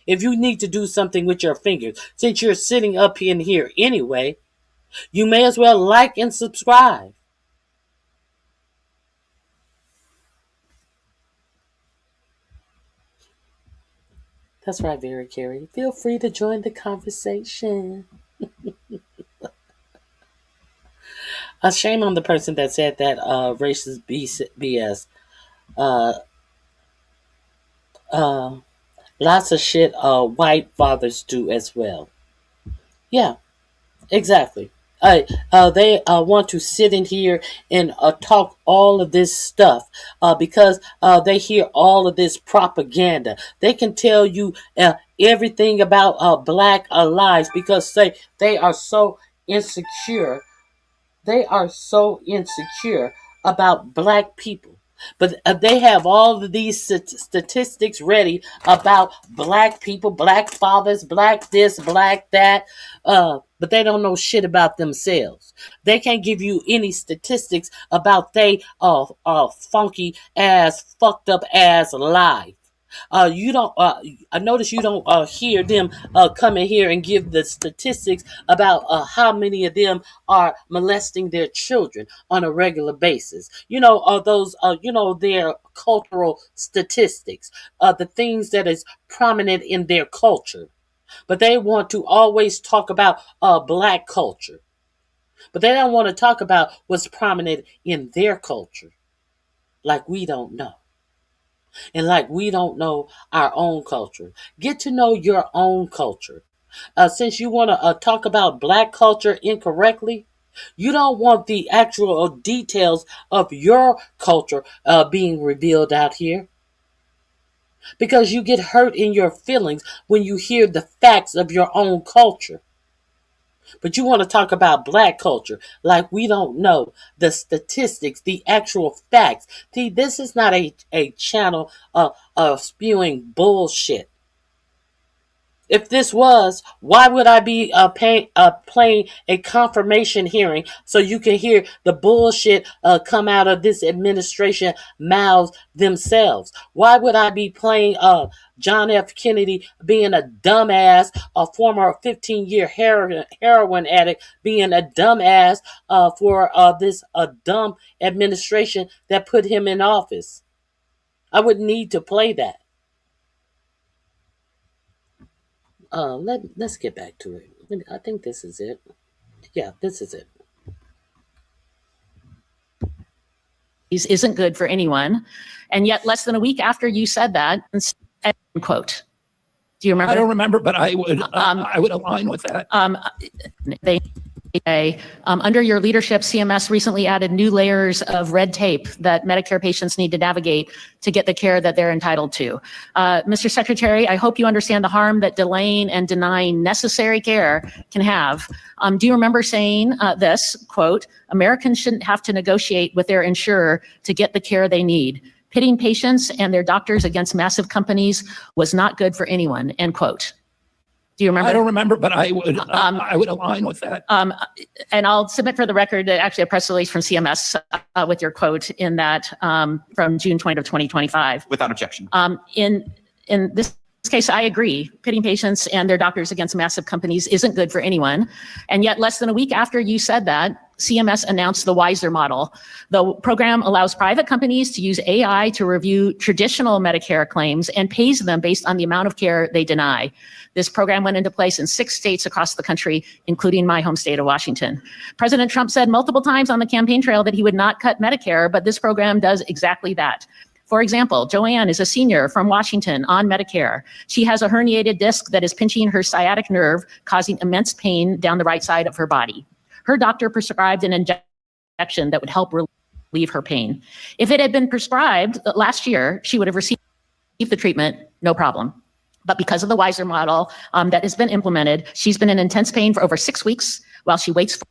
If you need to do something with your fingers, since you're sitting up in here anyway, you may as well like and subscribe. That's right, Vera Carey. Feel free to join the conversation. A shame on the person that said that racist BS. Lots of shit white fathers do as well. Yeah, exactly. They want to sit in here and talk all of this stuff because they hear all of this propaganda. They can tell you everything about black lives because they are so insecure. They are so insecure about black people. But they have all of these statistics ready about black people, black fathers, black this, black that. But they don't know shit about themselves. They can't give you any statistics about they funky ass, fucked up ass life. You don't. I notice you don't hear them come in here and give the statistics about how many of them are molesting their children on a regular basis. Those. Their cultural statistics, the things that is prominent in their culture. But they want to always talk about black culture. But they don't want to talk about what's prominent in their culture, like we don't know. And like we don't know our own culture. Get to know your own culture. Since you want to talk about black culture incorrectly, you don't want the actual details of your culture being revealed out here. Because you get hurt in your feelings when you hear the facts of your own culture. But you want to talk about black culture like we don't know the statistics, the actual facts. See, this is not a channel of spewing bullshit. If this was, why would I be playing a confirmation hearing so you can hear the bullshit come out of this administration mouths themselves? Why would I be playing John F. Kennedy being a dumbass, a former 15-year heroin addict being a dumbass for this dumb administration that put him in office? I wouldn't need to play that. Let's get back to it. I think this is it. Yeah, this is it. Isn't good for anyone. And yet less than a week after you said that, end quote. Do you remember? I don't remember, but I would align with that. Under your leadership, CMS recently added new layers of red tape that Medicare patients need to navigate to get the care that they're entitled to. Mr. Secretary, I hope you understand the harm that delaying and denying necessary care can have. Do you remember saying this, quote, Americans shouldn't have to negotiate with their insurer to get the care they need. Pitting patients and their doctors against massive companies was not good for anyone, end quote. Do you remember? I don't remember, but I would align with that. And I'll submit for the record actually a press release from CMS with your quote in that from June 20 of 2025. Without objection. In this case, I agree. Pitting patients and their doctors against massive companies isn't good for anyone. And yet less than a week after you said that, CMS announced the WISER model. The program allows private companies to use AI to review traditional Medicare claims and pays them based on the amount of care they deny. This program went into place in 6 states across the country, including my home state of Washington. President Trump said multiple times on the campaign trail that he would not cut Medicare, but this program does exactly that. For example, Joanne is a senior from Washington on Medicare. She has a herniated disc that is pinching her sciatic nerve, causing immense pain down the right side of her body. Her doctor prescribed an injection that would help relieve her pain. If it had been prescribed last year, she would have received the treatment, no problem. But because of the WISER model that has been implemented, she's been in intense pain for over 6 weeks while she waits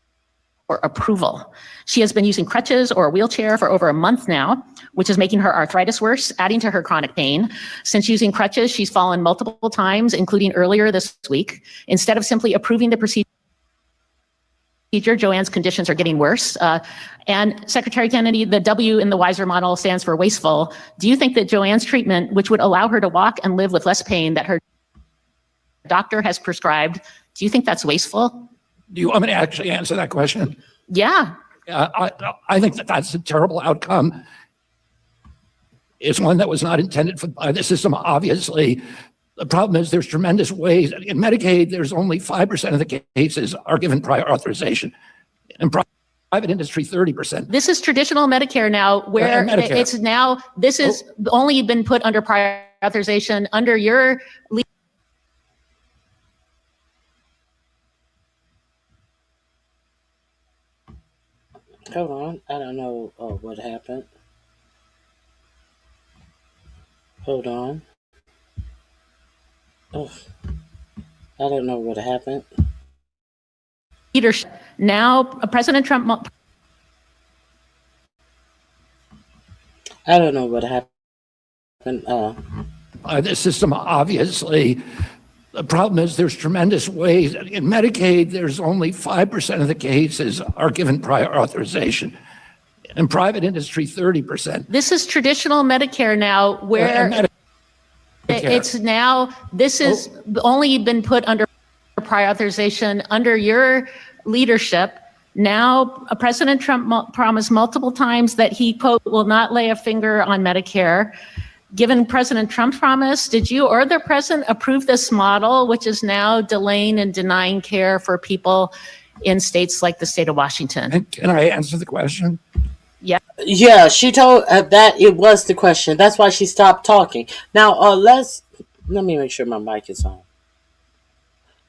for approval. She has been using crutches or a wheelchair for over a month now, which is making her arthritis worse, adding to her chronic pain. Since using crutches, she's fallen multiple times, including earlier this week. Instead of simply approving the procedure, Joanne's conditions are getting worse. And Secretary Kennedy, the W in the WISER model stands for wasteful. Do you think that Joanne's treatment, which would allow her to walk and live with less pain that her doctor has prescribed, do you think that's wasteful? Do you want me to actually answer that question? Yeah. I think that that's a terrible outcome. It's one that was not intended by the system, obviously. The problem is there's tremendous ways. In Medicaid, there's only 5% of the cases are given prior authorization. In private industry, 30%. This is traditional Medicare now, where Medicare. it's now, this has only been put under prior authorization under your Hold on. I don't know what happened. Hold on. Oh, I don't know what happened. leadership. Now, President Trump. I don't know what happened. The system, obviously. The problem is there's tremendous ways. In Medicaid, there's only 5% of the cases are given prior authorization. In private industry, 30%. This is traditional Medicare now, where it's now, this has only been put under prior authorization under your leadership. Now, President Trump promised multiple times that he, quote, will not lay a finger on Medicare. Given President Trump's promise, did you or the president approve this model, which is now delaying and denying care for people in states like the state of Washington? Can I answer the question? Yeah. Yeah, she told that it was the question. That's why she stopped talking. Now, let me make sure my mic is on.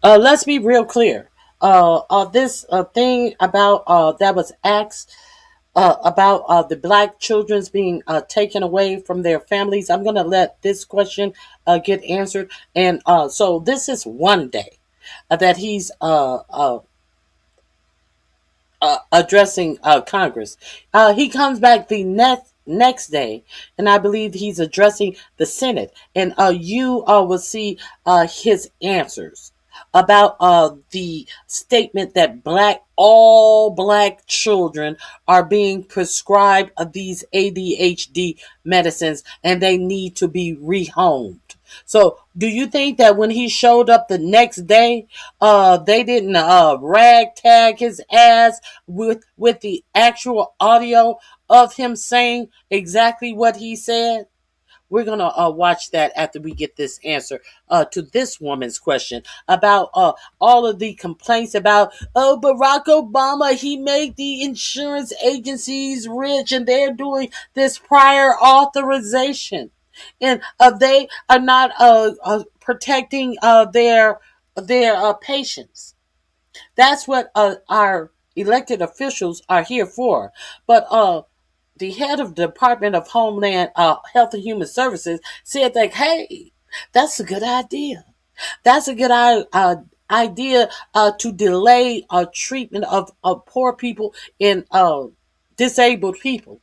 Let's be real clear. This thing about that was asked about the black children's being taken away from their families. I'm going to let this question get answered. And so this is one day that he's addressing Congress. He comes back the next day, and I believe he's addressing the Senate. And you will see his answers about the statement that all black children are being prescribed these ADHD medicines and they need to be rehomed. So do you think that when he showed up the next day, they didn't ragtag his ass with the actual audio of him saying exactly what he said? We're going to watch that after we get this answer to this woman's question about all of the complaints about, Barack Obama, he made the insurance agencies rich and they're doing this prior authorization. And they are not protecting their patients. That's what our elected officials are here for. But the head of the Department of Homeland Health and Human Services said that, hey, that's a good idea. That's a good idea to delay treatment of poor people and disabled people.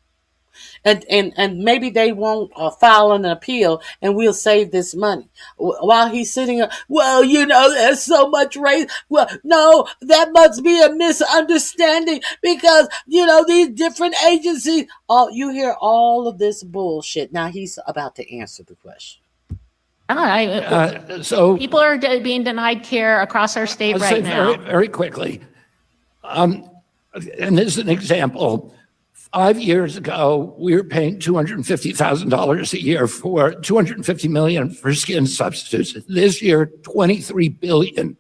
And maybe they won't file an appeal, and we'll save this money. While he's sitting, well, there's so much race. Well, no, that must be a misunderstanding because these different agencies. You hear all of this bullshit. Now he's about to answer the question. So people are being denied care across our state right now. Very, very quickly. And this is an example. 5 years ago, we were paying $250,000 a year for $250 million for skin substitutes. This year, $23 billion.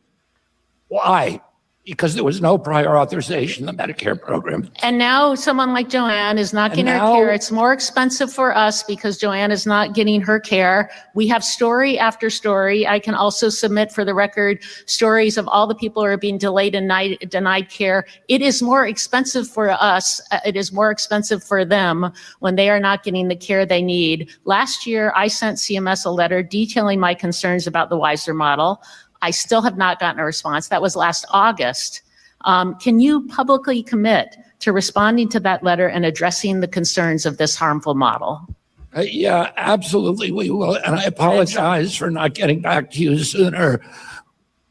Why? Because there was no prior authorization in the Medicare program. And now someone like Joanne is not getting her care. It's more expensive for us because Joanne is not getting her care. We have story after story. I can also submit for the record stories of all the people who are being delayed and denied care. It is more expensive for us. It is more expensive for them when they are not getting the care they need. Last year, I sent CMS a letter detailing my concerns about the Weiser model. I still have not gotten a response. That was last August. Can you publicly commit to responding to that letter and addressing the concerns of this harmful model? Yeah, absolutely, we will. And I apologize for not getting back to you sooner.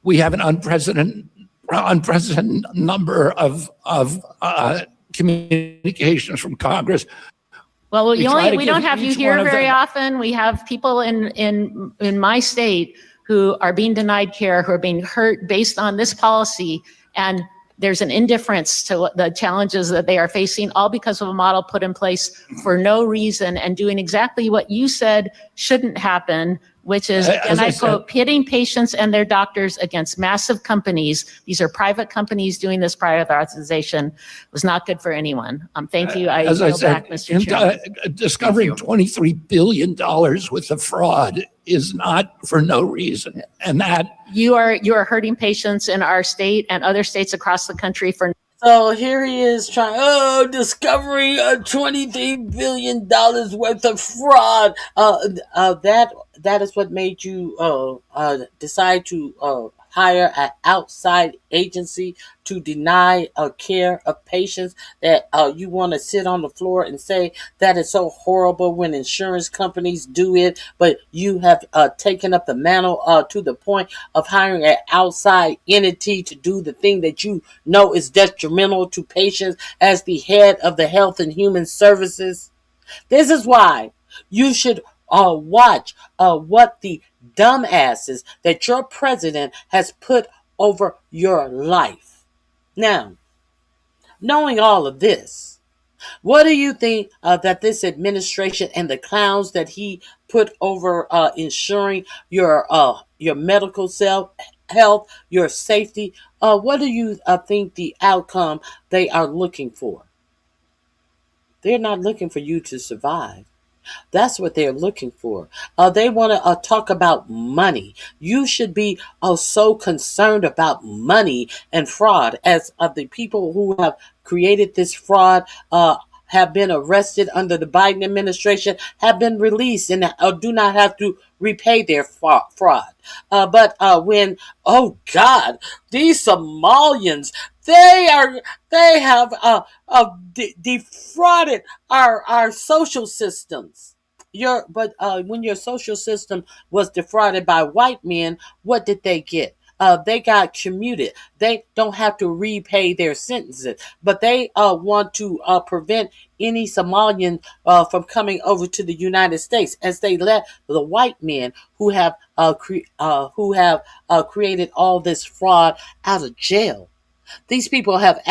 We have an unprecedented number of communications from Congress. Well, we don't have you here very often. We have people in my state who are being denied care, who are being hurt based on this policy. And there's an indifference to the challenges that they are facing, all because of a model put in place for no reason and doing exactly what you said shouldn't happen, which is, and I quote, pitting patients and their doctors against massive companies. These are private companies doing this prior authorization. Was not good for anyone. Thank you. I yield back, Mr. Chairman. Discovering $23 billion worth of fraud is not for no reason. And that you are hurting patients in our state and other states across the country for. So here he is discovering $23 billion worth of fraud. That is what made you decide to hire an outside agency to deny care of patients, that you want to sit on the floor and say that is so horrible when insurance companies do it, but you have taken up the mantle to the point of hiring an outside entity to do the thing that you know is detrimental to patients as the head of the Health and Human Services. This is why you should watch what the dumbasses that your president has put over your life. Now, knowing all of this, what do you think that this administration and the clowns that he put over ensuring your medical health, your safety, what do you think the outcome they are looking for? They're not looking for you to survive. That's what they're looking for. They want to talk about money. You should be so concerned about money and fraud as the people who have created this fraud have been arrested under the Biden administration, have been released and do not have to repay their fraud. But when, oh God, these Somalians, they have defrauded our social systems. When your social system was defrauded by white men, what did they get? They got commuted. They don't have to repay their sentences, but they want to prevent any Somalian from coming over to the United States, as they let the white men who have created all this fraud out of jail. These people have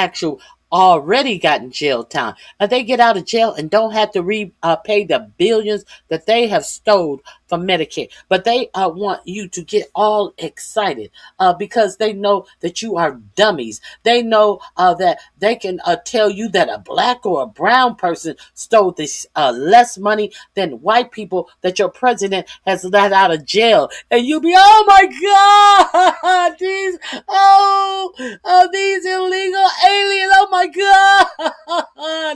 already gotten jail time. They get out of jail and don't have to repay the billions that they have stole from Medicare. But they want you to get all excited because they know that you are dummies. They know that they can tell you that a black or a brown person stole this less money than white people that your president has let out of jail. And you'll be, oh my God, these illegal aliens, oh my God,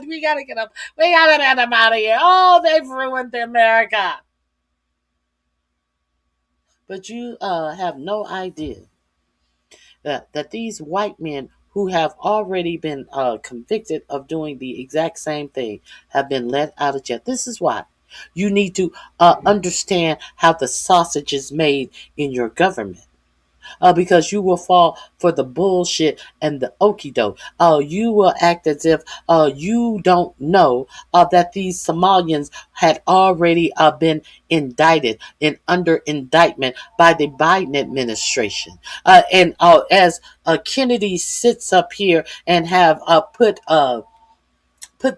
we gotta get them. We gotta get them out of here. Oh, they've ruined America. But you have no idea that these white men who have already been convicted of doing the exact same thing have been let out of jail. This is why you need to understand how the sausage is made in your government. Because you will fall for the bullshit and the okie doke. You will act as if you don't know that these Somalians had already been indicted and under indictment by the Biden administration. And as Kennedy sits up here and have put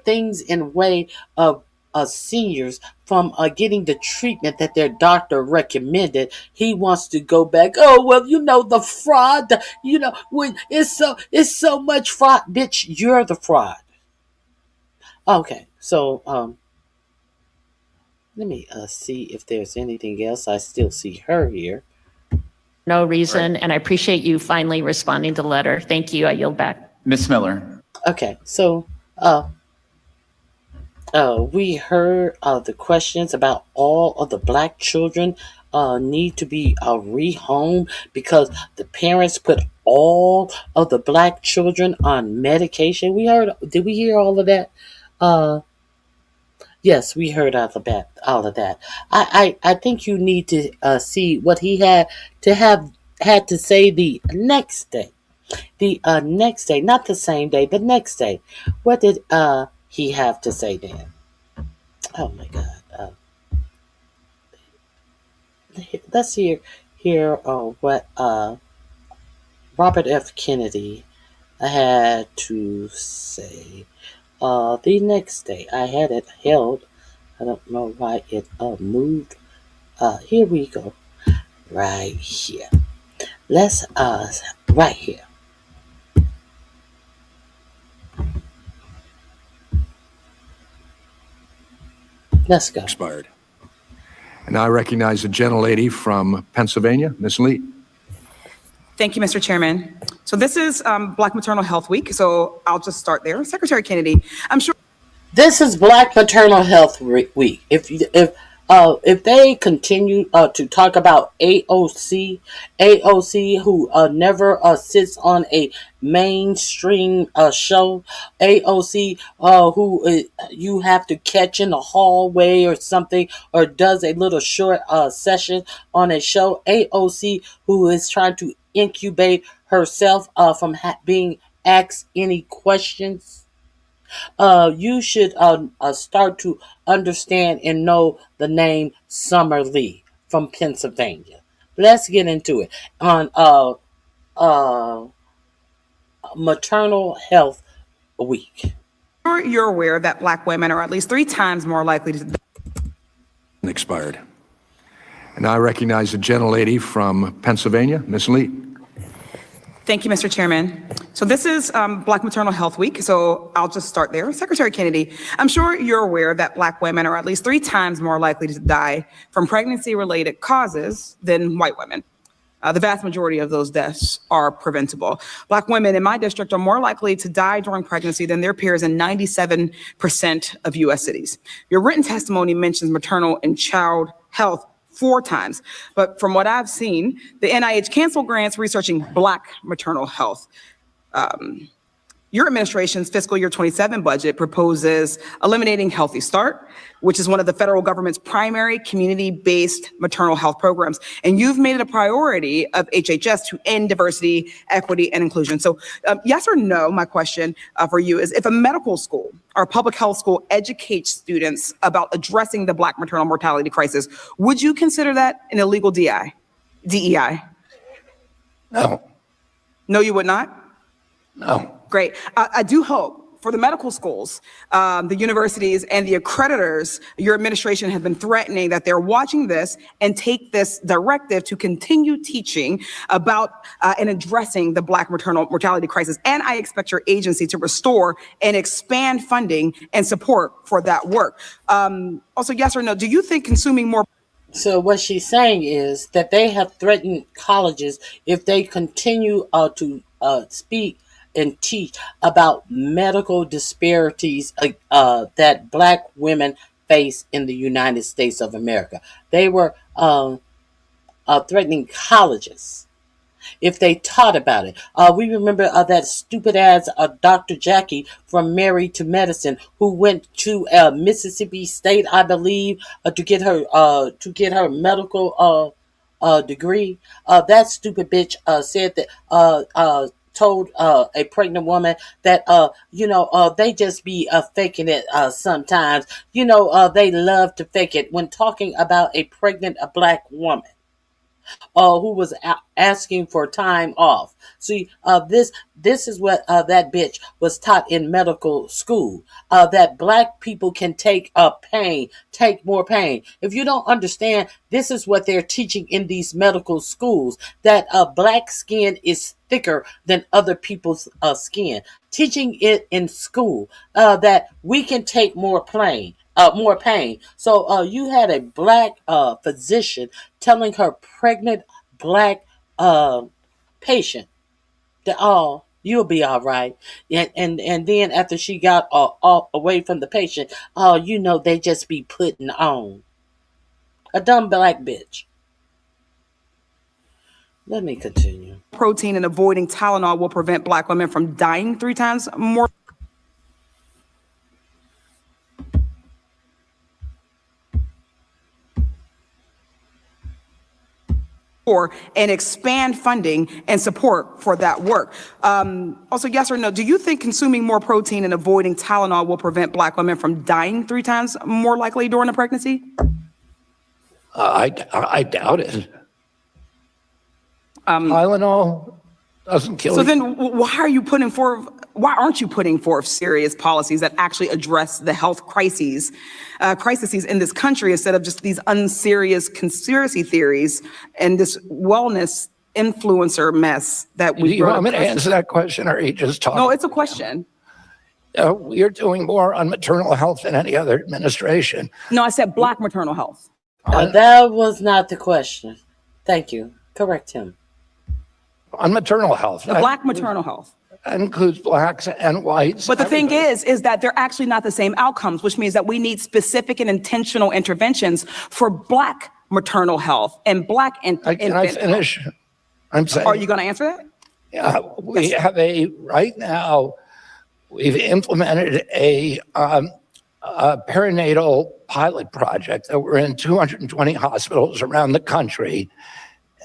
things in way of seniors from getting the treatment that their doctor recommended. He wants to go back. Oh well, the fraud. When it's so much fraud, bitch. You're the fraud. Okay, so let me see if there's anything else. I still see her here. No reason, and I appreciate you finally responding to the letter. Thank you. I yield back. Ms. Miller. Okay, so we heard the questions about all of the black children need to be rehomed because the parents put all of the black children on medication. Did we hear all of that? Yes, we heard all of that. I think you need to see what he had to say the next day. The next day, not the same day, the next day. What did he have to say then? Oh my God! Let's hear what Robert F. Kennedy had to say the next day. I had it held. I don't know why it moved. Here we go. Right here. Let's right here. Let's go. Expired. And I recognize the gentlelady from Pennsylvania, Ms. Lee. Thank you, Mr. Chairman. So this is Black Maternal Health Week, so I'll just start there. Secretary Kennedy, I'm sure. This is Black Maternal Health Week. If they continue to talk about AOC who never sits on a mainstream show, AOC who you have to catch in the hallway or something, or does a little short session on a show, AOC who is trying to incubate herself from being asked any questions. You should start to understand and know the name Summer Lee from Pennsylvania. Let's get into it on Maternal Health Week. You're aware that Black women are at least 3 times more likely to. Expired. And I recognize the gentlelady from Pennsylvania, Ms. Lee. Thank you, Mr. Chairman. So this is Black Maternal Health Week, so I'll just start there. Secretary Kennedy, I'm sure you're aware that Black women are at least 3 times more likely to die from pregnancy-related causes than white women. The vast majority of those deaths are preventable. Black women in my district are more likely to die during pregnancy than their peers in 97% of U.S. cities. Your written testimony mentions maternal and child health 4 times. But from what I've seen, the NIH canceled grants researching Black maternal health. Your administration's fiscal year 27 budget proposes eliminating Healthy Start, which is one of the federal government's primary community-based maternal health programs. And you've made it a priority of HHS to end diversity, equity, and inclusion. So yes or no, my question for you is, if a medical school or a public health school educates students about addressing the Black maternal mortality crisis, would you consider that an illegal DEI? No. No, you would not? No. Great. I do hope for the medical schools, the universities, and the accreditors, your administration has been threatening that they're watching this and take this directive to continue teaching about and addressing the Black maternal mortality crisis. And I expect your agency to restore and expand funding and support for that work. Also, yes or no, do you think consuming more? So what she's saying is that they have threatened colleges if they continue to speak and teach about medical disparities that Black women face in the United States of America. They were threatening colleges if they taught about it. We remember that stupid ass Dr. Jackie from Married to Medicine, who went to Mississippi State, I believe, to get her medical degree. That stupid bitch said that told a pregnant woman that they just be faking it sometimes. They love to fake it when talking about a pregnant black woman who was asking for time off. See, this is what that bitch was taught in medical school. That black people can take more pain. If you don't understand, this is what they're teaching in these medical schools. That black skin is thicker than other people's skin. Teaching it in school that we can take more pain. So you had a black physician telling her pregnant black patient that, oh, you'll be all right. And then after she got away from the patient, oh, they just be putting on. A dumb black bitch. Let me continue. Protein and avoiding Tylenol will prevent black women from dying 3 times more. And expand funding and support for that work. Also, yes or no, do you think consuming more protein and avoiding Tylenol will prevent black women from dying 3 times more likely during a pregnancy? I doubt it. Tylenol doesn't kill So you. then why aren't you putting forth serious policies that actually address the health crises in this country instead of just these unserious conspiracy theories and this wellness influencer mess that we Do you want me to answer that question, or are you just talking? No, it's a question. We are doing more on maternal health than any other administration. No, I said black maternal health. That was not the question. Thank you. Correct him. On maternal health. The black maternal health. That includes blacks and whites. But the thing is that they're actually not the same outcomes, which means that we need specific and intentional interventions for black maternal health and black infant. Can I finish? I'm saying. Are you going to answer that? Yeah, we have right now, we've implemented a perinatal pilot project that we're in 220 hospitals around the country.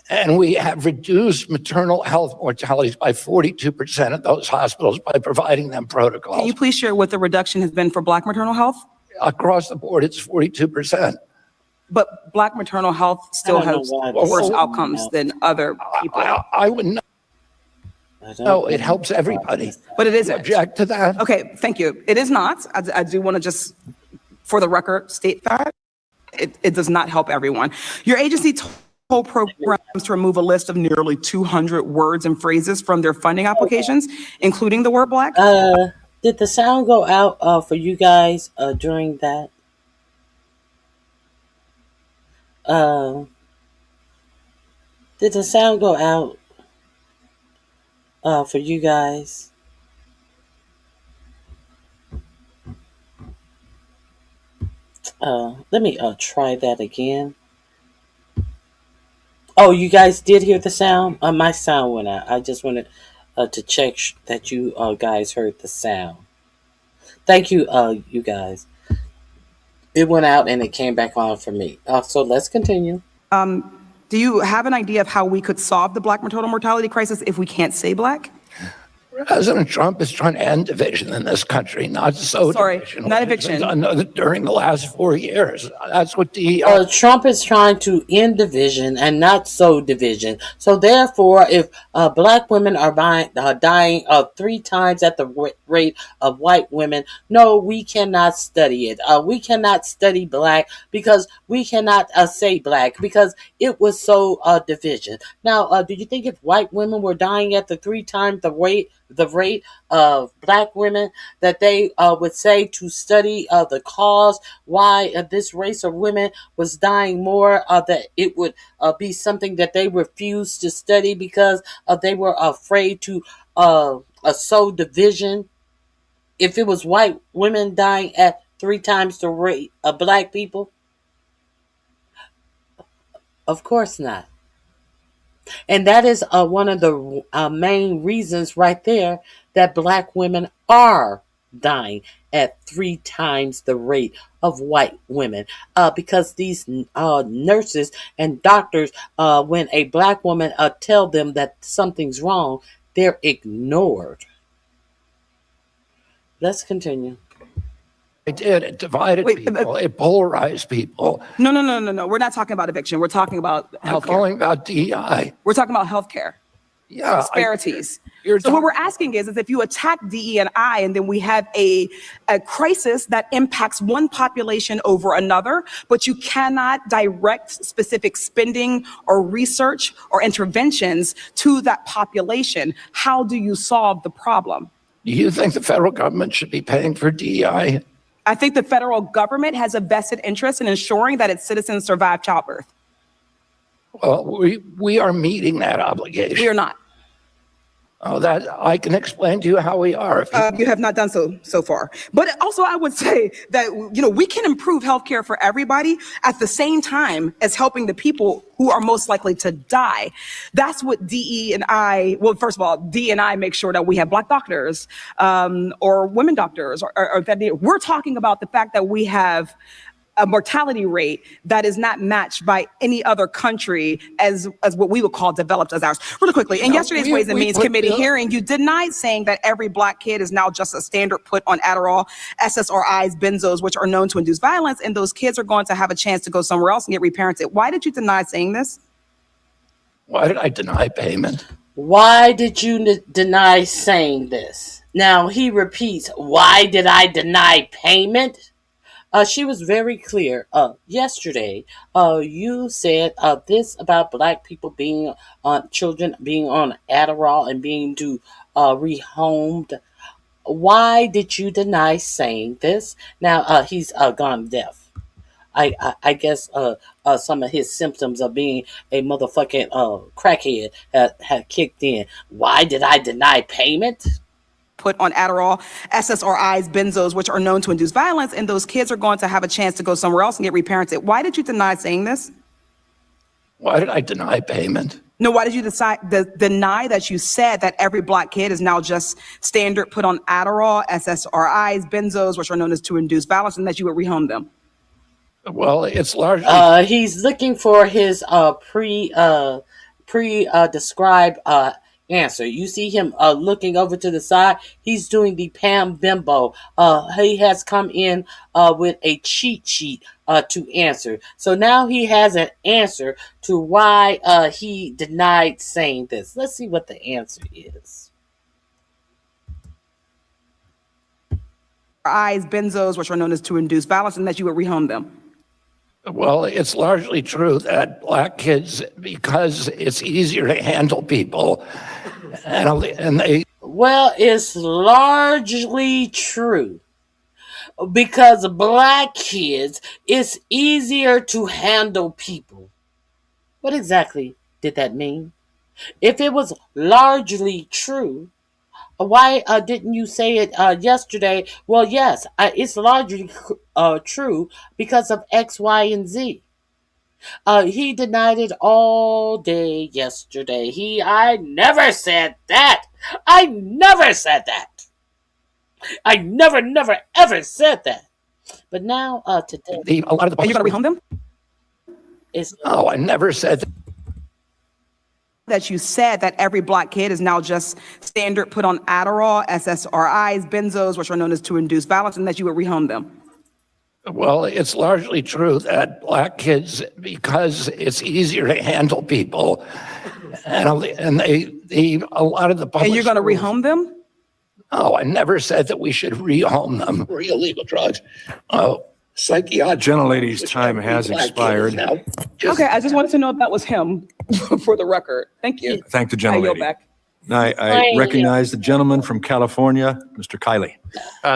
And we have reduced maternal health mortalities by 42% at those hospitals by providing them protocols. Can you please share what the reduction has been for black maternal health? Across the board, it's 42%. But black maternal health still has worse outcomes than other people. I wouldn't know. No, it helps everybody. But it isn't. Object to that? Okay, thank you. It is not. I do want to just, for the record, state that. It does not help everyone. Your agency told programs to remove a list of nearly 200 words and phrases from their funding applications, including the word black. Did the sound go out for you guys during that? Did the sound go out for you guys? Let me try that again. Oh, you guys did hear the sound? My sound went out. I just wanted to check that you guys heard the sound. Thank you, you guys. It went out and it came back on for me. So let's continue. Do you have an idea of how we could solve the black maternal mortality crisis if we can't say black? President Trump is trying to end division in this country, not Sorry, not eviction. During the last 4 years. That's what Trump is trying to end division and not sow division. So therefore, if black women are dying 3 times at the rate of white women, no, we cannot study it. We cannot study black because we cannot say black because it was so division. Now, do you think if white women were dying at the 3 times the rate of black women, that they would say to study the cause why this race of women was dying more, that it would be something that they refused to study because they were afraid to sow division? If it was white women dying at 3 times the rate of black people? Of course not. And that is one of the main reasons right there that Black women are dying at 3 times the rate of white women. Because these nurses and doctors, when a Black woman tell them that something's wrong, they're ignored. Let's continue. It did. It divided people. It polarized people. No. We're not talking about eviction. We're talking about I'm healthcare. calling about DEI. We're talking about healthcare. Yeah. Disparities. So what we're asking is if you attack DE&I and then we have a crisis that impacts one population over another, but you cannot direct specific spending or research or interventions to that population, how do you solve the problem? Do you think the federal government should be paying for DEI? I think the federal government has a vested interest in ensuring that its citizens survive childbirth. Well, we are meeting that obligation. We are not. Oh, that I can explain to you how we are. You have not done so far. But also, I would say that we can improve healthcare for everybody at the same time as helping the people who are most likely to die. That's what DE&I. Well, first of all, DE&I makes sure that we have Black doctors or women doctors, or that we're talking about the fact that we have a mortality rate that is not matched by any other country as what we would call developed as ours. Really quickly, in yesterday's Ways and Means Committee hearing, you denied saying that every Black kid is now just a standard put on Adderall, SSRIs, benzos, which are known to induce violence, and those kids are going to have a chance to go somewhere else and get reparented. Why did you deny saying this? Why did I deny payment? Why did you deny saying this? Now he repeats, why did I deny payment? She was very clear. Yesterday, you said this about Black people being on children being on Adderall and being rehomed. Why did you deny saying this? Now he's gone deaf. I guess some of his symptoms of being a motherfucking crackhead had kicked in. Why did I deny payment? Put on Adderall, SSRIs, benzos, which are known to induce violence, and those kids are going to have a chance to go somewhere else and get reparented. Why did you deny saying this? Why did I deny payment? No, why did you deny that you said that every Black kid is now just standard put on Adderall, SSRIs, benzos, which are known as to induce violence, and that you would rehome them? Well, it's largely... He's looking for his described answer. You see him looking over to the side. He's doing the Pam Bimbo. He has come in with a cheat sheet to answer. So now he has an answer to why he denied saying this. Let's see what the answer is. Eyes, benzos, which are known as to induce violence, and that you would rehome them. Well, it's largely true that Black kids, because it's easier to handle people, and they... Well, it's largely true. Because Black kids, it's easier to handle people. What exactly did that mean? If it was largely true, why didn't you say it yesterday? Well, yes, it's largely true because of X, Y, and Z. He denied it all day yesterday. I never said that. I never said that. I never, ever said that. But now, today... a lot of the... Are you going to rehome them? No, I never said that. That you said that every Black kid is now just standard put on Adderall, SSRIs, benzos, which are known as to induce violence, and that you would rehome them. Well, it's largely true that Black kids, because it's easier to handle people, and they a lot of the public... And you're going to rehome them? No, I never said that we should rehome them for illegal drugs. Psychiatric... Gentlelady's time has expired. Okay, I just wanted to know if that was him, for the record. Thank you. Thank the I yield gentlelady. back. I recognize the gentleman from California, Mr. Kiley.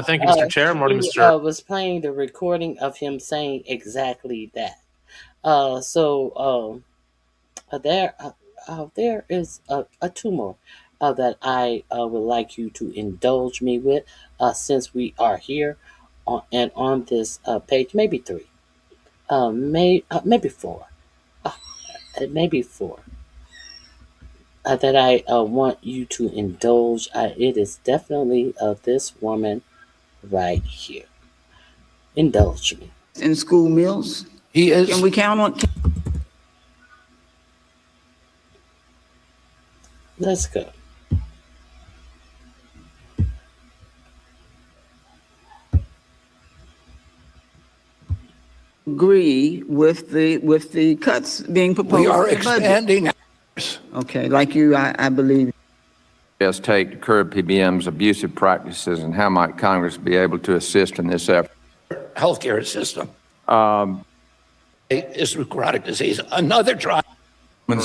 Thank you, Mr. Chair. Morning, He Mr. was playing the recording of him saying exactly that. There is two more that I would like you to indulge me with since we are here on this page. Maybe three. Maybe four. Maybe four. that I want you to indulge. It is definitely this woman right here. Indulge me. In school meals? He is. Can we count on? Let's go. Agree with the cuts being proposed. We are in the budget. expanding. Okay, like you, I believe. Just take to curb PBM's abusive practices, and how might Congress be able to assist in this effort? Healthcare system. Is chronic disease. Another trial.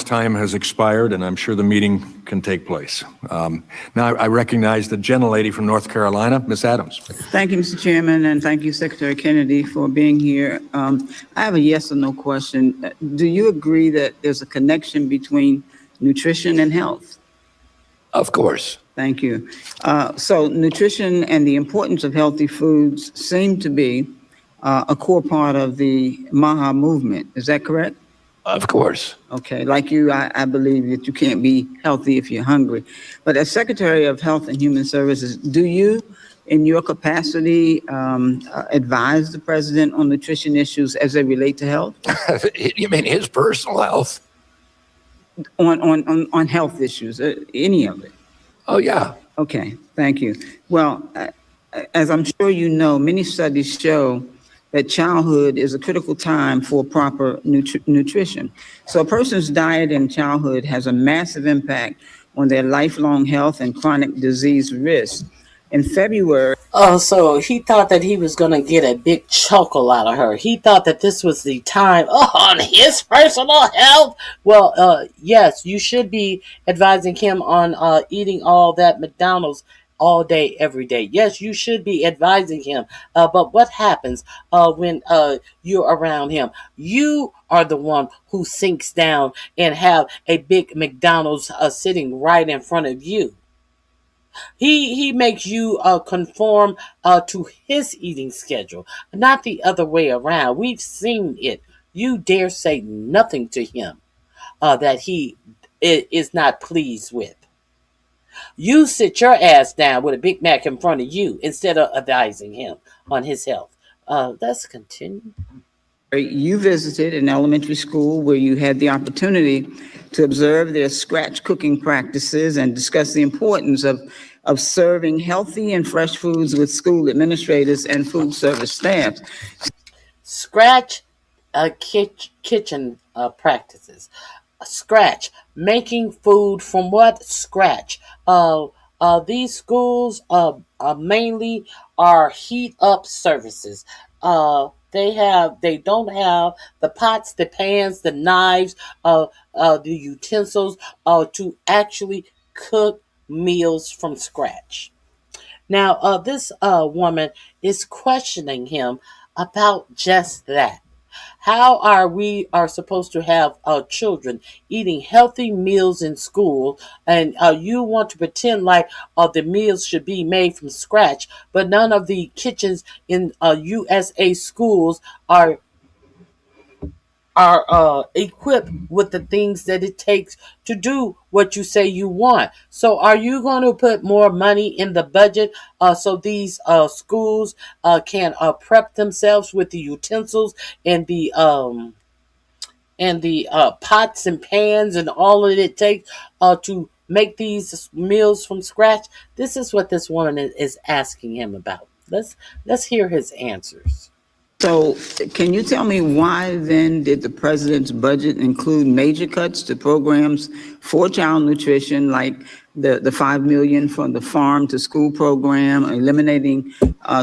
Time has expired, and I'm sure the meeting can take place. Now I recognize the gentlelady from North Carolina, Ms. Adams. Thank you, Mr. Chairman, and thank you, Secretary Kennedy, for being here. I have a yes or no question. Do you agree that there's a connection between nutrition and health? Of course. Thank you. So nutrition and the importance of healthy foods seem to be a core part of the MAHA movement. Is that correct? Of course. Okay, like you, I believe that you can't be healthy if you're hungry. But as Secretary of Health and Human Services, do you, in your capacity, advise the president on nutrition issues as they relate to health? You mean his personal health? On health issues, any of it? Oh, yeah. Okay, thank you. Well, as I'm sure you know, many studies show that childhood is a critical time for proper nutrition. So a person's diet in childhood has a massive impact on their lifelong health and chronic disease risk. In February. Oh, so he thought that he was going to get a big chuckle out of her. He thought that this was the time on his personal health. Well, yes, you should be advising him on eating all that McDonald's all day, every day. Yes, you should be advising him. But what happens when you're around him? You are the one who sinks down and have a big McDonald's sitting right in front of you. He makes you conform to his eating schedule, not the other way around. We've seen it. You dare say nothing to him that he is not pleased with. You sit your ass down with a Big Mac in front of you instead of advising him on his health. Let's continue. You visited an elementary school where you had the opportunity to observe their scratch cooking practices and discuss the importance of serving healthy and fresh foods with school administrators and food service staff. Scratch kitchen practices. Scratch, making food from what? Scratch. These schools mainly are heat up services. They don't have the pots, the pans, the knives, the utensils to actually cook meals from scratch. Now, this woman is questioning him about just that. How are we supposed to have children eating healthy meals in school, and you want to pretend like the meals should be made from scratch, but none of the kitchens in USA schools are equipped with the things that it takes to do what you say you want. So are you going to put more money in the budget so these schools can prep themselves with the utensils and the pots and pans and all that it takes to make these meals from scratch? This is what this woman is asking him about. Let's hear his answers. So can you tell me why then did the president's budget include major cuts to programs for child nutrition, like the $5 million from the farm to school program, eliminating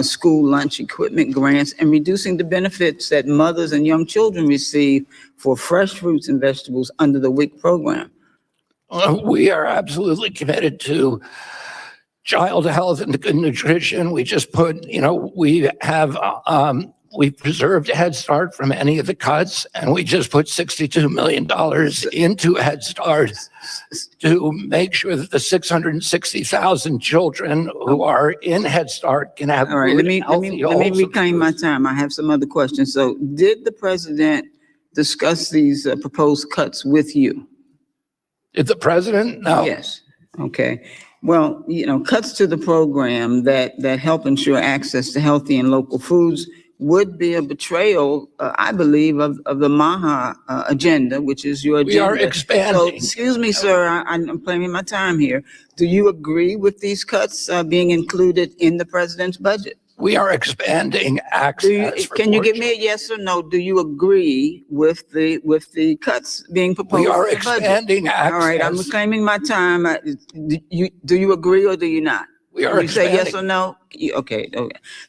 school lunch equipment grants, and reducing the benefits that mothers and young children receive for fresh fruits and vegetables under the WIC program? We are absolutely committed to child health and good nutrition. We just put, we preserved Head Start from any of the cuts, and we just put $62 million into Head Start to make sure that the 660,000 children who are in Head Start can have. All right, let me reclaim my time. I have some other questions. So did the president discuss these proposed cuts with you? Did the president? No. Yes. Okay. Well, cuts to the program that help ensure access to healthy and local foods would be a betrayal, I believe, of the MAHA agenda, which is your agenda. We are expanding. So, excuse me, sir, I'm claiming my time here. Do you agree with these cuts being included in the president's budget? We are expanding access. Can you give me a yes or no? Do you agree with the cuts being proposed? We are in the budget? expanding access. All right, I'm reclaiming my time. Do you agree or do you not? We are You say yes expanding. or no? Okay.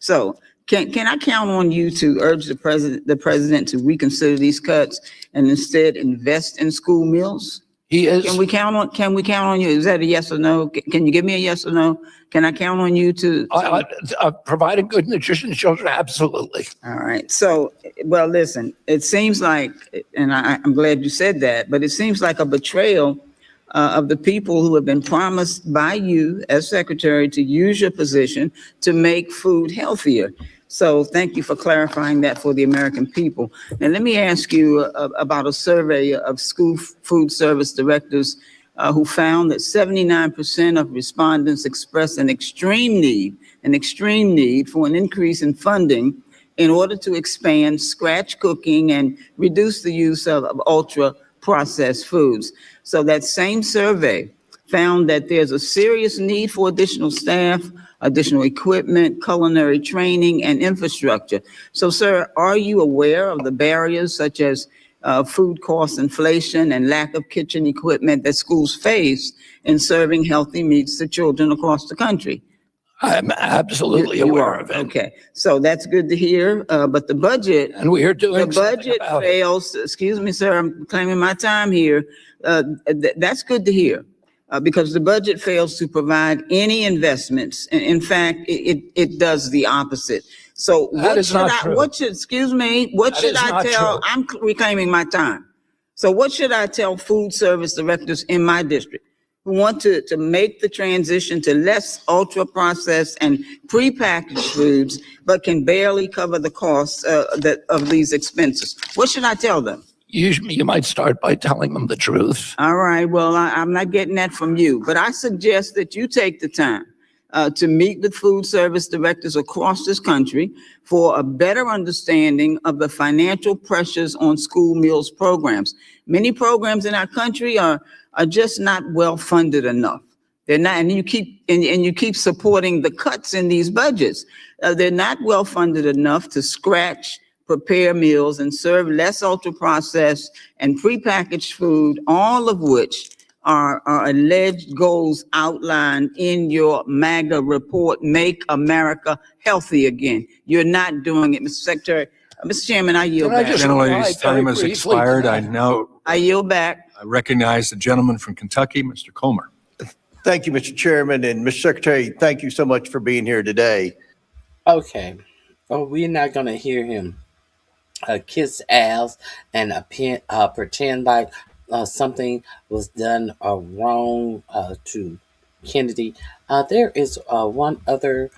So can I count on you to urge the president to reconsider these cuts and instead invest in school meals? He is. Can we count on you? Is that a yes or no? Can you give me a yes or no? Can I count on you to providing good nutrition to children? Absolutely. All right. So, well, listen, it seems like, and I'm glad you said that, but it seems like a betrayal of the people who have been promised by you as secretary to use your position to make food healthier. So thank you for clarifying that for the American people. Now, let me ask you about a survey of school food service directors who found that 79% of respondents expressed an extreme need for an increase in funding in order to expand scratch cooking and reduce the use of ultra processed foods. So that same survey found that there's a serious need for additional staff, additional equipment, culinary training, and infrastructure. So, sir, are you aware of the barriers such as food cost inflation and lack of kitchen equipment that schools face in serving healthy meals to children across the country? I'm absolutely aware of it. Okay, so that's good to hear. But the budget, and we are doing the budget fails. Excuse me, sir, I'm claiming my time here. That's good to hear. Because the budget fails to provide any investments. In fact, it does the opposite. So what should I tell, I'm reclaiming my time. So what should I tell food service directors in my district who want to make the transition to less ultra processed and prepackaged foods, but can barely cover the costs of these expenses? What should I tell them? You might start by telling them the truth. All right. Well, I'm not getting that from you, but I suggest that you take the time to meet with food service directors across this country for a better understanding of the financial pressures on school meals programs. Many programs in our country are just not well funded enough. They're not, and you keep supporting the cuts in these budgets. They're not well funded enough to prepare meals and serve less ultra-processed and prepackaged food, all of which are alleged goals outlined in your MAGA report, Make America Healthy Again. You're not doing it, Mr. Secretary. Mr. Chairman, I yield back. Gentlelady's time has expired. I yield back. I recognize the gentleman from Kentucky, Mr. Comer. Thank you, Mr. Chairman, and Mr. Secretary, thank you so much for being here today. Okay. Oh, we're not going to hear him kiss ass and pretend like something was done wrong to Kennedy. There is one other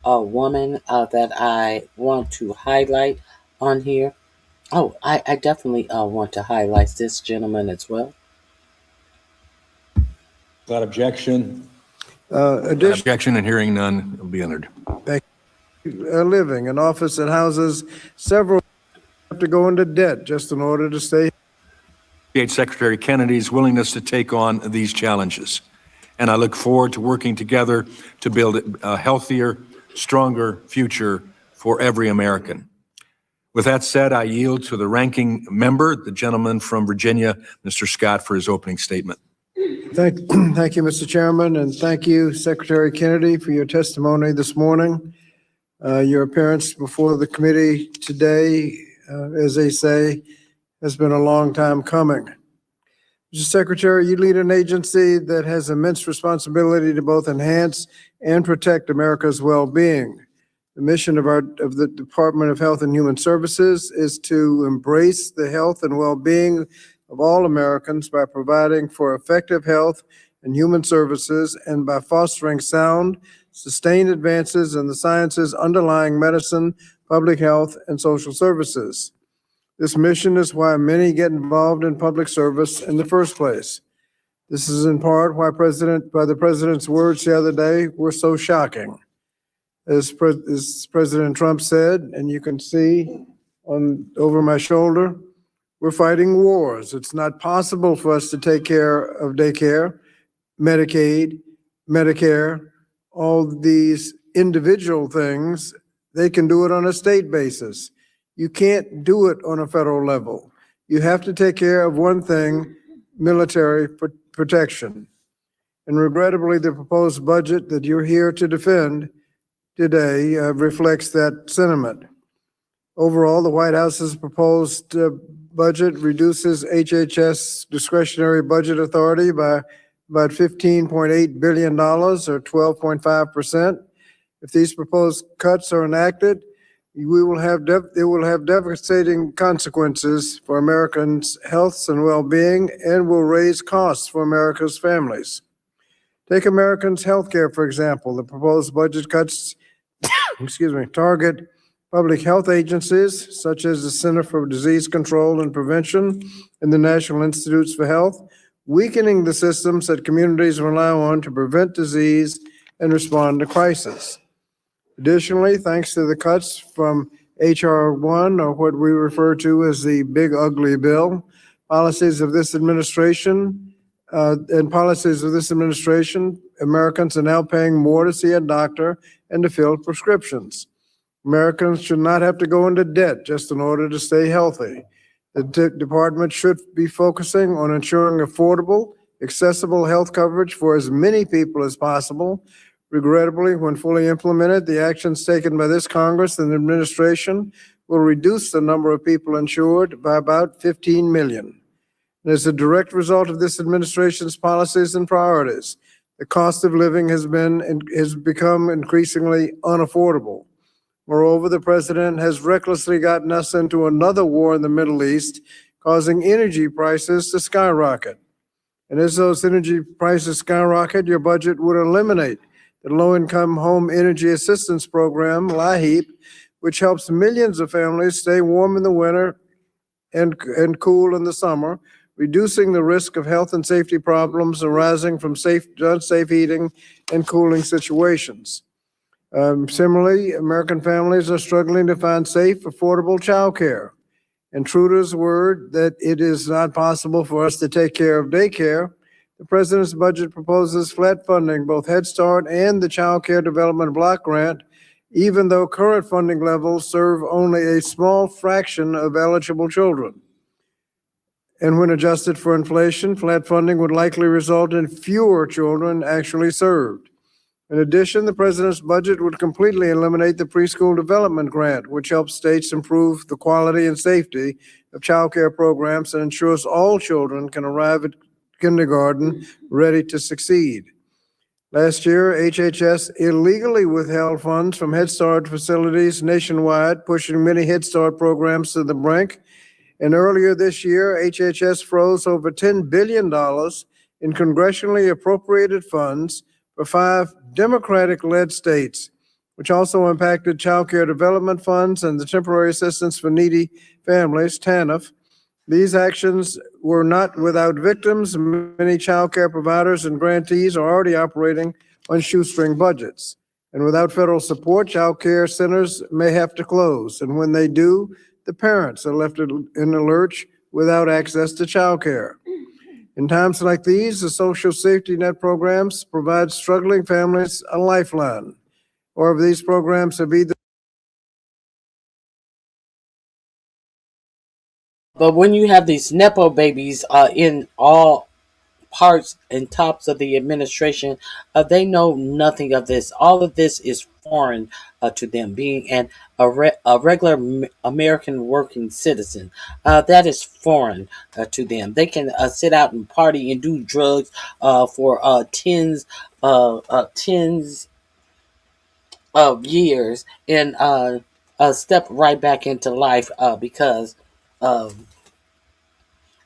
woman that I want to highlight on here. Oh, I definitely want to highlight this gentleman as well. Without objection. Objection and hearing none will be entered. Living, an office that houses several have to go into debt just in order to stay. Appreciate Secretary Kennedy's willingness to take on these challenges. And I look forward to working together to build a healthier, stronger future for every American. With that said, I yield to the ranking member, the gentleman from Virginia, Mr. Scott, for his opening statement. Thank you, Mr. Chairman, and thank you, Secretary Kennedy, for your testimony this morning. Your appearance before the committee today, as they say, has been a long time coming. Mr. Secretary, you lead an agency that has immense responsibility to both enhance and protect America's well-being. The mission of the Department of Health and Human Services is to embrace the health and well-being of all Americans by providing for effective health and human services and by fostering sound, sustained advances in the sciences underlying medicine, public health, and social services. This mission is why many get involved in public service in the first place. This is in part why the president's words the other day were so shocking. As President Trump said, and you can see over my shoulder, we're fighting wars. It's not possible for us to take care of daycare, Medicaid, Medicare, all these individual things. They can do it on a state basis. You can't do it on a federal level. You have to take care of one thing, military protection. And regrettably, the proposed budget that you're here to defend today reflects that sentiment. Overall, the White House's proposed budget reduces HHS discretionary budget authority by about $15.8 billion, or 12.5%. If these proposed cuts are enacted, it will have devastating consequences for Americans' health and well-being, and will raise costs for America's families. Take Americans' health care, for example. The proposed budget cuts target public health agencies such as the Center for Disease Control and Prevention and the National Institutes for Health, weakening the systems that communities rely on to prevent disease and respond to crisis. Additionally, thanks to the cuts from H.R. 1, or what we refer to as the Big Ugly Bill, policies of this administration, Americans are now paying more to see a doctor and to fill prescriptions. Americans should not have to go into debt just in order to stay healthy. The department should be focusing on ensuring affordable, accessible health coverage for as many people as possible. Regrettably, when fully implemented, the actions taken by this Congress and administration will reduce the number of people insured by about 15 million. And as a direct result of this administration's policies and priorities, the cost of living has become increasingly unaffordable. Moreover, the president has recklessly gotten us into another war in the Middle East, causing energy prices to skyrocket. And as those energy prices skyrocket, your budget would eliminate the Low-Income Home Energy Assistance Program, LIHEAP, which helps millions of families stay warm in the winter and cool in the summer, reducing the risk of health and safety problems arising from unsafe heating and cooling situations. Similarly, American families are struggling to find safe, affordable childcare. And true to his word that it is not possible for us to take care of daycare, the president's budget proposes flat funding both Head Start and the Child Care Development Block Grant, even though current funding levels serve only a small fraction of eligible children. And when adjusted for inflation, flat funding would likely result in fewer children actually served. In addition, the president's budget would completely eliminate the Preschool Development Grant, which helps states improve the quality and safety of child care programs and ensures all children can arrive at kindergarten ready to succeed. Last year, HHS illegally withheld funds from Head Start facilities nationwide, pushing many Head Start programs to the brink. And earlier this year, HHS froze over $10 billion in congressionally appropriated funds for 5 Democratic-led states, which also impacted child care development funds and the Temporary Assistance for Needy Families, TANF. These actions were not without victims. Many child care providers and grantees are already operating on shoestring budgets. And without federal support, child care centers may have to close. And when they do, the parents are left in the lurch without access to child care. In times like these, the social safety net programs provide struggling families a lifeline. Or if these programs have either. But when you have these Nepo babies in all parts and tops of the administration, they know nothing of this. All of this is foreign to them, being a regular American working citizen. That is foreign to them. They can sit out and party and do drugs for tens of years and step right back into life because of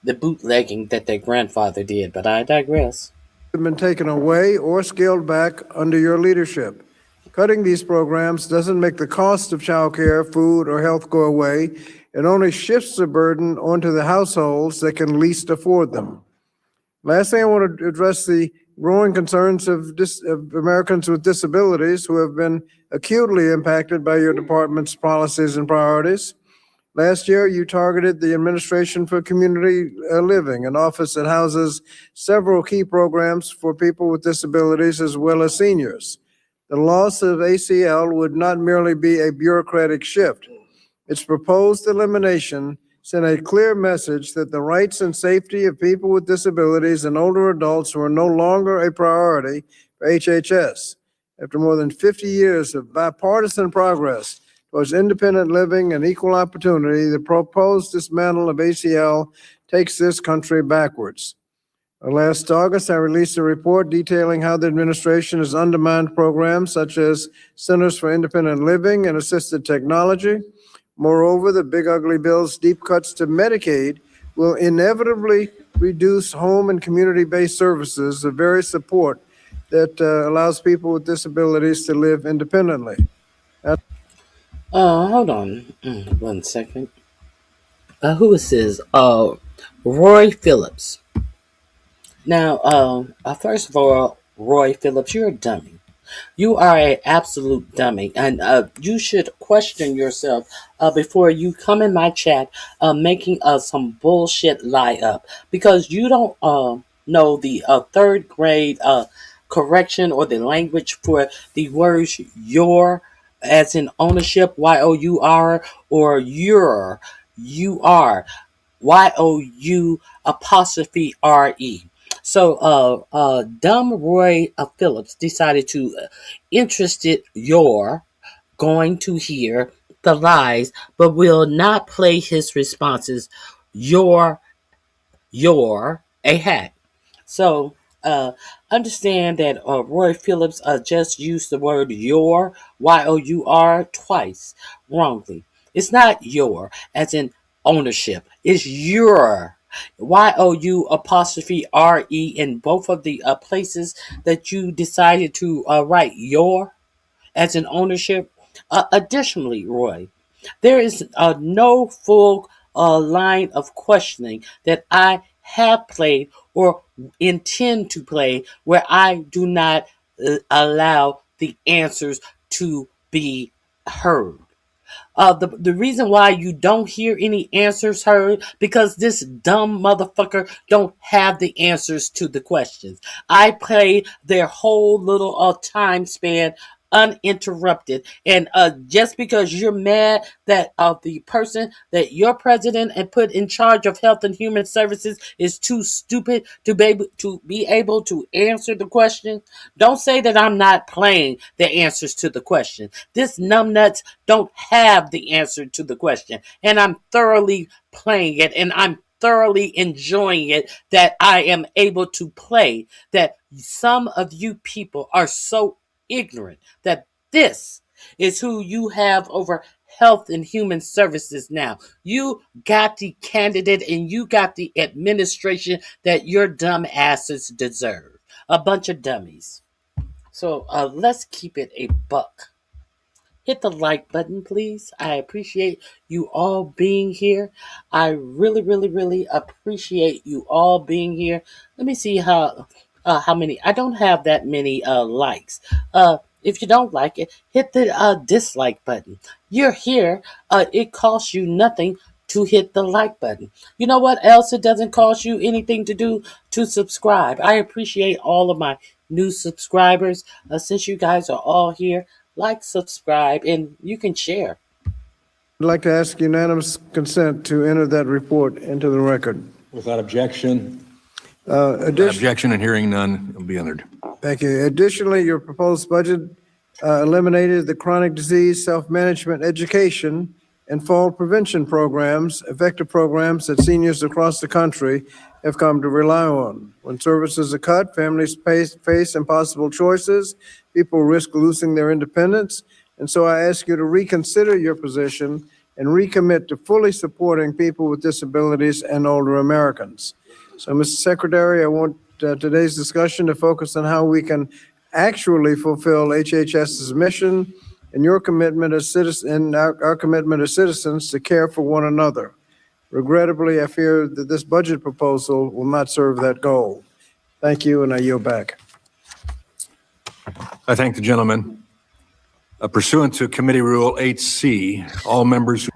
the bootlegging that their grandfather did. But I digress. Been taken away or scaled back under your leadership. Cutting these programs doesn't make the cost of child care, food, or health go away. It only shifts the burden onto the households that can least afford them. Lastly, I want to address the growing concerns of Americans with disabilities who have been acutely impacted by your department's policies and priorities. Last year, you targeted the Administration for Community Living, an office that houses several key programs for people with disabilities as well as seniors. The loss of ACL would not merely be a bureaucratic shift. Its proposed elimination sent a clear message that the rights and safety of people with disabilities and older adults were no longer a priority for HHS. After more than 50 years of bipartisan progress towards independent living and equal opportunity, the proposed dismantle of ACL takes this country backwards. Last August, I released a report detailing how the administration has undermined programs such as Centers for Independent Living and Assisted Technology. Moreover, the Big Ugly Bill's deep cuts to Medicaid will inevitably reduce home and community-based services, the very support that allows people with disabilities to live independently. Hold on 1 second. Who is this? Roy Phillips. Now, first of all, Roy Phillips, you're a dummy. You are an absolute dummy, and you should question yourself before you come in my chat making some bullshit lie up, because you don't know the third grade correction or the language for the words your, as in ownership, Y-O-U-R, or your, you-are, Y-O-U apostrophe R-E. So, dumb Roy Phillips decided to interested your going to hear the lies, but will not play his responses. You're a hack. So, understand that Roy Phillips just used the word your, Y-O-U-R, twice wrongly. It's not your, as in ownership. It's your. Y-O-U apostrophe R-E in both of the places that you decided to write your as an ownership. Additionally, Roy, there is no full line of questioning that I have played or intend to play where I do not allow the answers to be heard. The reason why you don't hear any answers heard, because this dumb motherfucker don't have the answers to the questions. I play their whole little time span uninterrupted, and just because you're mad that the person that your president and put in charge of health and human services is too stupid to be able to answer the question, don't say that I'm not playing the answers to the question. This numbnuts don't have the answer to the question, and I'm thoroughly playing it, and I'm thoroughly enjoying it that I am able to play, that some of you people are so ignorant that this is who you have over health and human services now. You got the candidate and you got the administration that your dumb asses deserve. A bunch of dummies. So let's keep it a buck. Hit the like button, please. I appreciate you all being here. I really, really, really appreciate you all being here. Let me see how many. I don't have that many likes. If you don't like it, hit the dislike button. You're here. It costs you nothing to hit the like button. You know what else it doesn't cost you anything to do? To subscribe. I appreciate all of my new subscribers. Since you guys are all here, like, subscribe, and you can share. I'd like to ask unanimous consent to enter that report into the record. Without objection. Objection and hearing none will be entered. Thank you. Additionally, your proposed budget eliminated the chronic disease self-management education and fall prevention programs, effective programs that seniors across the country have come to rely on. When services are cut, families face impossible choices, people risk losing their independence, and so I ask you to reconsider your position and recommit to fully supporting people with disabilities and older Americans. So, Mr. Secretary, I want today's discussion to focus on how we can actually fulfill HHS's mission and your commitment as citizens, and our commitment as citizens to care for one another. Regrettably, I fear that this budget proposal will not serve that goal. Thank you, and I yield back. I thank the gentleman. Pursuant to Committee Rule 8C, all members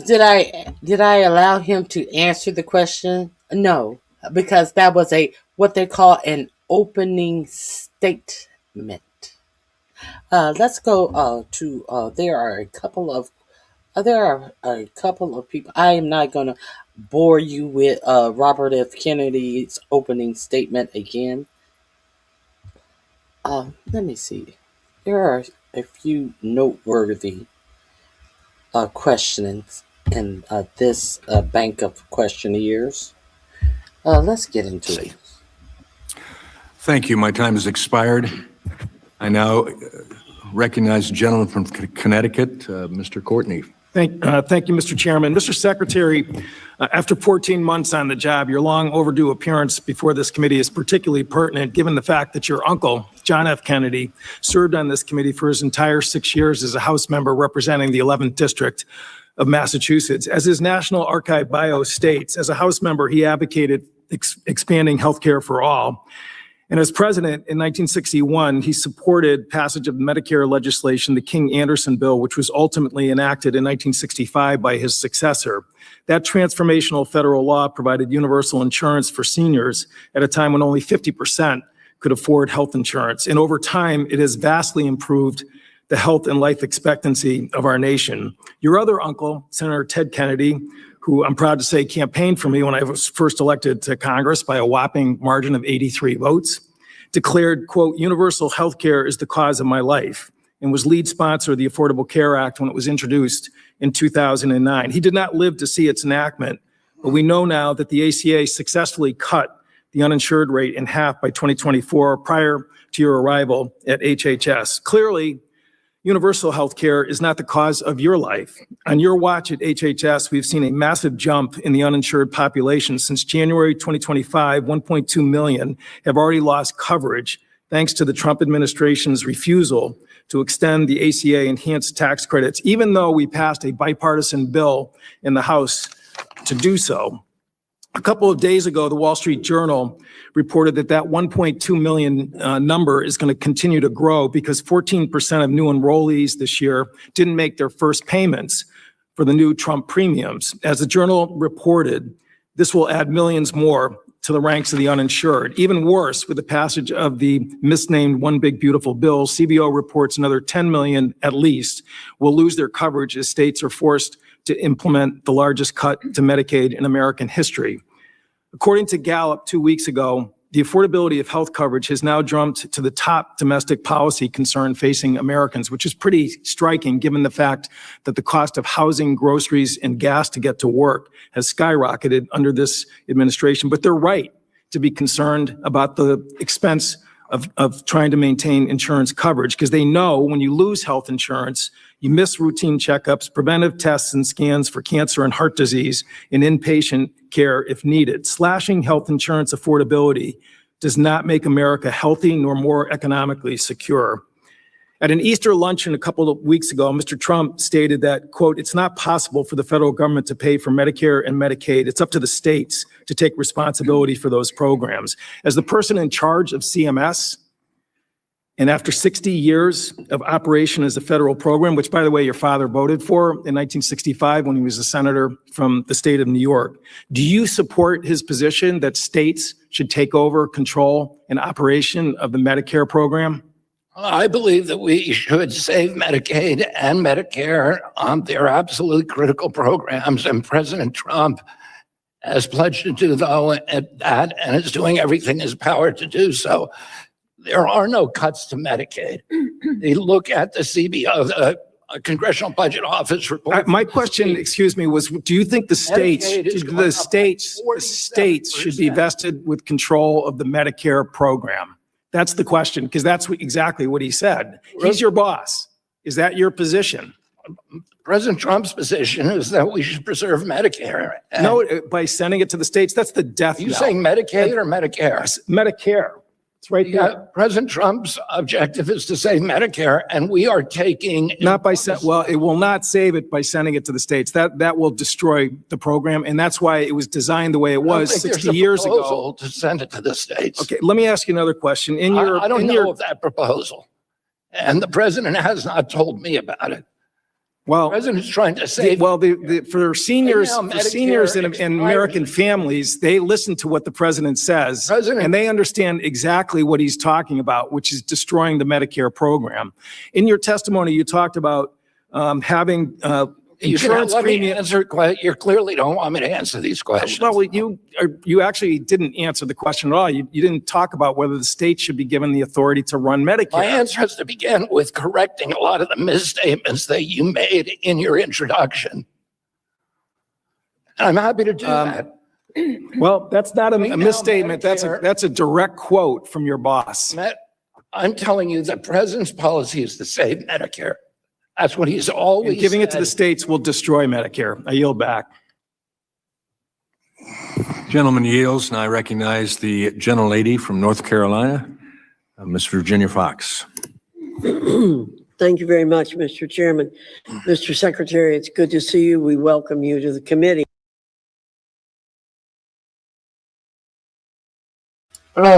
Did I allow him to answer the question? No, because that was what they call an opening statement. Let's go to there are a couple of people. I am not going to bore you with Robert F. Kennedy's opening statement again. Let me see. There are a few noteworthy questions in this bank of questionnaires. Let's get into it. Thank you. My time has expired. I now recognize the gentleman from Connecticut, Mr. Courtney. Thank you, Mr. Chairman. Mr. Secretary, after 14 months on the job, your long overdue appearance before this committee is particularly pertinent given the fact that your uncle, John F. Kennedy, served on this committee for his entire 6 years as a House member representing the 11th District of Massachusetts. As his National Archive bio states, as a House member, he advocated expanding health care for all. And as president in 1961, he supported passage of Medicare legislation, the King-Anderson bill, which was ultimately enacted in 1965 by his successor. That transformational federal law provided universal insurance for seniors at a time when only 50% could afford health insurance. And over time, it has vastly improved the health and life expectancy of our nation. Your other uncle, Senator Ted Kennedy, who I'm proud to say campaigned for me when I was first elected to Congress by a whopping margin of 83 votes, declared, quote, universal health care is the cause of my life, and was lead sponsor of the Affordable Care Act when it was introduced in 2009. He did not live to see its enactment, but we know now that the ACA successfully cut the uninsured rate in half by 2024 prior to your arrival at HHS. Clearly, universal health care is not the cause of your life. On your watch at HHS, we've seen a massive jump in the uninsured population. Since January 2025, 1.2 million have already lost coverage thanks to the Trump administration's refusal to extend the ACA enhanced tax credits, even though we passed a bipartisan bill in the House to do so. A couple of days ago, the Wall Street Journal reported that 1.2 million number is going to continue to grow because 14% of new enrollees this year didn't make their first payments for the new Trump premiums. As the Journal reported, this will add millions more to the ranks of the uninsured. Even worse, with the passage of the misnamed One Big Beautiful Bill, CBO reports another 10 million at least will lose their coverage as states are forced to implement the largest cut to Medicaid in American history. According to Gallup 2 weeks ago, the affordability of health coverage has now jumped to the top domestic policy concern facing Americans, which is pretty striking given the fact that the cost of housing, groceries, and gas to get to work has skyrocketed under this administration. But they're right to be concerned about the expense of trying to maintain insurance coverage, because they know when you lose health insurance, you miss routine checkups, preventive tests and scans for cancer and heart disease, and inpatient care if needed. Slashing health insurance affordability does not make America healthy nor more economically secure. At an Easter luncheon a couple of weeks ago, Mr. Trump stated that, quote, it's not possible for the federal government to pay for Medicare and Medicaid. It's up to the states to take responsibility for those programs. As the person in charge of CMS, and after 60 years of operation as a federal program, which, by the way, your father voted for in 1965 when he was a senator from the state of New York, do you support his position that states should take over control and operation of the Medicare program? I believe that we should save Medicaid and Medicare. They're absolutely critical programs, and President Trump has pledged to do that and is doing everything in his power to do so. There are no cuts to Medicaid. They look at the CBO, the Congressional Budget Office report. My question, excuse me, was: do you think the states should be vested with control of the Medicare program? That's the question, because that's exactly what he said. He's your boss. Is that your position? President Trump's position is that we should preserve Medicare. No, by sending it to the states, that's the death knell. You saying Medicaid or Medicare? Medicare. It's right Yeah, there. President Trump's objective is to save Medicare, and we are taking. Not by, well, it will not save it by sending it to the states. That will destroy the program, and that's why it was designed the way it was 60 years ago. To send it to the states. Okay, let me ask you another question. I don't know of that proposal, and the president has not told me about it. Well, the president's trying to save. For seniors, Right now, for seniors and Medicare American families, they listen to what the president says, and they understand exactly what he's talking about, which is destroying the Medicare program. In your testimony, you talked about having insurance premium. You clearly don't want me to answer these questions. Well, you actually didn't answer the question at all. You didn't talk about whether the state should be given the authority to run Medicare. My answer has to begin with correcting a lot of the misstatements that you made in your introduction. And I'm happy to do that. Well, that's not a misstatement. That's a direct quote from your boss. I'm telling you, the president's policy is to save Medicare. That's what he's always And giving it to said. the states will destroy Medicare. I yield back. Gentleman yields, and I recognize the gentlelady from North Carolina, Miss Virginia Fox. Thank you very much, Mr. Chairman. Mr. Secretary, it's good to see you. We welcome you to the committee.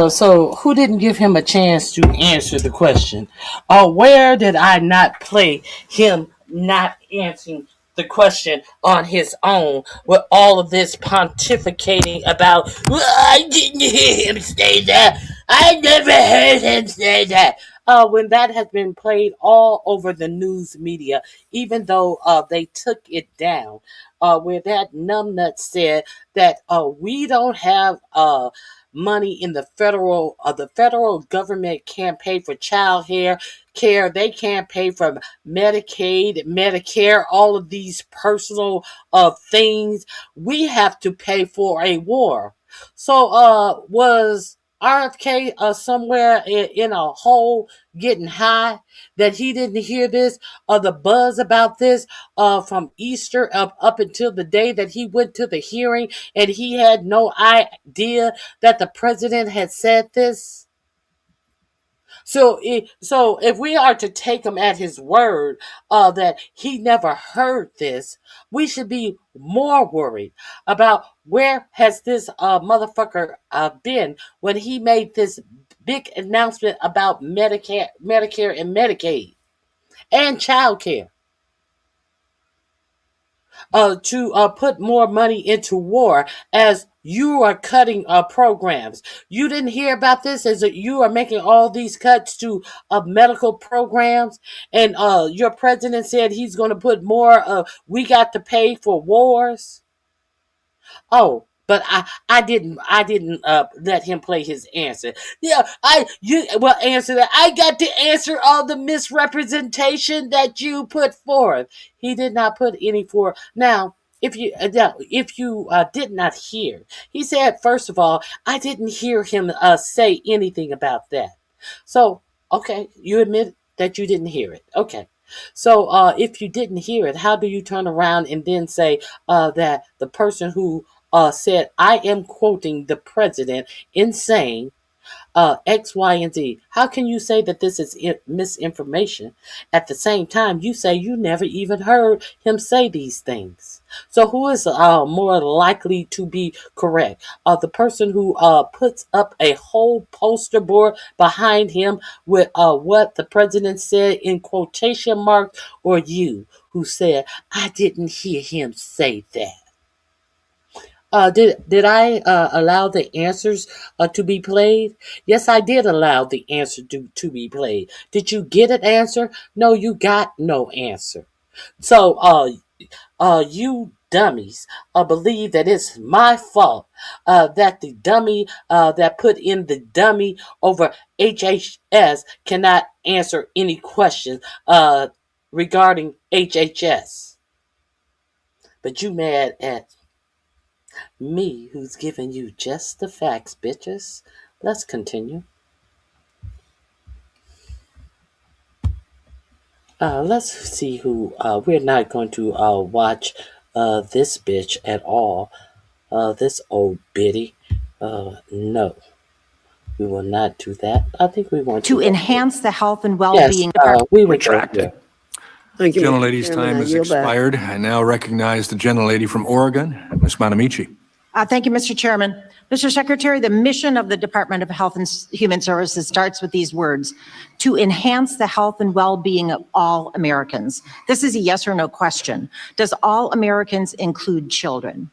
So who didn't give him a chance to answer the question? Where did I not play him not answering the question on his own with all of this pontificating about, well, I didn't hear him say that. I never heard him say that. When that has been played all over the news media, even though they took it down, where that numbnut said that we don't have money in the federal government can't pay for child care. They can't pay for Medicaid, Medicare, all of these personal things. We have to pay for a war. So was RFK somewhere in a hole getting high that he didn't hear this or the buzz about this from Easter up until the day that he went to the hearing and he had no idea that the president had said this? So if we are to take him at his word that he never heard this, we should be more worried about where has this motherfucker been when he made this big announcement about Medicare and Medicaid and child care. To put more money into war as you are cutting programs. You didn't hear about this as you are making all these cuts to medical programs and your president said he's going to put more, we got to pay for wars. Oh, but I didn't let him play his answer. Yeah, you answer that. I got to answer all the misrepresentation that you put forth. He did not put any forth. Now, if you did not hear, he said first of all, I didn't hear him say anything about that. So okay, you admit that you didn't hear it. Okay. So if you didn't hear it, how do you turn around and then say that the person who said, I am quoting the president in saying X, Y, and Z. How can you say that this is misinformation? At the same time, you say you never even heard him say these things. So who is more likely to be correct? The person who puts up a whole poster board behind him with what the president said in quotation marks, or you who said, I didn't hear him say that? Did I allow the answers to be played? Yes, I did allow the answer to be played. Did you get an answer? No, you got no answer. So, you dummies believe that it's my fault that the dummy that put in the dummy over HHS cannot answer any questions regarding HHS. But you mad at me, who's giving you just the facts, bitches. Let's continue. Let's see who. We're not going to watch this bitch at all. This old biddy. No. We will not do that. I think we want To enhance the health and well-being. Yes, we would retract it. Thank you, Mr. Gentlelady's Chairman. time I has yield back. expired. I now recognize the gentlelady from Oregon, Ms. Bonamici. Thank you, Mr. Chairman. Mr. Secretary, the mission of the Department of Health and Human Services starts with these words: to enhance the health and well-being of all Americans. This is a yes or no question. Does all Americans include children?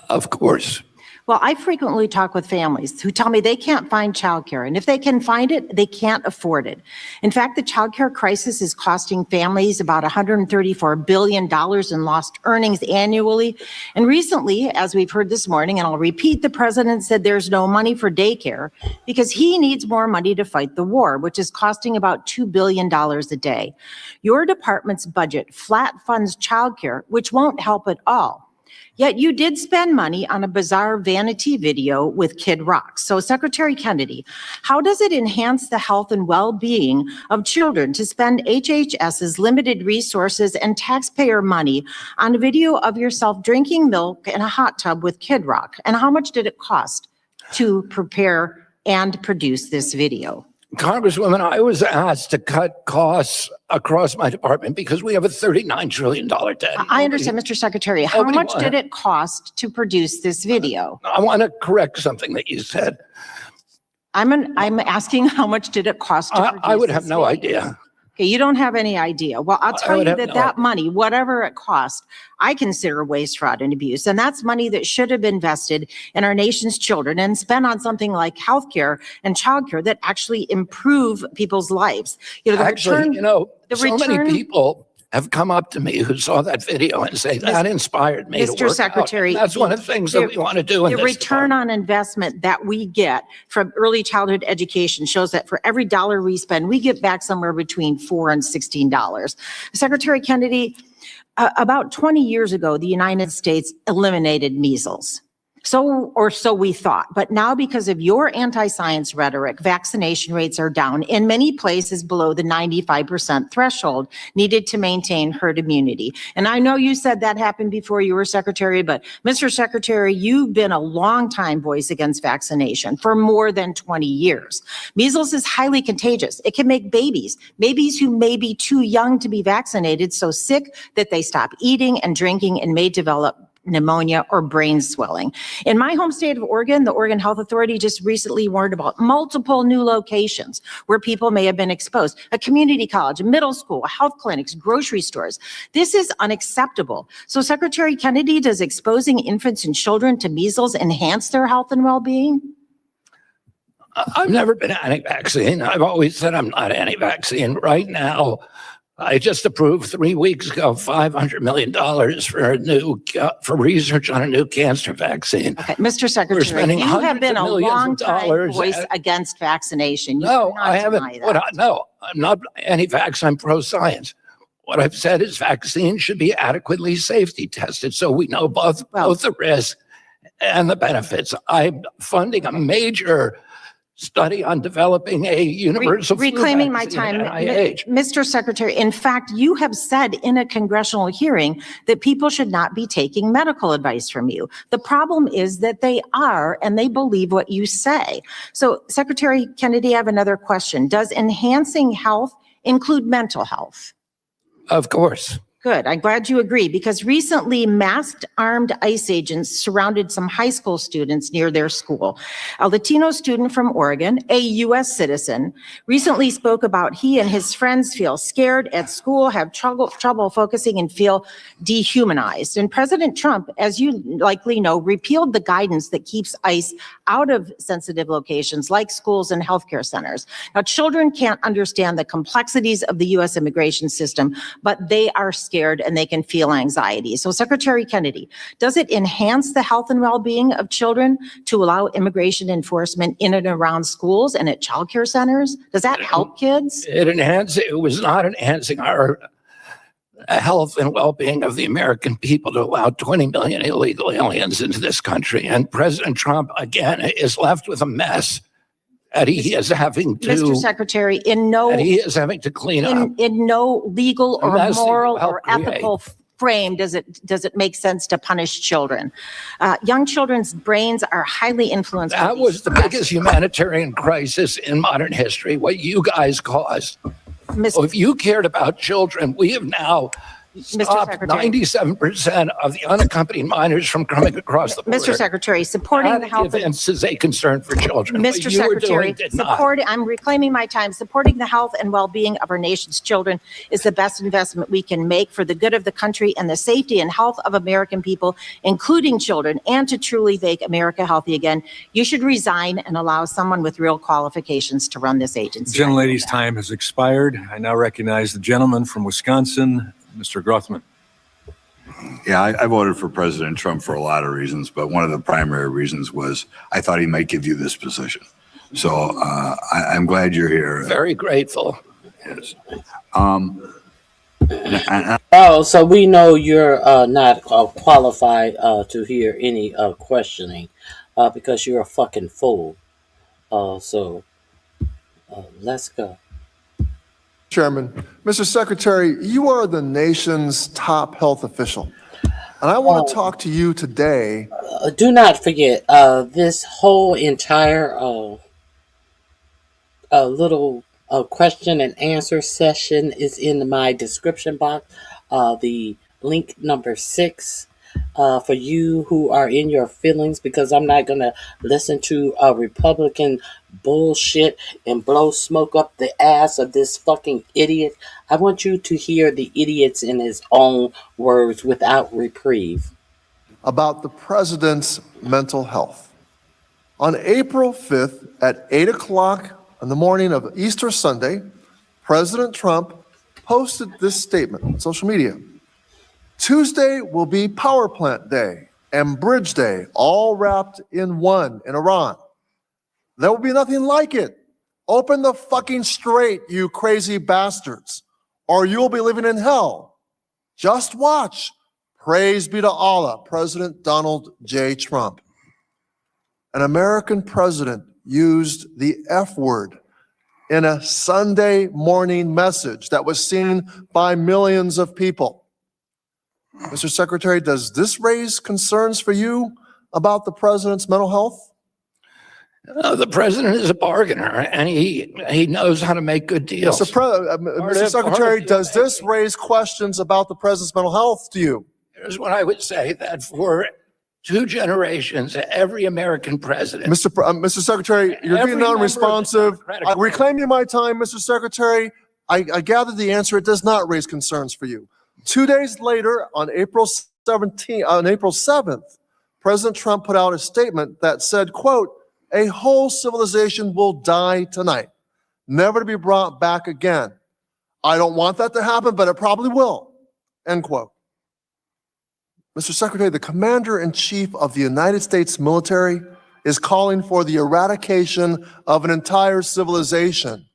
Of course. Well, I frequently talk with families who tell me they can't find childcare, and if they can find it, they can't afford it. In fact, the childcare crisis is costing families about $134 billion in lost earnings annually. And recently, as we've heard this morning, and I'll repeat, the president said there's no money for daycare because he needs more money to fight the war, which is costing about $2 billion a day. Your department's budget flat funds childcare, which won't help at all. Yet you did spend money on a bizarre vanity video with Kid Rock. So Secretary Kennedy, how does it enhance the health and well-being of children to spend HHS's limited resources and taxpayer money on a video of yourself drinking milk in a hot tub with Kid Rock? And how much did it cost to prepare and produce this video? Congresswoman, I was asked to cut costs across my department because we have a $39 trillion debt. I understand, Mr. Secretary. How much did it cost to produce this video? I want to correct something that you said. I'm asking how much did it cost to produce I would have this no video? idea. Okay, you don't have any idea. Well, I'll tell you that money, whatever it cost, I consider waste, fraud, and abuse. And that's money that should have been invested in our nation's children and spent on something like healthcare and childcare that actually improve people's lives. You know, so many people have come up to me who saw that video and say, that inspired me to Mr. work Secretary, out. That's one of the things that we want to do in the this return on investment that we get from early childhood education shows that for every dollar we spend, we get back somewhere between $4 and $16. Secretary Kennedy, about 20 years ago, the United States eliminated measles. So we thought. But now, because of your anti-science rhetoric, vaccination rates are down in many places below the 95% threshold needed to maintain herd immunity. And I know you said that happened before you were secretary, but Mr. Secretary, you've been a longtime voice against vaccination for more than 20 years. Measles is highly contagious. It can make babies who may be too young to be vaccinated so sick that they stop eating and drinking and may develop pneumonia or brain swelling. In my home state of Oregon, the Oregon Health Authority just recently warned about multiple new locations where people may have been exposed: a community college, a middle school, health clinics, grocery stores. This is unacceptable. So Secretary Kennedy, does exposing infants and children to measles enhance their health and well-being? I've never been anti-vaccine. I've always said I'm not anti-vaccine. Right now, I just approved 3 weeks ago $500 million for research on a new cancer vaccine. Okay, Mr. Secretary, you have been a long-time voice against vaccination. No, I haven't. No, I'm not anti-vax. I'm pro-science. What I've said is vaccines should be adequately safety tested so we know both the risks and the benefits. I'm funding a major study on developing a universal reclaiming my time. Mr. Secretary, in fact, you have said in a congressional hearing that people should not be taking medical advice from you. The problem is that they are, and they believe what you say. So Secretary Kennedy, I have another question. Does enhancing health include mental health? Of course. Good. I'm glad you agree, because recently masked armed ICE agents surrounded some high school students near their school. A Latino student from Oregon, a U.S. citizen, recently spoke about he and his friends feel scared at school, have trouble focusing, and feel dehumanized. And President Trump, as you likely know, repealed the guidance that keeps ICE out of sensitive locations like schools and healthcare centers. Now, children can't understand the complexities of the U.S. immigration system, but they are scared and they can feel anxiety. So Secretary Kennedy, does it enhance the health and well-being of children to allow immigration enforcement in and around schools and at childcare centers? Does that help kids? It was not enhancing our health and well-being of the American people to allow 20 million illegal aliens into this country. And President Trump, again, is left with a mess that he is having to, Mr. Secretary, in no he is having to clean up. In no legal or moral or ethical frame does it make sense to punish children? Young children's brains are highly influenced. That was the biggest humanitarian crisis in modern history, what you guys caused. So if you cared about children, we have now stopped 97% of the unaccompanied minors from coming across the border. Mr. Secretary, supporting the health is a concern for children. Mr. Secretary, I'm reclaiming my time. Supporting the health and well-being of our nation's children is the best investment we can make for the good of the country and the safety and health of American people, including children, and to truly make America healthy again. You should resign and allow someone with real qualifications to run this agency. Gentlelady's time has expired. I now recognize the gentleman from Wisconsin, Mr. Grothman. Yeah, I voted for President Trump for a lot of reasons, but one of the primary reasons was I thought he might give you this position. So I'm glad you're here. Very grateful. Yes. So we know you're not qualified to hear any questioning because you're a fucking fool. Let's go. Chairman, Mr. Secretary, you are the nation's top health official. And I want to talk to you today. Do not forget, this whole entire little question and answer session is in my description box. The link number 6 for you who are in your feelings, because I'm not going to listen to a Republican bullshit and blow smoke up the ass of this fucking idiot. I want you to hear the idiots in his own words without reprieve. About the president's mental health. On April 5th at 8 o'clock on the morning of Easter Sunday, President Trump posted this statement on social media. Tuesday will be Power Plant Day and Bridge Day, all wrapped in one in Iran. There will be nothing like it. Open the fucking Strait, you crazy bastards, or you'll be living in hell. Just watch. Praise be to Allah, President Donald J. Trump. An American president used the F word in a Sunday morning message that was seen by millions of people. Mr. Secretary, does this raise concerns for you about the president's mental health? The president is a bargainer, and he knows how to make good deals. Mr. Secretary, does this raise questions about the president's mental health to you? Here's what I would say, that for 2 generations, every American president... Mr. Secretary, you're being non-responsive. Reclaiming my time, Mr. Secretary, I gather the answer, it does not raise concerns for you. 2 days later, on April 7th, President Trump put out a statement that said, quote, "A whole civilization will die tonight, never to be brought back again. I don't want that to happen, but it probably will," end quote. Mr. Secretary, the Commander-in-Chief of the United States military is calling for the eradication of an entire civilization.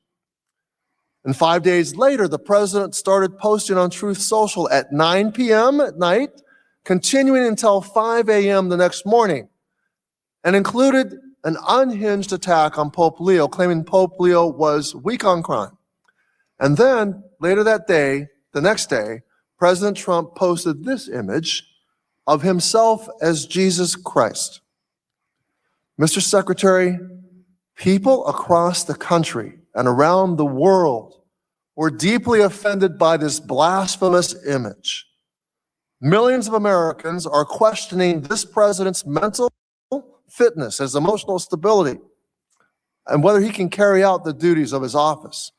And 5 days later, the president started posting on Truth Social at 9 p.m. at night, continuing until 5 a.m. the next morning, and included an unhinged attack on Pope Leo, claiming Pope Leo was weak on crime. And then, later that day, the next day, President Trump posted this image of himself as Jesus Christ. Mr. Secretary, people across the country and around the world were deeply offended by this blasphemous image. Millions of Americans are questioning this president's mental fitness, his emotional stability, and whether he can carry out the duties of his office.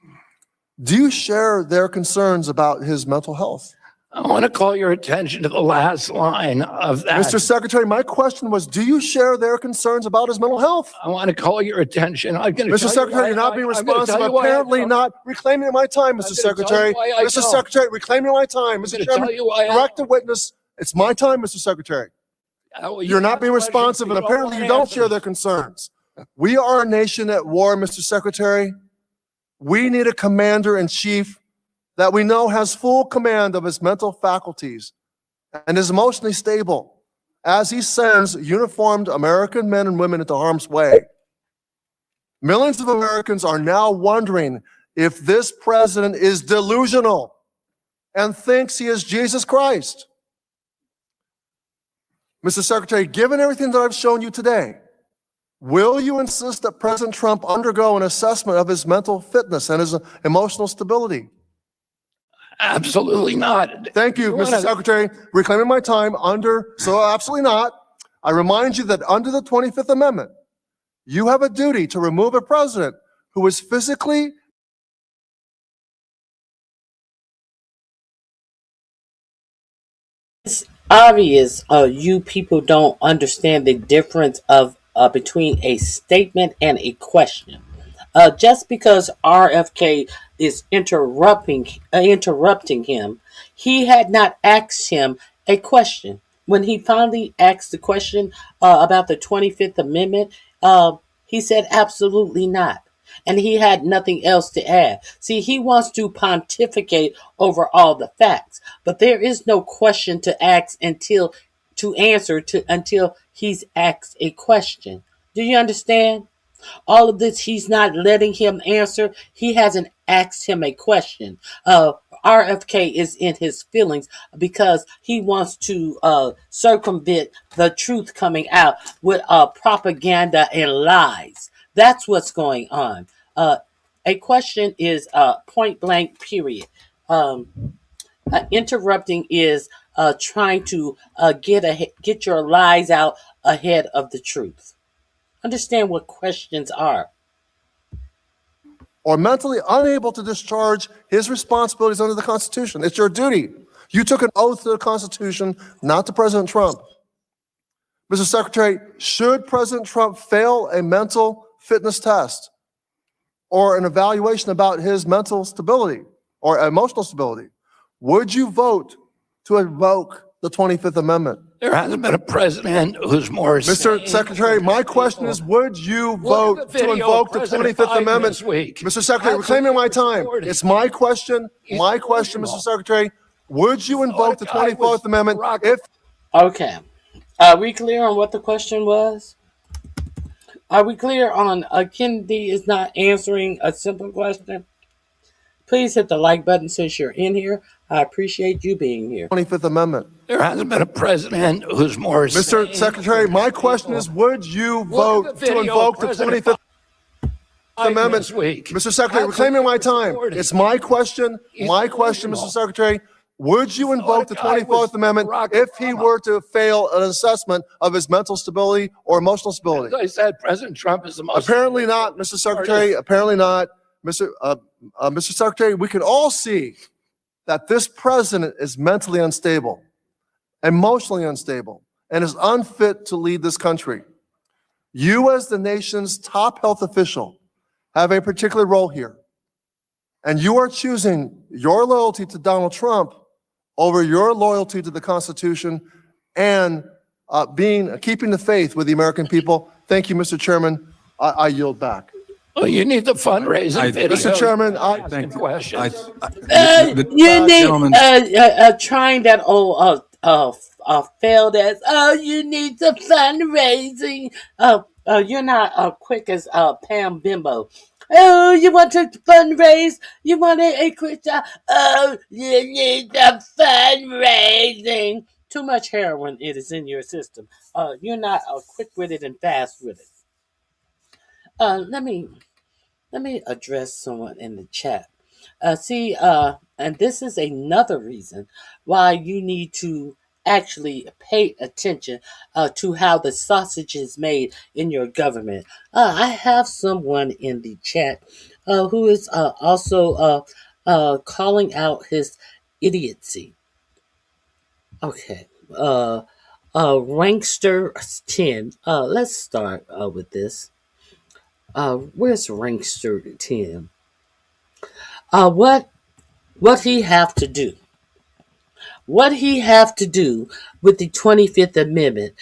Do you share their concerns about his mental health? I want to call your attention to the last line of that. Mr. Secretary, my question was, do you share their concerns about his mental health? I want to call your attention. Mr. Secretary, you're not being responsive. Apparently not reclaiming my time, Mr. Secretary. Mr. Secretary, reclaiming my time. Mr. Chairman, direct the witness. It's my time, Mr. Secretary. You're not being responsive, and apparently you don't share their concerns. We are a nation at war, Mr. Secretary. We need a commander-in-chief that we know has full command of his mental faculties and is emotionally stable as he sends uniformed American men and women into harm's way. Millions of Americans are now wondering if this president is delusional and thinks he is Jesus Christ. Mr. Secretary, given everything that I've shown you today, will you insist that President Trump undergo an assessment of his mental fitness and his emotional stability? Absolutely not. Thank you, Mr. Secretary. Reclaiming my time so absolutely not. I remind you that under the 25th Amendment, you have a duty to remove a president who is physically It's obvious you people don't understand the difference of between a statement and a question. Just because RFK is interrupting him, he had not asked him a question. When he finally asked the question about the 25th Amendment, he said absolutely not. And he had nothing else to add. See, he wants to pontificate over all the facts, but there is no question to ask until he's asked a question. Do you understand? All of this, he's not letting him answer. He hasn't asked him a question. RFK is in his feelings because he wants to circumvent the truth coming out with propaganda and lies. That's what's going on. A question is point blank, period. Interrupting is trying to get your lies out ahead of the truth. Understand what questions are. or mentally unable to discharge his responsibilities under the Constitution. It's your duty. You took an oath to the Constitution, not to President Trump. Mr. Secretary, should President Trump fail a mental fitness test or an evaluation about his mental stability or emotional stability, would you vote to invoke the 25th Amendment? There hasn't been a president who's more. Mr. Secretary, my question is, would you vote to invoke the 25th Amendment? Mr. Secretary, reclaiming my time. It's my question, Mr. Secretary. Would you invoke the 25th Amendment if... Okay. Are we clear on what the question was? Are we clear on Kennedy is not answering a simple question? Please hit the like button since you're in here. I appreciate you being here. 25th Amendment. There hasn't been a president who's more. Mr. Secretary, my question is, would you vote to invoke the 25th Amendment? Mr. Secretary, reclaiming my time. It's my question, Mr. Secretary. Would you invoke the 24th Amendment if he were to fail an assessment of his mental stability or emotional stability? As I said, President Trump is the most. Apparently not, Mr. Secretary. Apparently not. Mr. Secretary, we can all see that this president is mentally unstable, emotionally unstable, and is unfit to lead this country. You, as the nation's top health official, have a particular role here. And you are choosing your loyalty to Donald Trump over your loyalty to the Constitution and keeping the faith with the American people. Thank you, Mr. Chairman. I yield back. Well, you need the fundraising video. Mr. Chairman, Thank questions. You need trying that old failed as you need the fundraising. You're not quick as Pam Bimbo. Oh, you want to fundraise? You want a quick job? Oh, you need the fundraising. Too much heroin it is in your system. You're not quick with it and fast with it. Let me address someone in the chat. And this is another reason why you need to actually pay attention to how the sausage is made in your government. I have someone in the chat who is also calling out his idiocy. Okay. Rankster 10. Let's start with this. Where's Rankster 10? What he have to do? What he have to do with the 25th Amendment?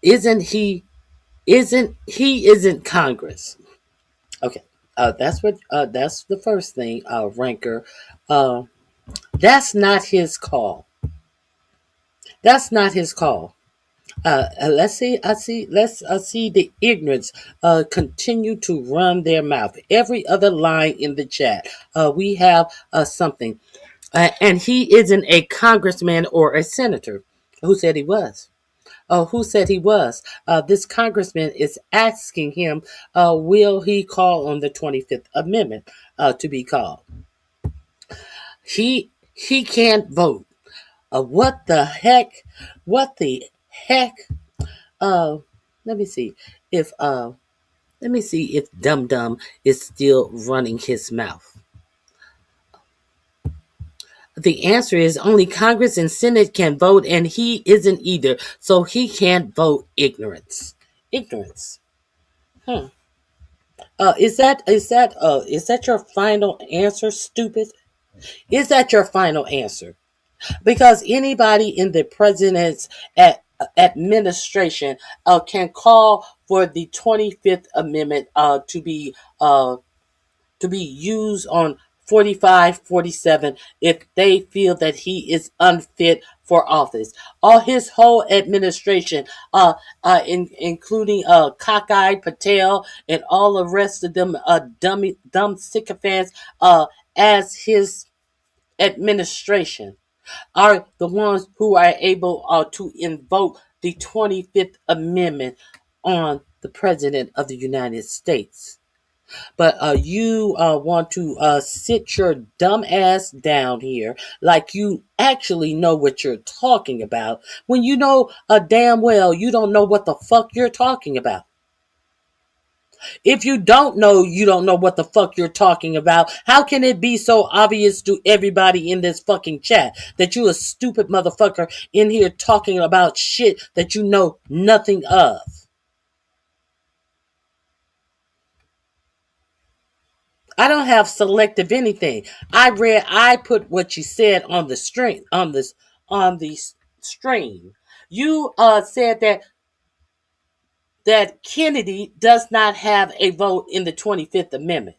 Isn't Congress? Okay, that's the first thing, Ranker. That's not his call. That's not his call. Let's see the ignorance continue to run their mouth. Every other line in the chat, we have something. And he isn't a congressman or a senator. Who said he was? Oh, who said he was? This congressman is asking him, will he call on the 25th Amendment to be called? He can't vote. What the heck? What the heck? Let me see if Dum Dum is still running his mouth. The answer is only Congress and Senate can vote, and he isn't either, so he can't vote. Ignorance. Is that your final answer, stupid? Is that your final answer? Because anybody in the president's administration can call for the 25th Amendment to be used on 45, 47 if they feel that he is unfit for office. All his whole administration, including cockeyed Patel and all the rest of them dumb sycophants as his administration, are the ones who are able to invoke the 25th Amendment on the President of the United States. But you want to sit your dumb ass down here like you actually know what you're talking about when you know damn well you don't know what the fuck you're talking about. If you don't know, you don't know what the fuck you're talking about. How can it be so obvious to everybody in this fucking chat that you a stupid motherfucker in here talking about shit that you know nothing of? I don't have selective anything. I put what you said on the stream, on the stream. You said that Kennedy does not have a vote in the 25th Amendment.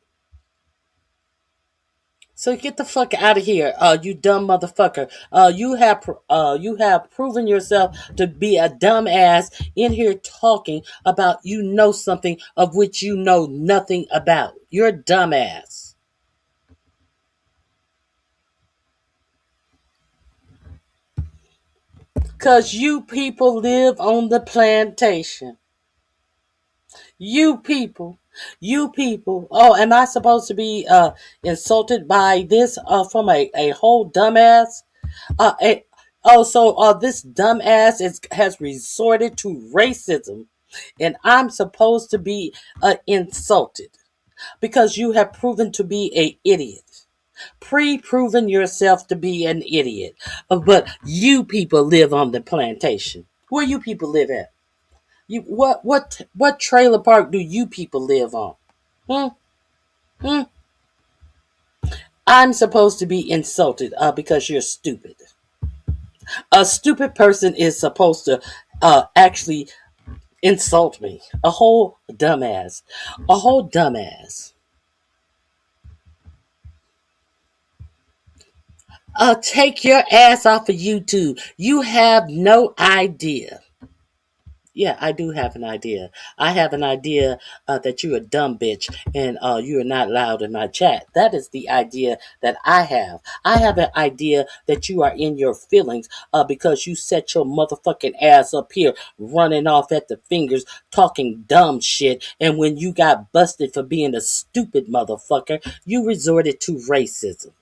So get the fuck out of here, you dumb motherfucker. You have proven yourself to be a dumb ass in here talking about you know something of which you know nothing about. You're a dumb ass. Cause you people live on the plantation. You people. Oh, am I supposed to be insulted by this from a whole dumbass? So this dumbass has resorted to racism, and I'm supposed to be insulted because you have proven to be an idiot. Pre-proven yourself to be an idiot. But you people live on the plantation. Where you people live at? What trailer park do you people live on? I'm supposed to be insulted because you're stupid. A stupid person is supposed to actually insult me. A whole dumbass. Take your ass off of YouTube. You have no idea. Yeah, I do have an idea. I have an idea that you're a dumb bitch and you are not loud in my chat. That is the idea that I have. I have an idea that you are in your feelings because you set your motherfucking ass up here running off at the fingers talking dumb shit. And when you got busted for being a stupid motherfucker, you resorted to racism.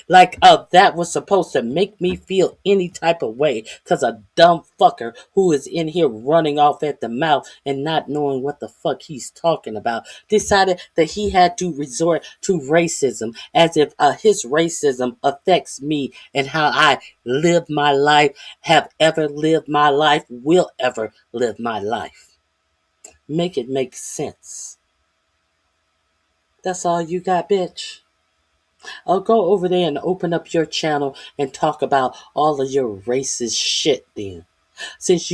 Like that was supposed to make me feel any type of way because a dumb fucker who is in here running off at the mouth and not knowing what the fuck he's talking about decided that he had to resort to racism as if his racism affects me and how I live my life, have ever lived my life, will ever live my life. Make it make sense. That's all you got, bitch. I'll go over there and open up your channel and talk about all of your racist shit then. Since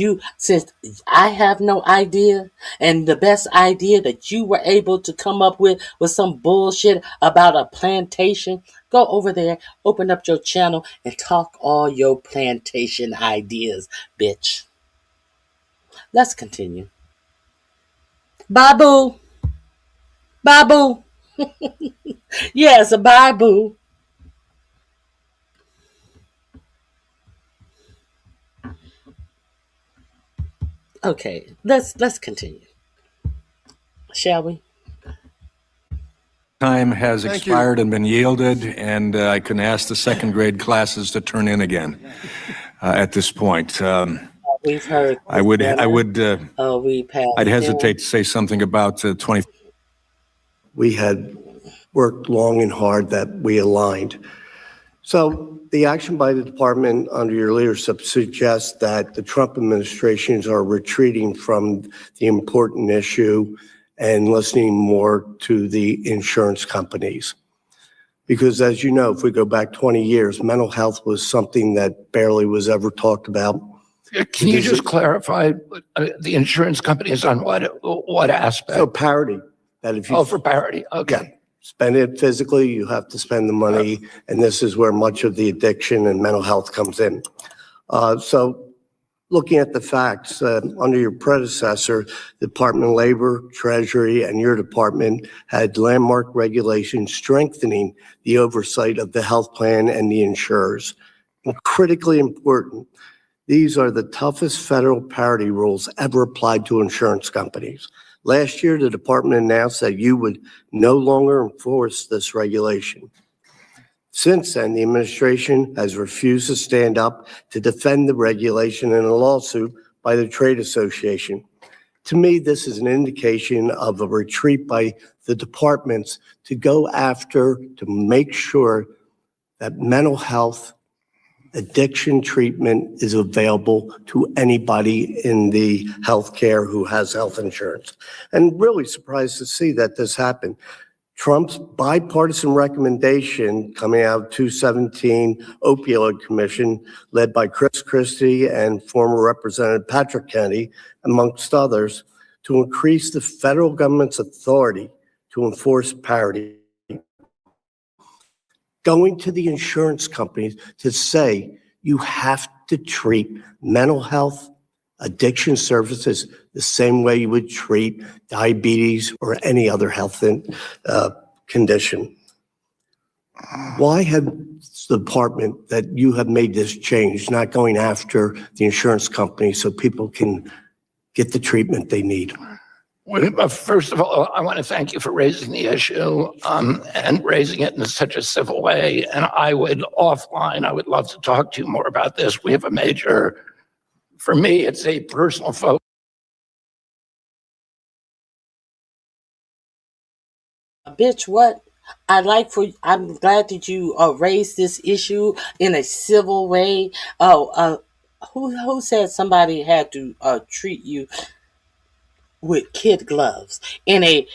I have no idea, and the best idea that you were able to come up with was some bullshit about a plantation, go over there, open up your channel, and talk all your plantation ideas, bitch. Let's continue. Babu. Yes, a Babu. Okay, let's continue, shall we? Time has Thank you. expired and been yielded, and I can ask the second grade classes to turn in again at this point. We've heard. I would, We passed. I'd hesitate to say something about 20. We had worked long and hard that we aligned. So the action by the department under your leadership suggests that the Trump administrations are retreating from the important issue and listening more to the insurance companies. Because as you know, if we go back 20 years, mental health was something that barely was ever talked about. Can you just clarify the insurance companies on what aspect? So parity, that if you. Oh, for parity, okay. Yeah, spend it physically, you have to spend the money, and this is where much of the addiction and mental health comes in. So looking at the facts, under your predecessor, the Department of Labor, Treasury, and your department had landmark regulations strengthening the oversight of the health plan and the insurers. Critically important, these are the toughest federal parity rules ever applied to insurance companies. Last year, the department announced that you would no longer enforce this regulation. Since then, the administration has refused to stand up to defend the regulation in a lawsuit by the trade association. To me, this is an indication of a retreat by the departments to go after, to make sure that mental health addiction treatment is available to anybody in the healthcare who has health insurance. And really surprised to see that this happened. Trump's bipartisan recommendation coming out of 217 Opioid Commission, led by Chris Christie and former Representative Patrick Kennedy, amongst others, to increase the federal government's authority to enforce parity. Going to the insurance companies to say you have to treat mental health, addiction services the same way you would treat diabetes or any other health condition. Why have the department that you have made this change, not going after the insurance company so people can get the treatment they need? Well, first of all, I want to thank you for raising the issue and raising it in such a civil way. And I would love to talk to you more about this. We have a major, for me, it's a personal focus. Bitch, what? I'm glad that you raised this issue in a civil way. Who said somebody had to treat you with kid gloves in a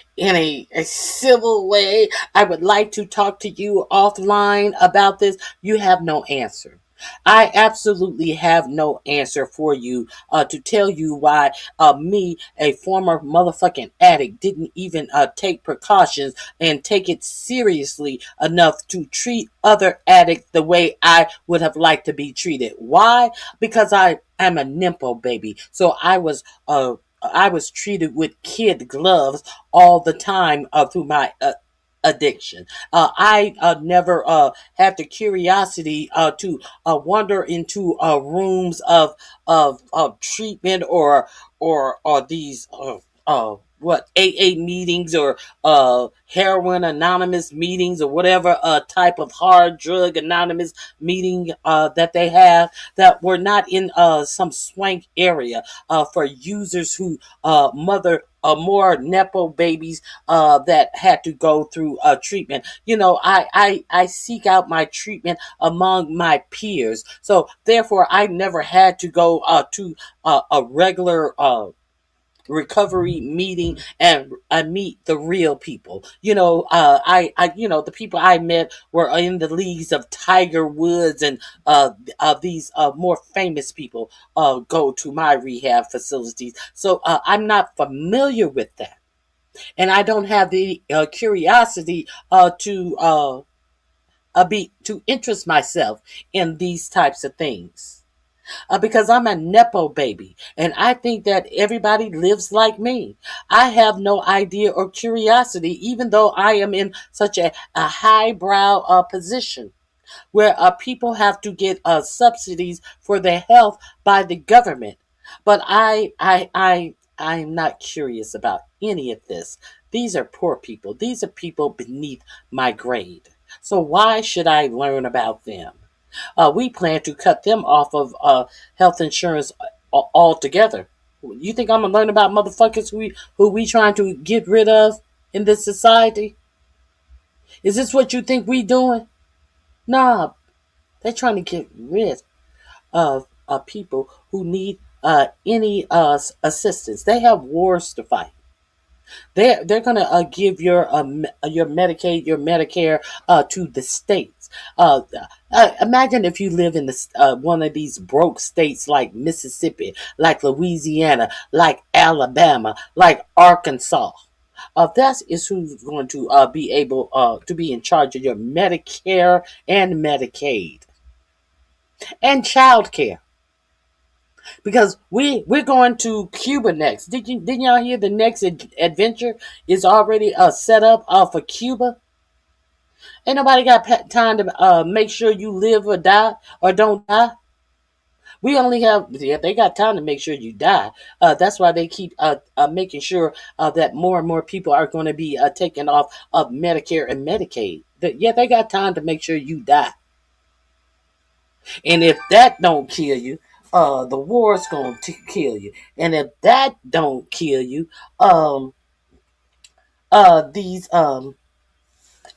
civil way? I would like to talk to you offline about this. You have no answer. I absolutely have no answer for you to tell you why me, a former motherfucking addict, didn't even take precautions and take it seriously enough to treat other addicts the way I would have liked to be treated. Why? Because I am a nympho baby. So I was treated with kid gloves all the time through my addiction. I never had the curiosity to wander into rooms of treatment or these AA meetings or heroin anonymous meetings or whatever type of hard drug anonymous meeting that they have, that were not in some swank area for users who mother more nepo babies that had to go through treatment. You know, I seek out my treatment among my peers. So therefore, I never had to go to a regular recovery meeting and meet the real people. You know, the people I met were in the leagues of Tiger Woods and these more famous people go to my rehab facilities. So I'm not familiar with that, and I don't have the curiosity to interest myself in these types of things. Because I'm a nepo baby, and I think that everybody lives like me. I have no idea or curiosity, even though I am in such a highbrow position where people have to get subsidies for their health by the government. But I'm not curious about any of this. These are poor people. These are people beneath my grade. So why should I learn about them? We plan to cut them off of health insurance altogether. You think I'm gonna learn about motherfuckers who we trying to get rid of in this society? Is this what you think we doing? Nah, they're trying to get rid of people who need any assistance. They have wars to fight. They're gonna give your Medicaid, your Medicare to the states. Imagine if you live in one of these broke states like Mississippi, like Louisiana, like Alabama, like Arkansas. That is who's going to be able to be in charge of your Medicare and Medicaid and child care. Because we're going to Cuba next. Didn't y'all hear the next adventure is already set up for Cuba? Ain't nobody got time to make sure you live or die or don't die. We only have, yeah, they got time to make sure you die. That's why they keep making sure that more and more people are going to be taken off of Medicare and Medicaid. Yeah, they got time to make sure you die. And if that don't kill you, the war's gonna kill you. And if that don't kill you, these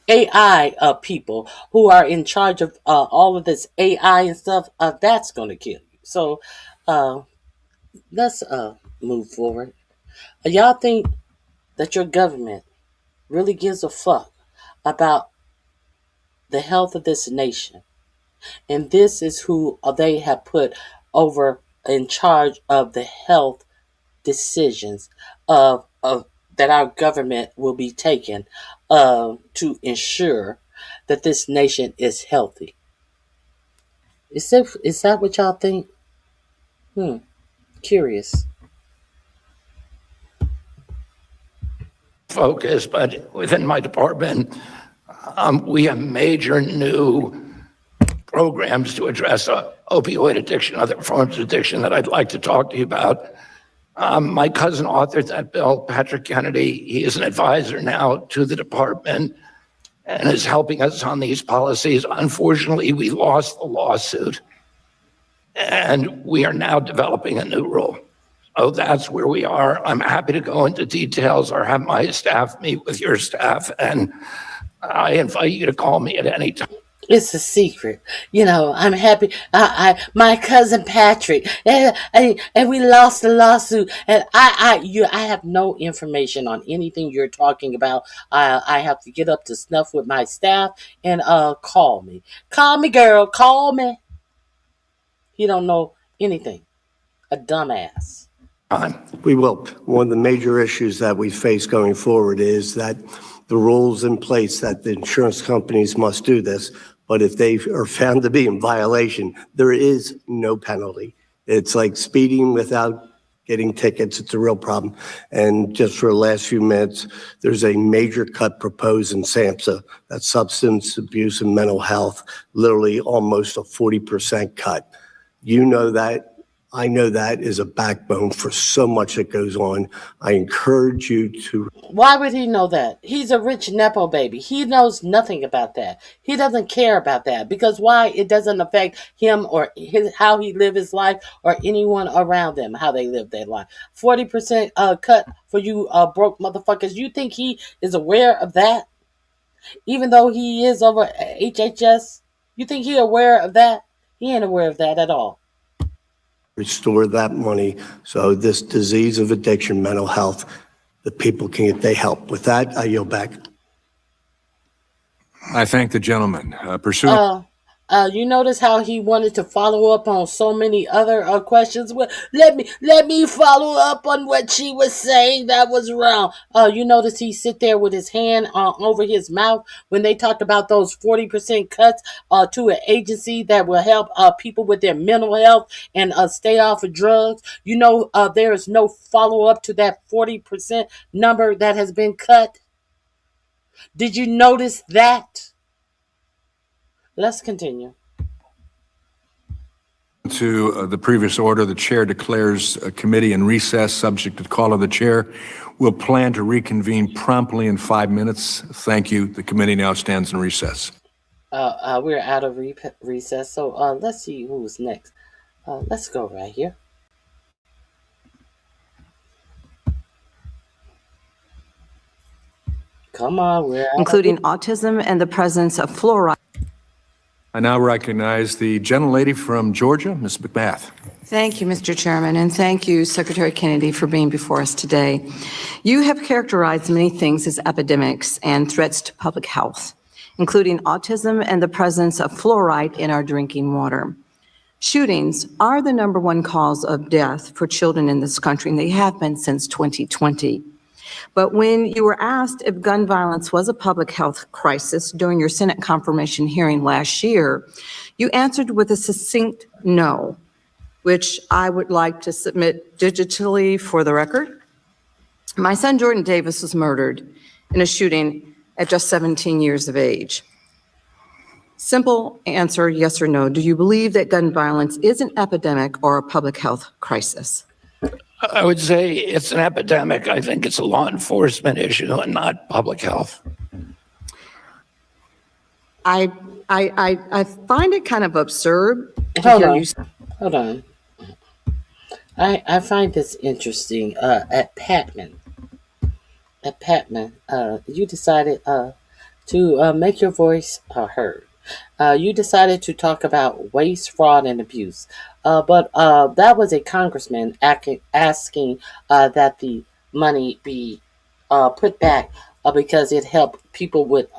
AI people who are in charge of all of this AI and stuff, that's gonna kill you. So let's move forward. Y'all think that your government really gives a fuck about the health of this nation? And this is who they have put over in charge of the health decisions of that our government will be taking to ensure that this nation is healthy. Is that what y'all think? Curious. Focus, but within my department, we have major new programs to address opioid addiction, other forms of addiction that I'd like to talk to you about. My cousin authored that bill, Patrick Kennedy. He is an advisor now to the department and is helping us on these policies. Unfortunately, we lost the lawsuit, and we are now developing a new rule. So that's where we are. I'm happy to go into details or have my staff meet with your staff, and I invite you to call me at any time. It's a secret. I'm happy. My cousin Patrick, and we lost the lawsuit. And I have no information on anything you're talking about. I have to get up to snuff with my staff and call me. Call me, girl. Call me. He don't know anything. A dumbass. We will. One of the major issues that we face going forward is that the rules in place that the insurance companies must do this, but if they are found to be in violation, there is no penalty. It's like speeding without getting tickets. It's a real problem. And just for the last few minutes, there's a major cut proposed in SAMHSA, that's substance abuse and mental health, literally almost a 40% cut. You know that. I know that is a backbone for so much that goes on. I encourage you to. Why would he know that? He's a rich Nepo baby. He knows nothing about that. He doesn't care about that because why? It doesn't affect him or how he live his life or anyone around them, how they live their life. 40% cut for you broke motherfuckers. You think he is aware of that? Even though he is over HHS, you think he aware of that? He ain't aware of that at all. Restore that money so this disease of addiction, mental health, the people can get their help. With that, I yield back. I thank the gentleman. Pursuant. You notice how he wanted to follow up on so many other questions. Well, let me follow up on what she was saying that was wrong. You notice he sit there with his hand over his mouth when they talked about those 40% cuts to an agency that will help people with their mental health and stay off of drugs. There is no follow up to that 40% number that has been cut. Did you notice that? Let's continue. To the previous order, the chair declares a committee in recess, subject to the call of the chair. We'll plan to reconvene promptly in 5 minutes. Thank you. The committee now stands in recess. We're out of recess, so let's see who's next. Let's go right here. Come on, we're out including autism and the presence of fluoride. I now recognize the gentlelady from Georgia, Ms. McMath. Thank you, Mr. Chairman, and thank you, Secretary Kennedy, for being before us today. You have characterized many things as epidemics and threats to public health, including autism and the presence of fluoride in our drinking water. Shootings are the #1 cause of death for children in this country, and they have been since 2020. But when you were asked if gun violence was a public health crisis during your Senate confirmation hearing last year, you answered with a succinct no, which I would like to submit digitally for the record. My son Jordan Davis was murdered in a shooting at just 17 years of age. Simple answer, yes or no. Do you believe that gun violence is an epidemic or a public health crisis? I would say it's an epidemic. I think it's a law enforcement issue and not public health. I find it kind of absurd. Hold on. I find this interesting. At Patman, you decided to make your voice heard. You decided to talk about waste, fraud, and abuse. But that was a congressman asking that the money be put back because it helped people with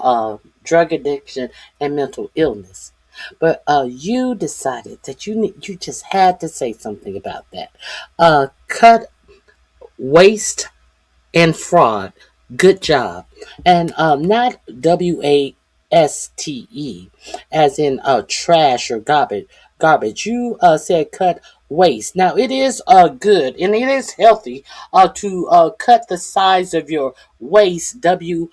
drug addiction and mental illness. But you decided that you just had to say something about that. Cut waste and fraud. Good job. And not WASTE, as in trash or garbage. You said cut waste. Now it is good and it is healthy to cut the size of your waist, WAIST.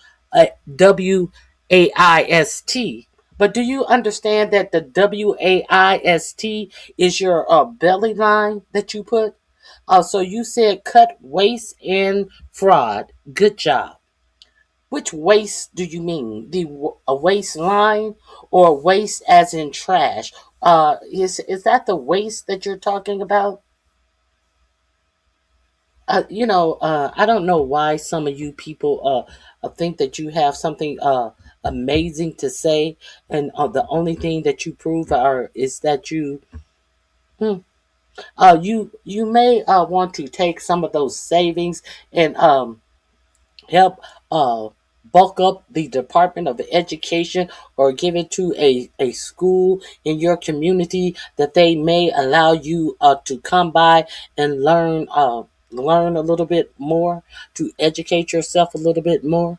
But do you understand that the WAIST is your belly line that you put? So you said cut waste and fraud. Good job. Which waste do you mean? The waistline or waste as in trash? Is that the waste that you're talking about? I don't know why some of you people think that you have something amazing to say, and the only thing that you prove is that you may want to take some of those savings and help bulk up the Department of Education or give it to a school in your community that they may allow you to come by and learn a little bit more, to educate yourself a little bit more.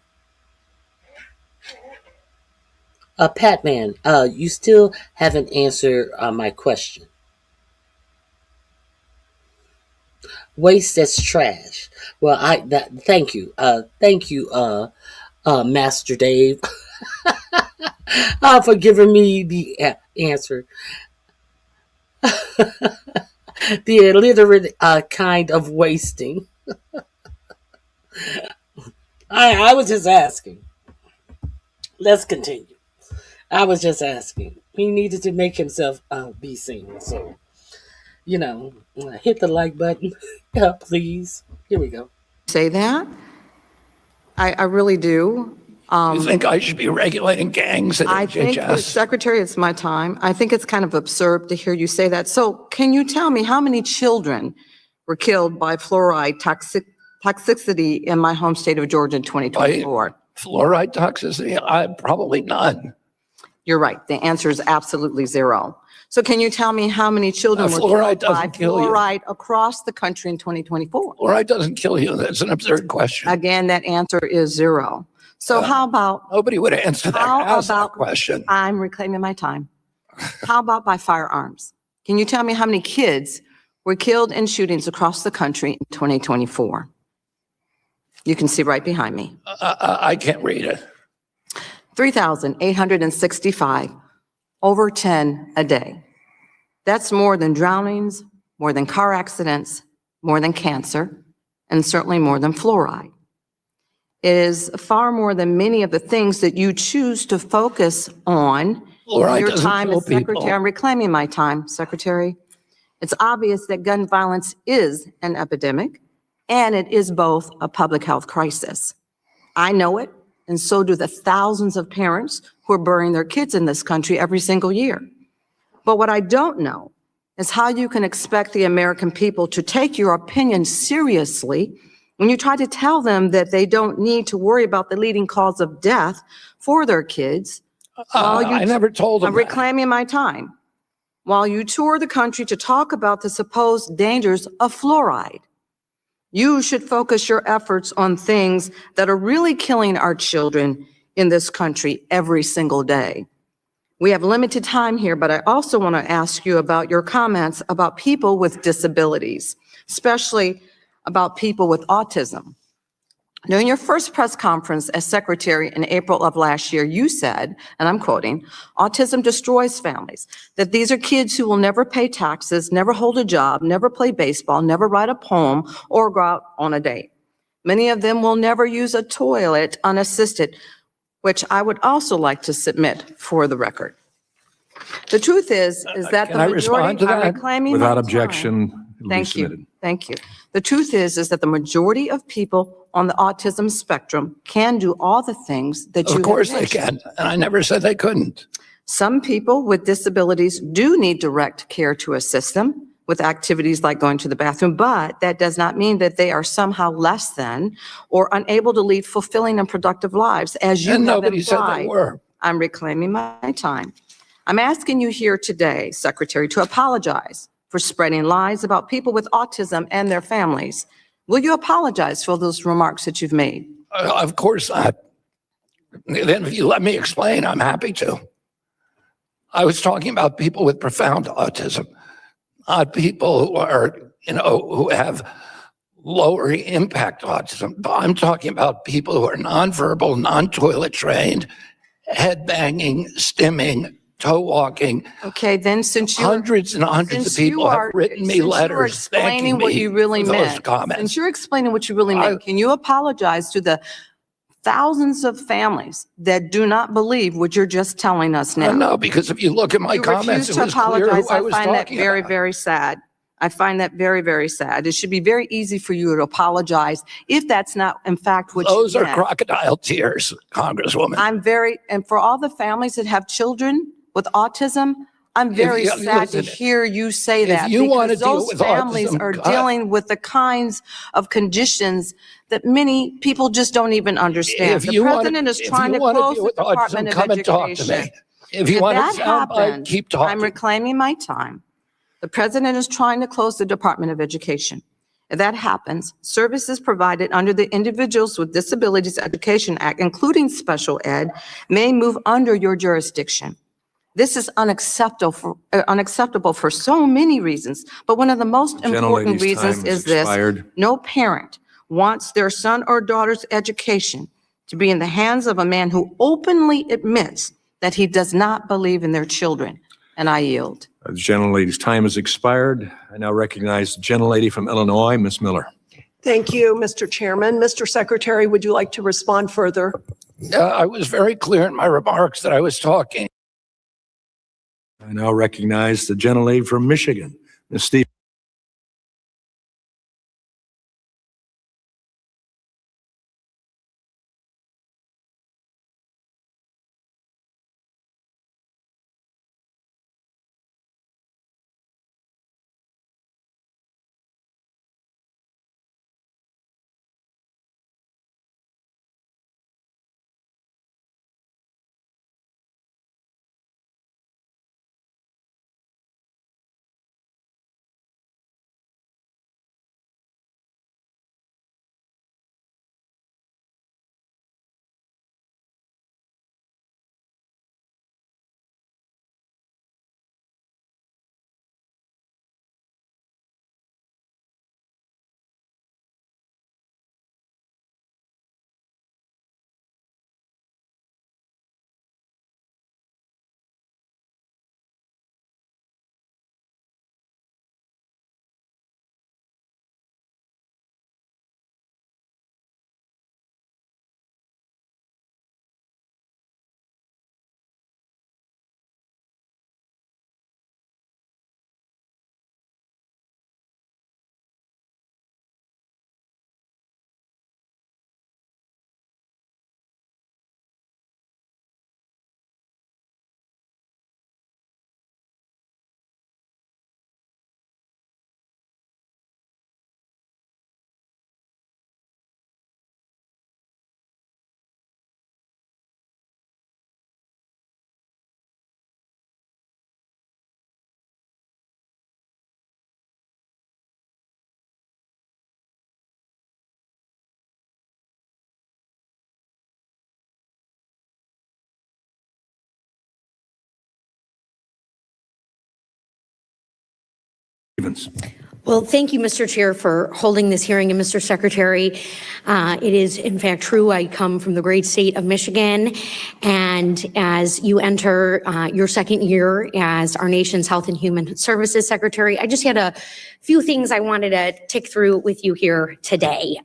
Patman, you still haven't answered my question. Waste as trash. Well, thank you. Thank you, Master Dave, for giving me the answer. The illiterate kind of wasting. I was just asking. Let's continue. I was just asking. He needed to make himself be seen. So, hit the like button, please. Here we go. Say that? I really do. You think I should be regulating gangs at I think, HHS? Secretary, it's my time. I think it's kind of absurd to hear you say that. So can you tell me how many children were killed by fluoride toxicity in my home state of Georgia in 2024? Fluoride toxicity? Probably none. You're right. The answer is absolutely zero. So can you tell me how many children were Fluoride killed by doesn't kill you. fluoride across the country in 2024? Fluoride doesn't kill you. That's an absurd question. Again, that answer is zero. So how about... Nobody would answer that question. I'm reclaiming my time. How about by firearms? Can you tell me how many kids were killed in shootings across the country in 2024? You can see right behind me. I can't read it. 3,865, over 10 a day. That's more than drownings, more than car accidents, more than cancer, and certainly more than fluoride. It is far more than many of the things that you choose to focus on in your time as Secretary. I'm reclaiming my time, Secretary. It's obvious that gun violence is an epidemic, and it is both a public health crisis. I know it, and so do the thousands of parents who are burying their kids in this country every single year. But what I don't know is how you can expect the American people to take your opinion seriously when you try to tell them that they don't need to worry about the leading cause of death for their kids. I never told them I'm reclaiming my time. While you tour the country to talk about the supposed dangers of fluoride, you should focus your efforts on things that are really killing our children in this country every single day. We have limited time here, but I also want to ask you about your comments about people with disabilities, especially about people with autism. During your first press conference as secretary in April of last year, you said, and I'm quoting, "Autism destroys families, that these are kids who will never pay taxes, never hold a job, never play baseball, never write a poem, or go out on a date. Many of them will never use a toilet unassisted," which I would also like to submit for the record. The truth is that the majority, I'm reclaiming my Without time. objection, it will be Thank submitted. you. Thank you. The truth is that the majority of people on the autism spectrum can do all the things that you have Of course they mentioned. can, and I never said they couldn't. Some people with disabilities do need direct care to assist them with activities like going to the bathroom, but that does not mean that they are somehow less than or unable to lead fulfilling and productive lives, as you And have nobody said they implied. were. I'm reclaiming my time. I'm asking you here today, Secretary, to apologize for spreading lies about people with autism and their families. Will you apologize for those remarks that you've made? Of course not. Then if you let me explain, I'm happy to. I was talking about people with profound autism, not people who are, who have lower impact autism. I'm talking about people who are nonverbal, non-toilet trained, head banging, stimming, toe walking. Okay, then since you Hundreds and hundreds of people have written me letters thanking what you me really for those meant, comments. since you're explaining what you really meant, can you apologize to the thousands of families that do not believe what you're just telling us now? No, because if you look at my comments, it was clear who I was I find that talking very, about. very sad. I find that very, very sad. It should be very easy for you to apologize if that's not in fact what you Those are meant. crocodile tears, Congresswoman. And for all the families that have children with autism, I'm very sad to hear you say that, you want to because deal those with families autism, are dealing with the kinds of conditions that many people just don't even understand. If The you wanna- president is if trying you to wanna close deal the with autism, Department of come and talk to Education. me. If you want that to soundbite, happens, keep talking. I'm reclaiming my time. The president is trying to close the Department of Education. If that happens, services provided under the Individuals with Disabilities Education Act, including special ed, may move under your jurisdiction. This is unacceptable for so many reasons, but one of the most important Gentlelady's reasons time is has this: expired. no parent wants their son or daughter's education to be in the hands of a man who openly admits that he does not believe in their children. And I yield. The gentlelady's time has expired. I now recognize the gentlelady from Illinois, Ms. Miller. Thank you, Mr. Chairman. Mr. Secretary, would you like to respond further? I was very clear in my remarks that I was talking. I now recognize the gentlelady from Michigan, Ms. Stevens. Well, thank you, Mr. Chair, for holding this hearing. And Mr. Secretary, it is in fact true. I come from the great state of Michigan. And as you enter your second year as our nation's Health and Human Services Secretary, I just had a few things I wanted to tick through with you here today.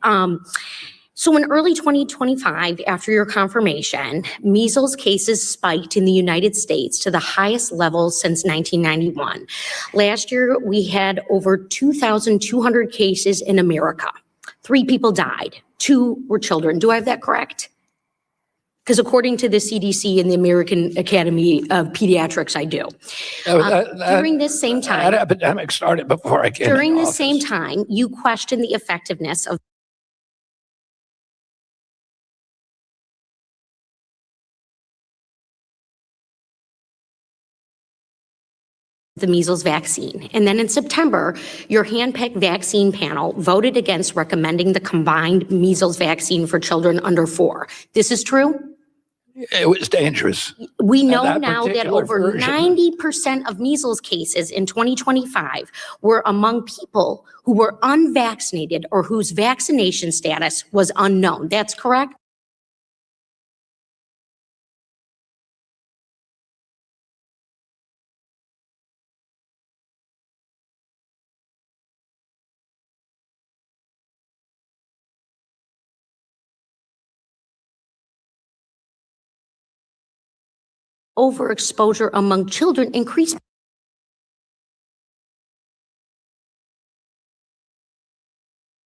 So in early 2025, after your confirmation, measles cases spiked in the United States to the highest levels since 1991. Last year, we had over 2,200 cases in America. 3 people died, 2 were children. Do I have that correct? Because according to the CDC and the American Academy of Pediatrics, I do. During this same time, that epidemic started before I came during into this office. same time, you questioned the effectiveness of the measles vaccine. And then in September, your hand-picked vaccine panel voted against recommending the combined measles vaccine for children under 4. This is true? It was dangerous. We know That now that particular over version. 90% of measles cases in 2025 were among people who were unvaccinated or whose vaccination status was unknown. That's correct? Overexposure among children increased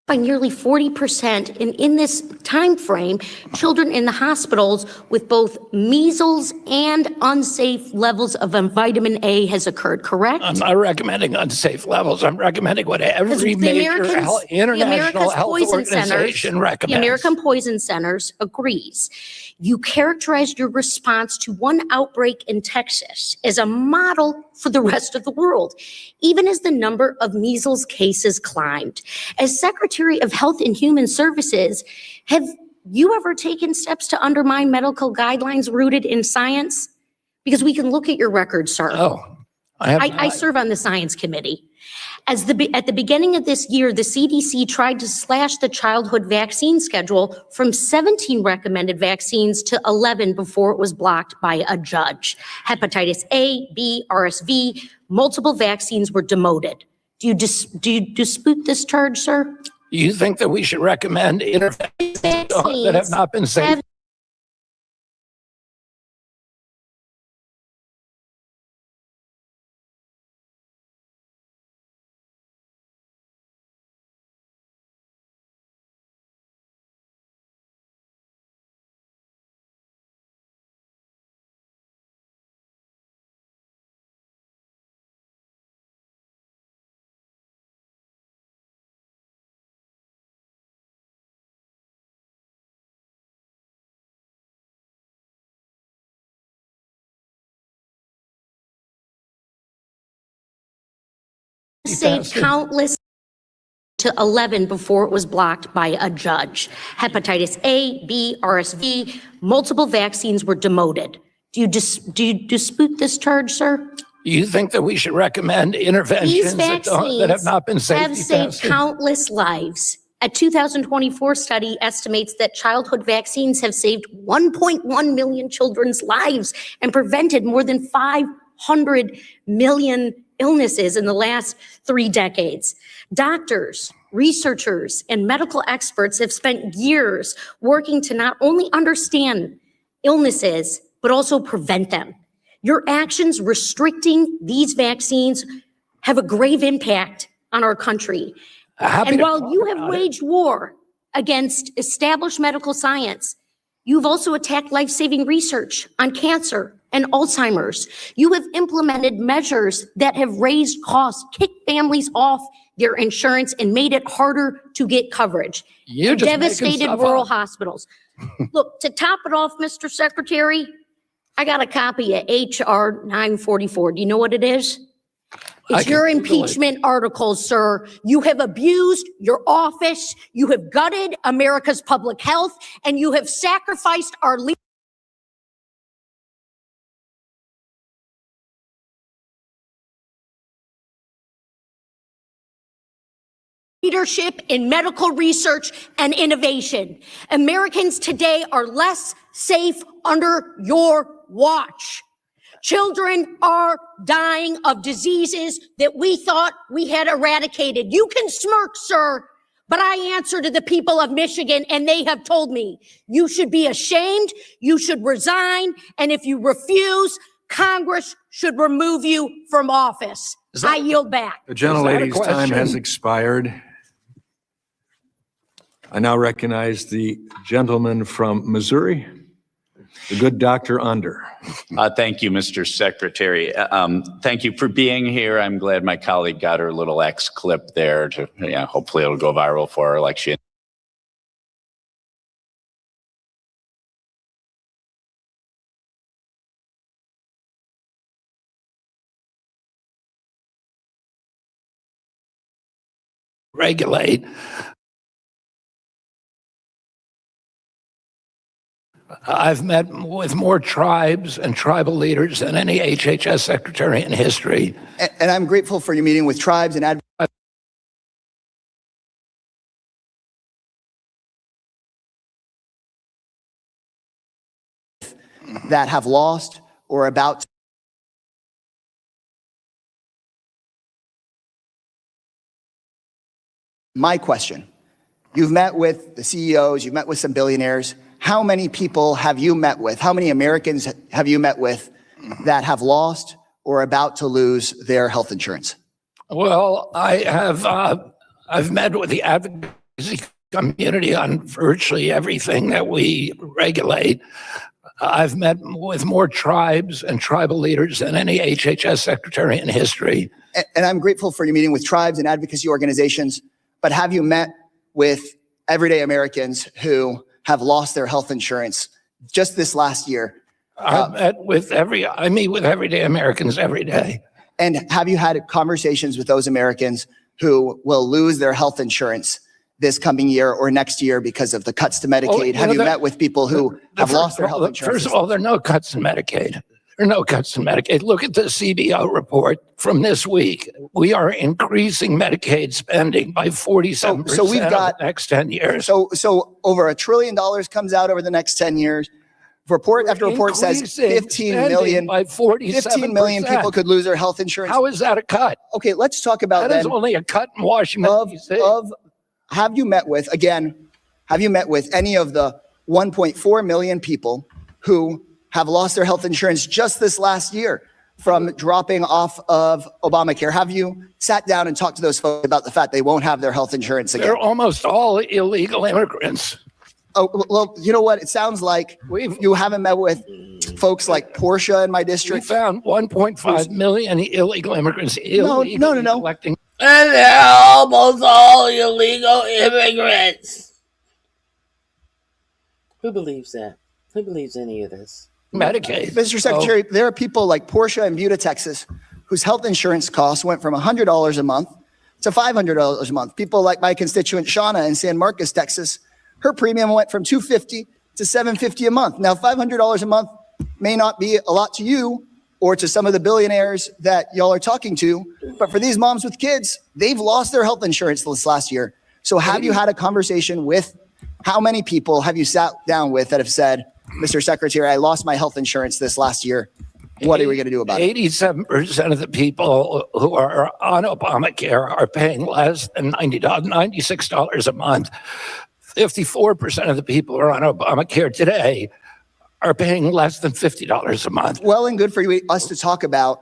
by nearly 40%. And in this time frame, children in the hospitals with both measles and unsafe levels of vitamin A has occurred, correct? I'm not recommending unsafe levels. I'm recommending what every major international health organization recommends. The American Poison Centers agrees. You characterized your response to one outbreak in Texas as a model for the rest of the world, even as the number of measles cases climbed. As Secretary of Health and Human Services, have you ever taken steps to undermine medical guidelines rooted in science? Because we can look at your record, sir. Oh, I serve on the Science Committee. At the beginning of this year, the CDC tried to slash the childhood vaccine schedule from 17 recommended vaccines to 11 before it was blocked by a judge. Hepatitis A, B, RSV, multiple vaccines were demoted. Do you dispute this charge, sir? Do you think that we should recommend interventions that have not been safe? Saved countless to 11 before it was blocked by a judge. Hepatitis A, B, RSV, multiple vaccines were demoted. Do you dispute this charge, sir? Do you think that we should recommend interventions that have not been safety have saved tested? countless lives. A 2024 study estimates that childhood vaccines have saved 1.1 million children's lives and prevented more than 500 million illnesses in the last 3 decades. Doctors, researchers, and medical experts have spent years working to not only understand illnesses, but also prevent them. Your actions restricting these vaccines have a grave impact on our country. And while you have waged war against established medical science, you've also attacked life-saving research on cancer and Alzheimer's. You have implemented measures that have raised costs, kicked families off their insurance, and made it harder to get coverage. You're just making Devastated stuff rural up. hospitals. Look, to top it off, Mr. Secretary, I got a copy of HR 944. Do you know what it is? I It's can your Google it. impeachment articles, sir. You have abused your office, you have gutted America's public health, and you have sacrificed our leaders. leadership in medical research and innovation. Americans today are less safe under your watch. Children are dying of diseases that we thought we had eradicated. You can smirk, sir, but I answer to the people of Michigan, and they have told me you should be ashamed, you should resign, and if you refuse, Congress should remove you from office. I yield back. The gentlelady's time has expired. I now recognize the gentleman from Missouri, the good Dr. Under. Thank you, Mr. Secretary. Thank you for being here. I'm glad my colleague got her little X clip there to, hopefully it'll go viral for our election. Regulate. I've met with more tribes and tribal leaders than any HHS secretary in history. And I'm grateful for your meeting with tribes and advocates. That have lost or about to. My question, you've met with the CEOs, you've met with some billionaires. How many people have you met with? How many Americans have you met with that have lost or about to lose their health insurance? Well, I've met with the advocacy community on virtually everything that we regulate. I've met with more tribes and tribal leaders than any HHS secretary in history. And I'm grateful for your meeting with tribes and advocacy organizations, but have you met with everyday Americans who have lost their health insurance just this last year? I meet with everyday Americans every day. And have you had conversations with those Americans who will lose their health insurance this coming year or next year because of the cuts to Medicaid? Have you met with people who have lost their health insurance? First of all, there are no cuts in Medicaid. There are no cuts in Medicaid. Look at the CBO report from this week. We are increasing Medicaid spending by 47% so we've got over the next 10 years. So over $1 trillion comes out over the next 10 years. Report after report says 15 million people could lose their health insurance. How is that a cut? Okay, let's talk about that. Is only a cut in Washington, D.C. Have you met with any of the 1.4 million people who have lost their health insurance just this last year from dropping off of Obamacare? Have you sat down and talked to those folks about the fact they won't have their health insurance again? They're almost all illegal immigrants. Oh, well, you know what? It sounds like you haven't met with folks like Portia in my district. We found 1.5 million illegal immigrants. No. Collecting. And they're almost all illegal immigrants. Who believes that? Who believes any of this? Medicaid. Mr. Secretary, there are people like Portia in Buda, Texas, whose health insurance costs went from $100 a month to $500 a month. People like my constituent Shauna in San Marcos, Texas, her premium went from $250 to $750 a month. Now, $500 a month may not be a lot to you or to some of the billionaires that y'all are talking to, but for these moms with kids, they've lost their health insurance this last year. So have you had a conversation with, how many people have you sat down with that have said, Mr. Secretary, I lost my health insurance this last year. What are we going to do about it? 87% of the people who are on Obamacare are paying less than $96 a month. 54% of the people who are on Obamacare today are paying less than $50 a month. Well and good for us to talk about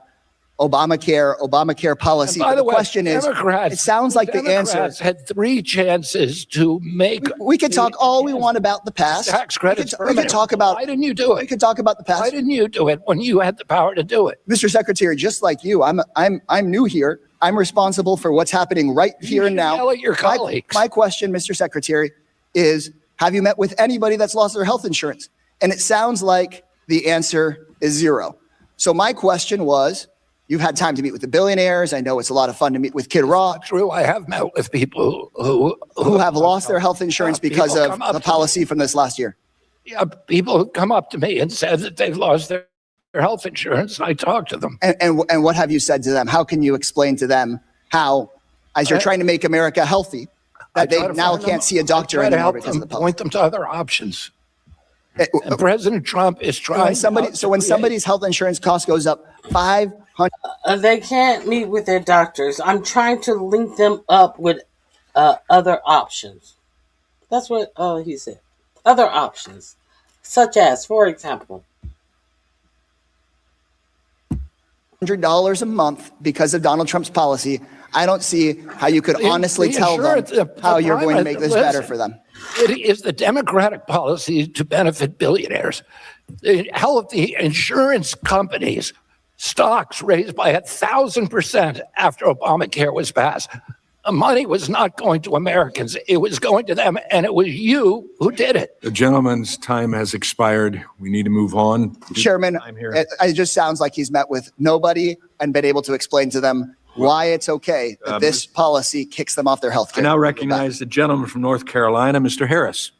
Obamacare policy. By the way, question is, it sounds like the answer had 3 chances to make. We could talk all we want about the past. Tax credits. We could talk about. Why didn't you do it? We could talk about the past. Why didn't you do it when you had the power to do it? Mr. Secretary, just like you, I'm new here. I'm responsible for what's happening right here and now. Yell at your colleagues. My question, Mr. Secretary, is have you met with anybody that's lost their health insurance? And it sounds like the answer is 0. So my question was, you've had time to meet with the billionaires. I know it's a lot of fun to meet with Kid Rock. True, I have met with people who have lost their health insurance because of the policy from this last year. Yeah, people come up to me and said that they've lost their health insurance. I talk to them. And what have you said to them? How can you explain to them how, as you're trying to make America healthy, that they now can't see a doctor anymore because of the point them to other options. And President Trump is trying. When somebody's health insurance cost goes up 500, they can't meet with their doctors. I'm trying to link them up with other options. That's what he said. Other options, such as, for example, $100 a month because of Donald Trump's policy. I don't see how you could honestly tell them how you're going to make this better for them. It is the Democratic policy to benefit billionaires. The health, the insurance companies, stocks raised by 1,000% after Obamacare was passed. The money was not going to Americans. It was going to them, and it was you who did it. The gentleman's time has expired. We need to move on. Chairman, it just sounds like he's met with nobody and been able to explain to them why it's okay that this policy kicks them off their health care. I now recognize the gentleman from North Carolina, Mr. Harris.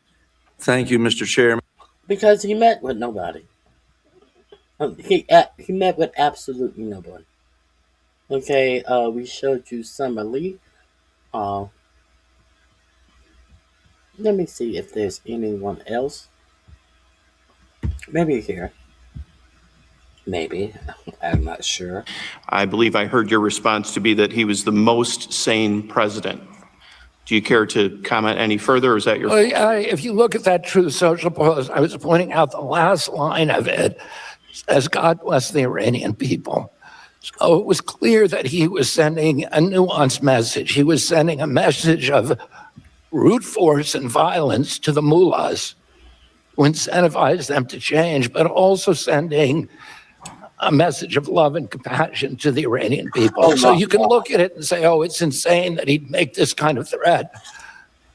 Thank you, Mr. Chairman. Because he met with nobody. He met with absolutely nobody. Okay, we showed you Summerlee. Let me see if there's anyone else. Maybe here. Maybe. I'm not sure. I believe I heard your response to be that he was the most sane president. Do you care to comment any further, or is that your... If you look at that Truth Social post, I was pointing out the last line of it says, God bless the Iranian people. So it was clear that he was sending a nuanced message. He was sending a message of brute force and violence to the mullahs to incentivize them to change, but also sending a message of love and compassion to the Iranian people. So you can look at it and say, oh, it's insane that he'd make this kind of threat.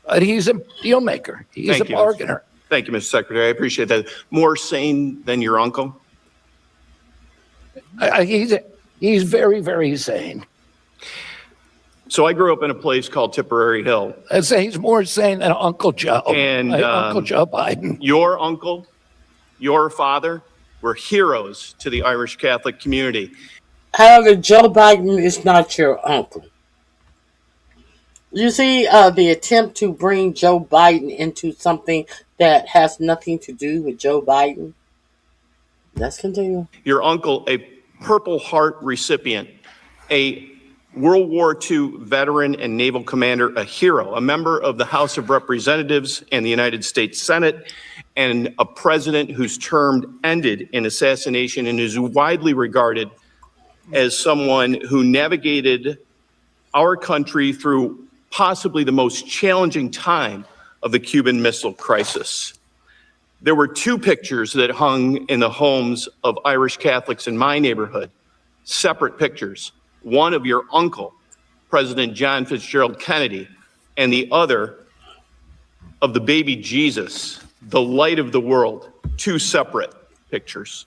But he's a deal maker. He's a bargainer. Thank you, Mr. Secretary. I appreciate that. More sane than your uncle? He's very, very sane. So I grew up in a place called Tipperary Hill. I'd say he's more sane than Uncle Joe. And Uncle Joe Biden. Your uncle, your father were heroes to the Irish Catholic community. However, Joe Biden is not your uncle. You see the attempt to bring Joe Biden into something that has nothing to do with Joe Biden. Let's continue. Your uncle, a Purple Heart recipient, a World War II veteran and naval commander, a hero, a member of the House of Representatives and the United States Senate, and a president whose term ended in assassination and is widely regarded as someone who navigated our country through possibly the most challenging time of the Cuban Missile Crisis. There were two pictures that hung in the homes of Irish Catholics in my neighborhood, separate pictures. One of your uncle, President John Fitzgerald Kennedy, and the other of the baby Jesus, the light of the world, two separate pictures.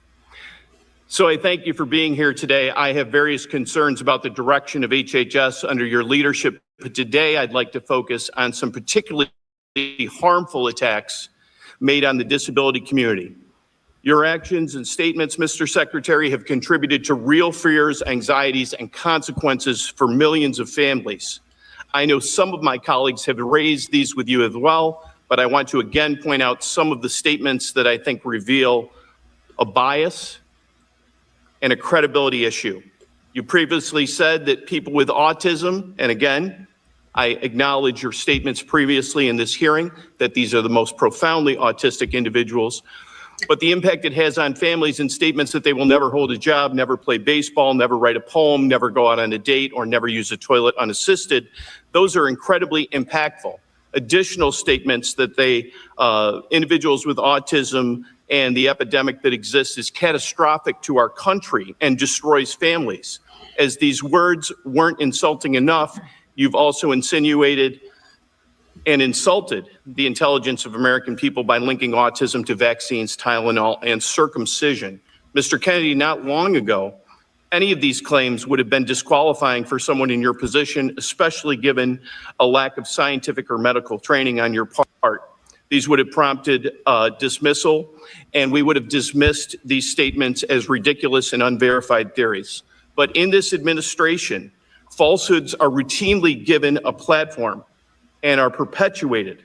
So I thank you for being here today. I have various concerns about the direction of HHS under your leadership, but today I'd like to focus on some particularly harmful attacks made on the disability community. Your actions and statements, Mr. Secretary, have contributed to real fears, anxieties, and consequences for millions of families. I know some of my colleagues have raised these with you as well, but I want to again point out some of the statements that I think reveal a bias and a credibility issue. You previously said that people with autism, and again, I acknowledge your statements previously in this hearing that these are the most profoundly autistic individuals, but the impact it has on families and statements that they will never hold a job, never play baseball, never write a poem, never go out on a date, or never use a toilet unassisted, those are incredibly impactful. Additional statements that individuals with autism and the epidemic that exists is catastrophic to our country and destroys families. As these words weren't insulting enough, you've also insinuated and insulted the intelligence of American people by linking autism to vaccines, Tylenol, and circumcision. Mr. Kennedy, not long ago, any of these claims would have been disqualifying for someone in your position, especially given a lack of scientific or medical training on your part. These would have prompted dismissal, and we would have dismissed these statements as ridiculous and unverified theories. But in this administration, falsehoods are routinely given a platform. and are perpetuated.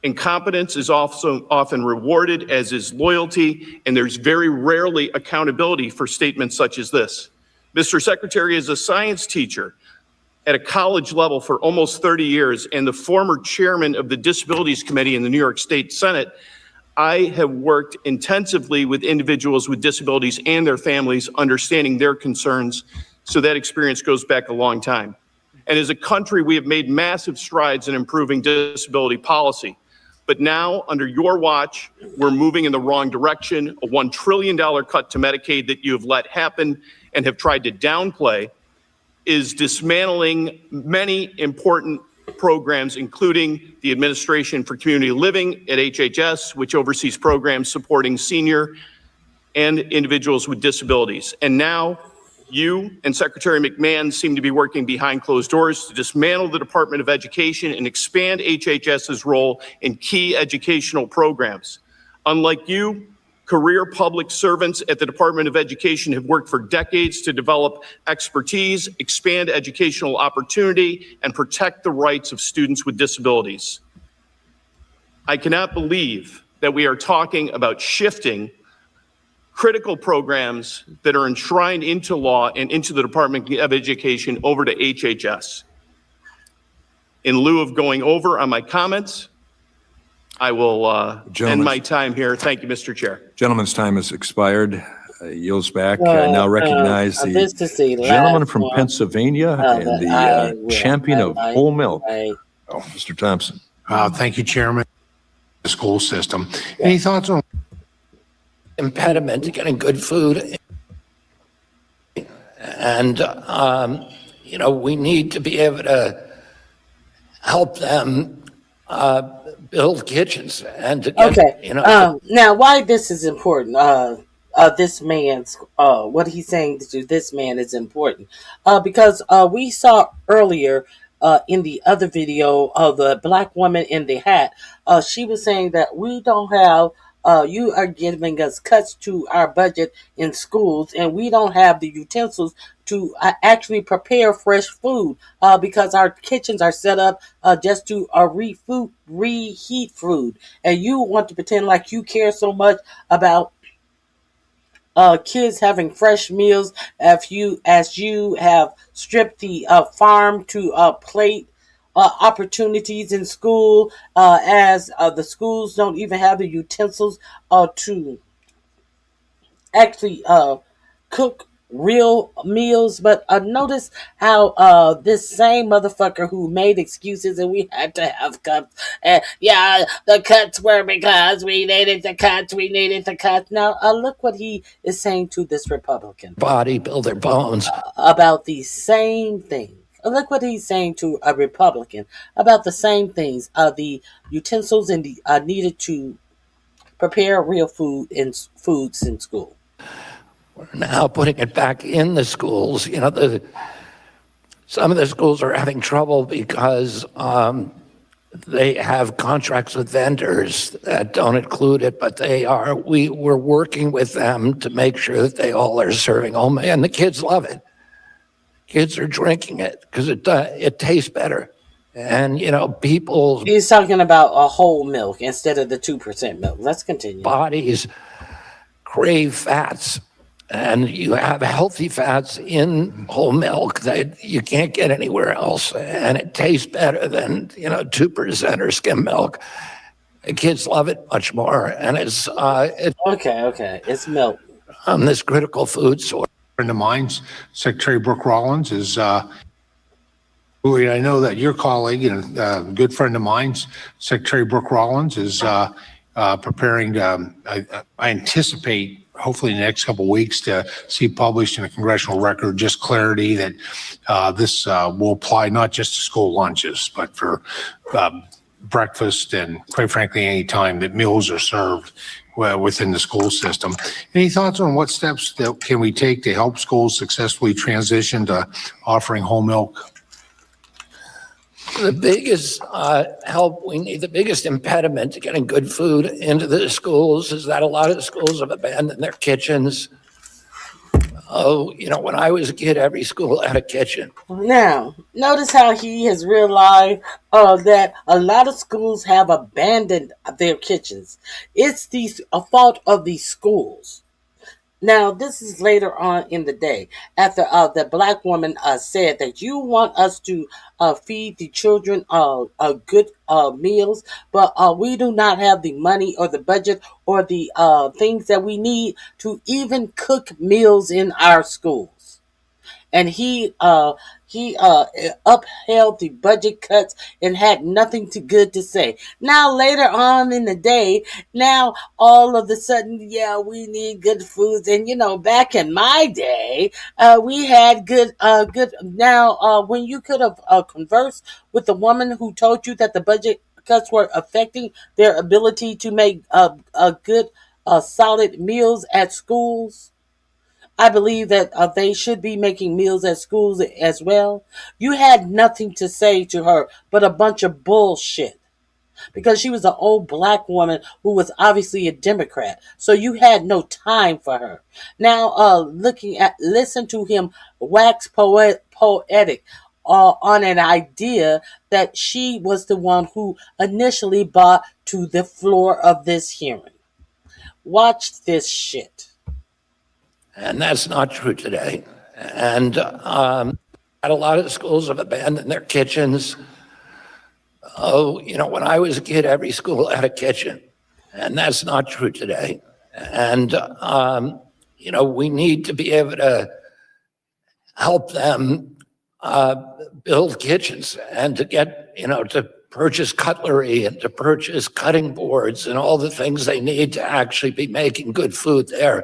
Incompetence is also often rewarded, as is loyalty, and there's very rarely accountability for statements such as this. Mr. Secretary is a science teacher at a college level for almost 30 years and the former chairman of the Disabilities Committee in the New York State Senate. I have worked intensively with individuals with disabilities and their families, understanding their concerns, so that experience goes back a long time. And as a country, we have made massive strides in improving disability policy. But now, under your watch, we're moving in the wrong direction. A $1 trillion cut to Medicaid that you have let happen and have tried to downplay is dismantling many important programs, including the Administration for Community Living at HHS, which oversees programs supporting senior and individuals with disabilities. And now, you and Secretary McMahon seem to be working behind closed doors to dismantle the Department of Education and expand HHS's role in key educational programs. Unlike you, career public servants at the Department of Education have worked for decades to develop expertise, expand educational opportunity, and protect the rights of students with disabilities. I cannot believe that we are talking about shifting critical programs that are enshrined into law and into the Department of Education over to HHS. In lieu of going over on my comments, I will end my time here. Thank you, Mr. Chair. Gentleman's time has expired. Yields back. I now recognize the gentleman from Pennsylvania and the champion of whole milk. Mr. Thompson. Thank you, Chairman. The school system. Any thoughts on impediment to getting good food? And, we need to be able to help them build kitchens and to get, now why this is important, this man's, what he's saying to this man is important, because we saw earlier in the other video of the black woman in the hat, she was saying that we don't have you are giving us cuts to our budget in schools, and we don't have the utensils to actually prepare fresh food because our kitchens are set up just to reheat food. And you want to pretend like you care so much about kids having fresh meals as you have stripped the farm to plate opportunities in school, as the schools don't even have the utensils to actually cook real meals. But notice how this same motherfucker who made excuses and we had to have cuts, and the cuts were because we needed the cuts. Now look what he is saying to this Republican body, build their bones about the same thing. Look what he's saying to a Republican about the same things, the utensils and the needed to prepare real foods in school. We're now putting it back in the schools. Some of the schools are having trouble because they have contracts with vendors that don't include it, but we're working with them to make sure that they all are serving home, and the kids love it. Kids are drinking it because it tastes better. And, people... He's talking about a whole milk instead of the 2% milk. Let's continue. Bodies crave fats, and you have healthy fats in whole milk that you can't get anywhere else. And it tastes better than, 2% or skim milk. The kids love it much more. And it's... Okay. It's milk. This critical food source. Friend of mine, Secretary Brooke Rollins, is who I know that your colleague and a good friend of mine, Secretary Brooke Rollins, is preparing to, I anticipate, hopefully in the next couple of weeks, to see published in a congressional record just clarity that this will apply not just to school lunches, but for breakfast and, quite frankly, any time that meals are served within the school system. Any thoughts on what steps that can we take to help schools successfully transition to offering whole milk? The biggest help we need, the biggest impediment to getting good food into the schools is that a lot of the schools have abandoned their kitchens. Oh, when I was a kid, every school had a kitchen. Now, notice how he has realized that a lot of schools have abandoned their kitchens. It's a fault of these schools. Now, this is later on in the day after the black woman said that you want us to feed the children good meals, but we do not have the money or the budget or the things that we need to even cook meals in our schools. And he upheld the budget cuts and had nothing good to say. Now later on in the day, now all of a sudden, yeah, we need good foods. And back in my day, we had good. Now, when you could have conversed with the woman who told you that the budget cuts were affecting their ability to make good, solid meals at schools. I believe that they should be making meals at schools as well. You had nothing to say to her but a bunch of bullshit because she was an old black woman who was obviously a Democrat. So you had no time for her. Now, listen to him wax poetic on an idea that she was the one who initially brought to the floor of this hearing. Watch this shit. And that's not true today. And a lot of schools have abandoned their kitchens. Oh, when I was a kid, every school had a kitchen. And that's not true today. And, we need to be able to help them build kitchens and to get, to purchase cutlery and to purchase cutting boards and all the things they need to actually be making good food there.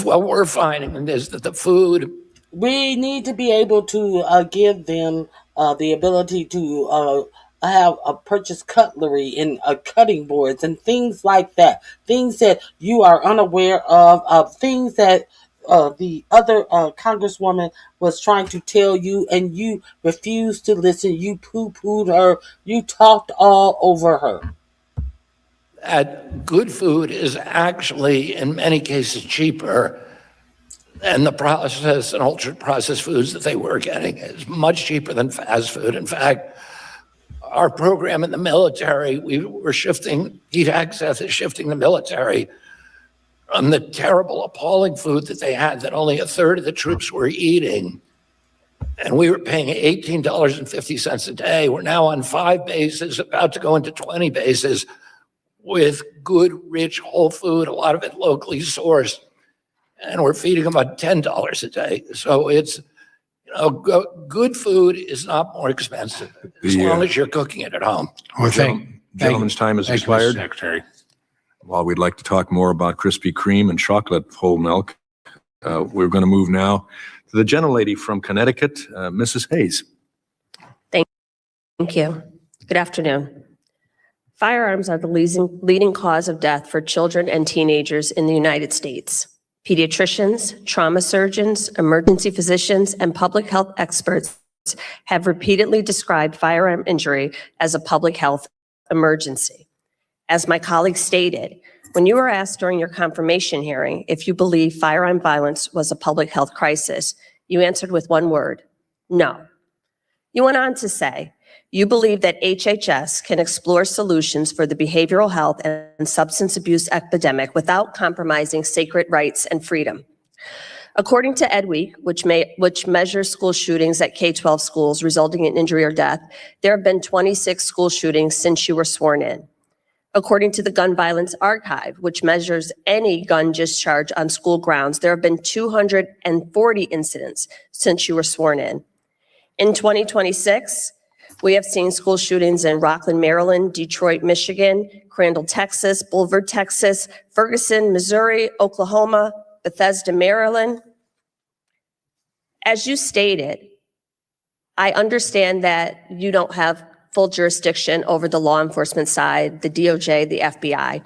What we're finding is that the food... We need to be able to give them the ability to have purchase cutlery and cutting boards and things like that. Things that you are unaware of things that the other congresswoman was trying to tell you and you refused to listen. You poo-pooed her. You talked all over her. That good food is actually, in many cases, cheaper than the processed and ultra-processed foods that they were getting. It's much cheaper than fast food. In fact, our program in the military, we're shifting, heat access is shifting the military from the terrible, appalling food that they had that only a third of the troops were eating. And we were paying $18.50 a day. We're now on 5 bases, about to go into 20 bases, with good, rich, whole food, a lot of it locally sourced. And we're feeding them about $10 a day. So it's, good food is not more expensive as long as you're cooking it at home. Well, gentleman's time has expired. Secretary. While we'd like to talk more about Krispy Kreme and chocolate whole milk, we're going to move now to the gentlelady from Connecticut, Mrs. Hayes. Thank you. Good afternoon. Firearms are the leading cause of death for children and teenagers in the United States. Pediatricians, trauma surgeons, emergency physicians, and public health experts have repeatedly described firearm injury as a public health emergency. As my colleague stated, when you were asked during your confirmation hearing if you believe firearm violence was a public health crisis, you answered with one word, no. You went on to say, you believe that HHS can explore solutions for the behavioral health and substance abuse epidemic without compromising sacred rights and freedom. According to EdWeek, which measures school shootings at K-12 schools resulting in injury or death, there have been 26 school shootings since you were sworn in. According to the Gun Violence Archive, which measures any gun discharge on school grounds, there have been 240 incidents since you were sworn in. In 2026, we have seen school shootings in Rockland, Maryland, Detroit, Michigan, Crandall, Texas, Bulverde, Texas, Ferguson, Missouri, Oklahoma, Bethesda, Maryland. As you stated, I understand that you don't have full jurisdiction over the law enforcement side, the DOJ, the FBI.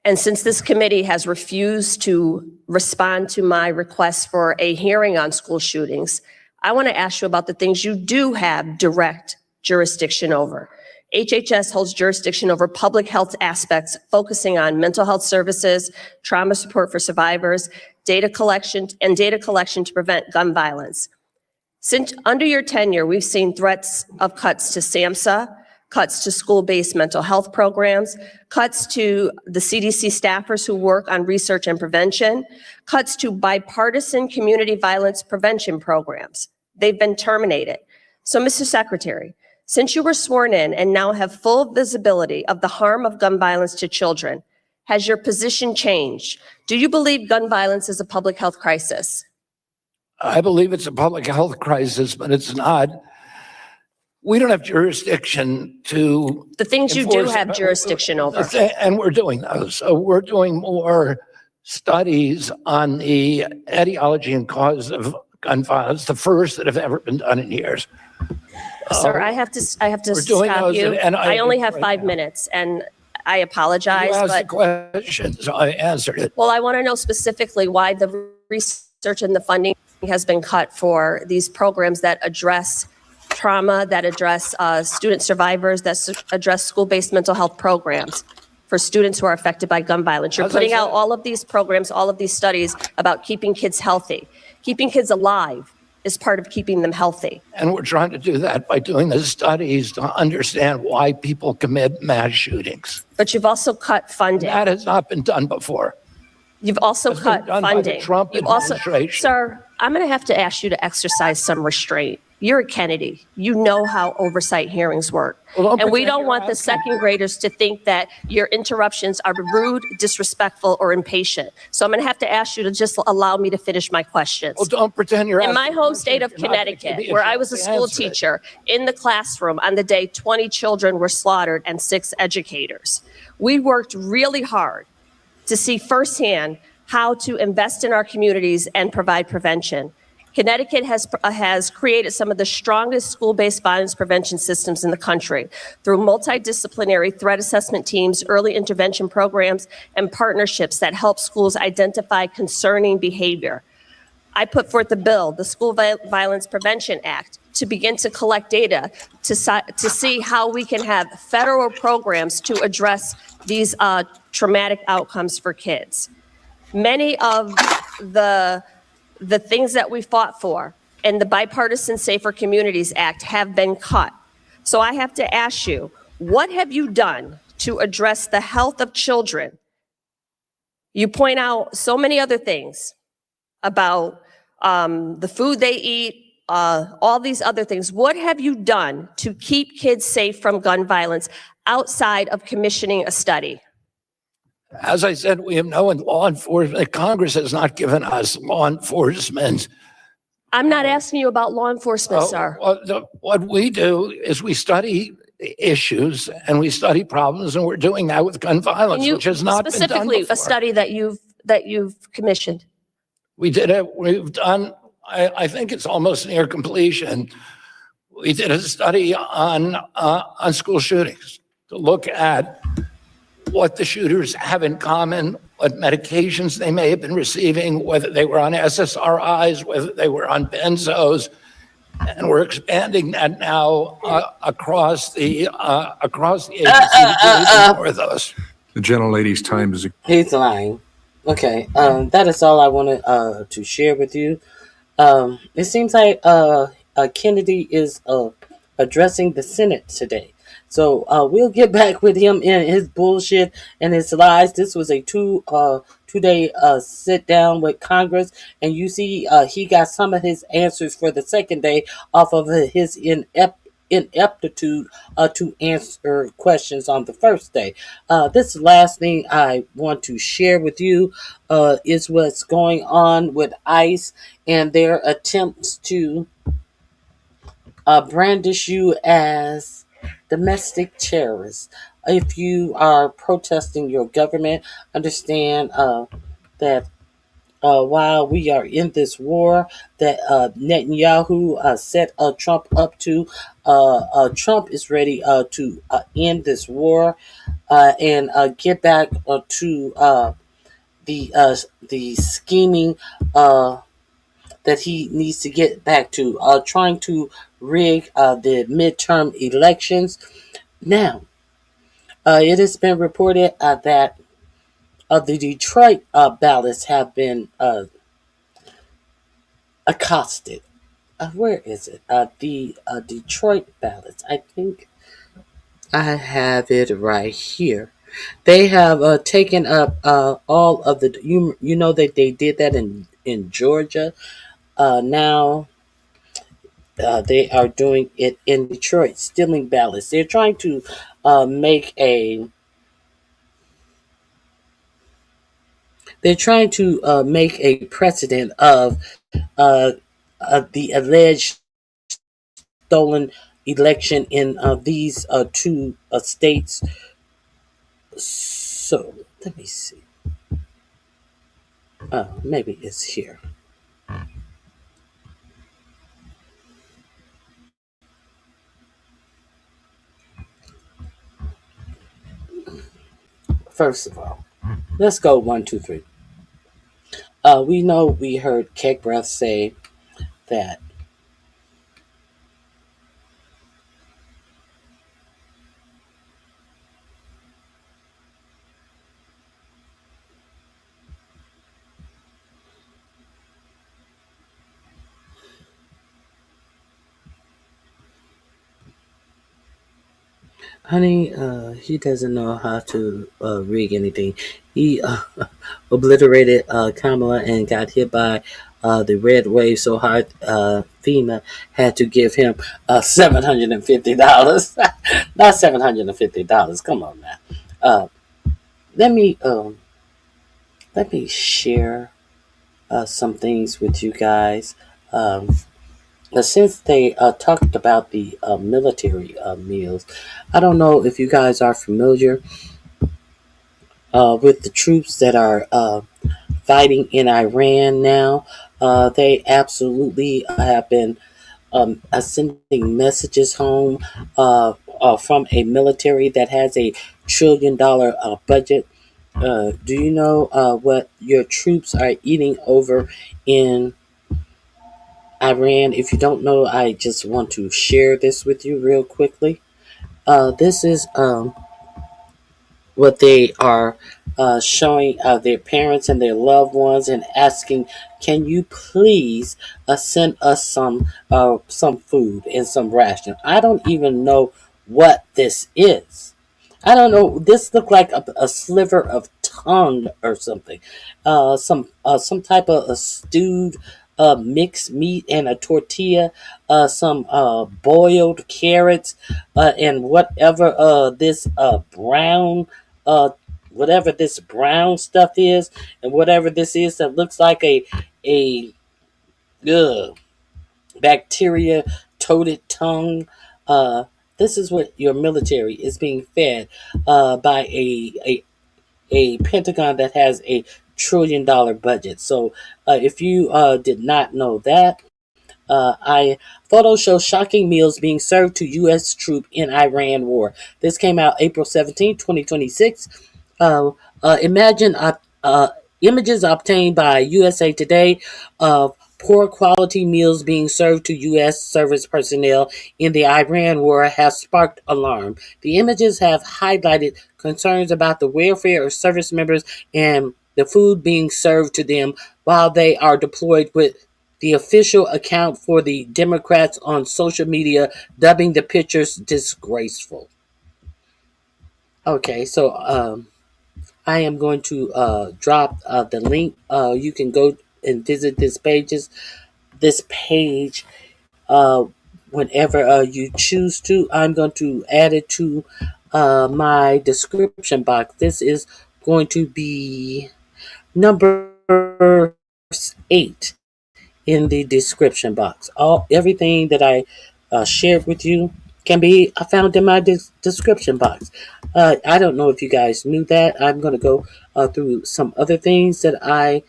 And since this committee has refused to respond to my request for a hearing on school shootings, I want to ask you about the things you do have direct jurisdiction over. HHS holds jurisdiction over public health aspects, focusing on mental health services, trauma support for survivors, data collection to prevent gun violence. Since under your tenure, we've seen threats of cuts to SAMHSA, cuts to school-based mental health programs, cuts to the CDC staffers who work on research and prevention, cuts to bipartisan community violence prevention programs. They've been terminated. So, Mr. Secretary, since you were sworn in and now have full visibility of the harm of gun violence to children, has your position changed? Do you believe gun violence is a public health crisis? I believe it's a public health crisis, but it's not. We don't have jurisdiction to. The things you do have jurisdiction over. And we're doing those. So we're doing more studies on the etiology and cause of gun violence, the first that have ever been done in years. Sir, I have to we're doing stop those, you. and I only have 5 minutes, and I apologize. You asked but the question, so I answered it. Well, I want to know specifically why the research and the funding has been cut for these programs that address trauma, that address student survivors, that address school-based mental health programs for students who are affected by gun violence. You're putting out all of these programs, all of these studies about keeping kids healthy. Keeping kids alive is part of keeping them healthy. And we're trying to do that by doing the studies to understand why people commit mass shootings. But you've also cut funding. That has not been done before. You've also It's been cut done by the funding. Trump You've also, administration. sir, I'm going to have to ask you to exercise some restraint. You're a Kennedy. You know how oversight hearings work. Well, and we pretend don't you're want the second graders to think that your interruptions are rude, disrespectful, or impatient. So I'm going to have to ask you to just allow me to finish my questions. Well, don't pretend you're In my asking home state of questions. You're not gonna give Connecticut, me a where I chance was a to school answer it. teacher, in the classroom on the day 20 children were slaughtered and 6 educators, we worked really hard to see firsthand how to invest in our communities and provide prevention. Connecticut has created some of the strongest school-based violence prevention systems in the country through multidisciplinary threat assessment teams, early intervention programs, and partnerships that help schools identify concerning behavior. I put forth a bill, the School Violence Prevention Act, to begin to collect data to see how we can have federal programs to address these traumatic outcomes for kids. Many of the things that we fought for in the Bipartisan Safer Communities Act have been cut. So I have to ask you, what have you done to address the health of children? You point out so many other things about the food they eat, all these other things. What have you done to keep kids safe from gun violence outside of commissioning a study? As I said, we have no law enforcement. Congress has not given us law enforcement. I'm not asking you about law enforcement, sir. What we do is we study issues and we study problems, and we're doing that with gun violence, which has not been done specifically before. a study that you've commissioned. We did it. We've done. I think it's almost near completion. We did a study on school shootings to look at what the shooters have in common, what medications they may have been receiving, whether they were on SSRIs, whether they were on benzos, and we're expanding that now across the agency to do more of those. The gentlelady's time is. He's lying. Okay, that is all I wanted to share with you. It seems like Kennedy is addressing the Senate today. So we'll get back with him in his bullshit and his lies. This was a two-day sit down with Congress, and you see he got some of his answers for the second day off of his ineptitude to answer questions on the first day. This last thing I want to share with you is what's going on with ICE and their attempts to brandish you as domestic terrorists. If you are protesting your government, understand that while we are in this war that Netanyahu set Trump up to, Trump is ready to end this war and get back to the scheming that he needs to get back to, trying to rig the midterm elections. Now, it has been reported that the Detroit ballots have been accosted. Where is it? The Detroit ballots. I think I have it right here. They have taken up all of the. You know that they did that in Georgia. Now they are doing it in Detroit, stealing ballots. They're trying to make a. They're trying to make a precedent uh, of the alleged stolen election in these two states. So let me see. Maybe it's here. First of all, let's go 1, 2, 3. We know we heard Keck Breath say that honey, he doesn't know how to rig anything. He obliterated Kamala and got hit by the red wave so hard FEMA had to give him $750. Not $750. Come on now. Let me share some things with you guys. Since they talked about the military meals, I don't know if you guys are familiar with the troops that are fighting in Iran now. They absolutely have been sending messages home from a military that has a $1 trillion budget. Do you know what your troops are eating over in Iran? If you don't know, I just want to share this with you real quickly. This is what they are showing their parents and their loved ones and asking, can you please send us some food and some ration? I don't even know what this is. I don't know. This looked like a sliver of tongue or something. Some type of a stewed mixed meat and a tortilla, some boiled carrots, and uh, whatever this brown stuff is, and whatever this is that looks like a ugh, bacteria toted tongue. Uh, this is what your military is being fed by a Pentagon that has a $1 trillion budget. So if you did not know that, photos show shocking meals being served to U.S. troop in Iran war. This came out April 17, 2026. Imagine images obtained by USA Today of poor quality meals being served to U.S. service personnel in the Iran war have sparked alarm. The images have highlighted concerns about the welfare of service members and the food being served to them while they are deployed, with the official account for the Democrats on social media dubbing the pictures disgraceful. Okay, so I am going to drop the link. You can go and visit this page uh, whenever you choose to. I'm going to add it to my description box. This is going to be number 8 in the description box. Everything that I shared with you can be found in my description box. I don't know if you guys knew that. I'm going to go through some other things that I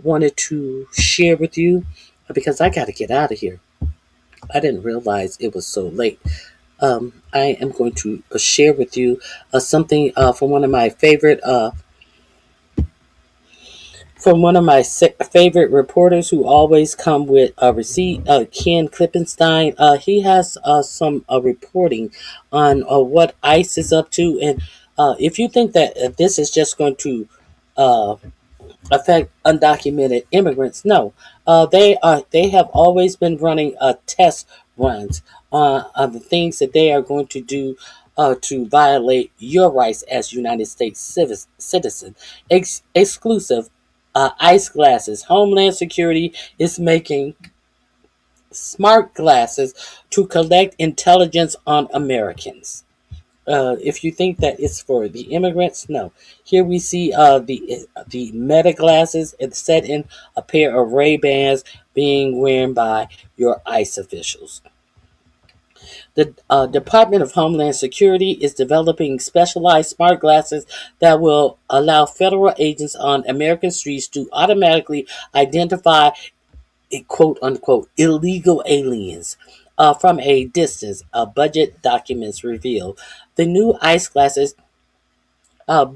wanted to share with you because I got to get out of here. I didn't realize it was so late. I am going to share with you something from one of my favorite from one of my favorite reporters who always come with a receipt, Ken Klippenstein. He has some reporting on what ICE is up to, and if you think that this is just going to affect undocumented immigrants, no, they have always been running test runs on the things that they are going to do to violate your rights as United States citizen. Exclusive ICE glasses. Homeland Security is making smart glasses to collect intelligence on Americans. If you think that it's for the immigrants, no. Here we see the Meta glasses. It's set in a pair of Ray-Bans being worn by your ICE officials. The Department of Homeland Security is developing specialized smart glasses that will allow federal agents on American streets to automatically identify quote unquote illegal aliens from a distance. Budget documents reveal the new ICE glasses. Uh,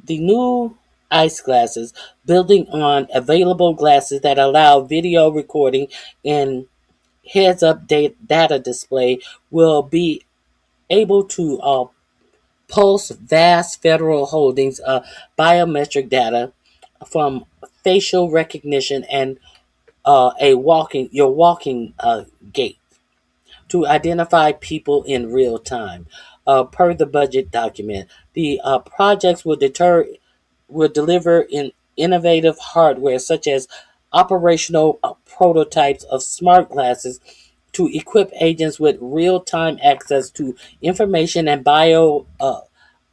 the new ICE glasses, building on available glasses that allow video recording and heads-up data display, will be able to pulse vast federal holdings of biometric data from facial recognition and your walking gait to identify people in real time. Per the budget document, the projects will deliver in innovative hardware such as operational prototypes of smart glasses to equip agents with real-time access to information and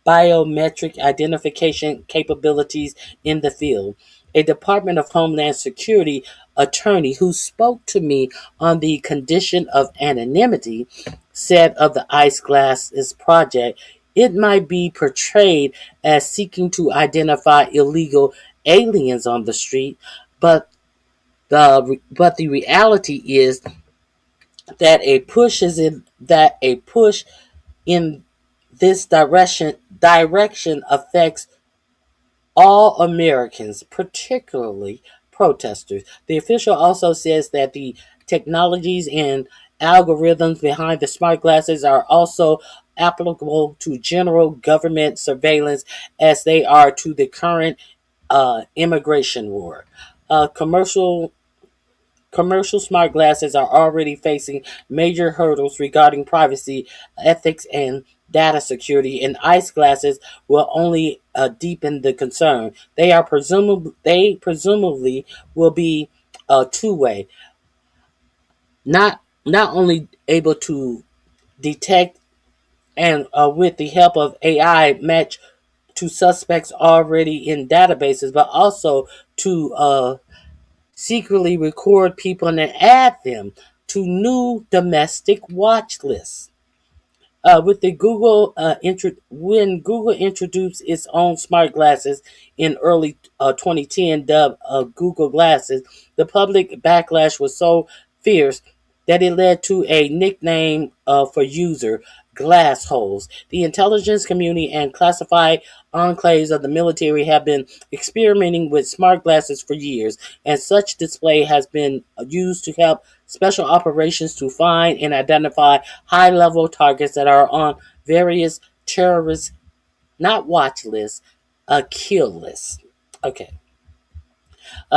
biometric identification capabilities in the field. A Department of Homeland Security attorney who spoke to me on the condition of anonymity said of the ICE Glasses project, it might be portrayed as seeking to identify illegal aliens on the street, but the reality is that a push in this direction affects all Americans, particularly protesters. The official also says that the technologies and algorithms behind the smart glasses are also applicable to general government surveillance as they are to the current immigration war. Commercial smart glasses are already facing major hurdles regarding privacy, ethics, and data security, and ICE glasses will only deepen the concern. They presumably will be two-way, not only able to detect and with the help of AI match to suspects already in databases, but also to secretly record people and then add them to new domestic watch lists. With the when Google introduced its own smart glasses in early 2010, dubbed Google Glasses, the public backlash was so fierce that it led to a nickname for user, glass holes. The intelligence community and classified enclaves of the military have been experimenting with smart glasses for years, and such display has been used to help special operations to find and identify high-level targets that are on various terrorist, not watch lists, kill lists. Okay.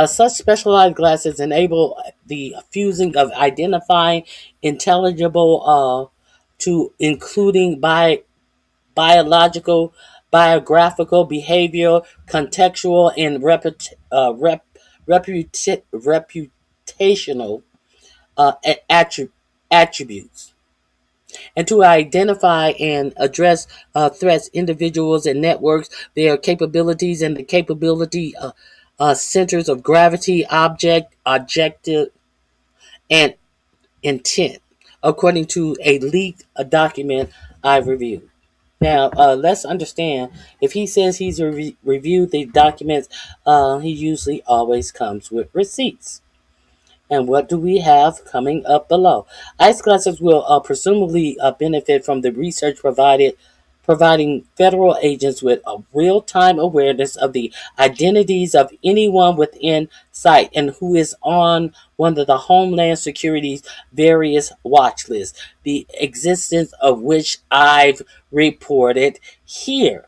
Such specialized glasses enable the fusing of identifying intelligible to including biological, biographical, behavioral, contextual, and reputational attributes, and to identify and address threats, individuals, and networks, their capabilities, and the capability centers of gravity, objective, and intent, according to a leaked document I've reviewed. Now, let's understand, if he says he's reviewed the documents, he usually always comes with receipts. And what do we have coming up below? ICE glasses will presumably benefit from the research providing federal agents with a real-time awareness of the identities of anyone within sight and who is on one of the Homeland Security's various watch lists, the existence of which I've reported here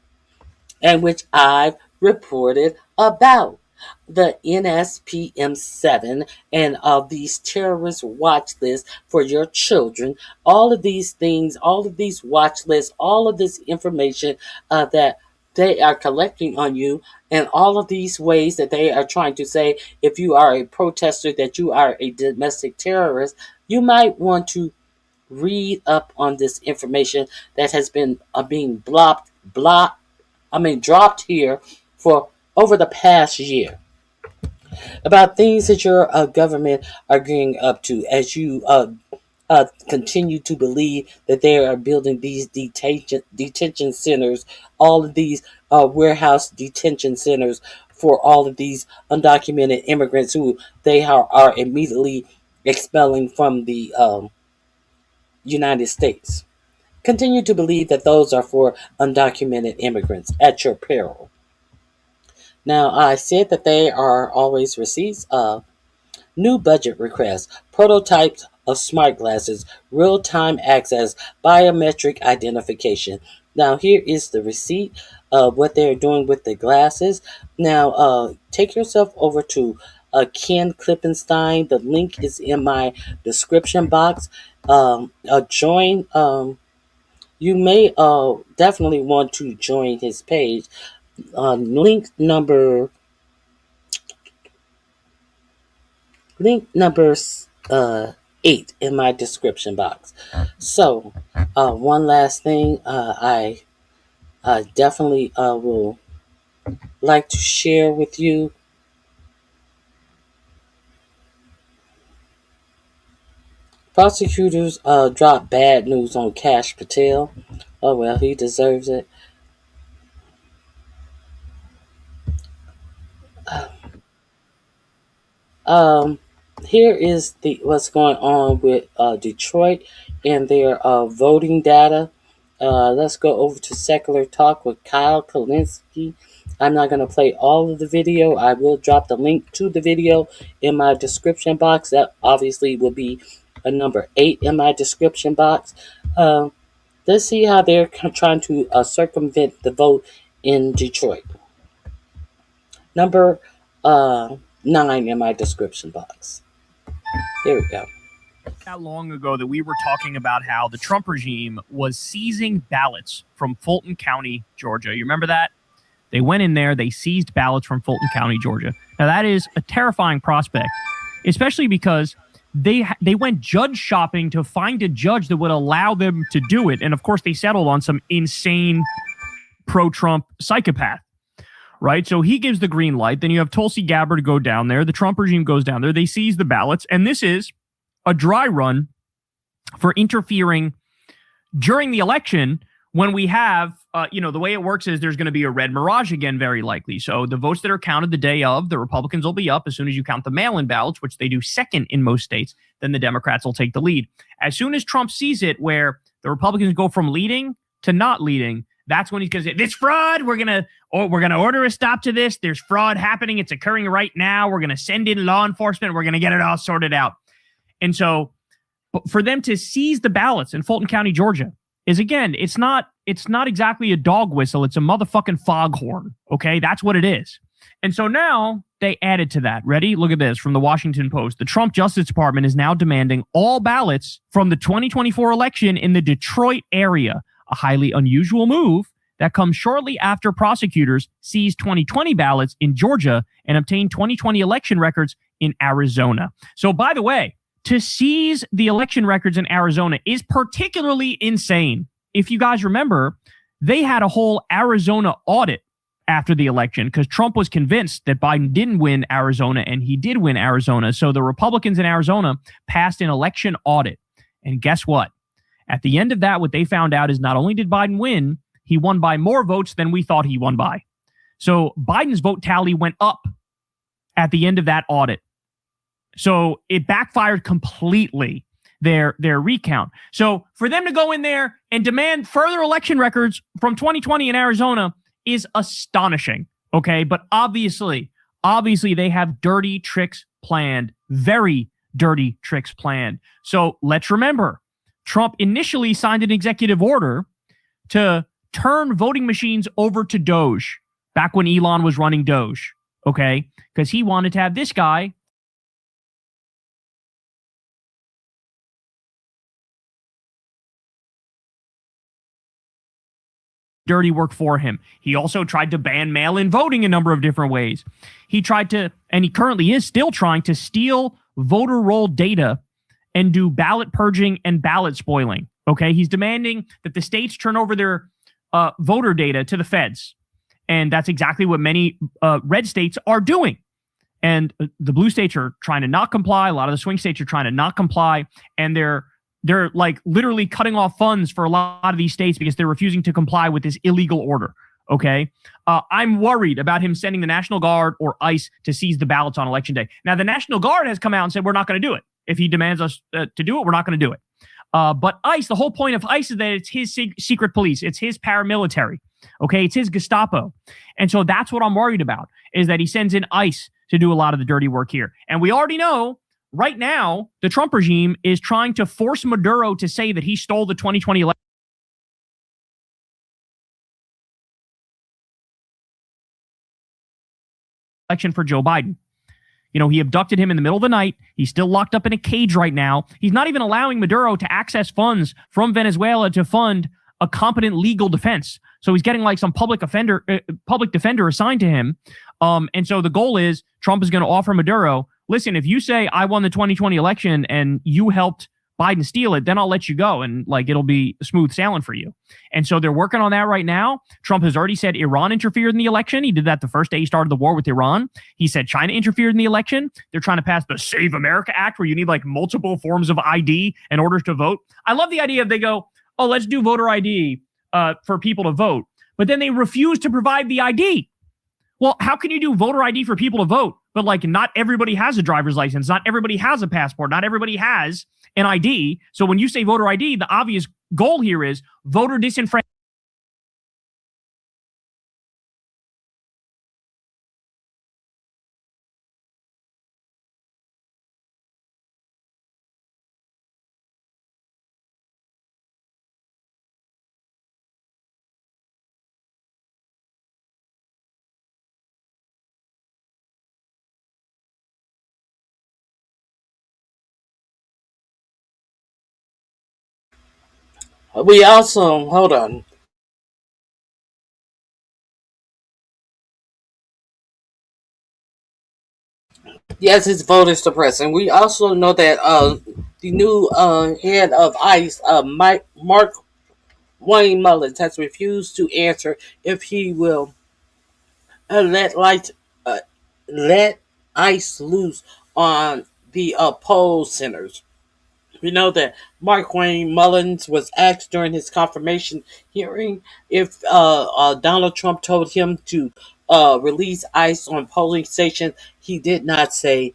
and which I've reported about. The NSPM7 and of these terrorist watch lists for your children, all of these things, all of these watch lists, all of this information that they are collecting on you, and all of these ways that they are trying to say if you are a protester that you are a domestic terrorist, you might want to read up on this information that has been being dropped here for over the past year about things that your government are getting up to as you continue to believe that they are building these detention centers, all of these warehouse detention centers for all of these undocumented immigrants who they are immediately expelling from the United States. Continue to believe that those are for undocumented immigrants at your peril. Now, I said that they are always receipts of new budget requests, prototypes of smart glasses, real-time access, biometric identification. Now, here is the receipt of what they're doing with the glasses. Now, take yourself over to Ken Klippenstein. The link is in my description box. You may definitely want to join his page. Link number 8 in my description box. So, one last thing I definitely will like to share with you. Prosecutors dropped bad news on Cash Patel. Oh well, he deserves it. Here is what's going on with Detroit and their voting data. Let's go over to Secular Talk with Kyle Kalinsky. I'm not going to play all of the video. I will drop the link to the video in my description box. That obviously will be a number 8 in my description box. Let's see how they're trying to circumvent the vote in Detroit. Number 9 in my description box. Here we go. Not long ago that we were talking about how the Trump regime was seizing ballots from Fulton County, Georgia. You remember that? They went in there, they seized ballots from Fulton County, Georgia. Now that is a terrifying prospect, especially because they went judge shopping to find a judge that would allow them to do it. And of course they settled on some insane pro-Trump psychopath. Right? So he gives the green light. Then you have Tulsi Gabbard go down there. The Trump regime goes down there. They seize the ballots. And this is a dry run for interfering during the election when we have, the way it works is there's going to be a red mirage again, very likely. So the votes that are counted the day of, the Republicans will be up as soon as you count the mail-in ballots, which they do second in most states. Then the Democrats will take the lead. As soon as Trump sees it, where the Republicans go from leading to not leading, that's when he's going to say, this fraud, we're going to order a stop to this. There's fraud happening. It's occurring right now. We're going to send in law enforcement. We're going to get it all sorted out. And so for them to seize the ballots in Fulton County, Georgia, is again, it's not exactly a dog whistle. It's a motherfucking foghorn. Okay. That's what it is. And so now they added to that. Ready? Look at this from the Washington Post. The Trump Justice Department is now demanding all ballots from the 2024 election in the Detroit area. A highly unusual move that comes shortly after prosecutors seized 2020 ballots in Georgia and obtained 2020 election records in Arizona. So, by the way, to seize the election records in Arizona is particularly insane. If you guys remember, they had a whole Arizona audit after the election because Trump was convinced that Biden didn't win Arizona, and he did win Arizona. So the Republicans in Arizona passed an election audit. And guess what? At the end of that, what they found out is not only did Biden win, he won by more votes than we thought he won by. So Biden's vote tally went up at the end of that audit. So it backfired completely. their recount. So for them to go in there and demand further election records from 2020 in Arizona is astonishing. Okay, but obviously they have dirty tricks planned, very dirty tricks planned. So let's remember, Trump initially signed an executive order to turn voting machines over to Doge back when Elon was running Doge, okay? Because he wanted to have this guy dirty work for him. He also tried to ban mail-in voting a number of different ways. He tried to, and he currently is still trying to steal voter roll data and do ballot purging and ballot spoiling. Okay, he's demanding that the states turn over their voter data to the feds. And that's exactly what many red states are doing. And the blue states are trying to not comply. A lot of the swing states are trying to not comply. And they're like literally cutting off funds for a lot of these states because they're refusing to comply with this illegal order. Okay. I'm worried about him sending the National Guard or ICE to seize the ballots on election day. Now, the National Guard has come out and said, we're not going to do it. If he demands us to do it, we're not going to do it. But ICE, the whole point of ICE is that it's his secret police. It's his paramilitary. Okay. It's his Gestapo. And so that's what I'm worried about, is that he sends in ICE to do a lot of the dirty work here. And we already know right now, the Trump regime is trying to force Maduro to say that he stole the 2020 election for Joe Biden. You know, he abducted him in the middle of the night. He's still locked up in a cage right now. He's not even allowing Maduro to access funds from Venezuela to fund a competent legal defense. So he's getting like some public defender assigned to him. And so the goal is Trump is going to offer Maduro, listen, if you say I won the 2020 election and you helped Biden steal it, then I'll let you go and like it'll be smooth sailing for you. And so they're working on that right now. Trump has already said Iran interfered in the election. He did that the first day he started the war with Iran. He said China interfered in the election. They're trying to pass the Save America Act where you need like multiple forms of ID in order to vote. I love the idea of they go, oh, let's do voter ID for people to vote. But then they refuse to provide the ID. Well, how can you do voter ID for people to vote? But like not everybody has a driver's license. Not everybody has a passport. Not everybody has an ID. So when you say voter ID, the obvious goal here is voter disenfranchisement. We also, hold on. Yes, it's voter suppressing. We also know that the new head of ICE, Mark Wayne Mullins, has refused to answer if he will let ICE loose on the poll centers. We know that Mark Wayne Mullins was asked during his confirmation hearing if Donald Trump told him to release ICE on polling stations. He did not say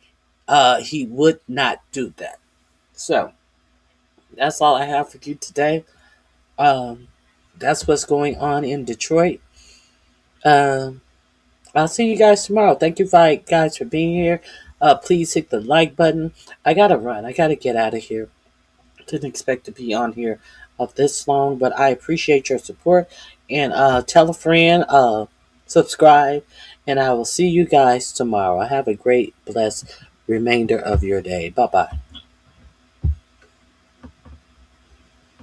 he would not do that. So that's all I have for you today. That's what's going on in Detroit. I'll see you guys tomorrow. Thank you guys for being here. Please hit the like button. I gotta run. I gotta get out of here. Didn't expect to be on here this long, but I appreciate your support. And tell a friend, subscribe, and I will see you guys tomorrow. Have a great, blessed remainder of your day. Bye-bye.